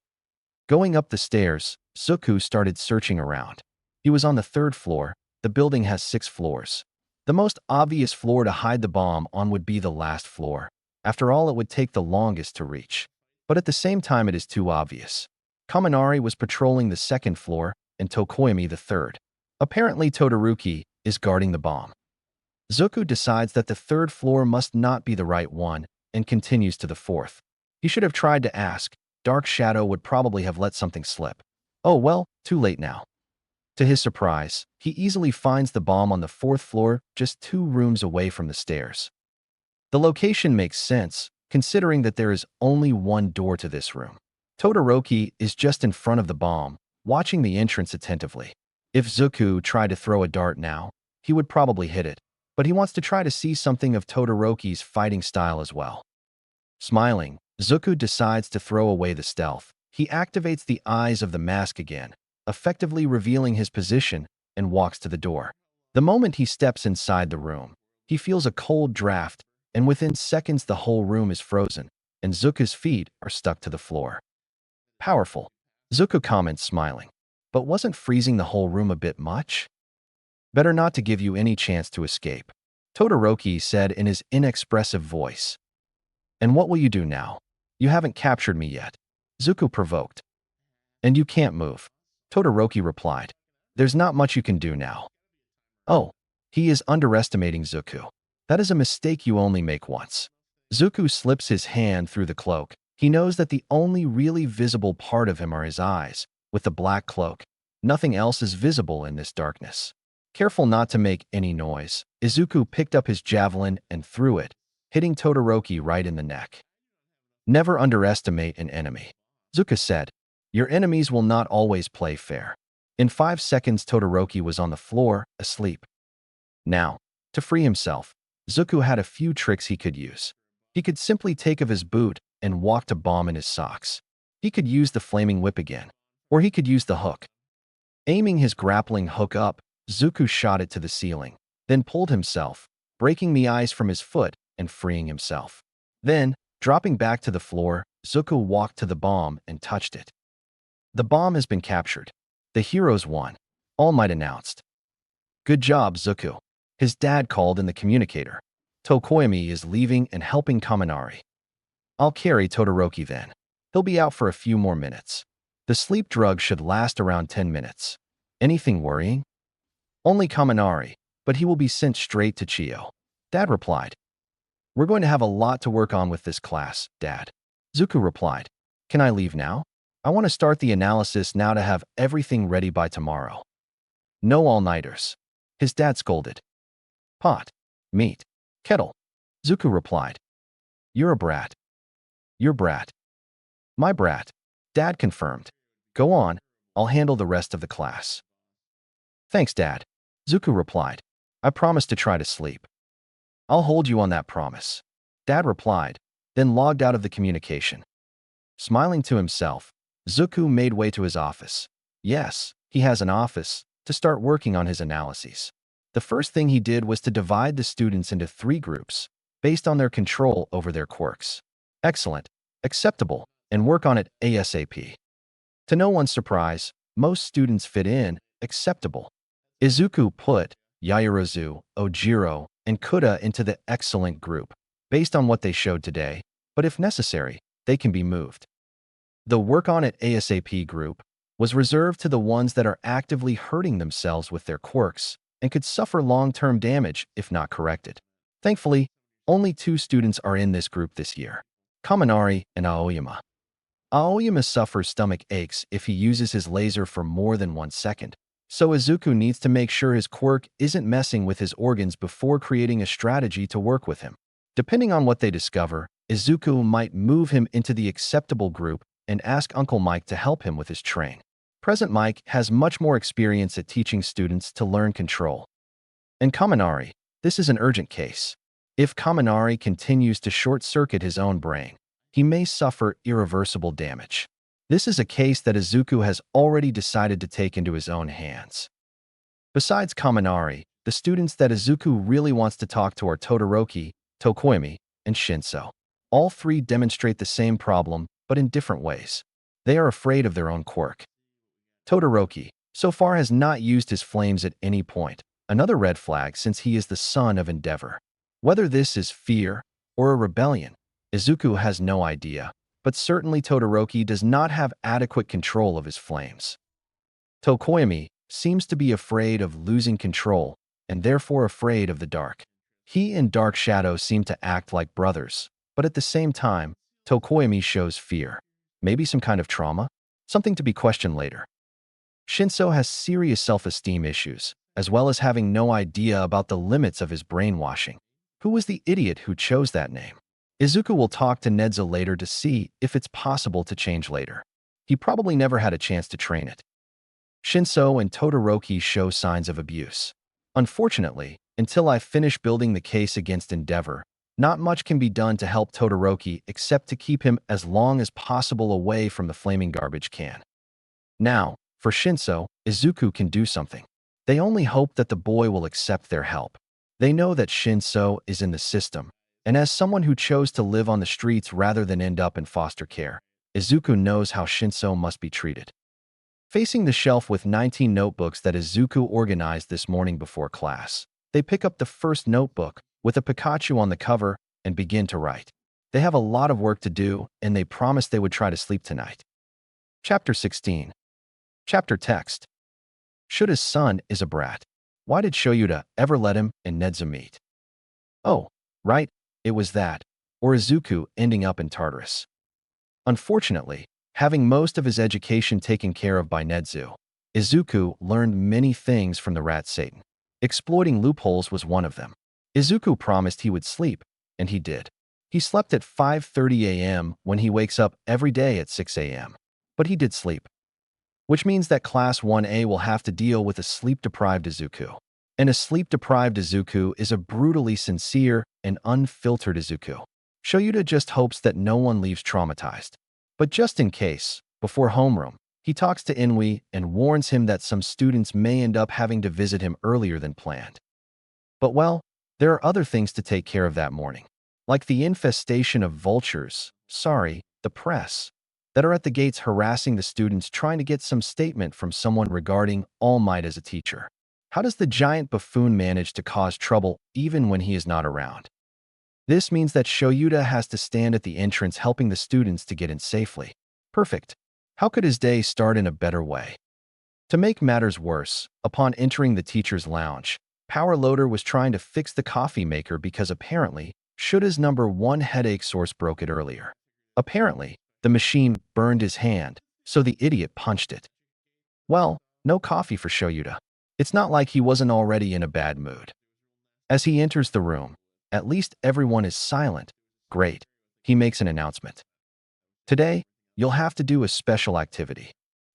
Going up the stairs, Zuko started searching around. He was on the 3rd floor. The building has 6 floors. The most obvious floor to hide the bomb on would be the last floor. After all, it would take the longest to reach. But at the same time, it is too obvious. Kaminari was patrolling the second floor and Tokoyami the third. Apparently, Todoroki is guarding the bomb. Izuku decides that the third floor must not be the right one and continues to the fourth. He should have tried to ask. Dark Shadow would probably have let something slip. Oh well, too late now. To his surprise, he easily finds the bomb on the fourth floor, just 2 rooms away from the stairs. The location makes sense, considering that there is only one door to this room. Todoroki is just in front of the bomb, watching the entrance attentively. If Izuku tried to throw a dart now, he would probably hit it, but he wants to try to see something of Todoroki's fighting style as well. Smiling, Izuku decides to throw away the stealth. He activates the eyes of the mask again, effectively revealing his position, and walks to the door. The moment he steps inside the room, he feels a cold draft, and within seconds the whole room is frozen, and Izuku's feet are stuck to the floor. Powerful, Izuku comments smiling. But wasn't freezing the whole room a bit much? Better not to give you any chance to escape, Todoroki said in his inexpressive voice. And what will you do now? You haven't captured me yet, Izuku provoked. And you can't move, Todoroki replied. There's not much you can do now. Oh, he is underestimating Izuku. That is a mistake you only make once. Izuku slips his hand through the cloak. He knows that the only really visible part of him are his eyes. With the black cloak, nothing else is visible in this darkness. Careful not to make any noise, Izuku picked up his javelin and threw it, hitting Todoroki right in the neck. Never underestimate an enemy, Izuku said. Your enemies will not always play fair. In 5 seconds, Todoroki was on the floor, asleep. Now, to free himself, Izuku had a few tricks he could use. He could simply take off his boot and walk to bomb in his socks. He could use the flaming whip again. Or he could use the hook. Aiming his grappling hook up, Izuku shot it to the ceiling, then pulled himself, breaking the ice from his foot and freeing himself. Then, dropping back to the floor, Izuku walked to the bomb and touched it. The bomb has been captured. The heroes won, All Might announced. Good job, Izuku. His dad called in the communicator. Tokoyami is leaving and helping Kaminari. I'll carry Todoroki then. He'll be out for a few more minutes. The sleep drug should last around 10 minutes. Anything worrying? Only Kaminari, but he will be sent straight to Chiyo. Dad replied. We're going to have a lot to work on with this class, Dad. Izuku replied. Can I leave now? I want to start the analysis now to have everything ready by tomorrow. No all-nighters. His dad scolded. Pot. Meat. Kettle. Izuku replied. You're a brat. Your brat. My brat. Dad confirmed. Go on, I'll handle the rest of the class. Thanks, Dad. Izuku replied. I promise to try to sleep. I'll hold you on that promise. Dad replied, then logged out of the communication. Smiling to himself, Izuku made way to his office. Yes, he has an office, to start working on his analyses. The first thing he did was to divide the students into 3 groups, based on their control over their quirks. Excellent, acceptable, and work on it ASAP. To no one's surprise, most students fit in, acceptable. Izuku put Yaoyorozu, Ojiro, and Kuda into the excellent group, based on what they showed today, but if necessary, they can be moved. The work on it ASAP group was reserved to the ones that are actively hurting themselves with their quirks and could suffer long-term damage if not corrected. Thankfully, only 2 students are in this group this year, Kaminari and Aoyama. Aoyama suffers stomach aches if he uses his laser for more than 1 second, so Izuku needs to make sure his quirk isn't messing with his organs before creating a strategy to work with him. Depending on what they discover, Izuku might move him into the acceptable group and ask Uncle Mike to help him with his train. Present Mike has much more experience at teaching students to learn control. And Kaminari, this is an urgent case. If Kaminari continues to short-circuit his own brain, he may suffer irreversible damage. This is a case that Izuku has already decided to take into his own hands. Besides Kaminari, the students that Izuku really wants to talk to are Todoroki, Tokoyami, and Shinso. All 3 demonstrate the same problem, but in different ways. They are afraid of their own quirk. Todoroki, so far, has not used his flames at any point, Another red flag since he is the son of Endeavor. Whether this is fear or a rebellion, Izuku has no idea, but certainly Todoroki does not have adequate control of his flames. Tokoyami seems to be afraid of losing control and therefore afraid of the dark. He and Dark Shadow seem to act like brothers, but at the same time, Tokoyami shows fear. Maybe some kind of trauma? Something to be questioned later. Shinso has serious self-esteem issues, as well as having no idea about the limits of his brainwashing. Who was the idiot who chose that name? Izuku will talk to Nedza later to see if it's possible to change later. He probably never had a chance to train it. Shinso and Todoroki show signs of abuse. Unfortunately, until I finish building the case against Endeavor, not much can be done to help Todoroki except to keep him as long as possible away from the flaming garbage can. Now, for Shinso, Izuku can do something. They only hope that the boy will accept their help. They know that Shinso is in the system, and as someone who chose to live on the streets rather than end up in foster care, Izuku knows how Shinso must be treated. Facing the shelf with 19 notebooks that Izuku organized this morning before class, they pick up the first notebook with a Pikachu on the cover and begin to write. They have a lot of work to do, and they promised they would try to sleep tonight. Chapter 16. Chapter text. Shuta's son is a brat. Why did Shoyuta ever let him and Nedza meet? Oh, right, it was that, or Izuku ending up in Tartarus. Unfortunately, having most of his education taken care of by Nedzu, Izuku learned many things from the rat Satan. Exploiting loopholes was one of them. Izuku promised he would sleep, and he did. He slept at 5:30 a.m. when he wakes up every day at 6 a.m. But he did sleep. Which means that Class 1A will have to deal with a sleep-deprived Izuku. And a sleep-deprived Izuku is a brutally sincere and unfiltered Izuku. Shoyuta just hopes that no one leaves traumatized. But just in case, before homeroom, he talks to Inui and warns him that some students may end up having to visit him earlier than planned. But well, there are other things to take care of that morning, like the infestation of vultures, the press, that are at the gates harassing the students trying to get some statement from someone regarding All Might as a teacher. How does the giant buffoon manage to cause trouble even when he is not around? This means that Shoyuta has to stand at the entrance helping the students to get in safely. Perfect. How could his day start in a better way? To make matters worse, upon entering the teacher's lounge, Power Loader was trying to fix the coffee maker because apparently, Shuta's #1 headache source broke it earlier. Apparently, the machine burned his hand, so the idiot punched it. Well, no coffee for Shoyuta. It's not like he wasn't already in a bad mood. As he enters the room, at least everyone is silent. Great. He makes an announcement. Today, you'll have to do a special activity.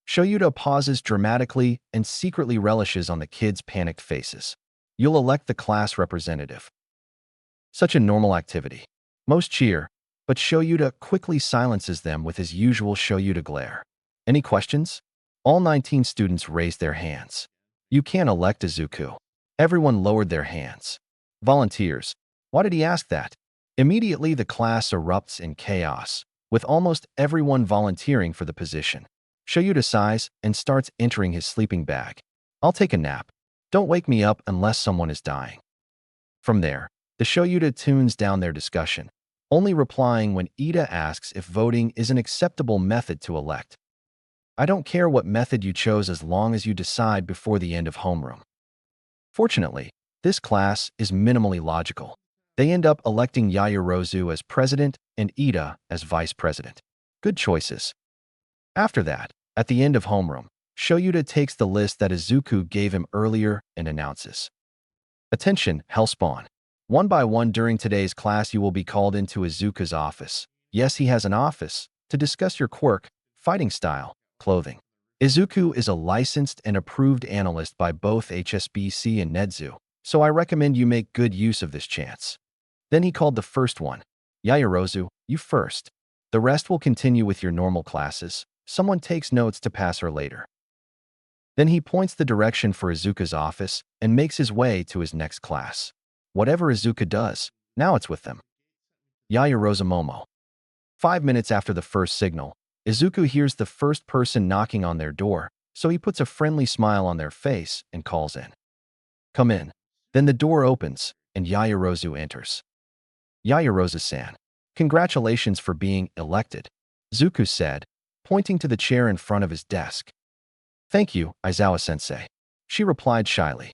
Shoyuta pauses dramatically and secretly relishes on the kids' panicked faces. You'll elect the class representative. Such a normal activity. Most cheer, but Shoyuta quickly silences them with his usual Shoyuta glare. Any questions? All 19 students raised their hands. You can't elect Izuku. Everyone lowered their hands. Volunteers. Why did he ask that? Immediately the class erupts in chaos, with almost everyone volunteering for the position. Shoyuta sighs and starts entering his sleeping bag. I'll take a nap. Don't wake me up unless someone is dying. From there, the Shoyuta tunes down their discussion, only replying when Ida asks if voting is an acceptable method to elect. I don't care what method you chose as long as you decide before the end of homeroom. Fortunately, this class is minimally logical. They end up electing Yaoyorozu as president and Ida as vice president. Good choices. After that, at the end of homeroom, Shoyuta takes the list that Izuku gave him earlier and announces. Attention, Hellspawn. One by one during today's class you will be called into Izuku's office. Yes, he has an office, to discuss your quirk, fighting style, clothing. Izuku is a licensed and approved analyst by both HSBC and Nedzu, so I recommend you make good use of this chance. Then he called the first one. Yaoyorozu, you first. The rest will continue with your normal classes. Someone takes notes to pass her later. Then he points the direction for Izuku's office and makes his way to his next class. Whatever Izuku does, now it's with them. Yaoyorozu Momo. 5 minutes after the first signal, Izuku hears the first person knocking on their door, so he puts a friendly smile on their face and calls in. Come in. Then the door opens, and Yaoyorozu enters. Yaoyorozu-san, congratulations for being elected, Zuko said, pointing to the chair in front of his desk. Thank you, Aizawa-sensei, she replied shyly.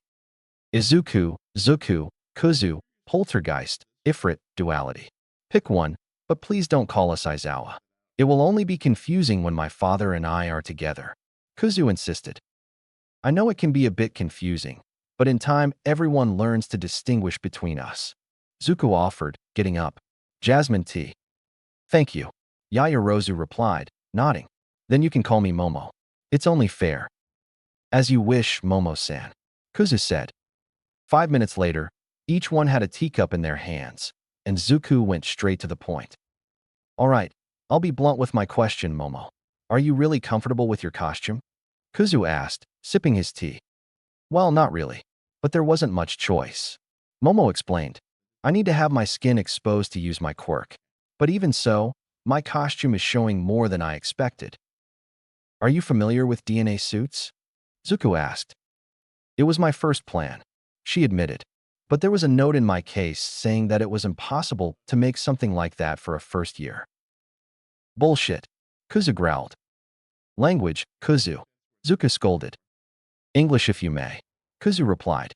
Izuku, Zuku, Kuzu, poltergeist, Ifrit, duality. Pick one, but please don't call us Aizawa. It will only be confusing when my father and I are together, Kuzu insisted. I know it can be a bit confusing, but in time everyone learns to distinguish between us, Zuko offered, getting up. Jasmine tea. Thank you, Yaoyorozu replied, nodding. Then you can call me Momo. It's only fair. As you wish, Momo-san, Kuzu said. 5 minutes later, each one had a teacup in their hands, and Zuko went straight to the point. All right, I'll be blunt with my question, Momo. Are you really comfortable with your costume? Kuzu asked, sipping his tea. Well, not really, but there wasn't much choice. Momo explained. I need to have my skin exposed to use my quirk. But even so, my costume is showing more than I expected. Are you familiar with DNA suits? Zuko asked. It was my first plan, she admitted. But there was a note in my case saying that it was impossible to make something like that for a first year. Bullshit, Kuzu growled. Language, Kuzu, Zuko scolded. English if you may, Kuzu replied.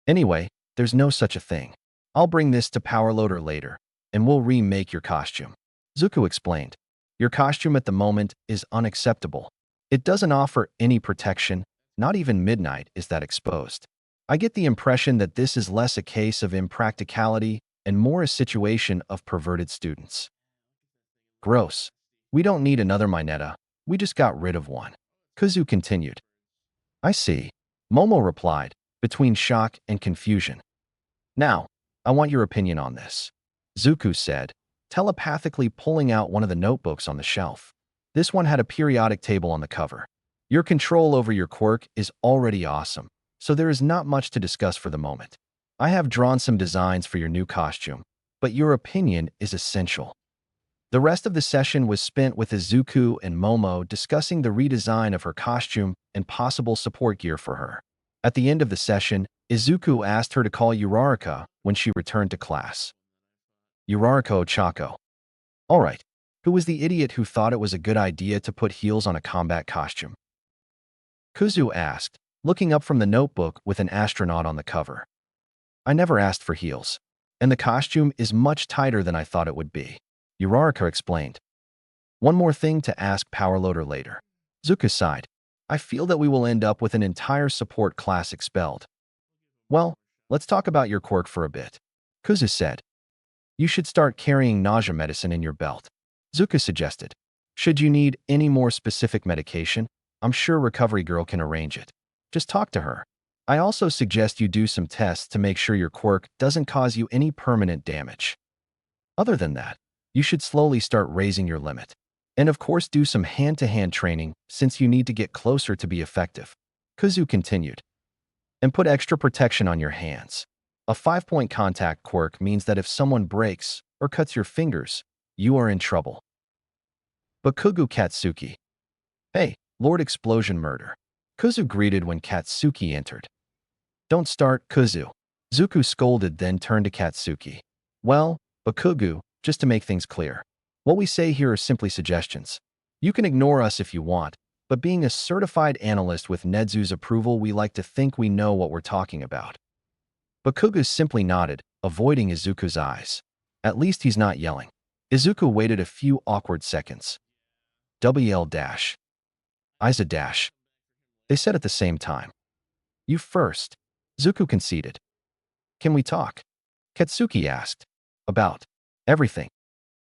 Anyway, there's no such a thing. I'll bring this to Powerloader later, and we'll remake your costume. Zuko explained. Your costume at the moment is unacceptable. It doesn't offer any protection, not even midnight is that exposed. I get the impression that this is less a case of impracticality and more a situation of perverted students. Gross. We don't need another Mineta, we just got rid of one. Kuzu continued. I see, Momo replied, between shock and confusion. Now, I want your opinion on this, Zuko said, telepathically pulling out one of the notebooks on the shelf. This one had a periodic table on the cover. Your control over your quirk is already awesome, so there is not much to discuss for the moment. I have drawn some designs for your new costume, but your opinion is essential. The rest of the session was spent with Izuku and Momo discussing the redesign of her costume and possible support gear for her. At the end of the session, Izuku asked her to call Uraraka when she returned to class. Uraraka Ochako. All right, who was the idiot who thought it was a good idea to put heels on a combat costume? Kuzu asked, looking up from the notebook with an astronaut on the cover. I never asked for heels, and the costume is much tighter than I thought it would be, Uraraka explained. One more thing to ask Powerloader later. Zuko sighed. I feel that we will end up with an entire support class expelled. Well, let's talk about your quirk for a bit, Kuzu said. You should start carrying nausea medicine in your belt, Zuko suggested. Should you need any more specific medication, I'm sure Recovery Girl can arrange it. Just talk to her. I also suggest you do some tests to make sure your quirk doesn't cause you any permanent damage. Other than that, you should slowly start raising your limit. And of course do some hand-to-hand training since you need to get closer to be effective, Kuzu continued. And put extra protection on your hands. A 5-point contact quirk means that if someone breaks or cuts your fingers, you are in trouble. Bakugo Katsuki. Hey, Lord Explosion Murder, Kuzu greeted when Katsuki entered. Don't start, Kuzu, Zuko scolded, then turned to Katsuki. Well, Bakugo, just to make things clear, what we say here are simply suggestions. You can ignore us if you want, but being a certified analyst with Nedzu's approval, we like to think we know what we're talking about. Bakugo simply nodded, avoiding Izuku's eyes. At least he's not yelling. Izuku waited a few awkward seconds. WL dash. Aiza dash. They said at the same time. You first, Zuko conceded. Can we talk? Katsuki asked. About everything.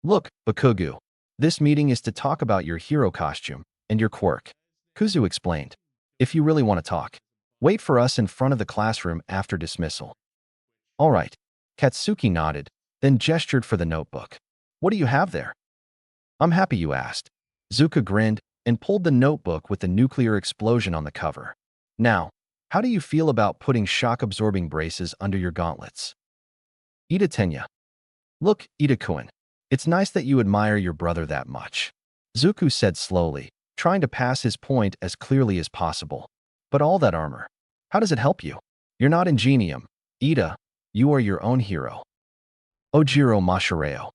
Look, Bakugo, this meeting is to talk about your hero costume and your quirk, Kuzu explained. If you really want to talk, wait for us in front of the classroom after dismissal. All right, Katsuki nodded, then gestured for the notebook. What do you have there? I'm happy you asked. Zuko grinned and pulled the notebook with the nuclear explosion on the cover. Now, how do you feel about putting shock-absorbing braces under your gauntlets? Ida Tenya. Look, Ida-kun, it's nice that you admire your brother that much, Zuko said slowly, trying to pass his point as clearly as possible. But all that armor, how does it help you? You're not Ingenium. Ida, you are your own hero. Ojiro Mashareo.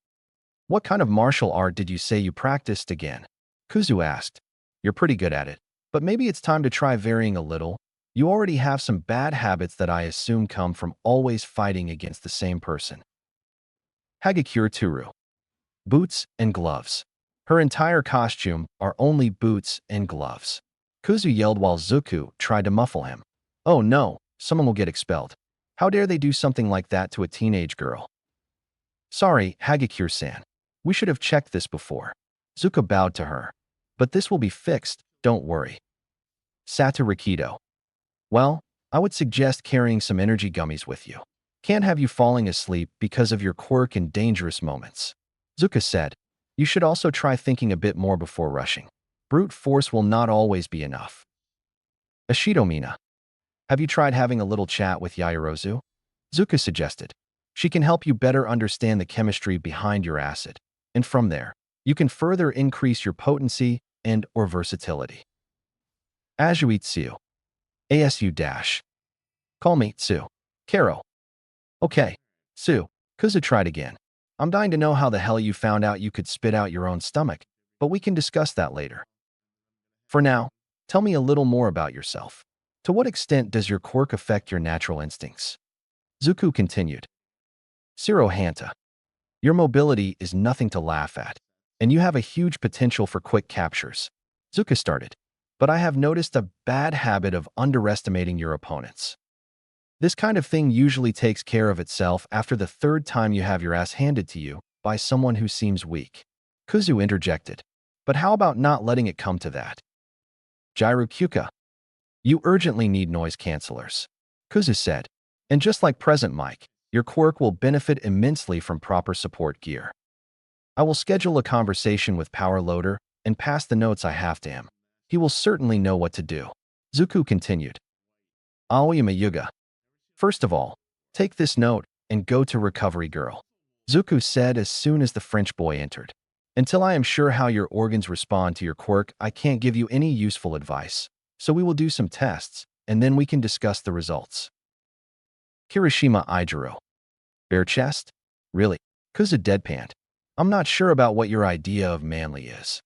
What kind of martial art did you say you practiced again? Kuzu asked. You're pretty good at it, but maybe it's time to try varying a little. You already have some bad habits that I assume come from always fighting against the same person. Hagakure Turu. Boots and gloves. Her entire costume are only boots and gloves. Kuzu yelled while Zuku tried to muffle him. Oh no, someone will get expelled. How dare they do something like that to a teenage girl? Sorry, Hagakure-san. We should have checked this before. Zuko bowed to her. But this will be fixed, don't worry. Saturikido. Well, I would suggest carrying some energy gummies with you. Can't have you falling asleep because of your quirk in dangerous moments. Zuka said, you should also try thinking a bit more before rushing. Brute force will not always be enough. Ashidomina. Have you tried having a little chat with Yaoyorozu? Zuka suggested. She can help you better understand the chemistry behind your acid. And from there, you can further increase your potency and/or versatility. Azuitsu. ASU dash. Call me Tsu. Karo. Okay, Tsu. Kuzu tried again. I'm dying to know how the hell you found out you could spit out your own stomach, but we can discuss that later. For now, tell me a little more about yourself. To what extent does your quirk affect your natural instincts? Zuku continued. Zero Hanta. Your mobility is nothing to laugh at, and you have a huge potential for quick captures. Zuka started, but I have noticed a bad habit of underestimating your opponents. This kind of thing usually takes care of itself after the third time you have your ass handed to you by someone who seems weak. Kuzu interjected, but how about not letting it come to that? Jiru-kyuka. You urgently need noise cancelers. Kuzu said, and just like present Mike, your quirk will benefit immensely from proper support gear. I will schedule a conversation with Power Loader and pass the notes I have to him. He will certainly know what to do. Zuku continued. Aoyama Yuga. First of all, take this note and go to Recovery Girl. Zuku said as soon as the French boy entered. Until I am sure how your organs respond to your quirk, I can't give you any useful advice. So we will do some tests, and then we can discuss the results. Kirishima Ijiro. Bare chest? Really? Kuzu deadpanned. I'm not sure about what your idea of manly is.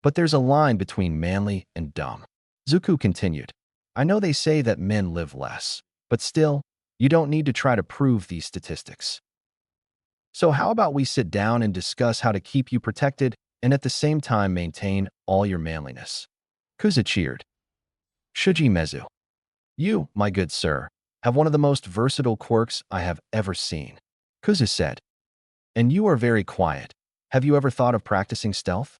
But there's a line between manly and dumb. Zuku continued. I know they say that men live less, but still, you don't need to try to prove these statistics. So how about we sit down and discuss how to keep you protected and at the same time maintain all your manliness? Kuzu cheered. Shuji Mezu. You, my good sir, have one of the most versatile quirks I have ever seen. Kuzu said. And you are very quiet. Have you ever thought of practicing stealth?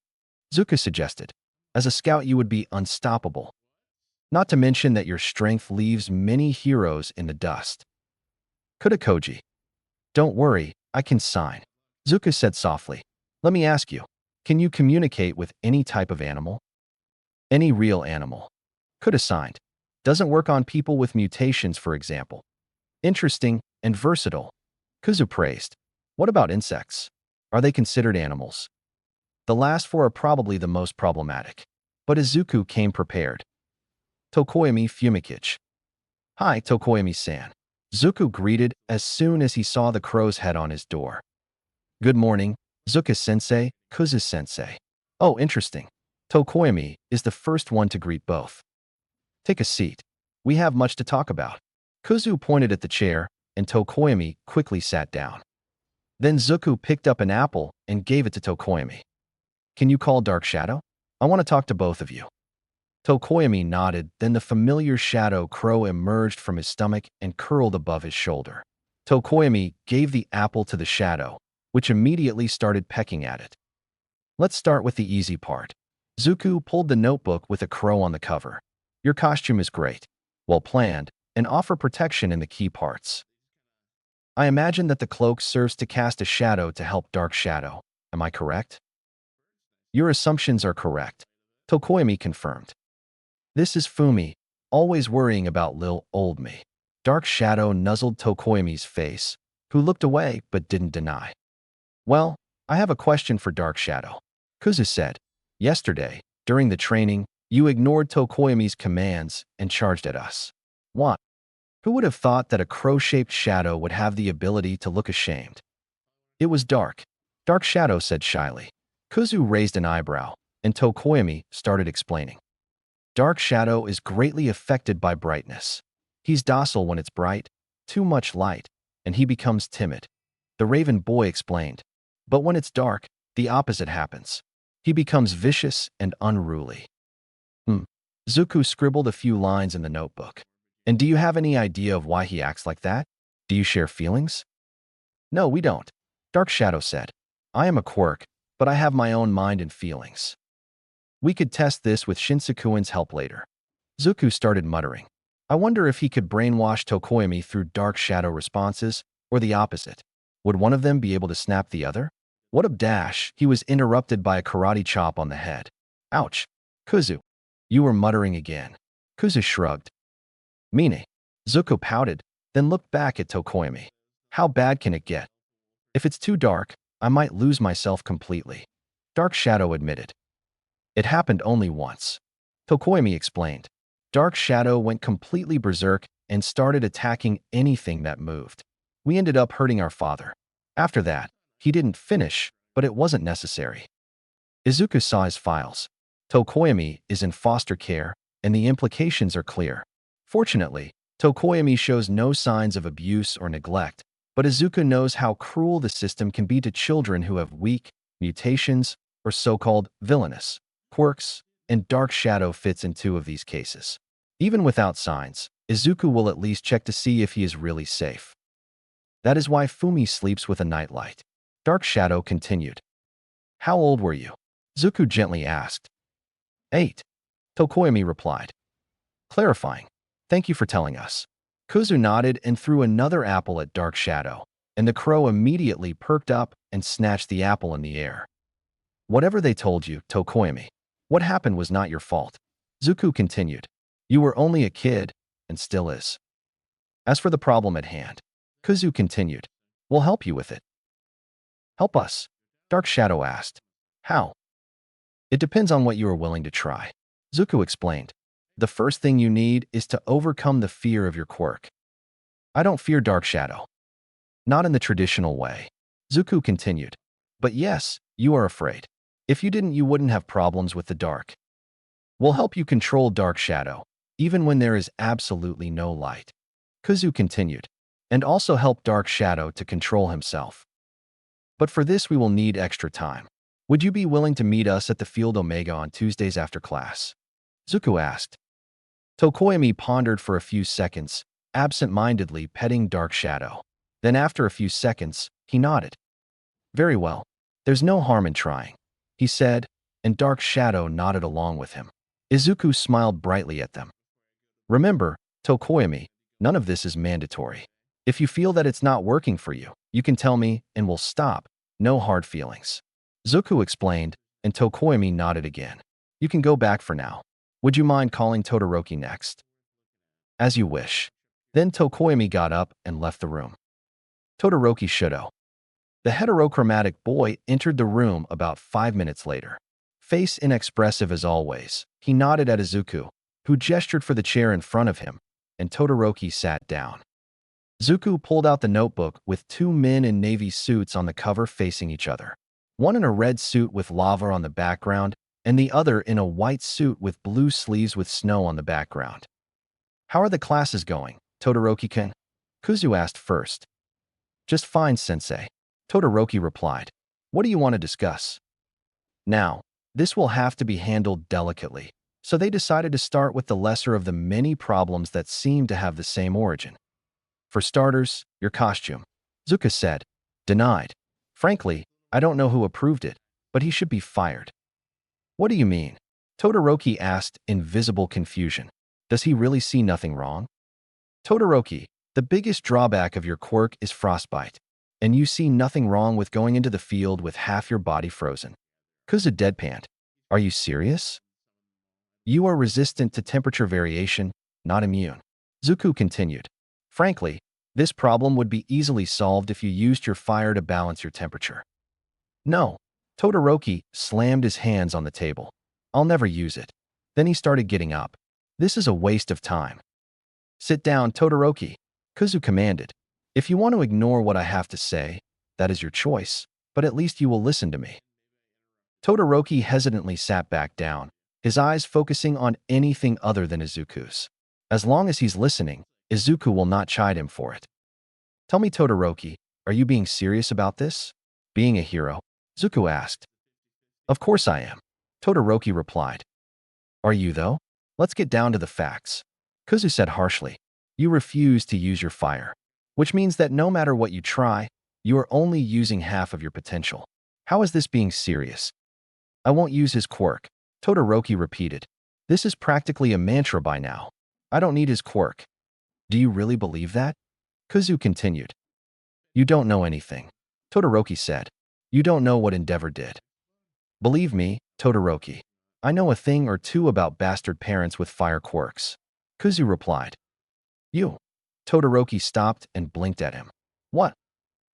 Zuka suggested. As a scout you would be unstoppable. Not to mention that your strength leaves many heroes in the dust. Kudakoji. Don't worry, I can sign. Zuka said softly. Let me ask you, can you communicate with any type of animal? Any real animal. Kuda signed. Doesn't work on people with mutations, for example. Interesting and versatile. Kuzu praised. What about insects? Are they considered animals? The last four are probably the most problematic. But Izuku came prepared. Tokoyami Fumikage. Hi, Tokoyami-san. Zuku greeted as soon as he saw the crow's head on his door. Good morning, Zuka-sensei, Kuzu-sensei. Oh, interesting. Tokoyami is the first one to greet both. Take a seat. We have much to talk about. Kuzu pointed at the chair, and Tokoyami quickly sat down. Then Zuku picked up an apple and gave it to Tokoyami. Can you call Dark Shadow? I want to talk to both of you. Tokoyami nodded, then the familiar shadow crow emerged from his stomach and curled above his shoulder. Tokoyami gave the apple to the shadow, which immediately started pecking at it. Let's start with the easy part. Zuku pulled the notebook with a crow on the cover. Your costume is great, well planned, and offer protection in the key parts. I imagine that the cloak serves to cast a shadow to help Dark Shadow. Am I correct? Your assumptions are correct, Tokoyami confirmed. This is Fumi, always worrying about lil old me. Dark Shadow nuzzled Tokoyami's face, who looked away but didn't deny. Well, I have a question for Dark Shadow. Kuzu said, yesterday, during the training, you ignored Tokoyami's commands and charged at us. What? Who would have thought that a crow-shaped shadow would have the ability to look ashamed? It was dark. Dark Shadow said shyly. Kuzu raised an eyebrow, and Tokoyami started explaining. Dark Shadow is greatly affected by brightness. He's docile when it's bright, too much light, and he becomes timid. The Raven Boy explained. But when it's dark, the opposite happens. He becomes vicious and unruly. Zuku scribbled a few lines in the notebook. And do you have any idea of why he acts like that? Do you share feelings? No, we don't. Dark Shadow said. I am a quirk, but I have my own mind and feelings. We could test this with Shinsakuin's help later. Zuku started muttering. I wonder if he could brainwash Tokoyami through Dark Shadow responses, or the opposite. Would one of them be able to snap the other? What a dash! He was interrupted by a karate chop on the head. Ouch! Kuzu, you were muttering again. Kuzu shrugged. Mine. Zuko pouted, then looked back at Tokoyami. How bad can it get? If it's too dark, I might lose myself completely. Dark Shadow admitted. It happened only once. Tokoyami explained. Dark Shadow went completely berserk and started attacking anything that moved. We ended up hurting our father. After that, he didn't finish, but it wasn't necessary. Izuku saw his files. Tokoyami is in foster care, and the implications are clear. Fortunately, Tokoyami shows no signs of abuse or neglect, but Izuku knows how cruel the system can be to children who have weak mutations or so-called villainous quirks, and Dark Shadow fits in 2 of these cases. Even without signs, Izuku will at least check to see if he is really safe. That is why Fumi sleeps with a nightlight. Dark Shadow continued. How old were you? Zuku gently asked. 8. Tokoyami replied. Clarifying. Thank you for telling us. Kuzu nodded and threw another apple at Dark Shadow, and the crow immediately perked up and snatched the apple in the air. Whatever they told you, Tokoyami, what happened was not your fault. Zuku continued. You were only a kid, and still is. As for the problem at hand, Kuzu continued. We'll help you with it. Help us? Dark Shadow asked. How? It depends on what you are willing to try. Zuku explained. The first thing you need is to overcome the fear of your quirk. I don't fear Dark Shadow. Not in the traditional way. Zuku continued. But yes, you are afraid. If you didn't, you wouldn't have problems with the dark. We'll help you control Dark Shadow, even when there is absolutely no light. Kuzu continued. And also help Dark Shadow to control himself. But for this we will need extra time. Would you be willing to meet us at the Field Omega on Tuesdays after class? Zuku asked. Tokoyami pondered for a few seconds, absent-mindedly petting Dark Shadow. Then after a few seconds, he nodded. Very well. There's no harm in trying, he said, and Dark Shadow nodded along with him. Izuku smiled brightly at them. Remember, Tokoyami, none of this is mandatory. If you feel that it's not working for you, you can tell me and we'll stop. No hard feelings. Zuku explained, and Tokoyami nodded again. You can go back for now. Would you mind calling Todoroki next? As you wish. Then Tokoyami got up and left the room. Todoroki Shudo. The heterochromatic boy entered the room about 5 minutes later. Face inexpressive as always, he nodded at Izuku, who gestured for the chair in front of him, and Todoroki sat down. Zuku pulled out the notebook with 2 men in navy suits on the cover facing each other. One in a red suit with lava on the background, and the other in a white suit with blue sleeves with snow on the background. How are the classes going, Todoroki-kun? Kuzu asked first. Just fine, sensei. Todoroki replied. What do you want to discuss? Now, this will have to be handled delicately, so they decided to start with the lesser of the many problems that seem to have the same origin. For starters, your costume. Zuka said. Denied. Frankly, I don't know who approved it, but he should be fired. What do you mean? Todoroki asked in visible confusion. Does he really see nothing wrong? Todoroki, the biggest drawback of your quirk is frostbite, and you see nothing wrong with going into the field with half your body frozen. Kuzu deadpanned. Are you serious? You are resistant to temperature variation, not immune. Zuku continued. Frankly, this problem would be easily solved if you used your fire to balance your temperature. No. Todoroki slammed his hands on the table. I'll never use it. Then he started getting up. This is a waste of time. Sit down, Todoroki, Kuzu commanded. If you want to ignore what I have to say, that is your choice, but at least you will listen to me. Todoroki hesitantly sat back down, his eyes focusing on anything other than Izuku's. As long as he's listening, Izuku will not chide him for it. Tell me, Todoroki, are you being serious about this? Being a hero? Izuku asked. Of course I am, Todoroki replied. Are you though? Let's get down to the facts. Kuzu said harshly. You refuse to use your fire, which means that no matter what you try, you are only using half of your potential. How is this being serious? I won't use his quirk, Todoroki repeated. This is practically a mantra by now. I don't need his quirk. Do you really believe that? Kuzu continued. You don't know anything, Todoroki said. You don't know what Endeavor did. Believe me, Todoroki. I know a thing or two about bastard parents with fire quirks. Kuzu replied. You. Todoroki stopped and blinked at him. What?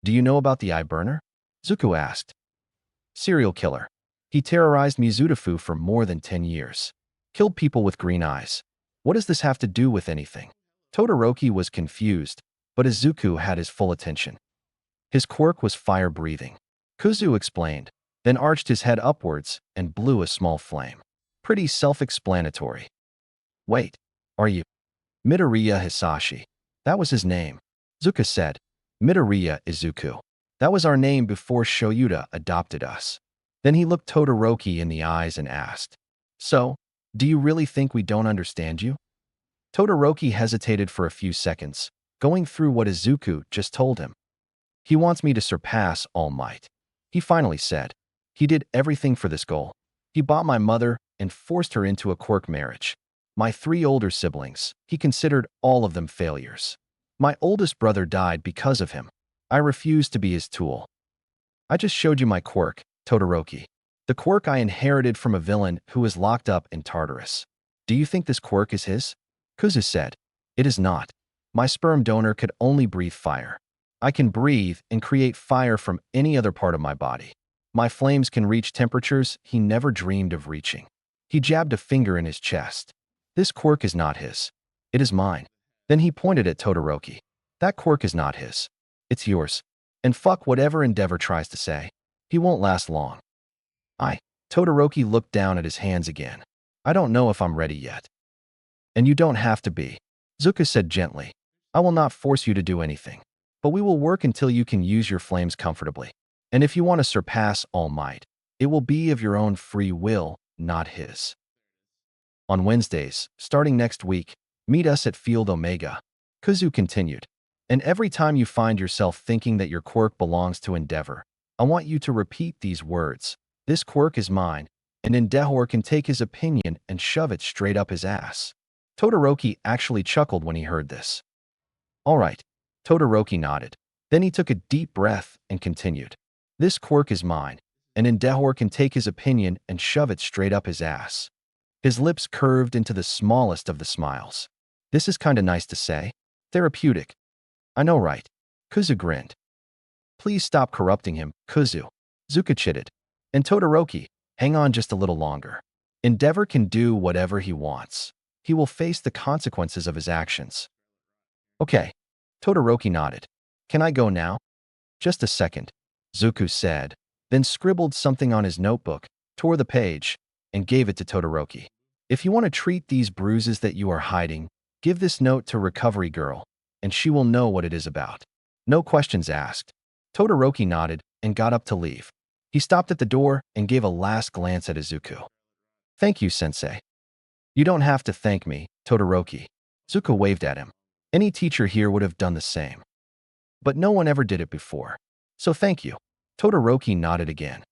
Do you know about the eye burner? Zuko asked. Serial killer. He terrorized Mizudafu for more than 10 years. Killed people with green eyes. What does this have to do with anything? Todoroki was confused, but Izuku had his full attention. His quirk was fire-breathing. Kuzu explained, then arched his head upwards and blew a small flame. Pretty self-explanatory. Wait, are you? Midoriya Hisashi. That was his name. Zuka said. Midoriya Izuku. That was our name before Shoyuda adopted us. Then he looked Todoroki in the eyes and asked, So, do you really think we don't understand you? Todoroki hesitated for a few seconds, going through what Izuku just told him. He wants me to surpass All Might. He finally said. He did everything for this goal. He bought my mother and forced her into a quirk marriage. My 3 older siblings, he considered all of them failures. My oldest brother died because of him. I refused to be his tool. I just showed you my quirk, Todoroki. The quirk I inherited from a villain who was locked up in Tartarus. Do you think this quirk is his? Kuzu said. It is not. My sperm donor could only breathe fire. I can breathe and create fire from any other part of my body. My flames can reach temperatures he never dreamed of reaching. He jabbed a finger in his chest. This quirk is not his. It is mine. Then he pointed at Todoroki. That quirk is not his. It's yours. And fuck whatever Endeavor tries to say. He won't last long. Todoroki looked down at his hands again. I don't know if I'm ready yet. And you don't have to be. Zuka said gently. I will not force you to do anything. But we will work until you can use your flames comfortably. And if you want to surpass All Might, it will be of your own free will, not his. On Wednesdays, starting next week, meet us at Field Omega. Kuzu continued. And every time you find yourself thinking that your quirk belongs to Endeavor, I want you to repeat these words. This quirk is mine, and Endeavor can take his opinion and shove it straight up his ass. Todoroki actually chuckled when he heard this. All right, Todoroki nodded. Then he took a deep breath and continued. This quirk is mine, and Endeavor can take his opinion and shove it straight up his ass. His lips curved into the smallest of the smiles. This is kinda nice to say. Therapeutic. I know, right? Kuzu grinned. Please stop corrupting him, Kuzu. Zuka chided. And Todoroki, hang on just a little longer. Endeavor can do whatever he wants. He will face the consequences of his actions. Okay. Todoroki nodded. Can I go now? Just a second, Zuku said, then scribbled something on his notebook, tore the page, and gave it to Todoroki. If you want to treat these bruises that you are hiding, give this note to Recovery Girl, and she will know what it is about. No questions asked. Todoroki nodded and got up to leave. He stopped at the door and gave a last glance at Izuku. Thank you, Sensei. You don't have to thank me, Todoroki. Zuko waved at him. Any teacher here would have done the same. But no one ever did it before. So thank you. Todoroki nodded again.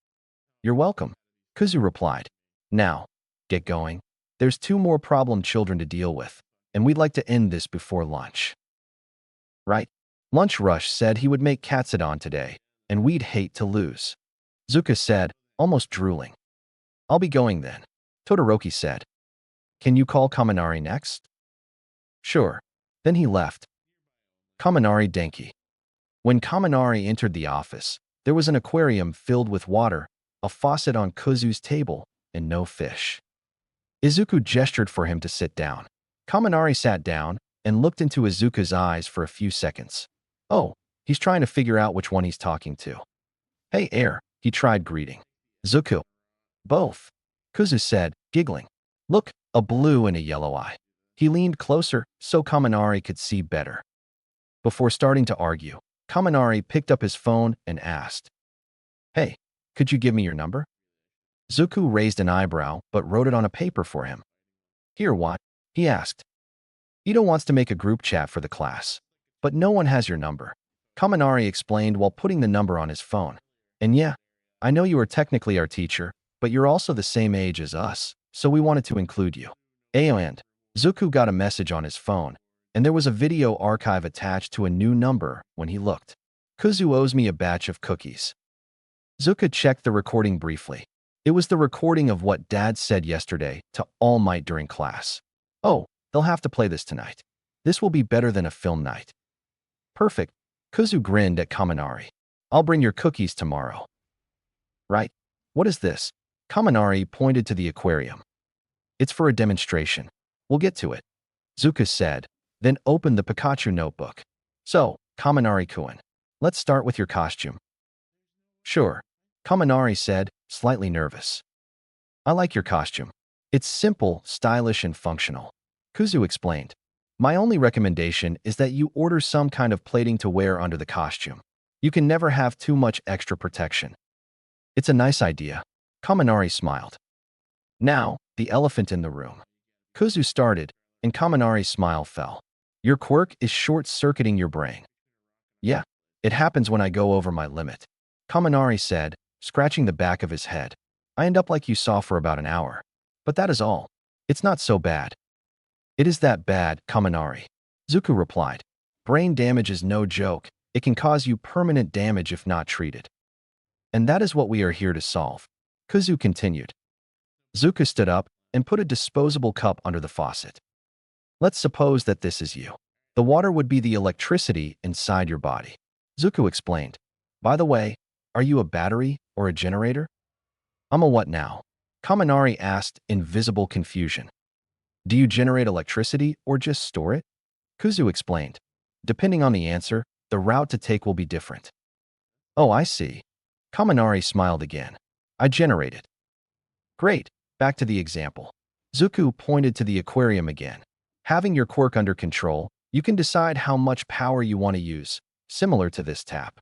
You're welcome, Kuzu replied. Now, get going. There's 2 more problem children to deal with, and we'd like to end this before lunch. Right? Lunch Rush said he would make Katsudon today, and we'd hate to lose. Zuka said, almost drooling. I'll be going then, Todoroki said. Can you call Kaminari next? Sure. Then he left. Kaminari Denki. When Kaminari entered the office, there was an aquarium filled with water, a faucet on Kuzu's table, and no fish. Izuku gestured for him to sit down. Kaminari sat down, and looked into Izuku's eyes for a few seconds. Oh, he's trying to figure out which one he's talking to. Hey, Air, he tried greeting. Izuku. Both, Kuzu said, giggling. Look, a blue and a yellow eye. He leaned closer so Kaminari could see better. Before starting to argue, Kaminari picked up his phone and asked, Hey, could you give me your number? Zuku raised an eyebrow but wrote it on a paper for him. Here, what? He asked. Ito wants to make a group chat for the class, but no one has your number. Kaminari explained while putting the number on his phone. And yeah, I know you are technically our teacher, but you're also the same age as us, so we wanted to include you. And Zuku got a message on his phone, and there was a video archive attached to a new number when he looked. Kuzu owes me a batch of cookies. Zuka checked the recording briefly. It was the recording of what Dad said yesterday to All Might during class. Oh, they'll have to play this tonight. This will be better than a film night. Perfect. Kuzu grinned at Kaminari. I'll bring your cookies tomorrow. Right? What is this? Kaminari pointed to the aquarium. It's for a demonstration. We'll get to it. Zuka said, then opened the Pikachu notebook. So, Kaminari-kun, let's start with your costume. Sure, Kaminari said, slightly nervous. I like your costume. It's simple, stylish, and functional. Kuzu explained. My only recommendation is that you order some kind of plating to wear under the costume. You can never have too much extra protection. It's a nice idea. Kaminari smiled. Now, the elephant in the room. Kuzu started, and Kaminari's smile fell. Your quirk is short-circuiting your brain. Yeah, it happens when I go over my limit. Kaminari said, scratching the back of his head. I end up like you saw for about an hour. But that is all. It's not so bad. It is that bad, Kaminari. Zuku replied. Brain damage is no joke. It can cause you permanent damage if not treated. And that is what we are here to solve. Kuzu continued. Zuku stood up and put a disposable cup under the faucet. Let's suppose that this is you. The water would be the electricity inside your body. Zuku explained. By the way, are you a battery or a generator? I'm a what now? Kaminari asked in visible confusion. Do you generate electricity or just store it? Kuzu explained. Depending on the answer, the route to take will be different. Oh, I see. Kaminari smiled again. I generate it. Great. Back to the example. Zuku pointed to the aquarium again. Having your quirk under control, you can decide how much power you want to use, similar to this tap.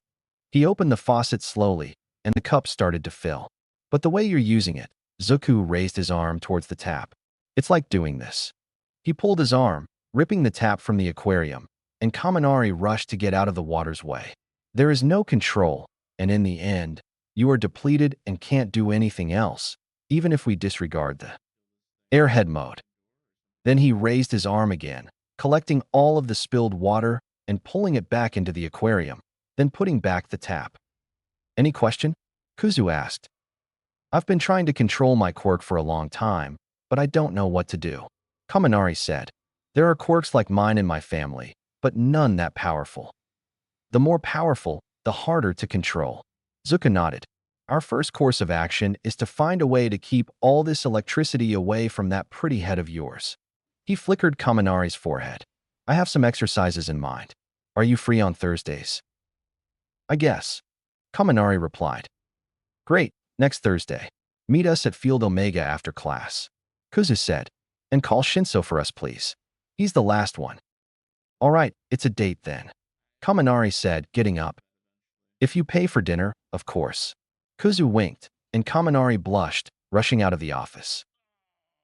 He opened the faucet slowly, and the cup started to fill. But the way you're using it, Zuku raised his arm towards the tap. It's like doing this. He pulled his arm, ripping the tap from the aquarium, and Kaminari rushed to get out of the water's way. There is no control, and in the end, you are depleted and can't do anything else, even if we disregard the airhead mode. Then he raised his arm again, collecting all of the spilled water and pulling it back into the aquarium, then putting back the tap. Any question? Kuzu asked. I've been trying to control my quirk for a long time, but I don't know what to do. Kaminari said. There are quirks like mine in my family, but none that powerful. The more powerful, the harder to control. Zuka nodded. Our first course of action is to find a way to keep all this electricity away from that pretty head of yours. He flickered Kaminari's forehead. I have some exercises in mind. Are you free on Thursdays? I guess. Kaminari replied. Great, next Thursday. Meet us at Field Omega after class. Kuzu said. And call Shinso for us, please. He's the last one. All right, it's a date then. Kaminari said, getting up. If you pay for dinner, of course. Kuzu winked, and Kaminari blushed, rushing out of the office.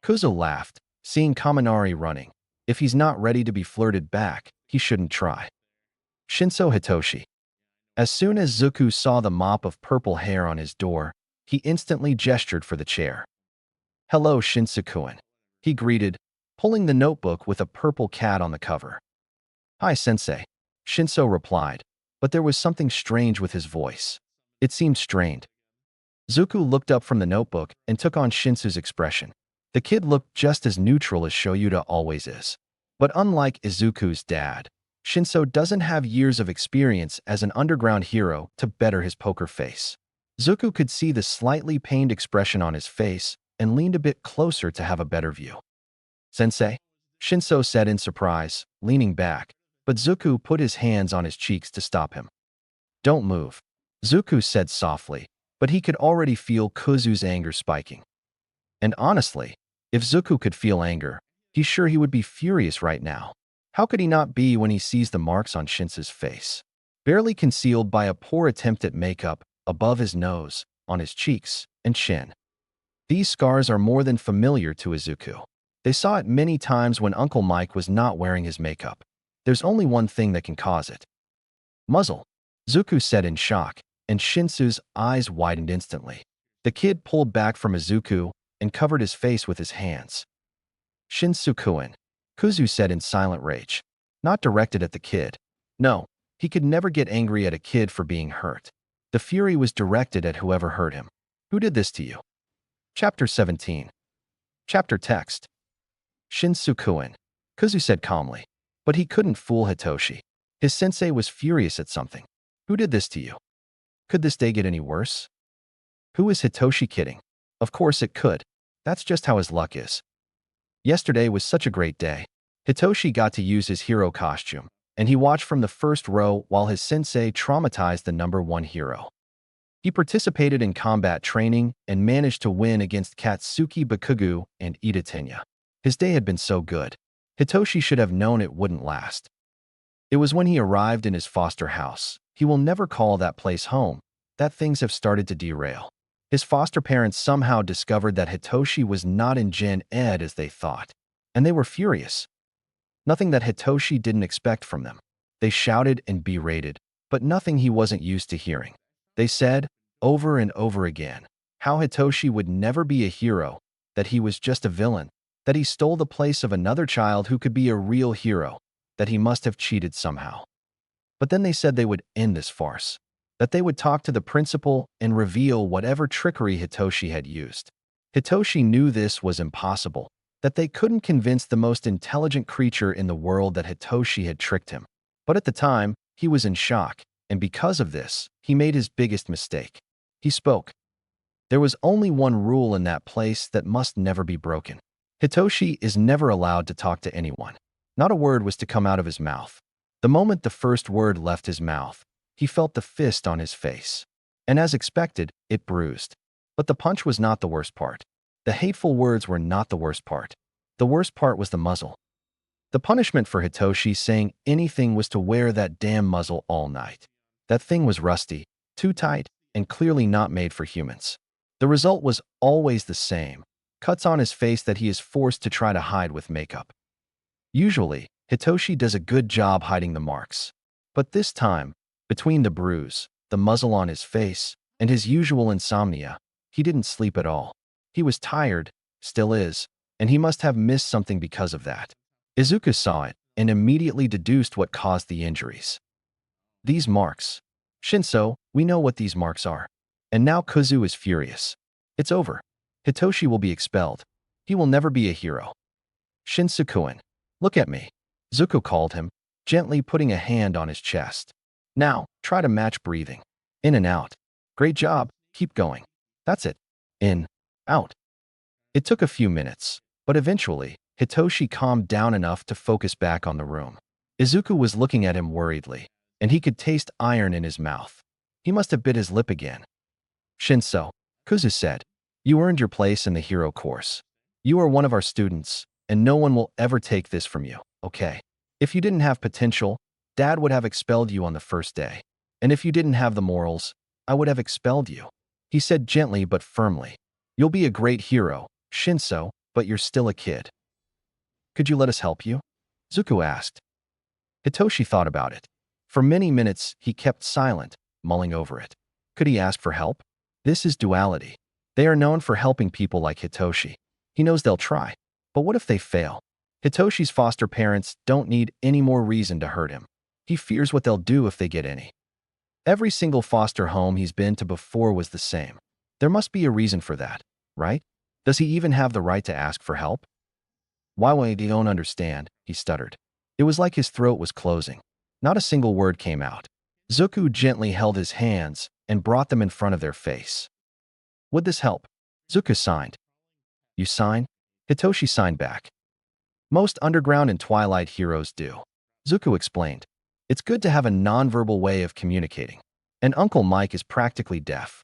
Kuzu laughed, seeing Kaminari running. If he's not ready to be flirted back, he shouldn't try. Shinso Hitoshi. As soon as Zuku saw the mop of purple hair on his door, he instantly gestured for the chair. Hello, Shinso-kun. He greeted, pulling the notebook with a purple cat on the cover. Hi, Sensei. Shinso replied, but there was something strange with his voice. It seemed strained. Zuku looked up from the notebook and took on Shinso's expression. The kid looked just as neutral as Shoyuta always is. But unlike Izuku's dad, Shinso doesn't have years of experience as an underground hero to better his poker face. Zuku could see the slightly pained expression on his face and leaned a bit closer to have a better view. Sensei? Shinso said in surprise, leaning back, but Zuku put his hands on his cheeks to stop him. Don't move, Zuku said softly, but he could already feel Kuzu's anger spiking. And honestly, if Zuku could feel anger, he's sure he would be furious right now. How could he not be when he sees the marks on Shinso's face? Barely concealed by a poor attempt at makeup above his nose, on his cheeks, and chin. These scars are more than familiar to Izuku. They saw it many times when Uncle Mike was not wearing his makeup. There's only one thing that can cause it. Muzzle, Zuku said in shock, and Shinsu's eyes widened instantly. The kid pulled back from Izuku and covered his face with his hands. Shinsu-kun, Kuzu said in silent rage, not directed at the kid. No, he could never get angry at a kid for being hurt. The fury was directed at whoever hurt him. Who did this to you? Chapter 17. Chapter text. Shinsu-kun, Kuzu said calmly, but he couldn't fool Hitoshi. His sensei was furious at something. Who did this to you? Could this day get any worse? Who is Hitoshi kidding? Of course it could. That's just how his luck is. Yesterday was such a great day. Hitoshi got to use his hero costume, and he watched from the first row while his sensei traumatized the #1 hero. He participated in combat training and managed to win against Katsuki Bakugu and Idatenya. His day had been so good. Hitoshi should have known it wouldn't last. It was when he arrived in his foster house. He will never call that place home, that things have started to derail. His foster parents somehow discovered that Hitoshi was not in Gen Ed as they thought, and they were furious. Nothing that Hitoshi didn't expect from them. They shouted and berated, but nothing he wasn't used to hearing. They said, over and over again, how Hitoshi would never be a hero, that he was just a villain, that he stole the place of another child who could be a real hero, that he must have cheated somehow. But then they said they would end this farce, that they would talk to the principal and reveal whatever trickery Hitoshi had used. Hitoshi knew this was impossible, that they couldn't convince the most intelligent creature in the world that Hitoshi had tricked him. But at the time, he was in shock, and because of this, he made his biggest mistake. He spoke. There was only one rule in that place that must never be broken. Hitoshi is never allowed to talk to anyone. Not a word was to come out of his mouth. The moment the first word left his mouth, he felt the fist on his face. And as expected, it bruised. But the punch was not the worst part. The hateful words were not the worst part. The worst part was the muzzle. The punishment for Hitoshi saying anything was to wear that damn muzzle all night. That thing was rusty, too tight, and clearly not made for humans. The result was always the same. Cuts on his face that he is forced to try to hide with makeup. Usually, Hitoshi does a good job hiding the marks. But this time, between the bruise, the muzzle on his face, and his usual insomnia, he didn't sleep at all. He was tired, still is, and he must have missed something because of that. Izuku saw it and immediately deduced what caused the injuries. These marks. Shinso, we know what these marks are. And now Kuzu is furious. It's over. Hitoshi will be expelled. He will never be a hero. Shinsu-kun, look at me, Zuko called him, gently putting a hand on his chest. Now, try to match breathing. In and out. Great job, keep going. That's it. In, out. It took a few minutes, but eventually, Hitoshi calmed down enough to focus back on the room. Izuku was looking at him worriedly, and he could taste iron in his mouth. He must have bit his lip again. Shinso, Kuzu said, you earned your place in the hero course. You are one of our students, and no one will ever take this from you, okay? If you didn't have potential, Dad would have expelled you on the first day. And if you didn't have the morals, I would have expelled you. He said gently but firmly. You'll be a great hero, Shinso, but you're still a kid. Could you let us help you? Zuko asked. Hitoshi thought about it. For many minutes, he kept silent, mulling over it. Could he ask for help? This is duality. They are known for helping people like Hitoshi. He knows they'll try. But what if they fail? Hitoshi's foster parents don't need any more reason to hurt him. He fears what they'll do if they get any. Every single foster home he's been to before was the same. There must be a reason for that, right? Does he even have the right to ask for help? Why they don't understand, he stuttered. It was like his throat was closing. Not a single word came out. Zuko gently held his hands and brought them in front of their face. Would this help? Zuko signed. You sign? Hitoshi signed back. Most underground and Twilight heroes do. Zuko explained. It's good to have a nonverbal way of communicating. And Uncle Mike is practically deaf.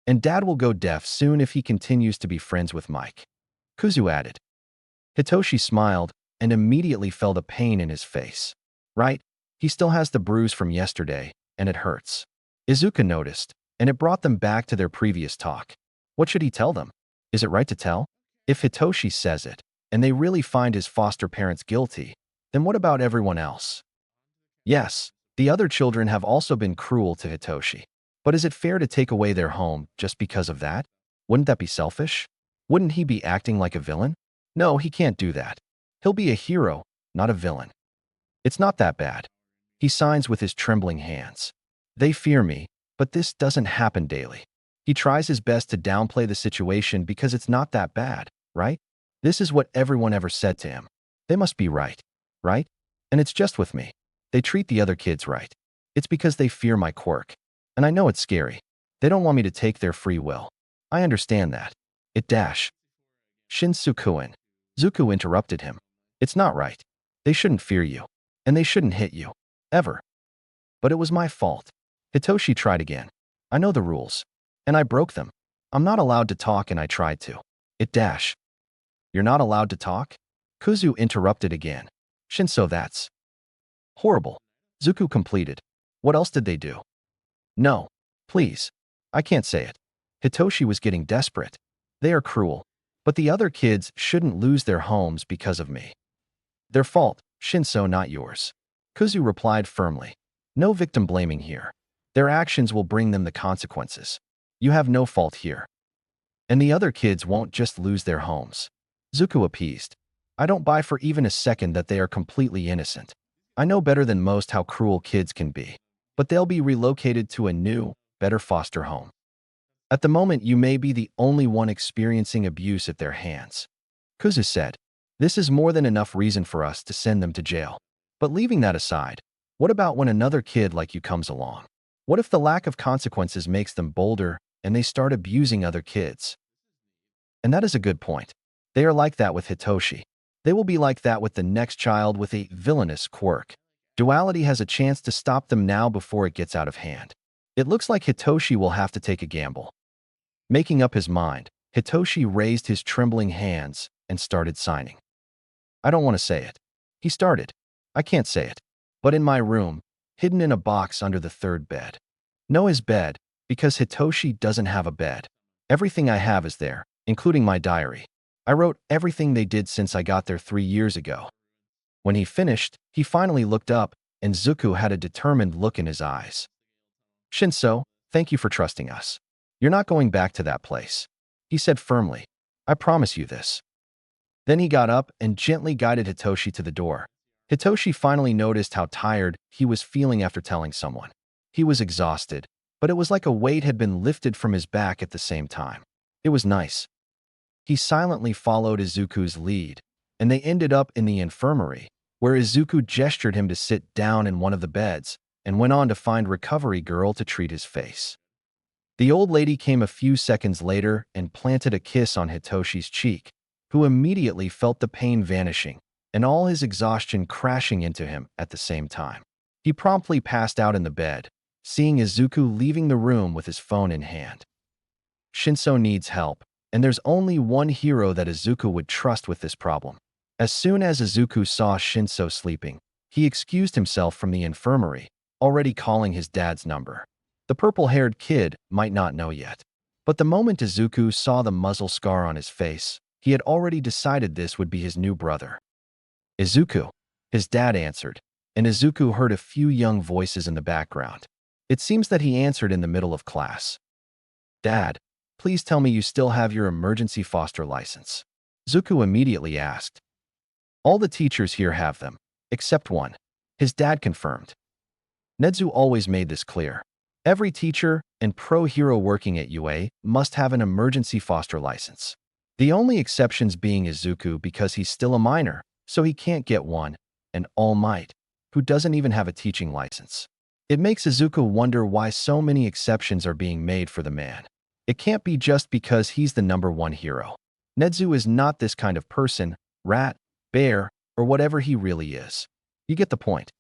And Dad will go deaf soon if he continues to be friends with Mike. Kuzu added. Hitoshi smiled and immediately felt a pain in his face. Right? He still has the bruise from yesterday, and it hurts. Izuku noticed, and it brought them back to their previous talk. What should he tell them? Is it right to tell? If Hitoshi says it, and they really find his foster parents guilty, then what about everyone else? Yes, the other children have also been cruel to Hitoshi. But is it fair to take away their home just because of that? Wouldn't that be selfish? Wouldn't he be acting like a villain? No, he can't do that. He'll be a hero, not a villain. It's not that bad. He signs with his trembling hands. They fear me, but this doesn't happen daily. He tries his best to downplay the situation because it's not that bad, right? This is what everyone ever said to him. They must be right, right? And it's just with me. They treat the other kids right. It's because they fear my quirk. And I know it's scary. They don't want me to take their free will. I understand that. It dash. Shinsukuin. Zuko interrupted him. It's not right. They shouldn't fear you. And they shouldn't hit you. Ever. But it was my fault. Hitoshi tried again. I know the rules. And I broke them. I'm not allowed to talk and I tried to. It dash. You're not allowed to talk? Kuzu interrupted again. Shinso, that's horrible. Zuko completed. What else did they do? No. Please. I can't say it. Hitoshi was getting desperate. They are cruel. But the other kids shouldn't lose their homes because of me. Their fault, Shinso, not yours. Kuzu replied firmly. No victim blaming here. Their actions will bring them the consequences. You have no fault here. And the other kids won't just lose their homes. Zuko appeased. I don't buy for even a second that they are completely innocent. I know better than most how cruel kids can be. But they'll be relocated to a new, better foster home. At the moment, you may be the only one experiencing abuse at their hands. Kuzu said, this is more than enough reason for us to send them to jail. But leaving that aside, what about when another kid like you comes along? What if the lack of consequences makes them bolder and they start abusing other kids? And that is a good point. They are like that with Hitoshi. They will be like that with the next child with a villainous quirk. Duality has a chance to stop them now before it gets out of hand. It looks like Hitoshi will have to take a gamble. Making up his mind, Hitoshi raised his trembling hands and started signing. I don't want to say it. He started. I can't say it. But in my room, hidden in a box under the third bed. No, his bed, because Hitoshi doesn't have a bed. Everything I have is there, including my diary. I wrote everything they did since I got there 3 years ago. When he finished, he finally looked up, and Zuko had a determined look in his eyes. Shinso, thank you for trusting us. You're not going back to that place, he said firmly. I promise you this. Then he got up and gently guided Hitoshi to the door. Hitoshi finally noticed how tired he was feeling after telling someone. He was exhausted, but it was like a weight had been lifted from his back at the same time. It was nice. He silently followed Izuku's lead, and they ended up in the infirmary, where Izuku gestured him to sit down in one of the beds and went on to find Recovery Girl to treat his face. The old lady came a few seconds later and planted a kiss on Hitoshi's cheek, who immediately felt the pain vanishing and all his exhaustion crashing into him at the same time. He promptly passed out in the bed, seeing Izuku leaving the room with his phone in hand. Shinso needs help, and there's only one hero that Izuku would trust with this problem. As soon as Izuku saw Shinso sleeping, he excused himself from the infirmary, already calling his dad's number. The purple-haired kid might not know yet. But the moment Izuku saw the muzzle scar on his face, he had already decided this would be his new brother. Izuku, his dad answered, and Izuku heard a few young voices in the background. It seems that he answered in the middle of class. Dad, please tell me you still have your emergency foster license. Zuko immediately asked. All the teachers here have them, except one. His dad confirmed. Nedzu always made this clear. Every teacher and pro-hero working at UA must have an emergency foster license. The only exceptions being Izuku because he's still a minor, so he can't get one, and All Might, who doesn't even have a teaching license. It makes Izuku wonder why so many exceptions are being made for the man. It can't be just because he's the #1 hero. Nedzu is not this kind of person, rat. bear, or whatever he really is. You get the point.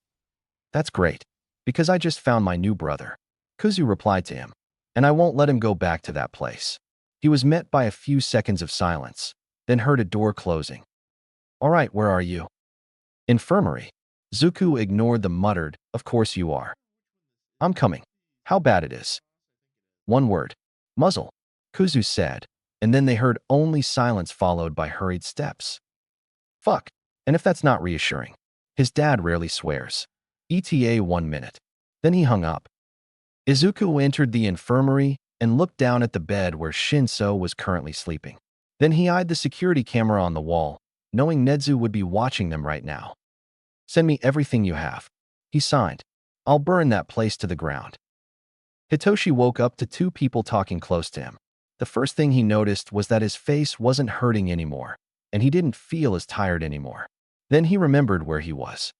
That's great, because I just found my new brother. Kuzu replied to him, and I won't let him go back to that place. He was met by a few seconds of silence, then heard a door closing. All right, where are you? Infirmary. Zuku ignored the muttered, of course you are. I'm coming. How bad it is. One word. Muzzle. Kuzu said, and then they heard only silence followed by hurried steps. Fuck. And if that's not reassuring. His dad rarely swears. ETA 1 minute. Then he hung up. Izuku entered the infirmary and looked down at the bed where Shinso was currently sleeping. Then he eyed the security camera on the wall, knowing Nezu would be watching them right now. Send me everything you have. He signed. I'll burn that place to the ground. Hitoshi woke up to two people talking close to him. The first thing he noticed was that his face wasn't hurting anymore, and he didn't feel as tired anymore. Then he remembered where he was.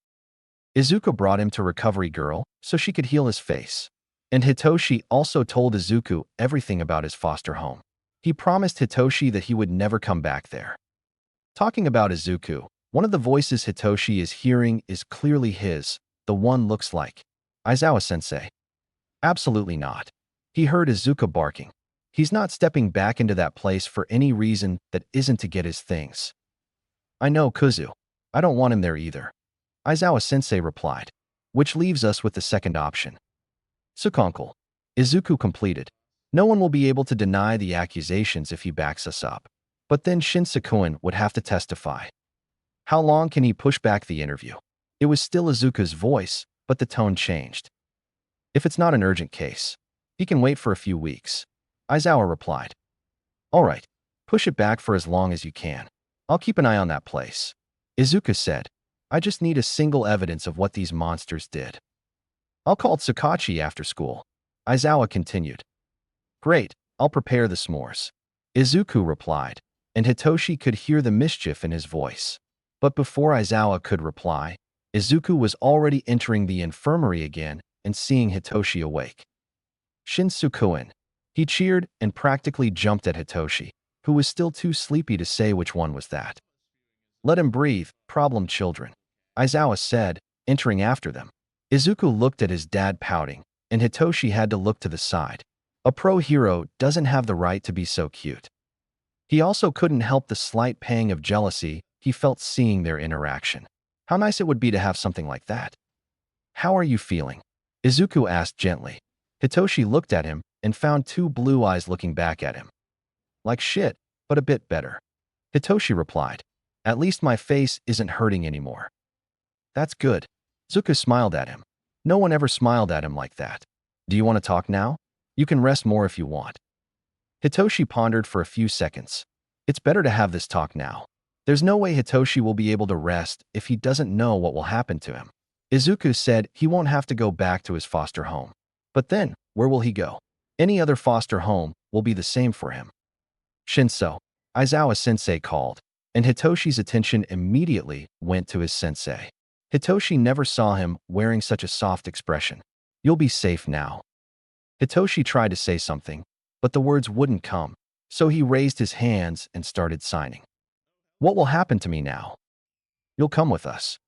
Izuku brought him to Recovery Girl so she could heal his face. And Hitoshi also told Izuku everything about his foster home. He promised Hitoshi that he would never come back there. Talking about Izuku, one of the voices Hitoshi is hearing is clearly his. The one looks like Aizawa-sensei. Absolutely not. He heard Izuku barking. He's not stepping back into that place for any reason that isn't to get his things. I know, Kuzu. I don't want him there either. Aizawa-sensei replied, which leaves us with the second option. Sukonkel. Izuku completed. No one will be able to deny the accusations if he backs us up. But then Shinsukuin would have to testify. How long can he push back the interview? It was still Izuku's voice, but the tone changed. If it's not an urgent case, he can wait for a few weeks. Aizawa replied. All right, push it back for as long as you can. I'll keep an eye on that place. Izuku said, I just need a single evidence of what these monsters did. I'll call Tsukauchi after school. Aizawa continued. Great, I'll prepare the s'mores. Izuku replied, and Hitoshi could hear the mischief in his voice. But before Aizawa could reply, Izuku was already entering the infirmary again and seeing Hitoshi awake. Shinsukuin. He cheered and practically jumped at Hitoshi, who was still too sleepy to say which one was that. Let him breathe, problem children, Aizawa said, entering after them. Izuku looked at his dad pouting, and Hitoshi had to look to the side. A pro hero doesn't have the right to be so cute. He also couldn't help the slight pang of jealousy he felt seeing their interaction. How nice it would be to have something like that. How are you feeling? Izuku asked gently. Hitoshi looked at him and found two blue eyes looking back at him. Like shit, but a bit better. Hitoshi replied. At least my face isn't hurting anymore. That's good. Izuku smiled at him. No one ever smiled at him like that. Do you want to talk now? You can rest more if you want. Hitoshi pondered for a few seconds. It's better to have this talk now. There's no way Hitoshi will be able to rest if he doesn't know what will happen to him. Izuku said he won't have to go back to his foster home. But then, where will he go? Any other foster home will be the same for him. Shinso, Aizawa-sensei called, and Hitoshi's attention immediately went to his sensei. Hitoshi never saw him wearing such a soft expression. You'll be safe now. Hitoshi tried to say something, but the words wouldn't come, so he raised his hands and started signing. What will happen to me now? You'll come with us.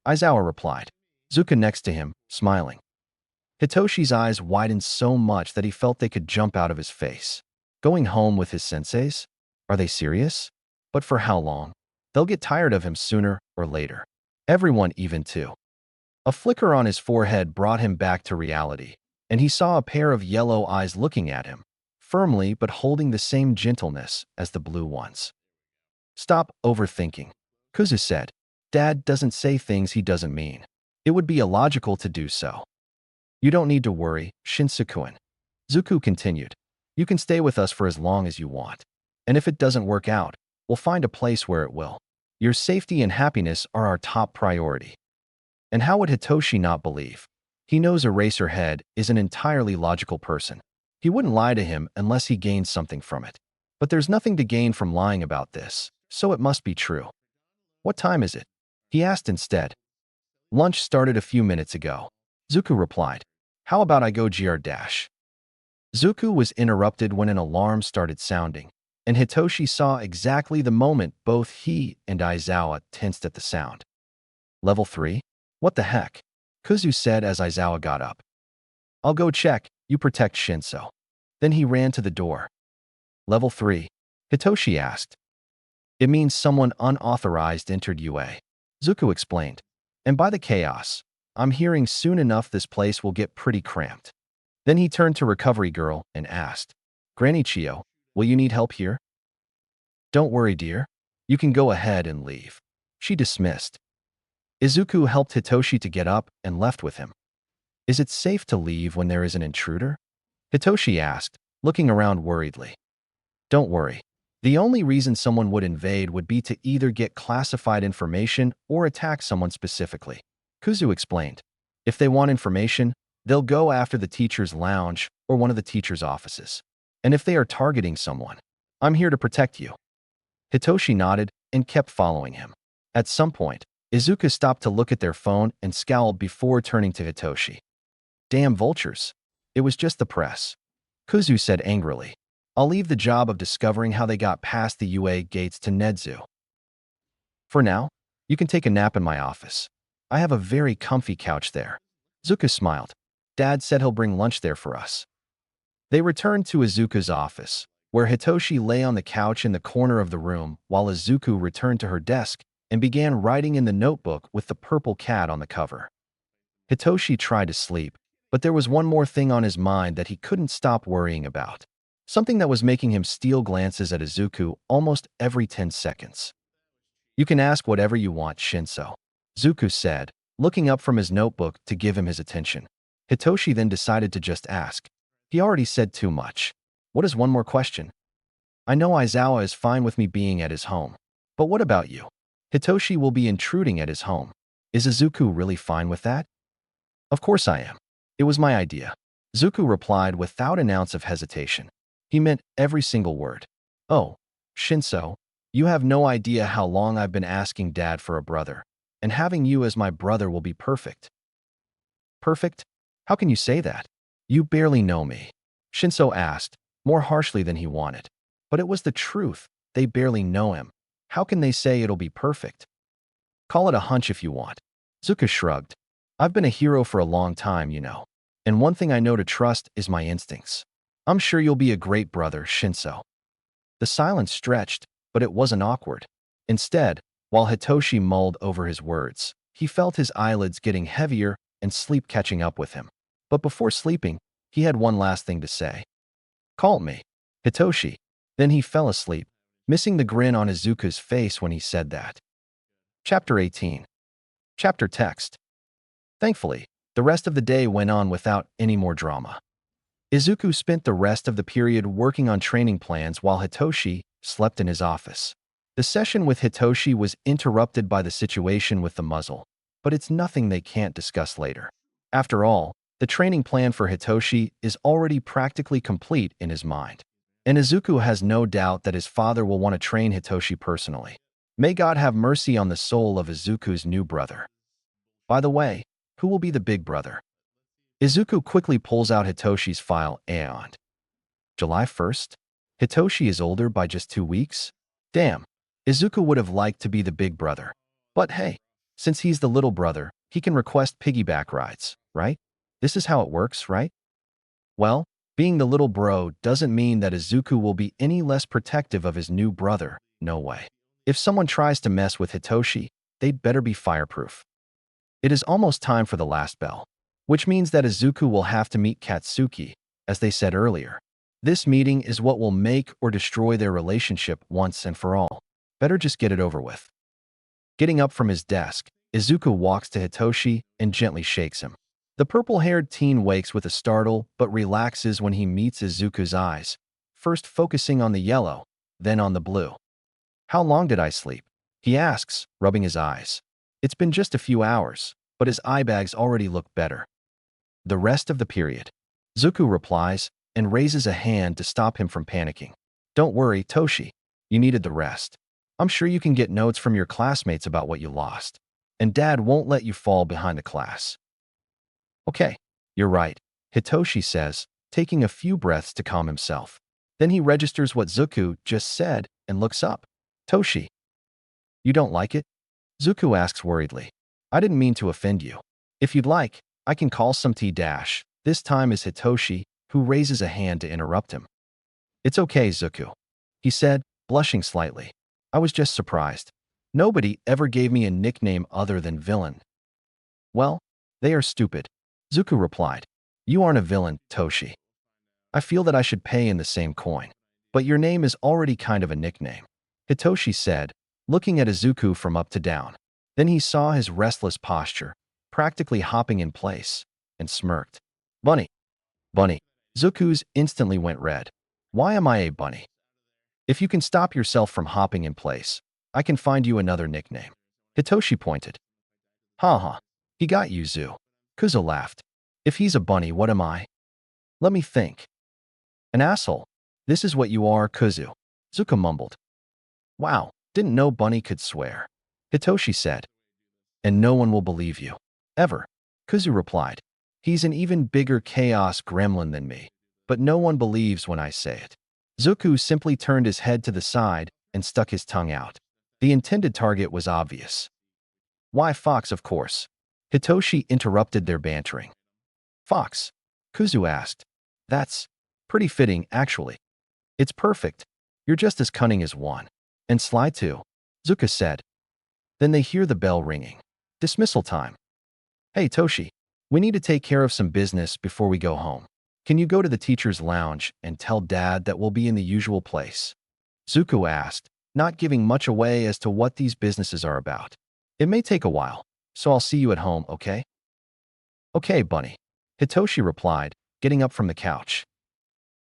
Aizawa replied. Zuka next to him, smiling. Hitoshi's eyes widened so much that he felt they could jump out of his face. Going home with his senseis? Are they serious? But for how long? They'll get tired of him sooner or later. Everyone even too. A flicker on his forehead brought him back to reality, and he saw a pair of yellow eyes looking at him, firmly but holding the same gentleness as the blue ones. Stop overthinking, Kuzu said. Dad doesn't say things he doesn't mean. It would be illogical to do so. You don't need to worry, Shinsukuin. Zuku continued. You can stay with us for as long as you want. And if it doesn't work out, we'll find a place where it will. Your safety and happiness are our top priority. And how would Hitoshi not believe? He knows Eraserhead is an entirely logical person. He wouldn't lie to him unless he gained something from it. But there's nothing to gain from lying about this, so it must be true. What time is it? He asked instead. Lunch started a few minutes ago. Zuku replied. How about I go gr dash? Zuku was interrupted when an alarm started sounding, and Hitoshi saw exactly the moment both he and Aizawa tensed at the sound. Level 3? What the heck? Kuzu said as Aizawa got up. I'll go check, you protect Shinso. Then he ran to the door. Level 3? Hitoshi asked. It means someone unauthorized entered UA. Zuko explained. And by the chaos, I'm hearing soon enough this place will get pretty cramped. Then he turned to Recovery Girl and asked, Granny Chio, will you need help here? Don't worry, dear. You can go ahead and leave. She dismissed. Izuku helped Hitoshi to get up and left with him. Is it safe to leave when there is an intruder? Hitoshi asked, looking around worriedly. Don't worry. The only reason someone would invade would be to either get classified information or attack someone specifically. Kuzu explained. If they want information, they'll go after the teacher's lounge or one of the teacher's offices. And if they are targeting someone, I'm here to protect you. Hitoshi nodded and kept following him. At some point, Izuku stopped to look at their phone and scowled before turning to Hitoshi. Damn vultures. It was just the press. Kuzu said angrily. I'll leave the job of discovering how they got past the UA gates to Nedzu. For now, you can take a nap in my office. I have a very comfy couch there. Zuko smiled. Dad said he'll bring lunch there for us. They returned to Izuku's office, where Hitoshi lay on the couch in the corner of the room while Izuku returned to her desk and began writing in the notebook with the purple cat on the cover. Hitoshi tried to sleep, but there was one more thing on his mind that he couldn't stop worrying about. Something that was making him steal glances at Izuku almost every 10 seconds. You can ask whatever you want, Shinso, Zuko said, looking up from his notebook to give him his attention. Hitoshi then decided to just ask. He already said too much. What is one more question? I know Aizawa is fine with me being at his home. But what about you? Hitoshi will be intruding at his home. Is Izuku really fine with that? Of course I am. It was my idea. Zuko replied without an ounce of hesitation. He meant every single word. Oh, Shinso, you have no idea how long I've been asking Dad for a brother, and having you as my brother will be perfect. Perfect? How can you say that? You barely know me, Shinso asked, more harshly than he wanted. But it was the truth. They barely know him. How can they say it'll be perfect? Call it a hunch if you want. Zuko shrugged. I've been a hero for a long time, you know. And one thing I know to trust is my instincts. I'm sure you'll be a great brother, Shinso. The silence stretched, but it wasn't awkward. Instead, while Hitoshi mulled over his words, he felt his eyelids getting heavier and sleep catching up with him. But before sleeping, he had one last thing to say. Call me, Hitoshi. Then he fell asleep, missing the grin on Izuku's face when he said that. Chapter 18. Chapter text. Thankfully, the rest of the day went on without any more drama. Izuku spent the rest of the period working on training plans while Hitoshi slept in his office. The session with Hitoshi was interrupted by the situation with the muzzle, but it's nothing they can't discuss later. After all, the training plan for Hitoshi is already practically complete in his mind. And Izuku has no doubt that his father will want to train Hitoshi personally. May God have mercy on the soul of Izuku's new brother. By the way, who will be the big brother? Izuku quickly pulls out Hitoshi's file and July 1st? Hitoshi is older by just 2 weeks? Damn, Izuku would have liked to be the big brother. But hey, since he's the little brother, he can request piggyback rides, right? This is how it works, right? Well, being the little bro doesn't mean that Izuku will be any less protective of his new brother, no way. If someone tries to mess with Hitoshi, they'd better be fireproof. It is almost time for the last bell, which means that Izuku will have to meet Katsuki, as they said earlier. This meeting is what will make or destroy their relationship once and for all. Better just get it over with. Getting up from his desk, Izuku walks to Hitoshi and gently shakes him. The purple-haired teen wakes with a startle but relaxes when he meets Izuku's eyes, first focusing on the yellow, then on the blue. How long did I sleep? He asks, rubbing his eyes. It's been just a few hours, but his eye bags already look better. The rest of the period. Zuko replies and raises a hand to stop him from panicking. Don't worry, Toshi. You needed the rest. I'm sure you can get notes from your classmates about what you lost. And Dad won't let you fall behind the class. Okay, you're right, Hitoshi says, taking a few breaths to calm himself. Then he registers what Zuku just said and looks up. Toshi, you don't like it? Zuku asks worriedly. I didn't mean to offend you. If you'd like, I can call some T-dash. This time is Hitoshi, who raises a hand to interrupt him. It's okay, Zuku, he said, blushing slightly. I was just surprised. Nobody ever gave me a nickname other than villain. Well, they are stupid, Zuku replied. You aren't a villain, Toshi. I feel that I should pay in the same coin. But your name is already kind of a nickname, Hitoshi said, looking at Izuku from up to down. Then he saw his restless posture, practically hopping in place, and smirked. Bunny. Bunny. Zuku's instantly went red. Why am I a bunny? If you can stop yourself from hopping in place, I can find you another nickname. Hitoshi pointed. Ha. He got you, Zu. Kuzo laughed. If he's a bunny, what am I? Let me think. An asshole. This is what you are, Kuzu. Zuko mumbled. Wow, didn't know bunny could swear. Hitoshi said. And no one will believe you. Ever. Kuzu replied. He's an even bigger chaos gremlin than me. But no one believes when I say it. Zuko simply turned his head to the side and stuck his tongue out. The intended target was obvious. Why Fox, of course. Hitoshi interrupted their bantering. Fox? Kuzu asked. That's pretty fitting, actually. It's perfect. You're just as cunning as one. And sly too, Zuka said. Then they hear the bell ringing. Dismissal time. Hey, Toshi, we need to take care of some business before we go home. Can you go to the teacher's lounge and tell Dad that we'll be in the usual place? Zuko asked, not giving much away as to what these businesses are about. It may take a while, so I'll see you at home, okay? Okay, Bunny, Hitoshi replied, getting up from the couch.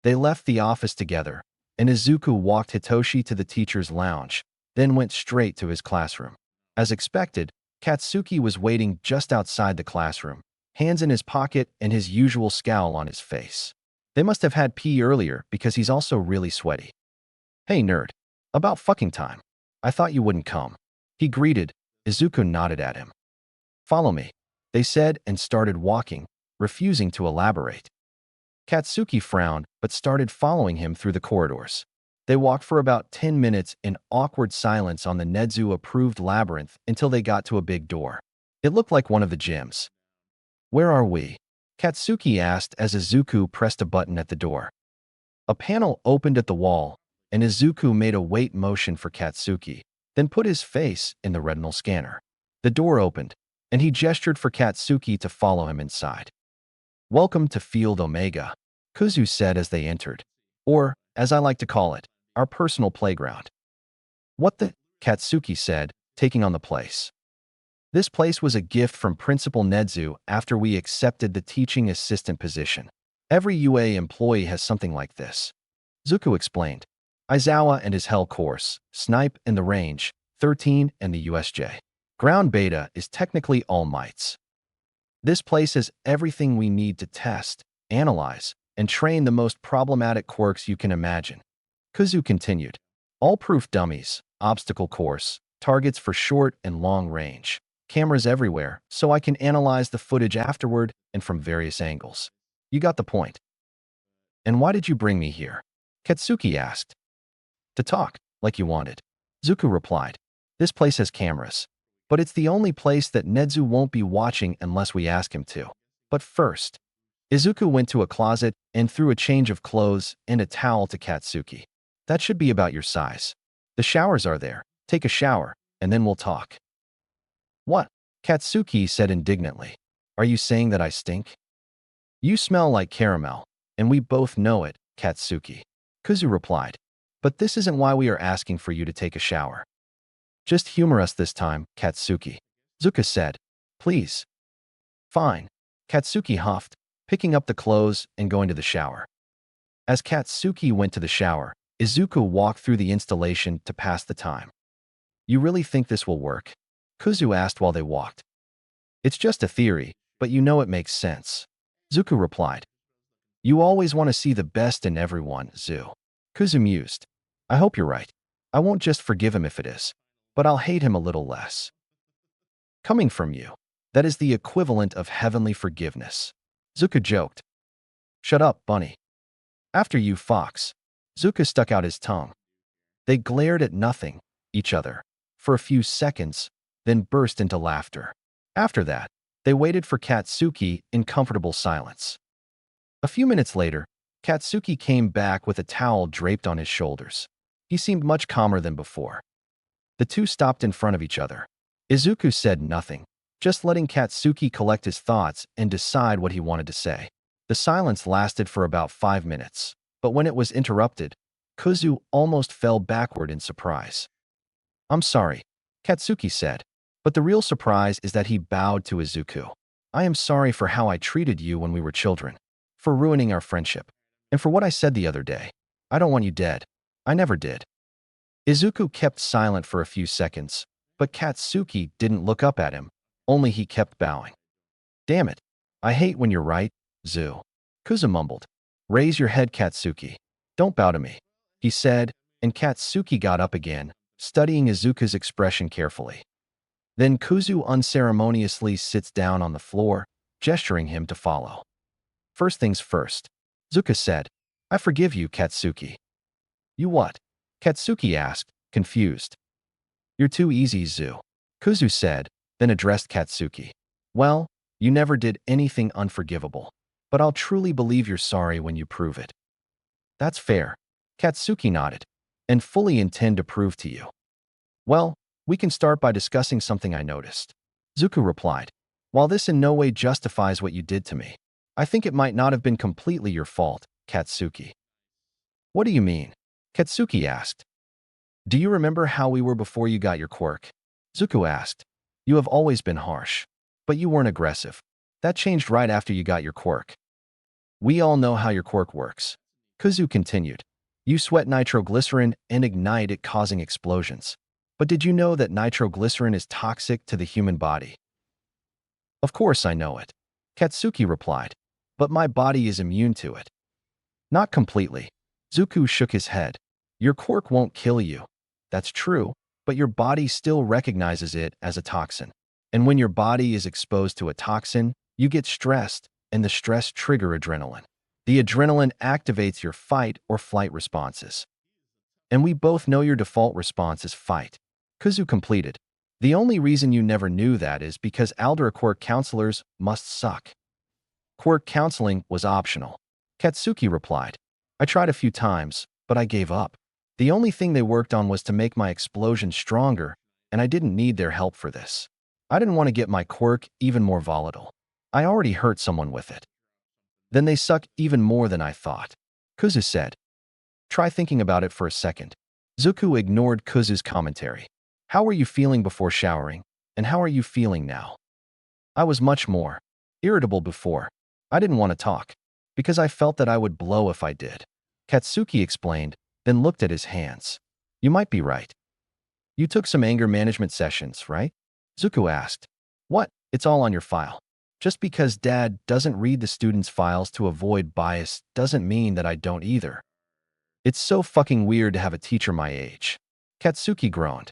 They left the office together, and Izuku walked Hitoshi to the teacher's lounge, then went straight to his classroom. As expected, Katsuki was waiting just outside the classroom, hands in his pocket and his usual scowl on his face. They must have had pee earlier because he's also really sweaty. Hey, nerd. About fucking time. I thought you wouldn't come. He greeted. Izuku nodded at him. Follow me, they said and started walking, refusing to elaborate. Katsuki frowned but started following him through the corridors. They walked for about 10 minutes in awkward silence on the Nedzu-approved labyrinth until they got to a big door. It looked like one of the gyms. Where are we? Katsuki asked as Izuku pressed a button at the door. A panel opened at the wall, and Izuku made a wait motion for Katsuki, then put his face in the retinal scanner. The door opened, and he gestured for Katsuki to follow him inside. Welcome to Field Omega, Kuzu said as they entered. Or, as I like to call it, our personal playground. What the? Katsuki said, taking on the place. This place was a gift from Principal Nedzu after we accepted the teaching assistant position. Every UA employee has something like this. Zuko explained. Aizawa and his Hell course, Snipe and the Range, 13 and the USJ. Ground Beta is technically All Mights. This place has everything we need to test, analyze, and train the most problematic quirks you can imagine. Kuzu continued. All proof dummies, obstacle course, targets for short and long range, cameras everywhere, so I can analyze the footage afterward and from various angles. You got the point. And why did you bring me here? Katsuki asked. To talk, like you wanted. Zuko replied. This place has cameras, but it's the only place that Nedzu won't be watching unless we ask him to. But first, Izuku went to a closet and threw a change of clothes and a towel to Katsuki. That should be about your size. The showers are there. Take a shower, and then we'll talk. What? Katsuki said indignantly. Are you saying that I stink? You smell like caramel, and we both know it, Katsuki. Kuzu replied. But this isn't why we are asking for you to take a shower. Just humor us this time, Katsuki. Zuka said. Please. Fine. Katsuki huffed, picking up the clothes and going to the shower. As Katsuki went to the shower, Izuku walked through the installation to pass the time. You really think this will work? Kuzu asked while they walked. It's just a theory, but you know it makes sense. Zuku replied. You always want to see the best in everyone, Zu. Kuzu mused. I hope you're right. I won't just forgive him if it is, but I'll hate him a little less. Coming from you, that is the equivalent of heavenly forgiveness. Zuko joked. Shut up, Bunny. After you, Fox. Zuka stuck out his tongue. They glared at nothing, each other, for a few seconds, then burst into laughter. After that, they waited for Katsuki in comfortable silence. A few minutes later, Katsuki came back with a towel draped on his shoulders. He seemed much calmer than before. The two stopped in front of each other. Izuku said nothing, just letting Katsuki collect his thoughts and decide what he wanted to say. The silence lasted for about 5 minutes, but when it was interrupted, Kuzu almost fell backward in surprise. "I'm sorry," Katsuki said, but the real surprise is that he bowed to Izuku. "I am sorry for how I treated you when we were children, for ruining our friendship, and for what I said the other day. I don't want you dead. I never did." Izuku kept silent for a few seconds, but Katsuki didn't look up at him, only he kept bowing. "Damn it. I hate when you're right, Zu." Kuzu mumbled. "Raise your head, Katsuki. Don't bow to me," he said, and Katsuki got up again, studying Izuku's expression carefully. Then Kuzu unceremoniously sits down on the floor, gesturing him to follow. "First things first," Zuka said. "I forgive you, Katsuki." "You what?" Katsuki asked, confused. "You're too easy, Zu," Kuzu said, then addressed Katsuki. "Well, you never did anything unforgivable, but I'll truly believe you're sorry when you prove it." "That's fair," Katsuki nodded, "and fully intend to prove to you." "Well, we can start by discussing something I noticed," Zuku replied. "While this in no way justifies what you did to me, I think it might not have been completely your fault, Katsuki." "What do you mean?" Katsuki asked. "Do you remember how we were before you got your quirk?" Zuku asked. "You have always been harsh, but you weren't aggressive. That changed right after you got your quirk." "We all know how your quirk works," Kuzu continued. "You sweat nitroglycerin and ignite it, causing explosions. But did you know that nitroglycerin is toxic to the human body?" "Of course I know it," Katsuki replied, "but my body is immune to it." "Not completely." Zuku shook his head. "Your quirk won't kill you. That's true, but your body still recognizes it as a toxin. And when your body is exposed to a toxin, you get stressed, and the stress triggers adrenaline. The adrenaline activates your fight or flight responses. And we both know your default response is fight." Kuzu completed. "The only reason you never knew that is because Aldera quirk counselors must suck." "Quirk counseling was optional," Katsuki replied. "I tried a few times, but I gave up. The only thing they worked on was to make my explosion stronger, and I didn't need their help for this. I didn't want to get my quirk even more volatile. I already hurt someone with it." "Then they suck even more than I thought," Kuzu said. "Try thinking about it for a second." Zuku ignored Kuzu's commentary. "How were you feeling before showering, and how are you feeling now?" "I was much more irritable before. I didn't want to talk, because I felt that I would blow if I did," Katsuki explained, then looked at his hands. "You might be right. You took some anger management sessions, right?" Zuku asked. "What? It's all on your file. Just because Dad doesn't read the students' files to avoid bias doesn't mean that I don't either. It's so fucking weird to have a teacher my age." Katsuki groaned.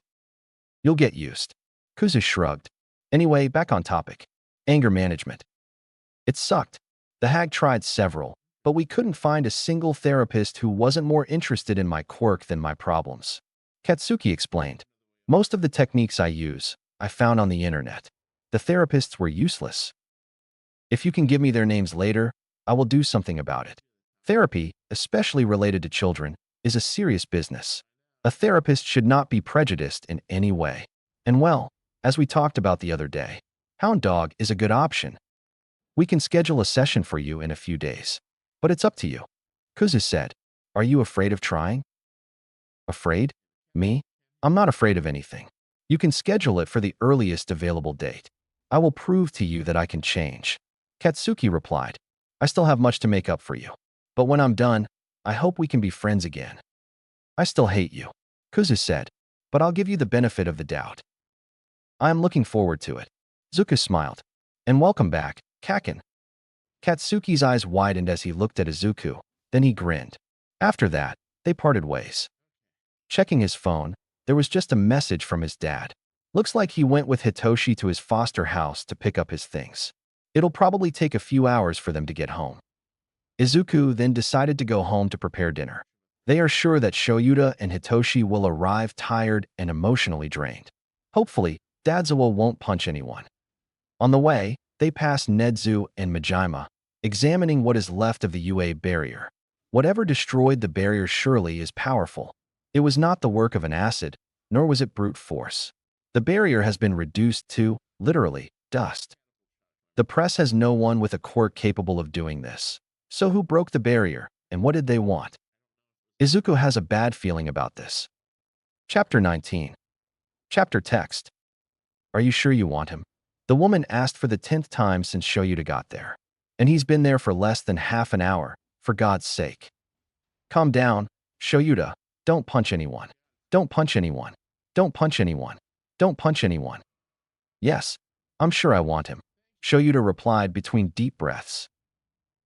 "You'll get used." Kuzu shrugged. "Anyway, back on topic. Anger management. It sucked. The hag tried several, but we couldn't find a single therapist who wasn't more interested in my quirk than my problems." Katsuki explained. "Most of the techniques I use, I found on the internet. The therapists were useless. If you can give me their names later, I will do something about it. Therapy, especially related to children, is a serious business. A therapist should not be prejudiced in any way. And well, as we talked about the other day, Hound Dog is a good option. We can schedule a session for you in a few days. But it's up to you." Kuzu said. "Are you afraid of trying?" "Afraid? Me? I'm not afraid of anything. You can schedule it for the earliest available date. I will prove to you that I can change," Katsuki replied. "I still have much to make up for you. But when I'm done, I hope we can be friends again." "I still hate you," Kuzu said, "but I'll give you the benefit of the doubt." "I am looking forward to it." Zuku smiled. "And welcome back, Kaken." Katsuki's eyes widened as he looked at Izuku, then he grinned. After that, they parted ways. Checking his phone, there was just a message from his dad. Looks like he went with Hitoshi to his foster house to pick up his things. It'll probably take a few hours for them to get home. Izuku then decided to go home to prepare dinner. They are sure that Shoyuta and Hitoshi will arrive tired and emotionally drained. Hopefully, Dadzawa won't punch anyone. On the way, they pass Nedzu and Majima, examining what is left of the UA barrier. Whatever destroyed the barrier surely is powerful. It was not the work of an acid, nor was it brute force. The barrier has been reduced to, literally, dust. The press has no one with a quirk capable of doing this. So who broke the barrier, and what did they want? Izuku has a bad feeling about this. Chapter 19. Chapter text. Are you sure you want him? The woman asked for the 10th time since Shoyuta got there. And he's been there for less than half an hour, for God's sake. Calm down, Shoyuta. Don't punch anyone. Don't punch anyone. Don't punch anyone. Don't punch anyone. Yes, I'm sure I want him, Shoyuta replied between deep breaths.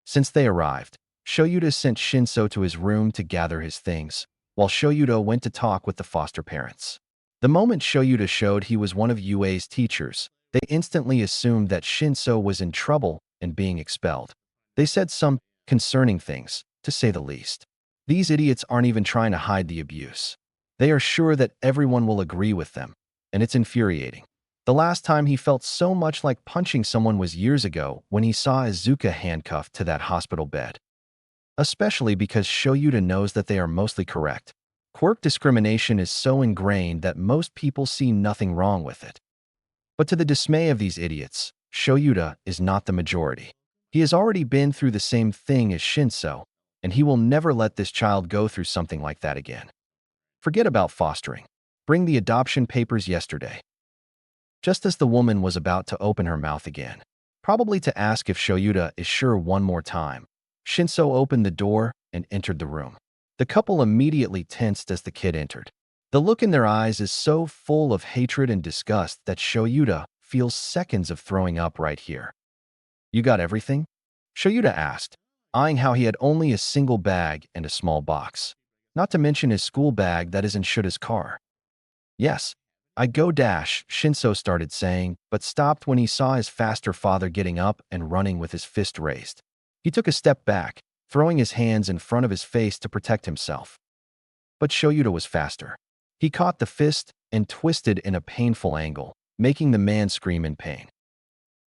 Since they arrived, Shoyuta sent Shinso to his room to gather his things, while Shoyuta went to talk with the foster parents. The moment Shoyuta showed he was one of UA's teachers, they instantly assumed that Shinso was in trouble and being expelled. They said some concerning things, to say the least. These idiots aren't even trying to hide the abuse. They are sure that everyone will agree with them, and it's infuriating. The last time he felt so much like punching someone was years ago when he saw Izuku handcuffed to that hospital bed. Especially because Shoyuta knows that they are mostly correct. Quirk discrimination is so ingrained that most people see nothing wrong with it. But to the dismay of these idiots, Shoyuta is not the majority. He has already been through the same thing as Shinso, and he will never let this child go through something like that again. Forget about fostering. Bring the adoption papers yesterday. Just as the woman was about to open her mouth again, probably to ask if Shoyuta is sure one more time, Shinso opened the door and entered the room. The couple immediately tensed as the kid entered. The look in their eyes is so full of hatred and disgust that Shoyuta feels seconds of throwing up right here. You got everything? Shoyuta asked, eyeing how he had only a single bag and a small box, not to mention his school bag that is in Shuta's car. Yes, I go dash, Shinso started saying, but stopped when he saw his faster father getting up and running with his fist raised. He took a step back, throwing his hands in front of his face to protect himself. But Shoyuta was faster. He caught the fist and twisted in a painful angle, making the man scream in pain.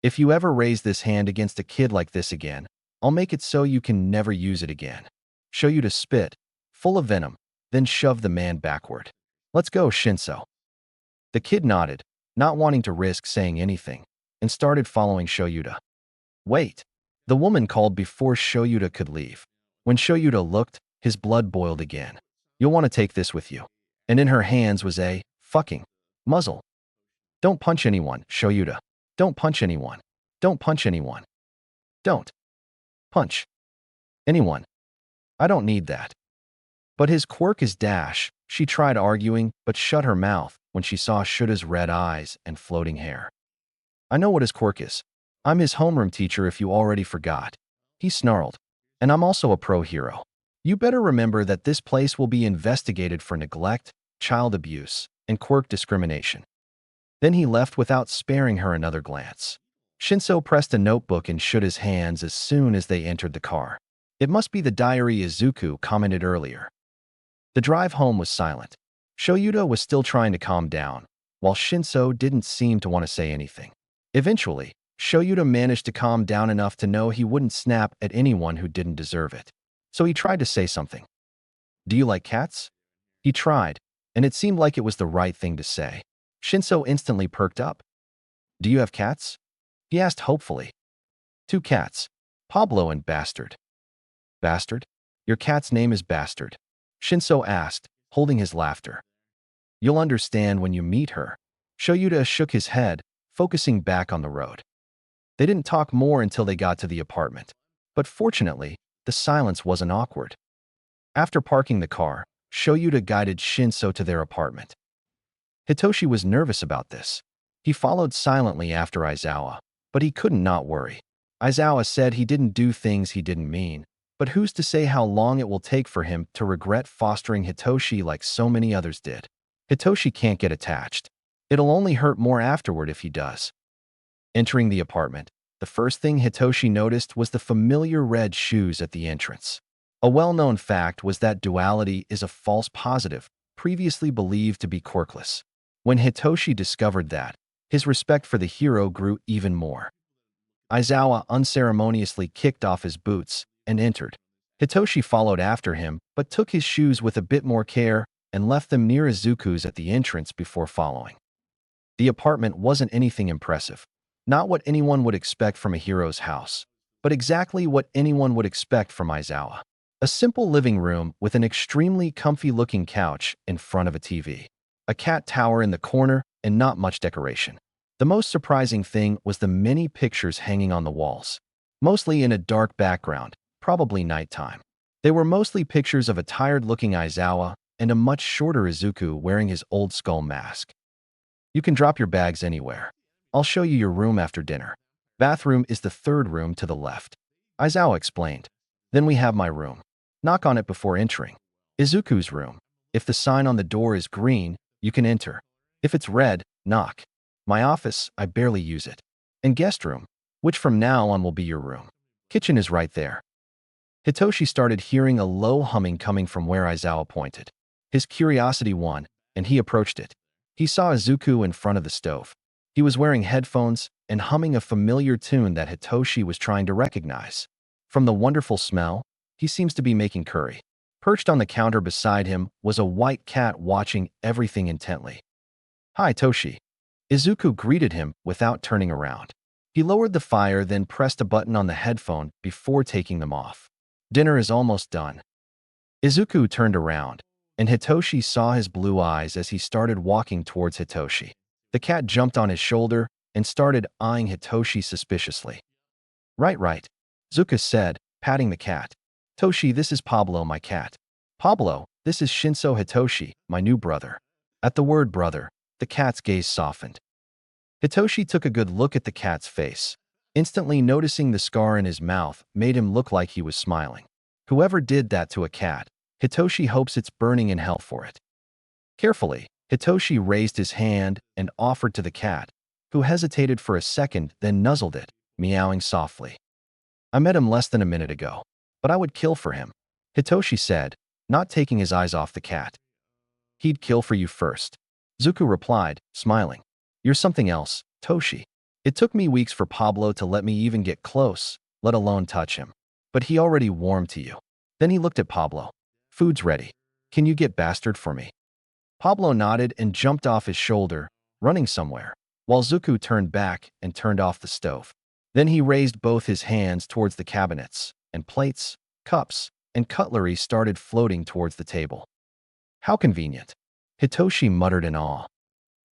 If you ever raise this hand against a kid like this again, I'll make it so you can never use it again. Shoyuta spit, full of venom, then shoved the man backward. Let's go, Shinso. The kid nodded, not wanting to risk saying anything, and started following Shoyuta. Wait. The woman called before Shoyuta could leave. When Shoyuta looked, his blood boiled again. You'll want to take this with you. And in her hands was a fucking muzzle. Don't punch anyone, Shoyuta. Don't punch anyone. Don't punch anyone. Don't punch anyone. I don't need that. But his quirk is dash. She tried arguing, but shut her mouth when she saw Shuta's red eyes and floating hair. I know what his quirk is. I'm his homeroom teacher if you already forgot. He snarled. And I'm also a pro hero. You better remember that this place will be investigated for neglect, child abuse, and quirk discrimination. Then he left without sparing her another glance. Shinso pressed a notebook in Shuta's hands as soon as they entered the car. It must be the diary Izuku commented earlier. The drive home was silent. Shoyuta was still trying to calm down, while Shinso didn't seem to want to say anything. Eventually, Shoyuta managed to calm down enough to know he wouldn't snap at anyone who didn't deserve it. So he tried to say something. Do you like cats? He tried, and it seemed like it was the right thing to say. Shinso instantly perked up. Do you have cats? He asked hopefully. 2 cats, Pablo and Bastard. Bastard? Your cat's name is Bastard, Shinso asked, holding his laughter. You'll understand when you meet her. Shoyuta shook his head, focusing back on the road. They didn't talk more until they got to the apartment. But fortunately, the silence wasn't awkward. After parking the car, Shoyuta guided Shinso to their apartment. Hitoshi was nervous about this. He followed silently after Aizawa, but he couldn't not worry. Aizawa said he didn't do things he didn't mean, but who's to say how long it will take for him to regret fostering Hitoshi like so many others did? Hitoshi can't get attached. It'll only hurt more afterward if he does. Entering the apartment, the first thing Hitoshi noticed was the familiar red shoes at the entrance. A well-known fact was that duality is a false positive, previously believed to be quirkless. When Hitoshi discovered that, his respect for the hero grew even more. Aizawa unceremoniously kicked off his boots and entered. Hitoshi followed after him, but took his shoes with a bit more care and left them near Izuku's at the entrance before following. The apartment wasn't anything impressive. Not what anyone would expect from a hero's house, but exactly what anyone would expect from Aizawa. A simple living room with an extremely comfy-looking couch in front of a TV. A cat tower in the corner and not much decoration. The most surprising thing was the many pictures hanging on the walls, mostly in a dark background, probably nighttime. They were mostly pictures of a tired-looking Aizawa and a much shorter Izuku wearing his old skull mask. You can drop your bags anywhere. I'll show you your room after dinner. Bathroom is the third room to the left. Aizawa explained. Then we have my room. Knock on it before entering. Izuku's room. If the sign on the door is green, you can enter. If it's red, knock. My office, I barely use it. And guest room, which from now on will be your room. Kitchen is right there. Hitoshi started hearing a low humming coming from where Aizawa pointed. His curiosity won, and he approached it. He saw Izuku in front of the stove. He was wearing headphones and humming a familiar tune that Hitoshi was trying to recognize. From the wonderful smell, he seems to be making curry. Perched on the counter beside him was a white cat watching everything intently. Hi, Toshi. Izuku greeted him without turning around. He lowered the fire, then pressed a button on the headphone before taking them off. Dinner is almost done. Izuku turned around, and Hitoshi saw his blue eyes as he started walking towards Hitoshi. The cat jumped on his shoulder and started eyeing Hitoshi suspiciously. Right, Zuka said, patting the cat. Toshi, this is Pablo, my cat. Pablo, this is Shinso Hitoshi, my new brother. At the word brother, the cat's gaze softened. Hitoshi took a good look at the cat's face. Instantly noticing the scar in his mouth made him look like he was smiling. Whoever did that to a cat, Hitoshi hopes it's burning in hell for it. Carefully, Hitoshi raised his hand and offered to the cat, who hesitated for a second, then nuzzled it, meowing softly. I met him less than a minute ago, but I would kill for him, Hitoshi said, not taking his eyes off the cat. He'd kill for you first, Zuku replied, smiling. You're something else, Toshi. It took me weeks for Pablo to let me even get close, let alone touch him. But he already warmed to you. Then he looked at Pablo. Food's ready. Can you get bastard for me? Pablo nodded and jumped off his shoulder, running somewhere, while Zuku turned back and turned off the stove. Then he raised both his hands towards the cabinets, and plates, cups, and cutlery started floating towards the table. How convenient. Hitoshi muttered in awe.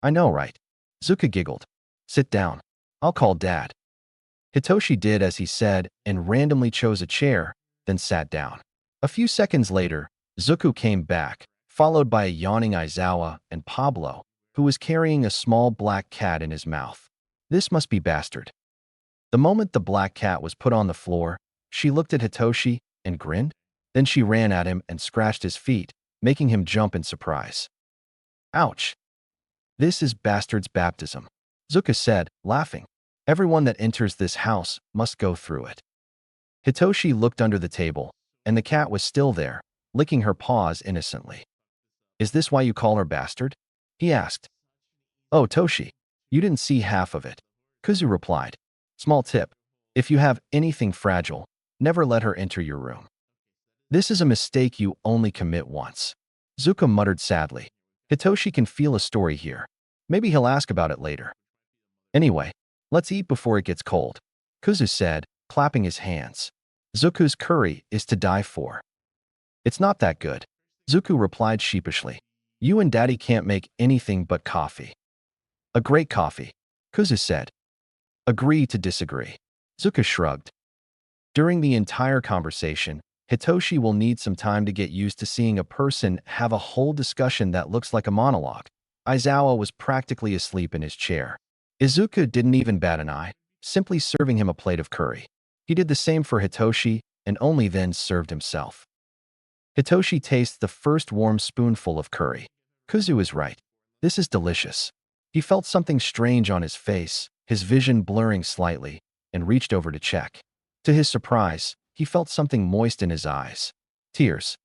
I know, right? Zuka giggled. Sit down. I'll call Dad. Hitoshi did as he said and randomly chose a chair, then sat down. A few seconds later, Zuku came back, followed by a yawning Aizawa and Pablo, who was carrying a small black cat in his mouth. This must be bastard. The moment the black cat was put on the floor, she looked at Hitoshi and grinned. Then she ran at him and scratched his feet, making him jump in surprise. Ouch. This is bastard's baptism, Zuka said, laughing. Everyone that enters this house must go through it. Hitoshi looked under the table, and the cat was still there, licking her paws innocently. Is this why you call her bastard? He asked. Oh, Toshi, you didn't see half of it, Kuzu replied. Small tip. If you have anything fragile, never let her enter your room. This is a mistake you only commit once. Zuka muttered sadly. Hitoshi can feel a story here. Maybe he'll ask about it later. Anyway, let's eat before it gets cold, Kuzu said, clapping his hands. Zuku's curry is to die for. It's not that good, Zuku replied sheepishly. You and Daddy can't make anything but coffee. A great coffee, Kuzu said. Agree to disagree. Zuka shrugged. During the entire conversation, Hitoshi will need some time to get used to seeing a person have a whole discussion that looks like a monologue. Aizawa was practically asleep in his chair. Izuku didn't even bat an eye, simply serving him a plate of curry. He did the same for Hitoshi and only then served himself. Hitoshi tasted the first warm spoonful of curry. Kuzu is right. This is delicious. He felt something strange on his face, his vision blurring slightly, and reached over to check. To his surprise, he felt something moist in his eyes. Tears.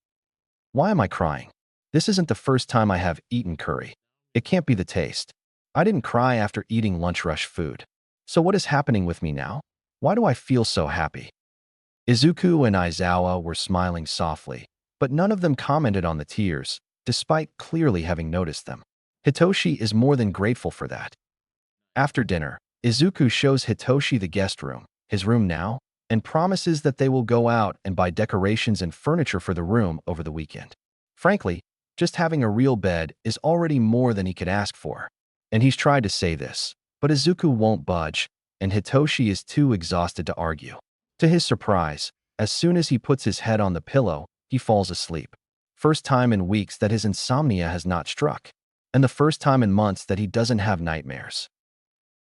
Why am I crying? This isn't the first time I have eaten curry. It can't be the taste. I didn't cry after eating lunch rush food. So what is happening with me now? Why do I feel so happy? Izuku and Aizawa were smiling softly, but none of them commented on the tears, despite clearly having noticed them. Hitoshi is more than grateful for that. After dinner, Izuku shows Hitoshi the guest room, his room now, and promises that they will go out and buy decorations and furniture for the room over the weekend. Frankly, just having a real bed is already more than he could ask for. And he's tried to say this, but Izuku won't budge, and Hitoshi is too exhausted to argue. To his surprise, as soon as he puts his head on the pillow, he falls asleep. First time in weeks that his insomnia has not struck, and the first time in months that he doesn't have nightmares.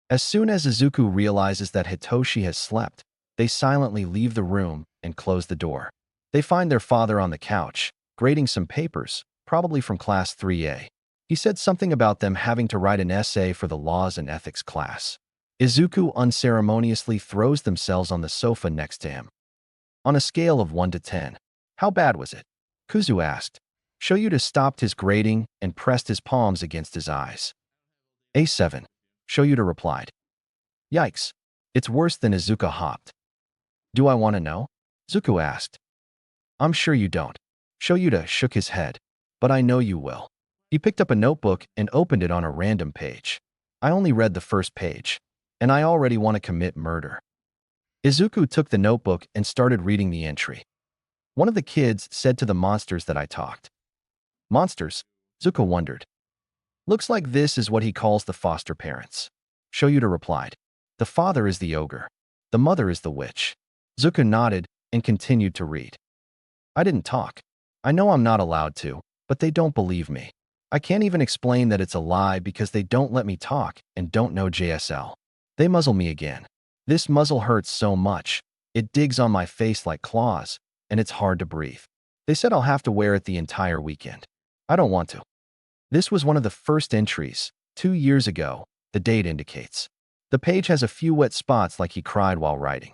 As soon as Izuku realizes that Hitoshi has slept, they silently leave the room and close the door. They find their father on the couch, grading some papers, probably from class 3A. He said something about them having to write an essay for the laws and ethics class. Izuku unceremoniously throws themselves on the sofa next to him. On a scale of 1 to 10, how bad was it? Kuzu asked. Shoyuta stopped his grading and pressed his palms against his eyes. A7, Shoyuta replied. Yikes, it's worse than Izuku hopped. Do I want to know? Zuku asked. I'm sure you don't. Shoyuta shook his head. But I know you will. He picked up a notebook and opened it on a random page. I only read the first page, and I already want to commit murder. Izuku took the notebook and started reading the entry. One of the kids said to the monsters that I talked. Monsters? Zuko wondered. Looks like this is what he calls the foster parents. Shoyuta replied. The father is the ogre. The mother is the witch. Zuko nodded and continued to read. I didn't talk. I know I'm not allowed to, but they don't believe me. I can't even explain that it's a lie because they don't let me talk and don't know JSL. They muzzle me again. This muzzle hurts so much. It digs on my face like claws, and it's hard to breathe. They said I'll have to wear it the entire weekend. I don't want to. This was one of the first entries, 2 years ago, the date indicates. The page has a few wet spots like he cried while writing.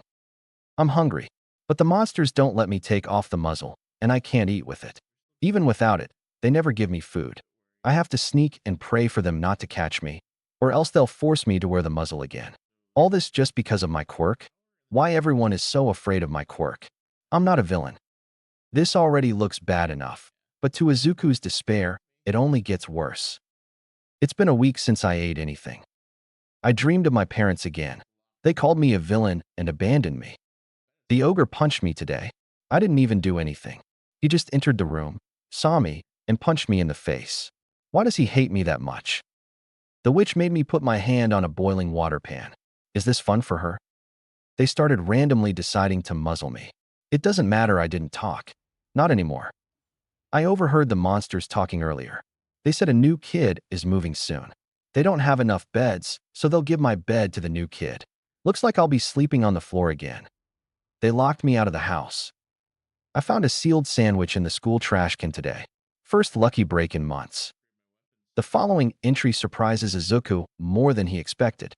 I'm hungry, but the monsters don't let me take off the muzzle, and I can't eat with it. Even without it, they never give me food. I have to sneak and pray for them not to catch me, or else they'll force me to wear the muzzle again. All this just because of my quirk? Why everyone is so afraid of my quirk? I'm not a villain. This already looks bad enough, but to Izuku's despair, it only gets worse. It's been a week since I ate anything. I dreamed of my parents again. They called me a villain and abandoned me. The ogre punched me today. I didn't even do anything. He just entered the room, saw me, and punched me in the face. Why does he hate me that much? The witch made me put my hand on a boiling water pan. Is this fun for her? They started randomly deciding to muzzle me. It doesn't matter I didn't talk. Not anymore. I overheard the monsters talking earlier. They said a new kid is moving soon. They don't have enough beds, so they'll give my bed to the new kid. Looks like I'll be sleeping on the floor again. They locked me out of the house. I found a sealed sandwich in the school trash can today. First lucky break in months. The following entry surprises Izuku more than he expected.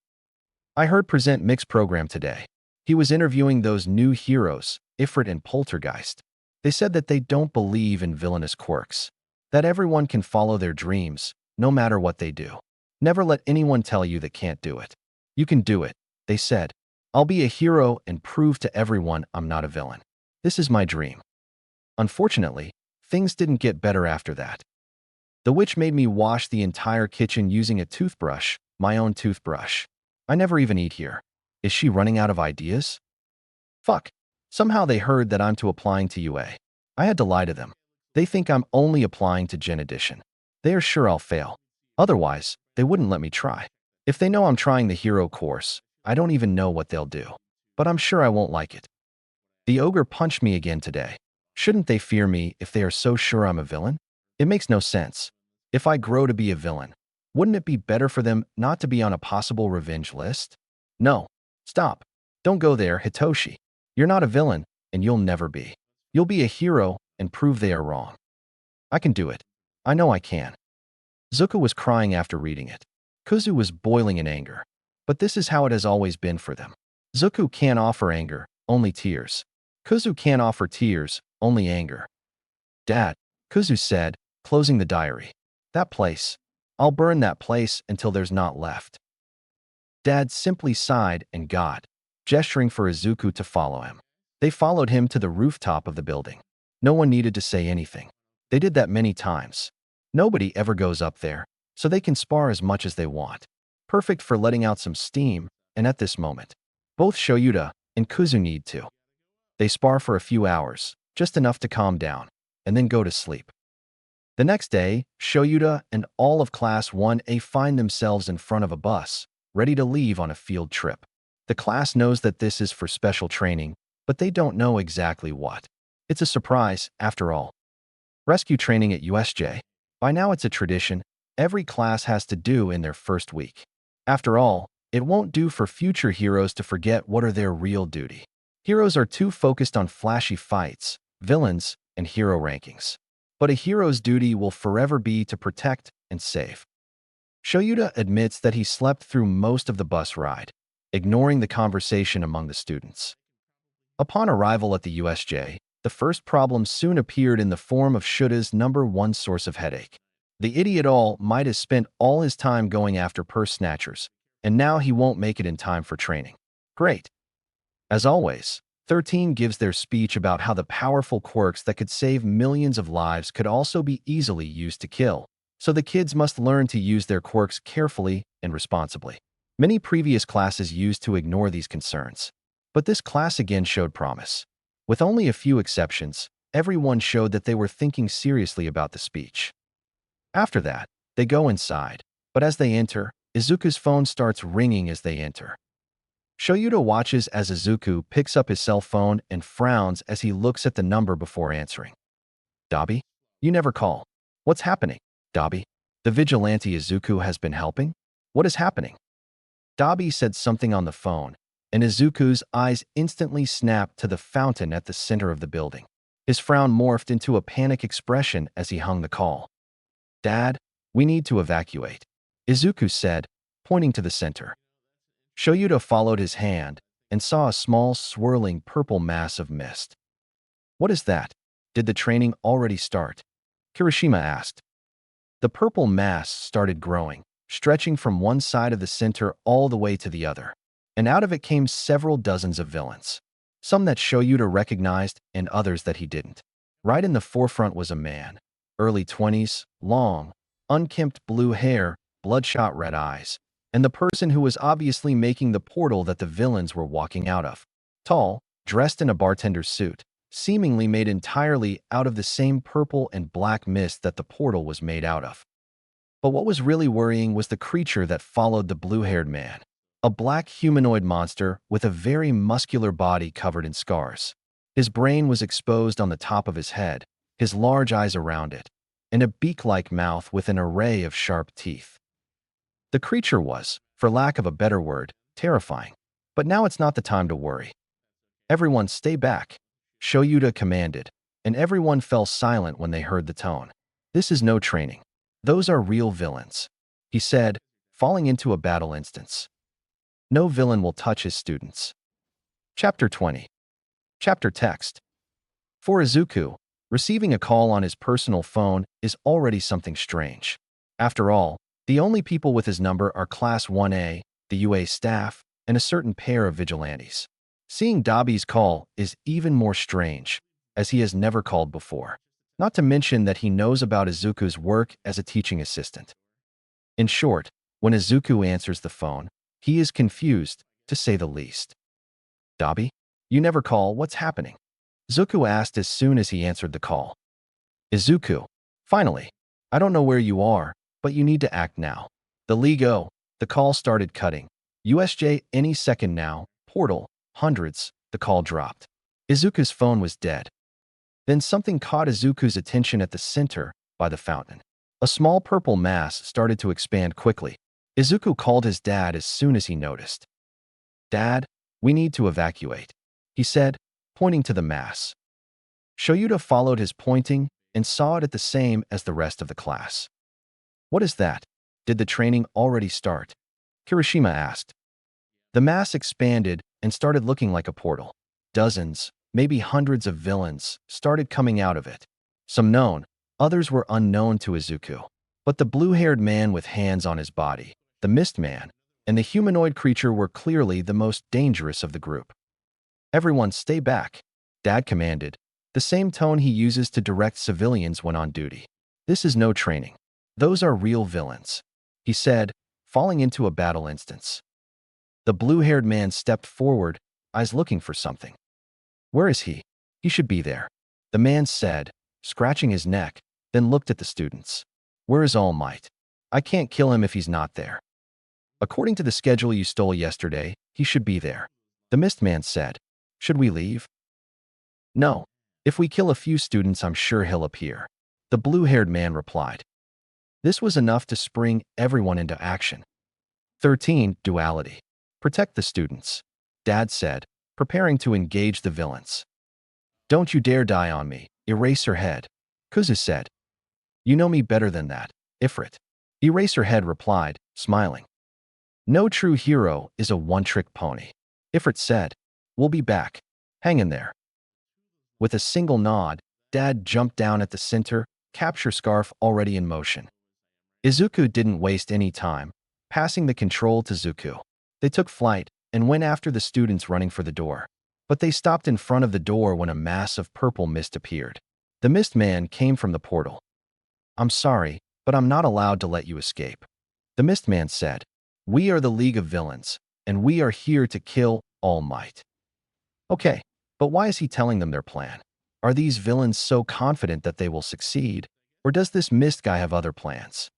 I heard Present Mix program today. He was interviewing those new heroes, Ifrit and Poltergeist. They said that they don't believe in villainous quirks, that everyone can follow their dreams, no matter what they do. Never let anyone tell you they can't do it. You can do it, they said. I'll be a hero and prove to everyone I'm not a villain. This is my dream. Unfortunately, things didn't get better after that. The witch made me wash the entire kitchen using a toothbrush, my own toothbrush. I never even eat here. Is she running out of ideas? Fuck. Somehow they heard that I'm to applying to UA. I had to lie to them. They think I'm only applying to Gen Edition. They are sure I'll fail. Otherwise, they wouldn't let me try. If they know I'm trying the hero course, I don't even know what they'll do. But I'm sure I won't like it. The ogre punched me again today. Shouldn't they fear me if they are so sure I'm a villain? It makes no sense. If I grow to be a villain, wouldn't it be better for them not to be on a possible revenge list? No. Stop. Don't go there, Hitoshi. You're not a villain, and you'll never be. You'll be a hero and prove they are wrong. I can do it. I know I can. Zuko was crying after reading it. Kuzu was boiling in anger. But this is how it has always been for them. Zuko can't offer anger, only tears. Kuzu can't offer tears, only anger. Dad, Kuzu said, closing the diary. That place. I'll burn that place until there's not left. Dad simply sighed and got, gesturing for Izuku to follow him. They followed him to the rooftop of the building. No one needed to say anything. They did that many times. Nobody ever goes up there, so they can spar as much as they want. Perfect for letting out some steam, and at this moment, both Shoyuta and Kuzu need to. They spar for a few hours, just enough to calm down, and then go to sleep. The next day, Shoyuta and all of Class 1A find themselves in front of a bus, ready to leave on a field trip. The class knows that this is for special training, but they don't know exactly what. It's a surprise, after all. Rescue training at USJ. By now it's a tradition every class has to do in their first week. After all, it won't do for future heroes to forget what are their real duty. Heroes are too focused on flashy fights, villains, and hero rankings. But a hero's duty will forever be to protect and save. Shoyuta admits that he slept through most of the bus ride, ignoring the conversation among the students. Upon arrival at the USJ, the first problem soon appeared in the form of Shuta's #1 source of headache. The idiot might have spent all his time going after purse snatchers, and now he won't make it in time for training. Great. As always, 13 gives their speech about how the powerful quirks that could save millions of lives could also be easily used to kill, so the kids must learn to use their quirks carefully and responsibly. Many previous classes used to ignore these concerns, but this class again showed promise. With only a few exceptions, everyone showed that they were thinking seriously about the speech. After that, they go inside, but as they enter, Izuku's phone starts ringing as they enter. Shoyuta watches as Izuku picks up his cell phone and frowns as he looks at the number before answering. Dabi? You never call. What's happening? Dabi? The vigilante Izuku has been helping? What is happening? Dabi said something on the phone, and Izuku's eyes instantly snapped to the fountain at the center of the building. His frown morphed into a panic expression as he hung the call. Dad, we need to evacuate, Izuku said, pointing to the center. Shoyuta followed his hand and saw a small, swirling purple mass of mist. What is that? Did the training already start? Kirishima asked. The purple mass started growing, stretching from one side of the center all the way to the other, and out of it came several dozens of villains. Some that Shoyuta recognized and others that he didn't. Right in the forefront was a man, early 20s, long, unkempt blue hair, bloodshot red eyes, and the person who was obviously making the portal that the villains were walking out of. Tall, dressed in a bartender's suit, seemingly made entirely out of the same purple and black mist that the portal was made out of. But what was really worrying was the creature that followed the blue-haired man. A black humanoid monster with a very muscular body covered in scars. His brain was exposed on the top of his head, his large eyes around it, and a beak-like mouth with an array of sharp teeth. The creature was, for lack of a better word, terrifying. But now it's not the time to worry. Everyone stay back, Shoyuta commanded, and everyone fell silent when they heard the tone. This is no training. Those are real villains, he said, falling into a battle instance. No villain will touch his students. Chapter 20. Chapter text. For Izuku, receiving a call on his personal phone is already something strange. After all, the only people with his number are Class 1A, the UA staff, and a certain pair of vigilantes. Seeing Dabi's call is even more strange, as he has never called before. Not to mention that he knows about Izuku's work as a teaching assistant. In short, when Izuku answers the phone, he is confused, to say the least. Dabi? You never call, what's happening? Izuku asked as soon as he answered the call. Izuku, finally. I don't know where you are, but you need to act now. The Ligo, the call started cutting. USJ any second now, portal, hundreds, the call dropped. Izuku's phone was dead. Then something caught Izuku's attention at the center, by the fountain. A small purple mass started to expand quickly. Izuku called his dad as soon as he noticed. Dad, we need to evacuate, he said, pointing to the mass. Shoyuta followed his pointing and saw it at the same as the rest of the class. What is that? Did the training already start? Kirishima asked. The mass expanded and started looking like a portal. Dozens, maybe hundreds of villains started coming out of it. Some known, others were unknown to Izuku. But the blue-haired man with hands on his body, the Mist Man, and the humanoid creature were clearly the most dangerous of the group. "Everyone stay back," Dad commanded, the same tone he uses to direct civilians when on duty. "This is no training. Those are real villains," he said, falling into a battle instance. The blue-haired man stepped forward, eyes looking for something. "Where is he? He should be there," the man said, scratching his neck, then looked at the students. "Where is All Might? I can't kill him if he's not there." "According to the schedule you stole yesterday, he should be there," the Mist Man said. "Should we leave?" "No. If we kill a few students, I'm sure he'll appear," the blue-haired man replied. This was enough to spring everyone into action. 13. Duality. "Protect the students," Dad said, preparing to engage the villains. "Don't you dare die on me, Eraserhead," Kuzu said. "You know me better than that, Ifrit," Eraserhead replied, smiling. "No true hero is a one-trick pony," Ifrit said. "We'll be back. Hang in there." With a single nod, Dad jumped down at the center, capture scarf already in motion. Izuku didn't waste any time, passing the control to Zuku. They took flight and went after the students running for the door. But they stopped in front of the door when a mass of purple mist appeared. The Mist Man came from the portal. "I'm sorry, but I'm not allowed to let you escape," the Mist Man said. "We are the League of Villains, and we are here to kill All Might." "Okay, but why is he telling them their plan? Are these villains so confident that they will succeed, or does this Mist guy have other plans?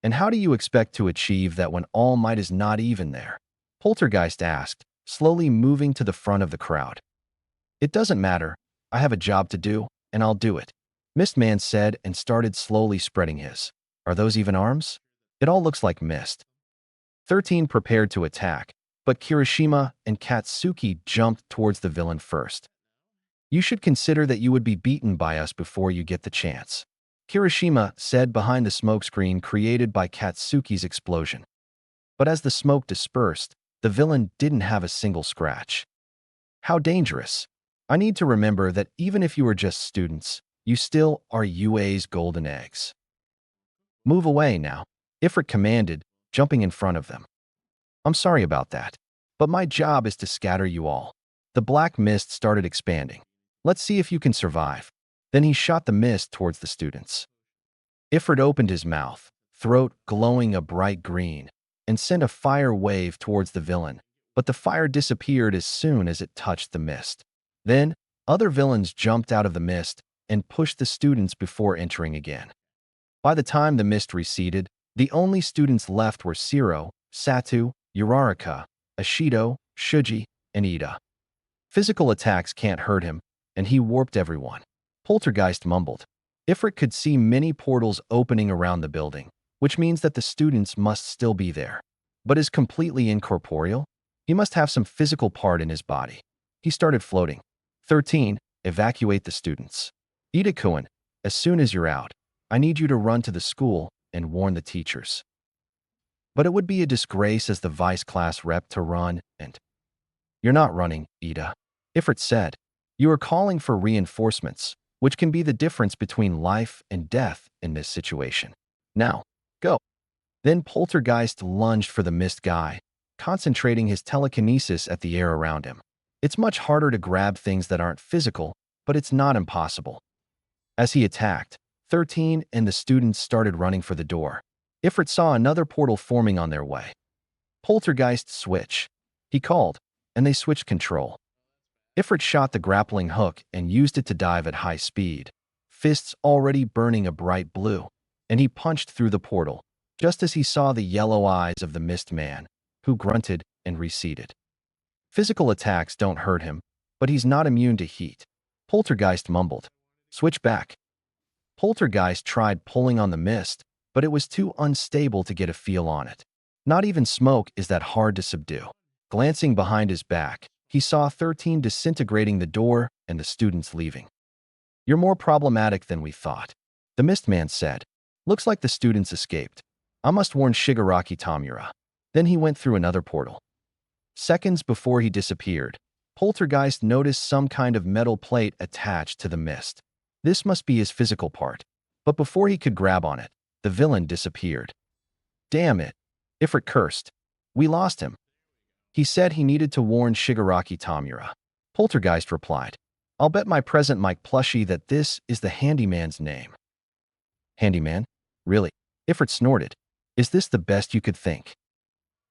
And how do you expect to achieve that when All Might is not even there?" Poltergeist asked, slowly moving to the front of the crowd. "It doesn't matter. I have a job to do, and I'll do it," Mistman said and started slowly spreading his. "Are those even arms? It all looks like mist." 13 prepared to attack, but Kirishima and Katsuki jumped towards the villain first. "You should consider that you would be beaten by us before you get the chance," Kirishima said behind the smokescreen created by Katsuki's explosion. But as the smoke dispersed, the villain didn't have a single scratch. "How dangerous. I need to remember that even if you are just students, you still are UA's golden eggs." "Move away now," Ifrit commanded, jumping in front of them. "I'm sorry about that, but my job is to scatter you all." The black mist started expanding. "Let's see if you can survive." Then he shot the mist towards the students. Ifrit opened his mouth, throat glowing a bright green, and sent a fire wave towards the villain, but the fire disappeared as soon as it touched the mist. Then, other villains jumped out of the mist and pushed the students before entering again. By the time the mist receded, the only students left were Siro, Satu, Uraraka, Ashido, Shuji, and Ida. Physical attacks can't hurt him, and he warped everyone. Poltergeist mumbled. Ifrit could see many portals opening around the building, which means that the students must still be there. But is completely incorporeal? He must have some physical part in his body. He started floating. 13. Evacuate the students. Ida-kun, as soon as you're out, I need you to run to the school and warn the teachers. But it would be a disgrace as the vice class rep to run and... You're not running, Ida, Ifrit said. You are calling for reinforcements, which can be the difference between life and death in this situation. Now, go. Then Poltergeist lunged for the mist guy, concentrating his telekinesis at the air around him. It's much harder to grab things that aren't physical, but it's not impossible. As he attacked, 13 and the students started running for the door. Ifrit saw another portal forming on their way. Poltergeist switch, he called, and they switched control. Ifrit shot the grappling hook and used it to dive at high speed, fists already burning a bright blue, and he punched through the portal, just as he saw the yellow eyes of the Mist Man, who grunted and receded. Physical attacks don't hurt him, but he's not immune to heat. Poltergeist mumbled. Switch back. Poltergeist tried pulling on the mist, but it was too unstable to get a feel on it. Not even smoke is that hard to subdue. Glancing behind his back, he saw 13 disintegrating the door and the students leaving. You're more problematic than we thought, the Mistman said. Looks like the students escaped. I must warn Shigaraki Tamura. Then he went through another portal. Seconds before he disappeared, Poltergeist noticed some kind of metal plate attached to the mist. This must be his physical part. But before he could grab on it, the villain disappeared. Damn it. Ifrit cursed. We lost him. He said he needed to warn Shigaraki Tamura. Poltergeist replied, I'll bet my present Mike plushie that this is the handyman's name. Handyman? Really? Ifrit snorted. Is this the best you could think?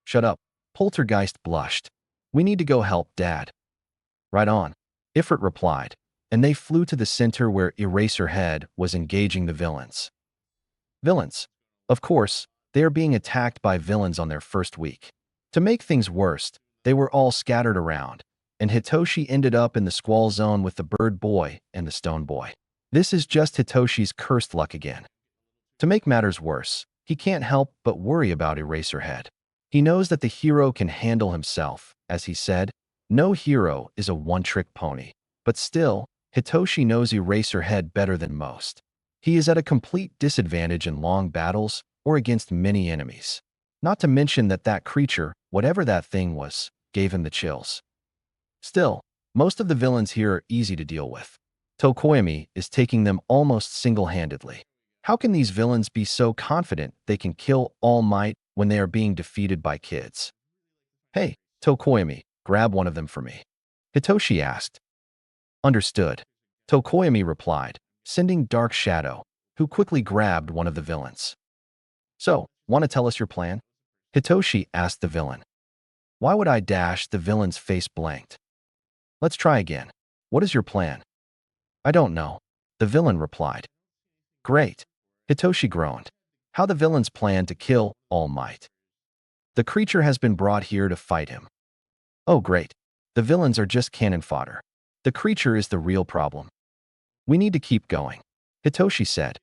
Shut up. Poltergeist blushed. We need to go help Dad. Right on. Ifrit replied, and they flew to the center where Eraserhead was engaging the villains. Villains. Of course, they are being attacked by villains on their first week. To make things worse, they were all scattered around, and Hitoshi ended up in the squall zone with the bird boy and the stone boy. This is just Hitoshi's cursed luck again. To make matters worse, he can't help but worry about Eraserhead. He knows that the hero can handle himself. As he said, no hero is a one-trick pony. But still, Hitoshi knows Eraserhead better than most. He is at a complete disadvantage in long battles or against many enemies. Not to mention that creature, whatever that thing was, gave him the chills. Still, most of the villains here are easy to deal with. Tokoyami is taking them almost single-handedly. How can these villains be so confident they can kill All Might when they are being defeated by kids? Hey, Tokoyami, grab one of them for me. Hitoshi asked. Understood. Tokoyami replied, sending Dark Shadow, who quickly grabbed one of the villains. So, want to tell us your plan? Hitoshi asked the villain. Why would I dash? The villain's face blanked. Let's try again. What is your plan? I don't know. The villain replied. Great. Hitoshi groaned. How the villains plan to kill All Might. The creature has been brought here to fight him. Oh great. The villains are just cannon fodder. The creature is the real problem. We need to keep going, Hitoshi said.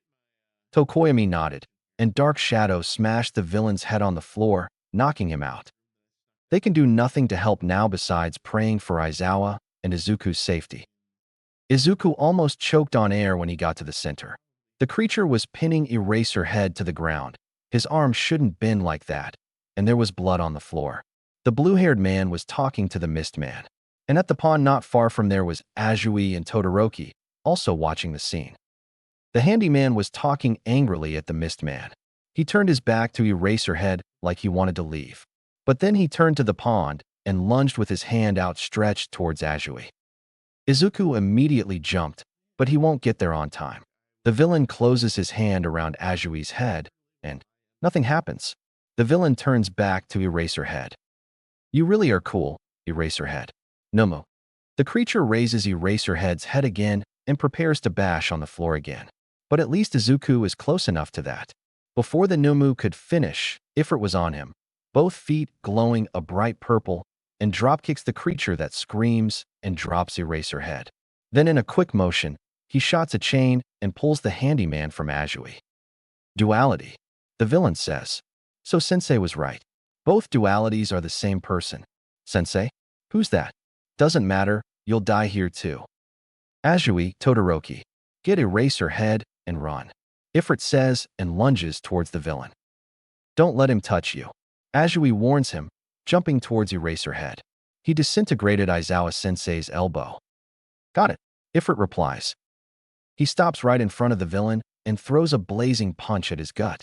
Tokoyami nodded, and Dark Shadow smashed the villain's head on the floor, knocking him out. They can do nothing to help now besides praying for Aizawa and Izuku's safety. Izuku almost choked on air when he got to the center. The creature was pinning Eraserhead to the ground. His arm shouldn't bend like that, and there was blood on the floor. The blue-haired man was talking to the Mist Man, and at the pond not far from there was Azui and Todoroki, also watching the scene. The handyman was talking angrily at the Mist Man. He turned his back to Eraserhead like he wanted to leave. But then he turned to the pond and lunged with his hand outstretched towards Azui. Izuku immediately jumped, but he won't get there on time. The villain closes his hand around Azui's head, and nothing happens. The villain turns back to Eraserhead. You really are cool, Eraserhead. Nomu. The creature raises Eraserhead's head again and prepares to bash on the floor again. But at least Izuku is close enough to that. Before the Nomu could finish, Ifrit was on him, both feet glowing a bright purple, and dropkicks the creature that screams and drops Eraserhead. Then in a quick motion, he shots a chain and pulls the handyman from Azui. Duality. The villain says. So Sensei was right. Both dualities are the same person. Sensei? Who's that? Doesn't matter, you'll die here too. Azui, Todoroki. Get Eraserhead and run. Ifrit says and lunges towards the villain. Don't let him touch you. Azui warns him, jumping towards Eraserhead. He disintegrated Aizawa Sensei's elbow. Got it, Ifrit replies. He stops right in front of the villain and throws a blazing punch at his gut.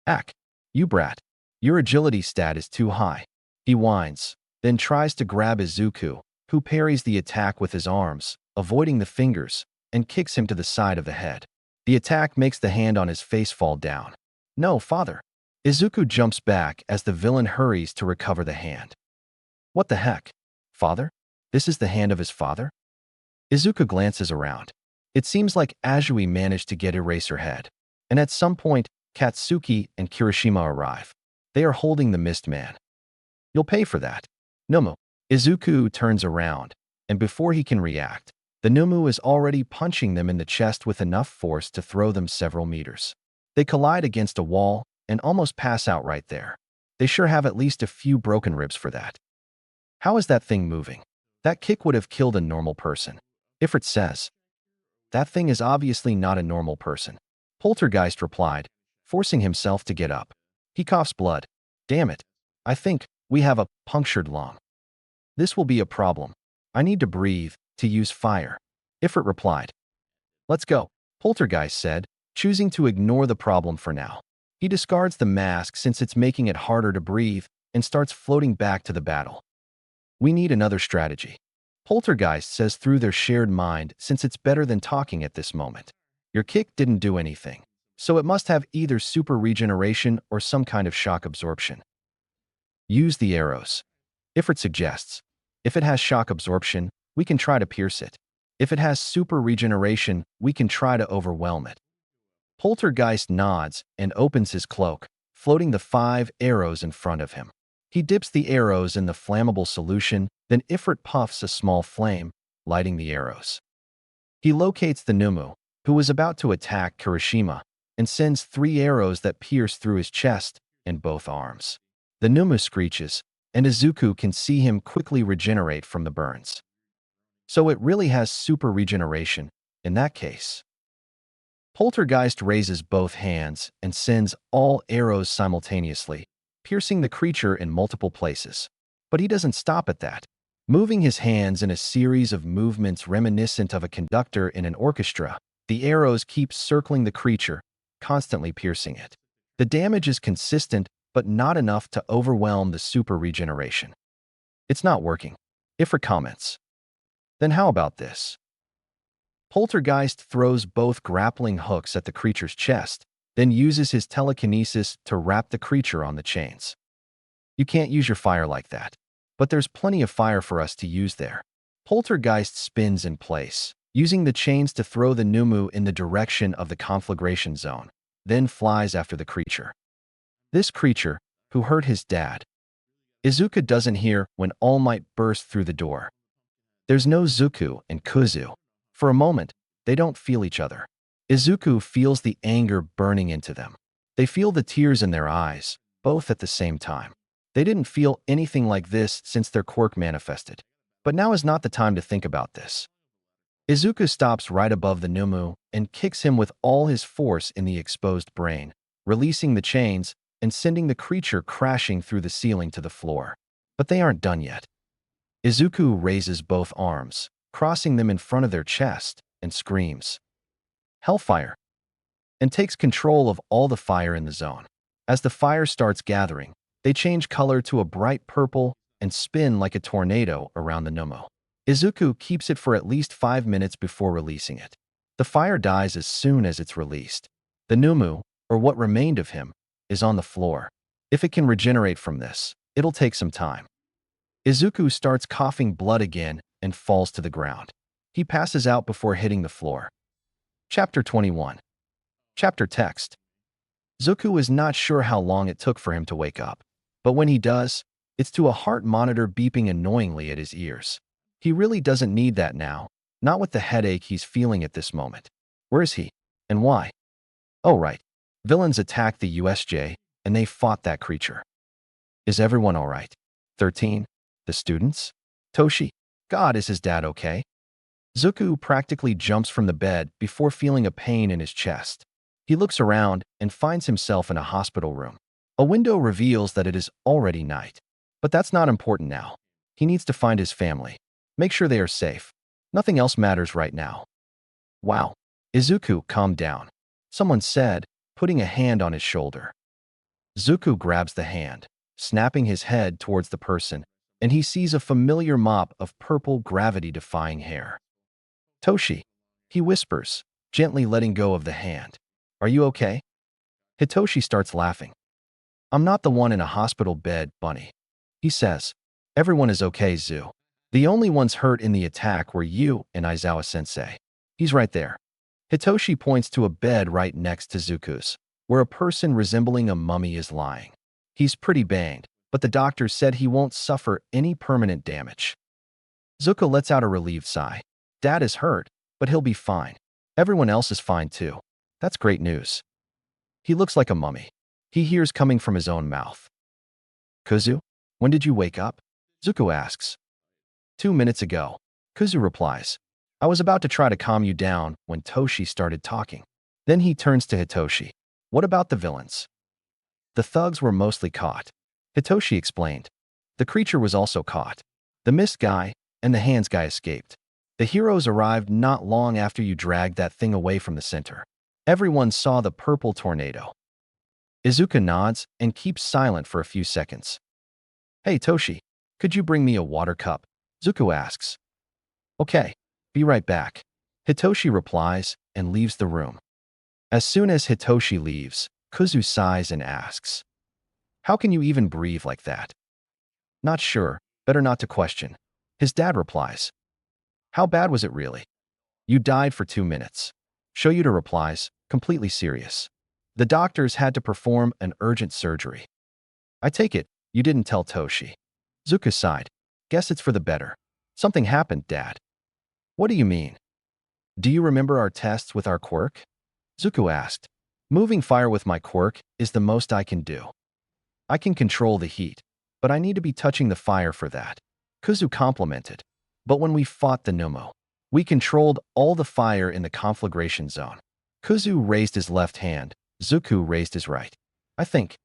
Ack, you brat. Your agility stat is too high. He whines, then tries to grab Izuku, who parries the attack with his arms, avoiding the fingers, and kicks him to the side of the head. The attack makes the hand on his face fall down. No, father. Izuku jumps back as the villain hurries to recover the hand. What the heck? Father? This is the hand of his father? Izuku glances around. It seems like Azui managed to get Eraserhead, and at some point, Katsuki and Kirishima arrive. They are holding the Mist Man. You'll pay for that. Nomu. Izuku turns around, and before he can react, the Nomu is already punching them in the chest with enough force to throw them several meters. They collide against a wall and almost pass out right there. They sure have at least a few broken ribs for that. How is that thing moving? That kick would have killed a normal person. Ifrit says. That thing is obviously not a normal person. Poltergeist replied, forcing himself to get up. He coughs blood. Damn it. I think we have a punctured lung. This will be a problem. I need to breathe, to use fire. Ifrit replied. Let's go, Poltergeist said, choosing to ignore the problem for now. He discards the mask since it's making it harder to breathe and starts floating back to the battle. We need another strategy, Poltergeist says through their shared mind, since it's better than talking at this moment. Your kick didn't do anything, so it must have either super regeneration or some kind of shock absorption. Use the arrows, Ifrit suggests. If it has shock absorption, we can try to pierce it. If it has super regeneration, we can try to overwhelm it. Poltergeist nods and opens his cloak, floating the 5 arrows in front of him. He dips the arrows in the flammable solution, then Ifrit puffs a small flame, lighting the arrows. He locates the Numu, who was about to attack Kirishima, and sends 3 arrows that pierce through his chest and both arms. The Numu screeches, and Izuku can see him quickly regenerate from the burns. So it really has super regeneration, in that case. Poltergeist raises both hands and sends all arrows simultaneously, piercing the creature in multiple places. But he doesn't stop at that. Moving his hands in a series of movements reminiscent of a conductor in an orchestra, the arrows keep circling the creature, constantly piercing it. The damage is consistent, but not enough to overwhelm the super regeneration. It's not working, Ifrit comments. Then how about this? Poltergeist throws both grappling hooks at the creature's chest, then uses his telekinesis to wrap the creature on the chains. You can't use your fire like that, but there's plenty of fire for us to use there. Poltergeist spins in place, using the chains to throw the Numu in the direction of the conflagration zone, then flies after the creature. This creature, who hurt his dad. Izuku doesn't hear when All Might burst through the door. There's no Zuku and Kuzu. For a moment, they don't feel each other. Izuku feels the anger burning into them. They feel the tears in their eyes, both at the same time. They didn't feel anything like this since their quirk manifested. But now is not the time to think about this. Izuku stops right above the Numu and kicks him with all his force in the exposed brain, releasing the chains and sending the creature crashing through the ceiling to the floor. But they aren't done yet. Izuku raises both arms, crossing them in front of their chest, and screams, "Hellfire!" and takes control of all the fire in the zone. As the fire starts gathering, they change color to a bright purple and spin like a tornado around the Numu. Izuku keeps it for at least 5 minutes before releasing it. The fire dies as soon as it's released. The Numu, or what remained of him, is on the floor. If it can regenerate from this, it'll take some time. Izuku starts coughing blood again and falls to the ground. He passes out before hitting the floor. Chapter 21. Chapter text. Zuku is not sure how long it took for him to wake up, but when he does, it's to a heart monitor beeping annoyingly at his ears. He really doesn't need that now, not with the headache he's feeling at this moment. Where is he? And why? Oh right, villains attacked the USJ, and they fought that creature. Is everyone all right? 13. The students? Toshi? God, is his dad okay? Zuku practically jumps from the bed before feeling a pain in his chest. He looks around and finds himself in a hospital room. A window reveals that it is already night. But that's not important now. He needs to find his family. Make sure they are safe. Nothing else matters right now. Wow. Izuku, calm down, someone said, putting a hand on his shoulder. Zuku grabs the hand, snapping his head towards the person, and he sees a familiar mop of purple gravity-defying hair. Toshi, he whispers, gently letting go of the hand. Are you okay? Hitoshi starts laughing. I'm not the one in a hospital bed, Bunny. He says, everyone is okay, Zu. The only ones hurt in the attack were you and Aizawa-sensei. He's right there. Hitoshi points to a bed right next to Zuku's, where a person resembling a mummy is lying. He's pretty banged, but the doctor said he won't suffer any permanent damage. Zuko lets out a relieved sigh. Dad is hurt, but he'll be fine. Everyone else is fine too. That's great news. He looks like a mummy. He hears coming from his own mouth. Kuzu, when did you wake up? Zuko asks. 2 minutes ago. Kuzu replies. I was about to try to calm you down when Toshi started talking. Then he turns to Hitoshi. What about the villains? The thugs were mostly caught. Hitoshi explained. The creature was also caught. The mist guy and the hands guy escaped. The heroes arrived not long after you dragged that thing away from the center. Everyone saw the purple tornado. Izuku nods and keeps silent for a few seconds. Hey Toshi, could you bring me a water cup? Zuko asks. Okay, be right back. Hitoshi replies and leaves the room. As soon as Hitoshi leaves, Kuzu sighs and asks, how can you even breathe like that? Not sure, better not to question. His dad replies. How bad was it really? You died for 2 minutes. Shoyuta replies, completely serious. The doctors had to perform an urgent surgery. I take it, you didn't tell Toshi. Zuko sighed. Guess it's for the better. Something happened, Dad. What do you mean? Do you remember our tests with our quirk? Zuko asked. Moving fire with my quirk is the most I can do. I can control the heat, but I need to be touching the fire for that. Kuzu complimented. But when we fought the Numo, we controlled all the fire in the conflagration zone. Kuzu raised his left hand. Zuko raised his right. I think.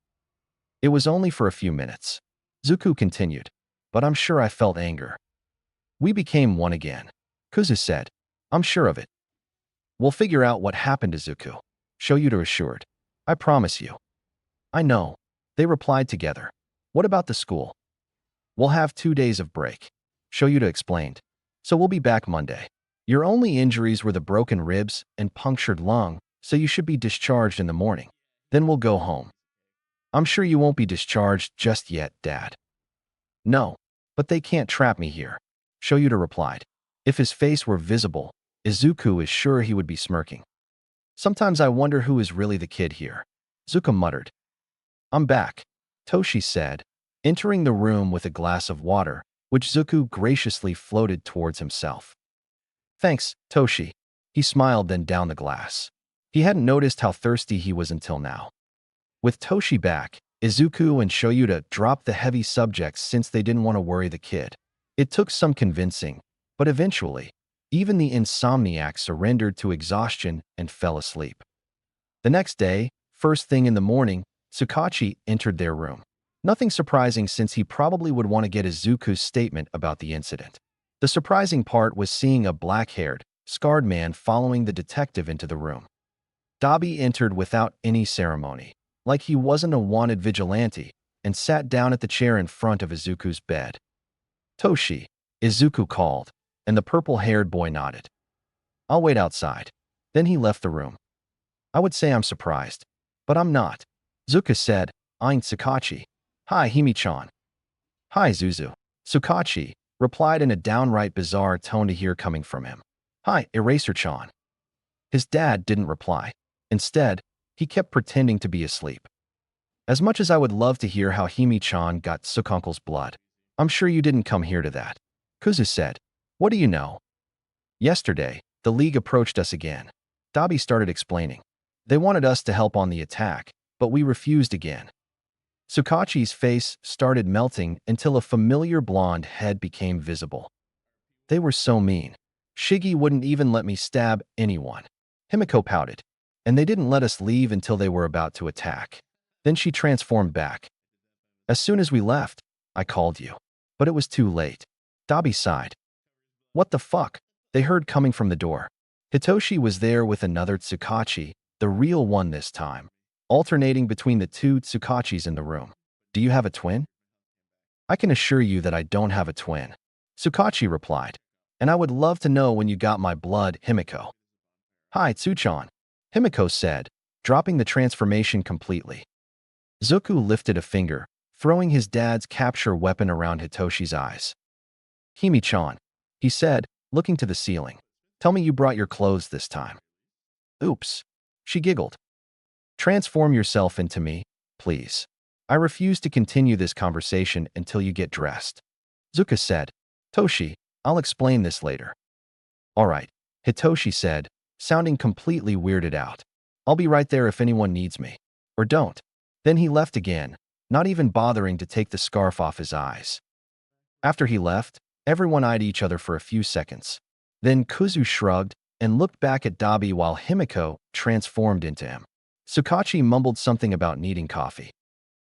It was only for a few minutes. Zuko continued. But I'm sure I felt anger. We became one again. Kuzu said. I'm sure of it. We'll figure out what happened to Zuko. Shoyuta assured. I promise you. I know. They replied together. What about the school? We'll have 2 days of break. Shoyuta explained. So we'll be back Monday. Your only injuries were the broken ribs and punctured lung, so you should be discharged in the morning. Then we'll go home. I'm sure you won't be discharged just yet, Dad. No, but they can't trap me here. Shoyuta replied. If his face were visible, Izuku is sure he would be smirking. Sometimes I wonder who is really the kid here. Zuko muttered. I'm back, Toshi said, entering the room with a glass of water, which Zuko graciously floated towards himself. Thanks, Toshi. He smiled, then downed the glass. He hadn't noticed how thirsty he was until now. With Toshi back, Izuku and Shoyuta dropped the heavy subjects since they didn't want to worry the kid. It took some convincing, but eventually, even the insomniac surrendered to exhaustion and fell asleep. The next day, first thing in the morning, Tsukachi entered their room. Nothing surprising since he probably would want to get Izuku's statement about the incident. The surprising part was seeing a black-haired, scarred man following the detective into the room. Dabi entered without any ceremony, like he wasn't a wanted vigilante, and sat down at the chair in front of Izuku's bed. Toshi, Izuku called, and the purple-haired boy nodded. I'll wait outside. Then he left the room. I would say I'm surprised, but I'm not. Zuka said, eyeing Tsukachi. Hi, Himi-chan. Hi, Zuzu. Tsukachi replied in a downright bizarre tone to hear coming from him. Hi, Eraser-chan. His dad didn't reply. Instead, he kept pretending to be asleep. As much as I would love to hear how Himi-chan got Tsukunkle's blood, I'm sure you didn't come here to that. Kuzu said. What do you know? Yesterday, the League approached us again. Dabi started explaining. They wanted us to help on the attack, but we refused again. Tsukachi's face started melting until a familiar blonde head became visible. They were so mean. Shigi wouldn't even let me stab anyone. Himiko pouted. And they didn't let us leave until they were about to attack. Then she transformed back. As soon as we left, I called you. But it was too late. Dabi sighed. What the fuck? They heard coming from the door. Hitoshi was there with another Tsukachi, the real one this time, alternating between the two Tsukachis in the room. Do you have a twin? I can assure you that I don't have a twin. Tsukachi replied. And I would love to know when you got my blood, Himiko. Hi, Tsuchan. Himiko said, dropping the transformation completely. Zuku lifted a finger, throwing his dad's capture weapon around Hitoshi's eyes. Himi-chan, he said, looking to the ceiling. Tell me you brought your clothes this time. Oops. She giggled. Transform yourself into me, please. I refuse to continue this conversation until you get dressed. Zuka said. Toshi, I'll explain this later. All right, Hitoshi said, sounding completely weirded out. I'll be right there if anyone needs me. Or don't. Then he left again, not even bothering to take the scarf off his eyes. After he left, everyone eyed each other for a few seconds. Then Kuzu shrugged and looked back at Dabi while Himiko transformed into him. Tsukachi mumbled something about needing coffee.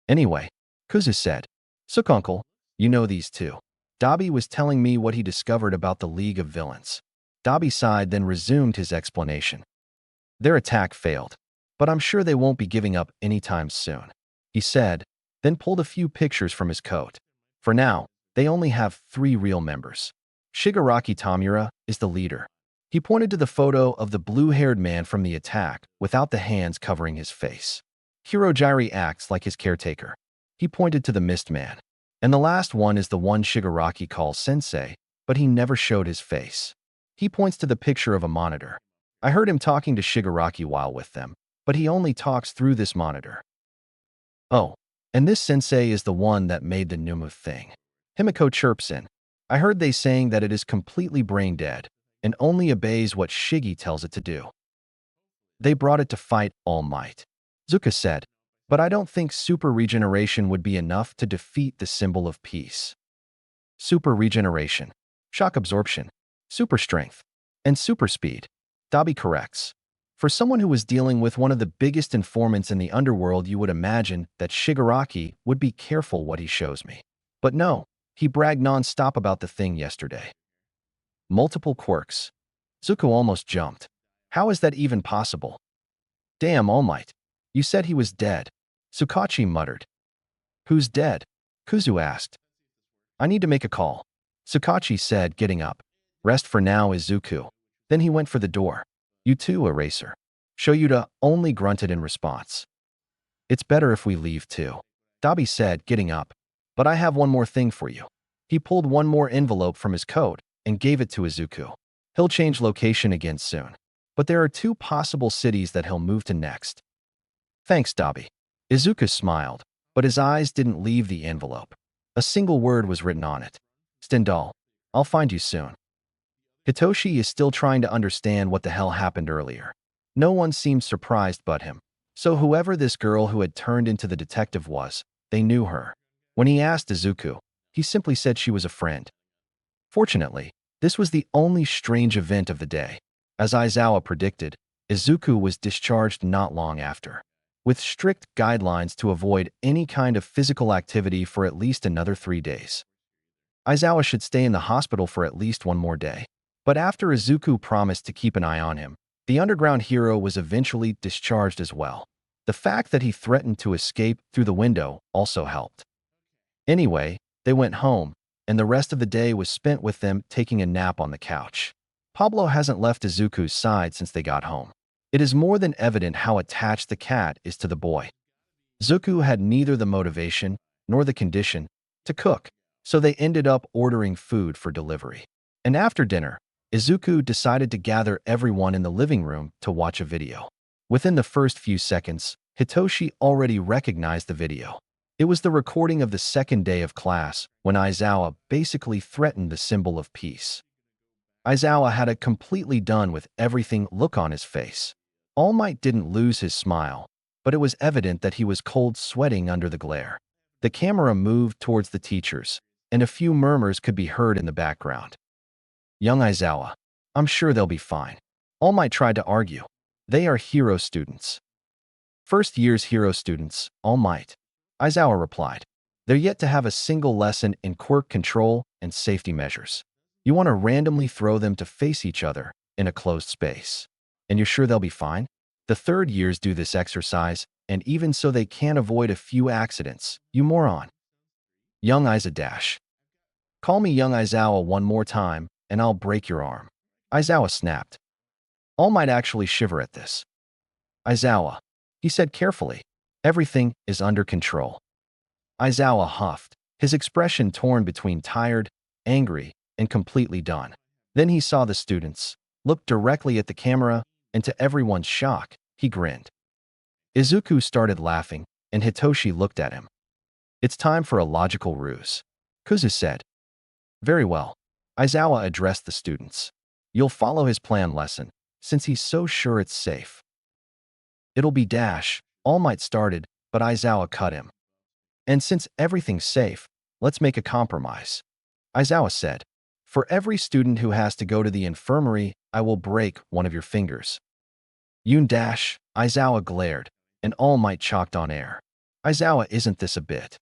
Anyway, Kuzu said, Tsukunkle, you know these two. Dabi was telling me what he discovered about the League of Villains. Dabi sighed, then resumed his explanation. Their attack failed, but I'm sure they won't be giving up anytime soon, he said, then pulled a few pictures from his coat. For now, they only have 3 real members. Shigaraki Tamura is the leader. He pointed to the photo of the blue-haired man from the attack without the hands covering his face. Hirojiri acts like his caretaker. He pointed to the mist man. And the last one is the one Shigaraki calls Sensei, but he never showed his face. He points to the picture of a monitor. I heard him talking to Shigaraki while with them, but he only talks through this monitor. Oh, and this Sensei is the one that made the Numu thing. Himiko chirps in. I heard they saying that it is completely brain dead and only obeys what Shigi tells it to do. They brought it to fight All Might, Zuka said, but I don't think super regeneration would be enough to defeat the symbol of peace. Super regeneration, shock absorption, super strength, and super speed, Dabi corrects. For someone who was dealing with one of the biggest informants in the underworld, you would imagine that Shigaraki would be careful what he shows me. But no, he bragged non-stop about the thing yesterday. Multiple quirks. Zuko almost jumped. How is that even possible? Damn, All Might. You said he was dead. Sukachi muttered. Who's dead? Kuzu asked. I need to make a call, Sukachi said, getting up. Rest for now, Izuku. Then he went for the door. You too, Eraser. Shoyuta only grunted in response. It's better if we leave too, Dabi said, getting up. But I have one more thing for you. He pulled one more envelope from his coat and gave it to Izuku. He'll change location again soon. But there are 2 possible cities that he'll move to next. Thanks, Dabi. Izuku smiled, but his eyes didn't leave the envelope. A single word was written on it. Stendhal, I'll find you soon. Hitoshi is still trying to understand what the hell happened earlier. No one seemed surprised but him. So whoever this girl who had turned into the detective was, they knew her. When he asked Izuku, he simply said she was a friend. Fortunately, this was the only strange event of the day. As Aizawa predicted, Izuku was discharged not long after, with strict guidelines to avoid any kind of physical activity for at least another 3 days. Aizawa should stay in the hospital for at least 1 more day. But after Izuku promised to keep an eye on him, the underground hero was eventually discharged as well. The fact that he threatened to escape through the window also helped. Anyway, they went home, and the rest of the day was spent with them taking a nap on the couch. Pablo hasn't left Izuku's side since they got home. It is more than evident how attached the cat is to the boy. Izuku had neither the motivation nor the condition to cook, so they ended up ordering food for delivery. And after dinner, Izuku decided to gather everyone in the living room to watch a video. Within the first few seconds, Hitoshi already recognized the video. It was the recording of the second day of class when Aizawa basically threatened the symbol of peace. Aizawa had a completely done with everything look on his face. All Might didn't lose his smile, but it was evident that he was cold sweating under the glare. The camera moved towards the teachers, and a few murmurs could be heard in the background. Young Aizawa, I'm sure they'll be fine. All Might tried to argue. They are hero students. First year's hero students, All Might. Aizawa replied. They're yet to have a single lesson in quirk control and safety measures. You want to randomly throw them to face each other in a closed space. And you're sure they'll be fine? The third years do this exercise, and even so they can't avoid a few accidents, you moron. Young Aiza dash. Call me Young Aizawa one more time, and I'll break your arm. Aizawa snapped. All Might actually shiver at this. Aizawa, he said carefully. Everything is under control. Aizawa huffed, his expression torn between tired, angry, and completely done. Then he saw the students, looked directly at the camera, and to everyone's shock, he grinned. Izuku started laughing, and Hitoshi looked at him. It's time for a logical ruse, Kuzu said. Very well. Aizawa addressed the students. You'll follow his plan lesson, since he's so sure it's safe. It'll be dash, All Might started, but Aizawa cut him. And since everything's safe, let's make a compromise. Aizawa said. For every student who has to go to the infirmary, I will break one of your fingers. Yoon dash, Aizawa glared, and All Might chalked on air. Aizawa, isn't this a bit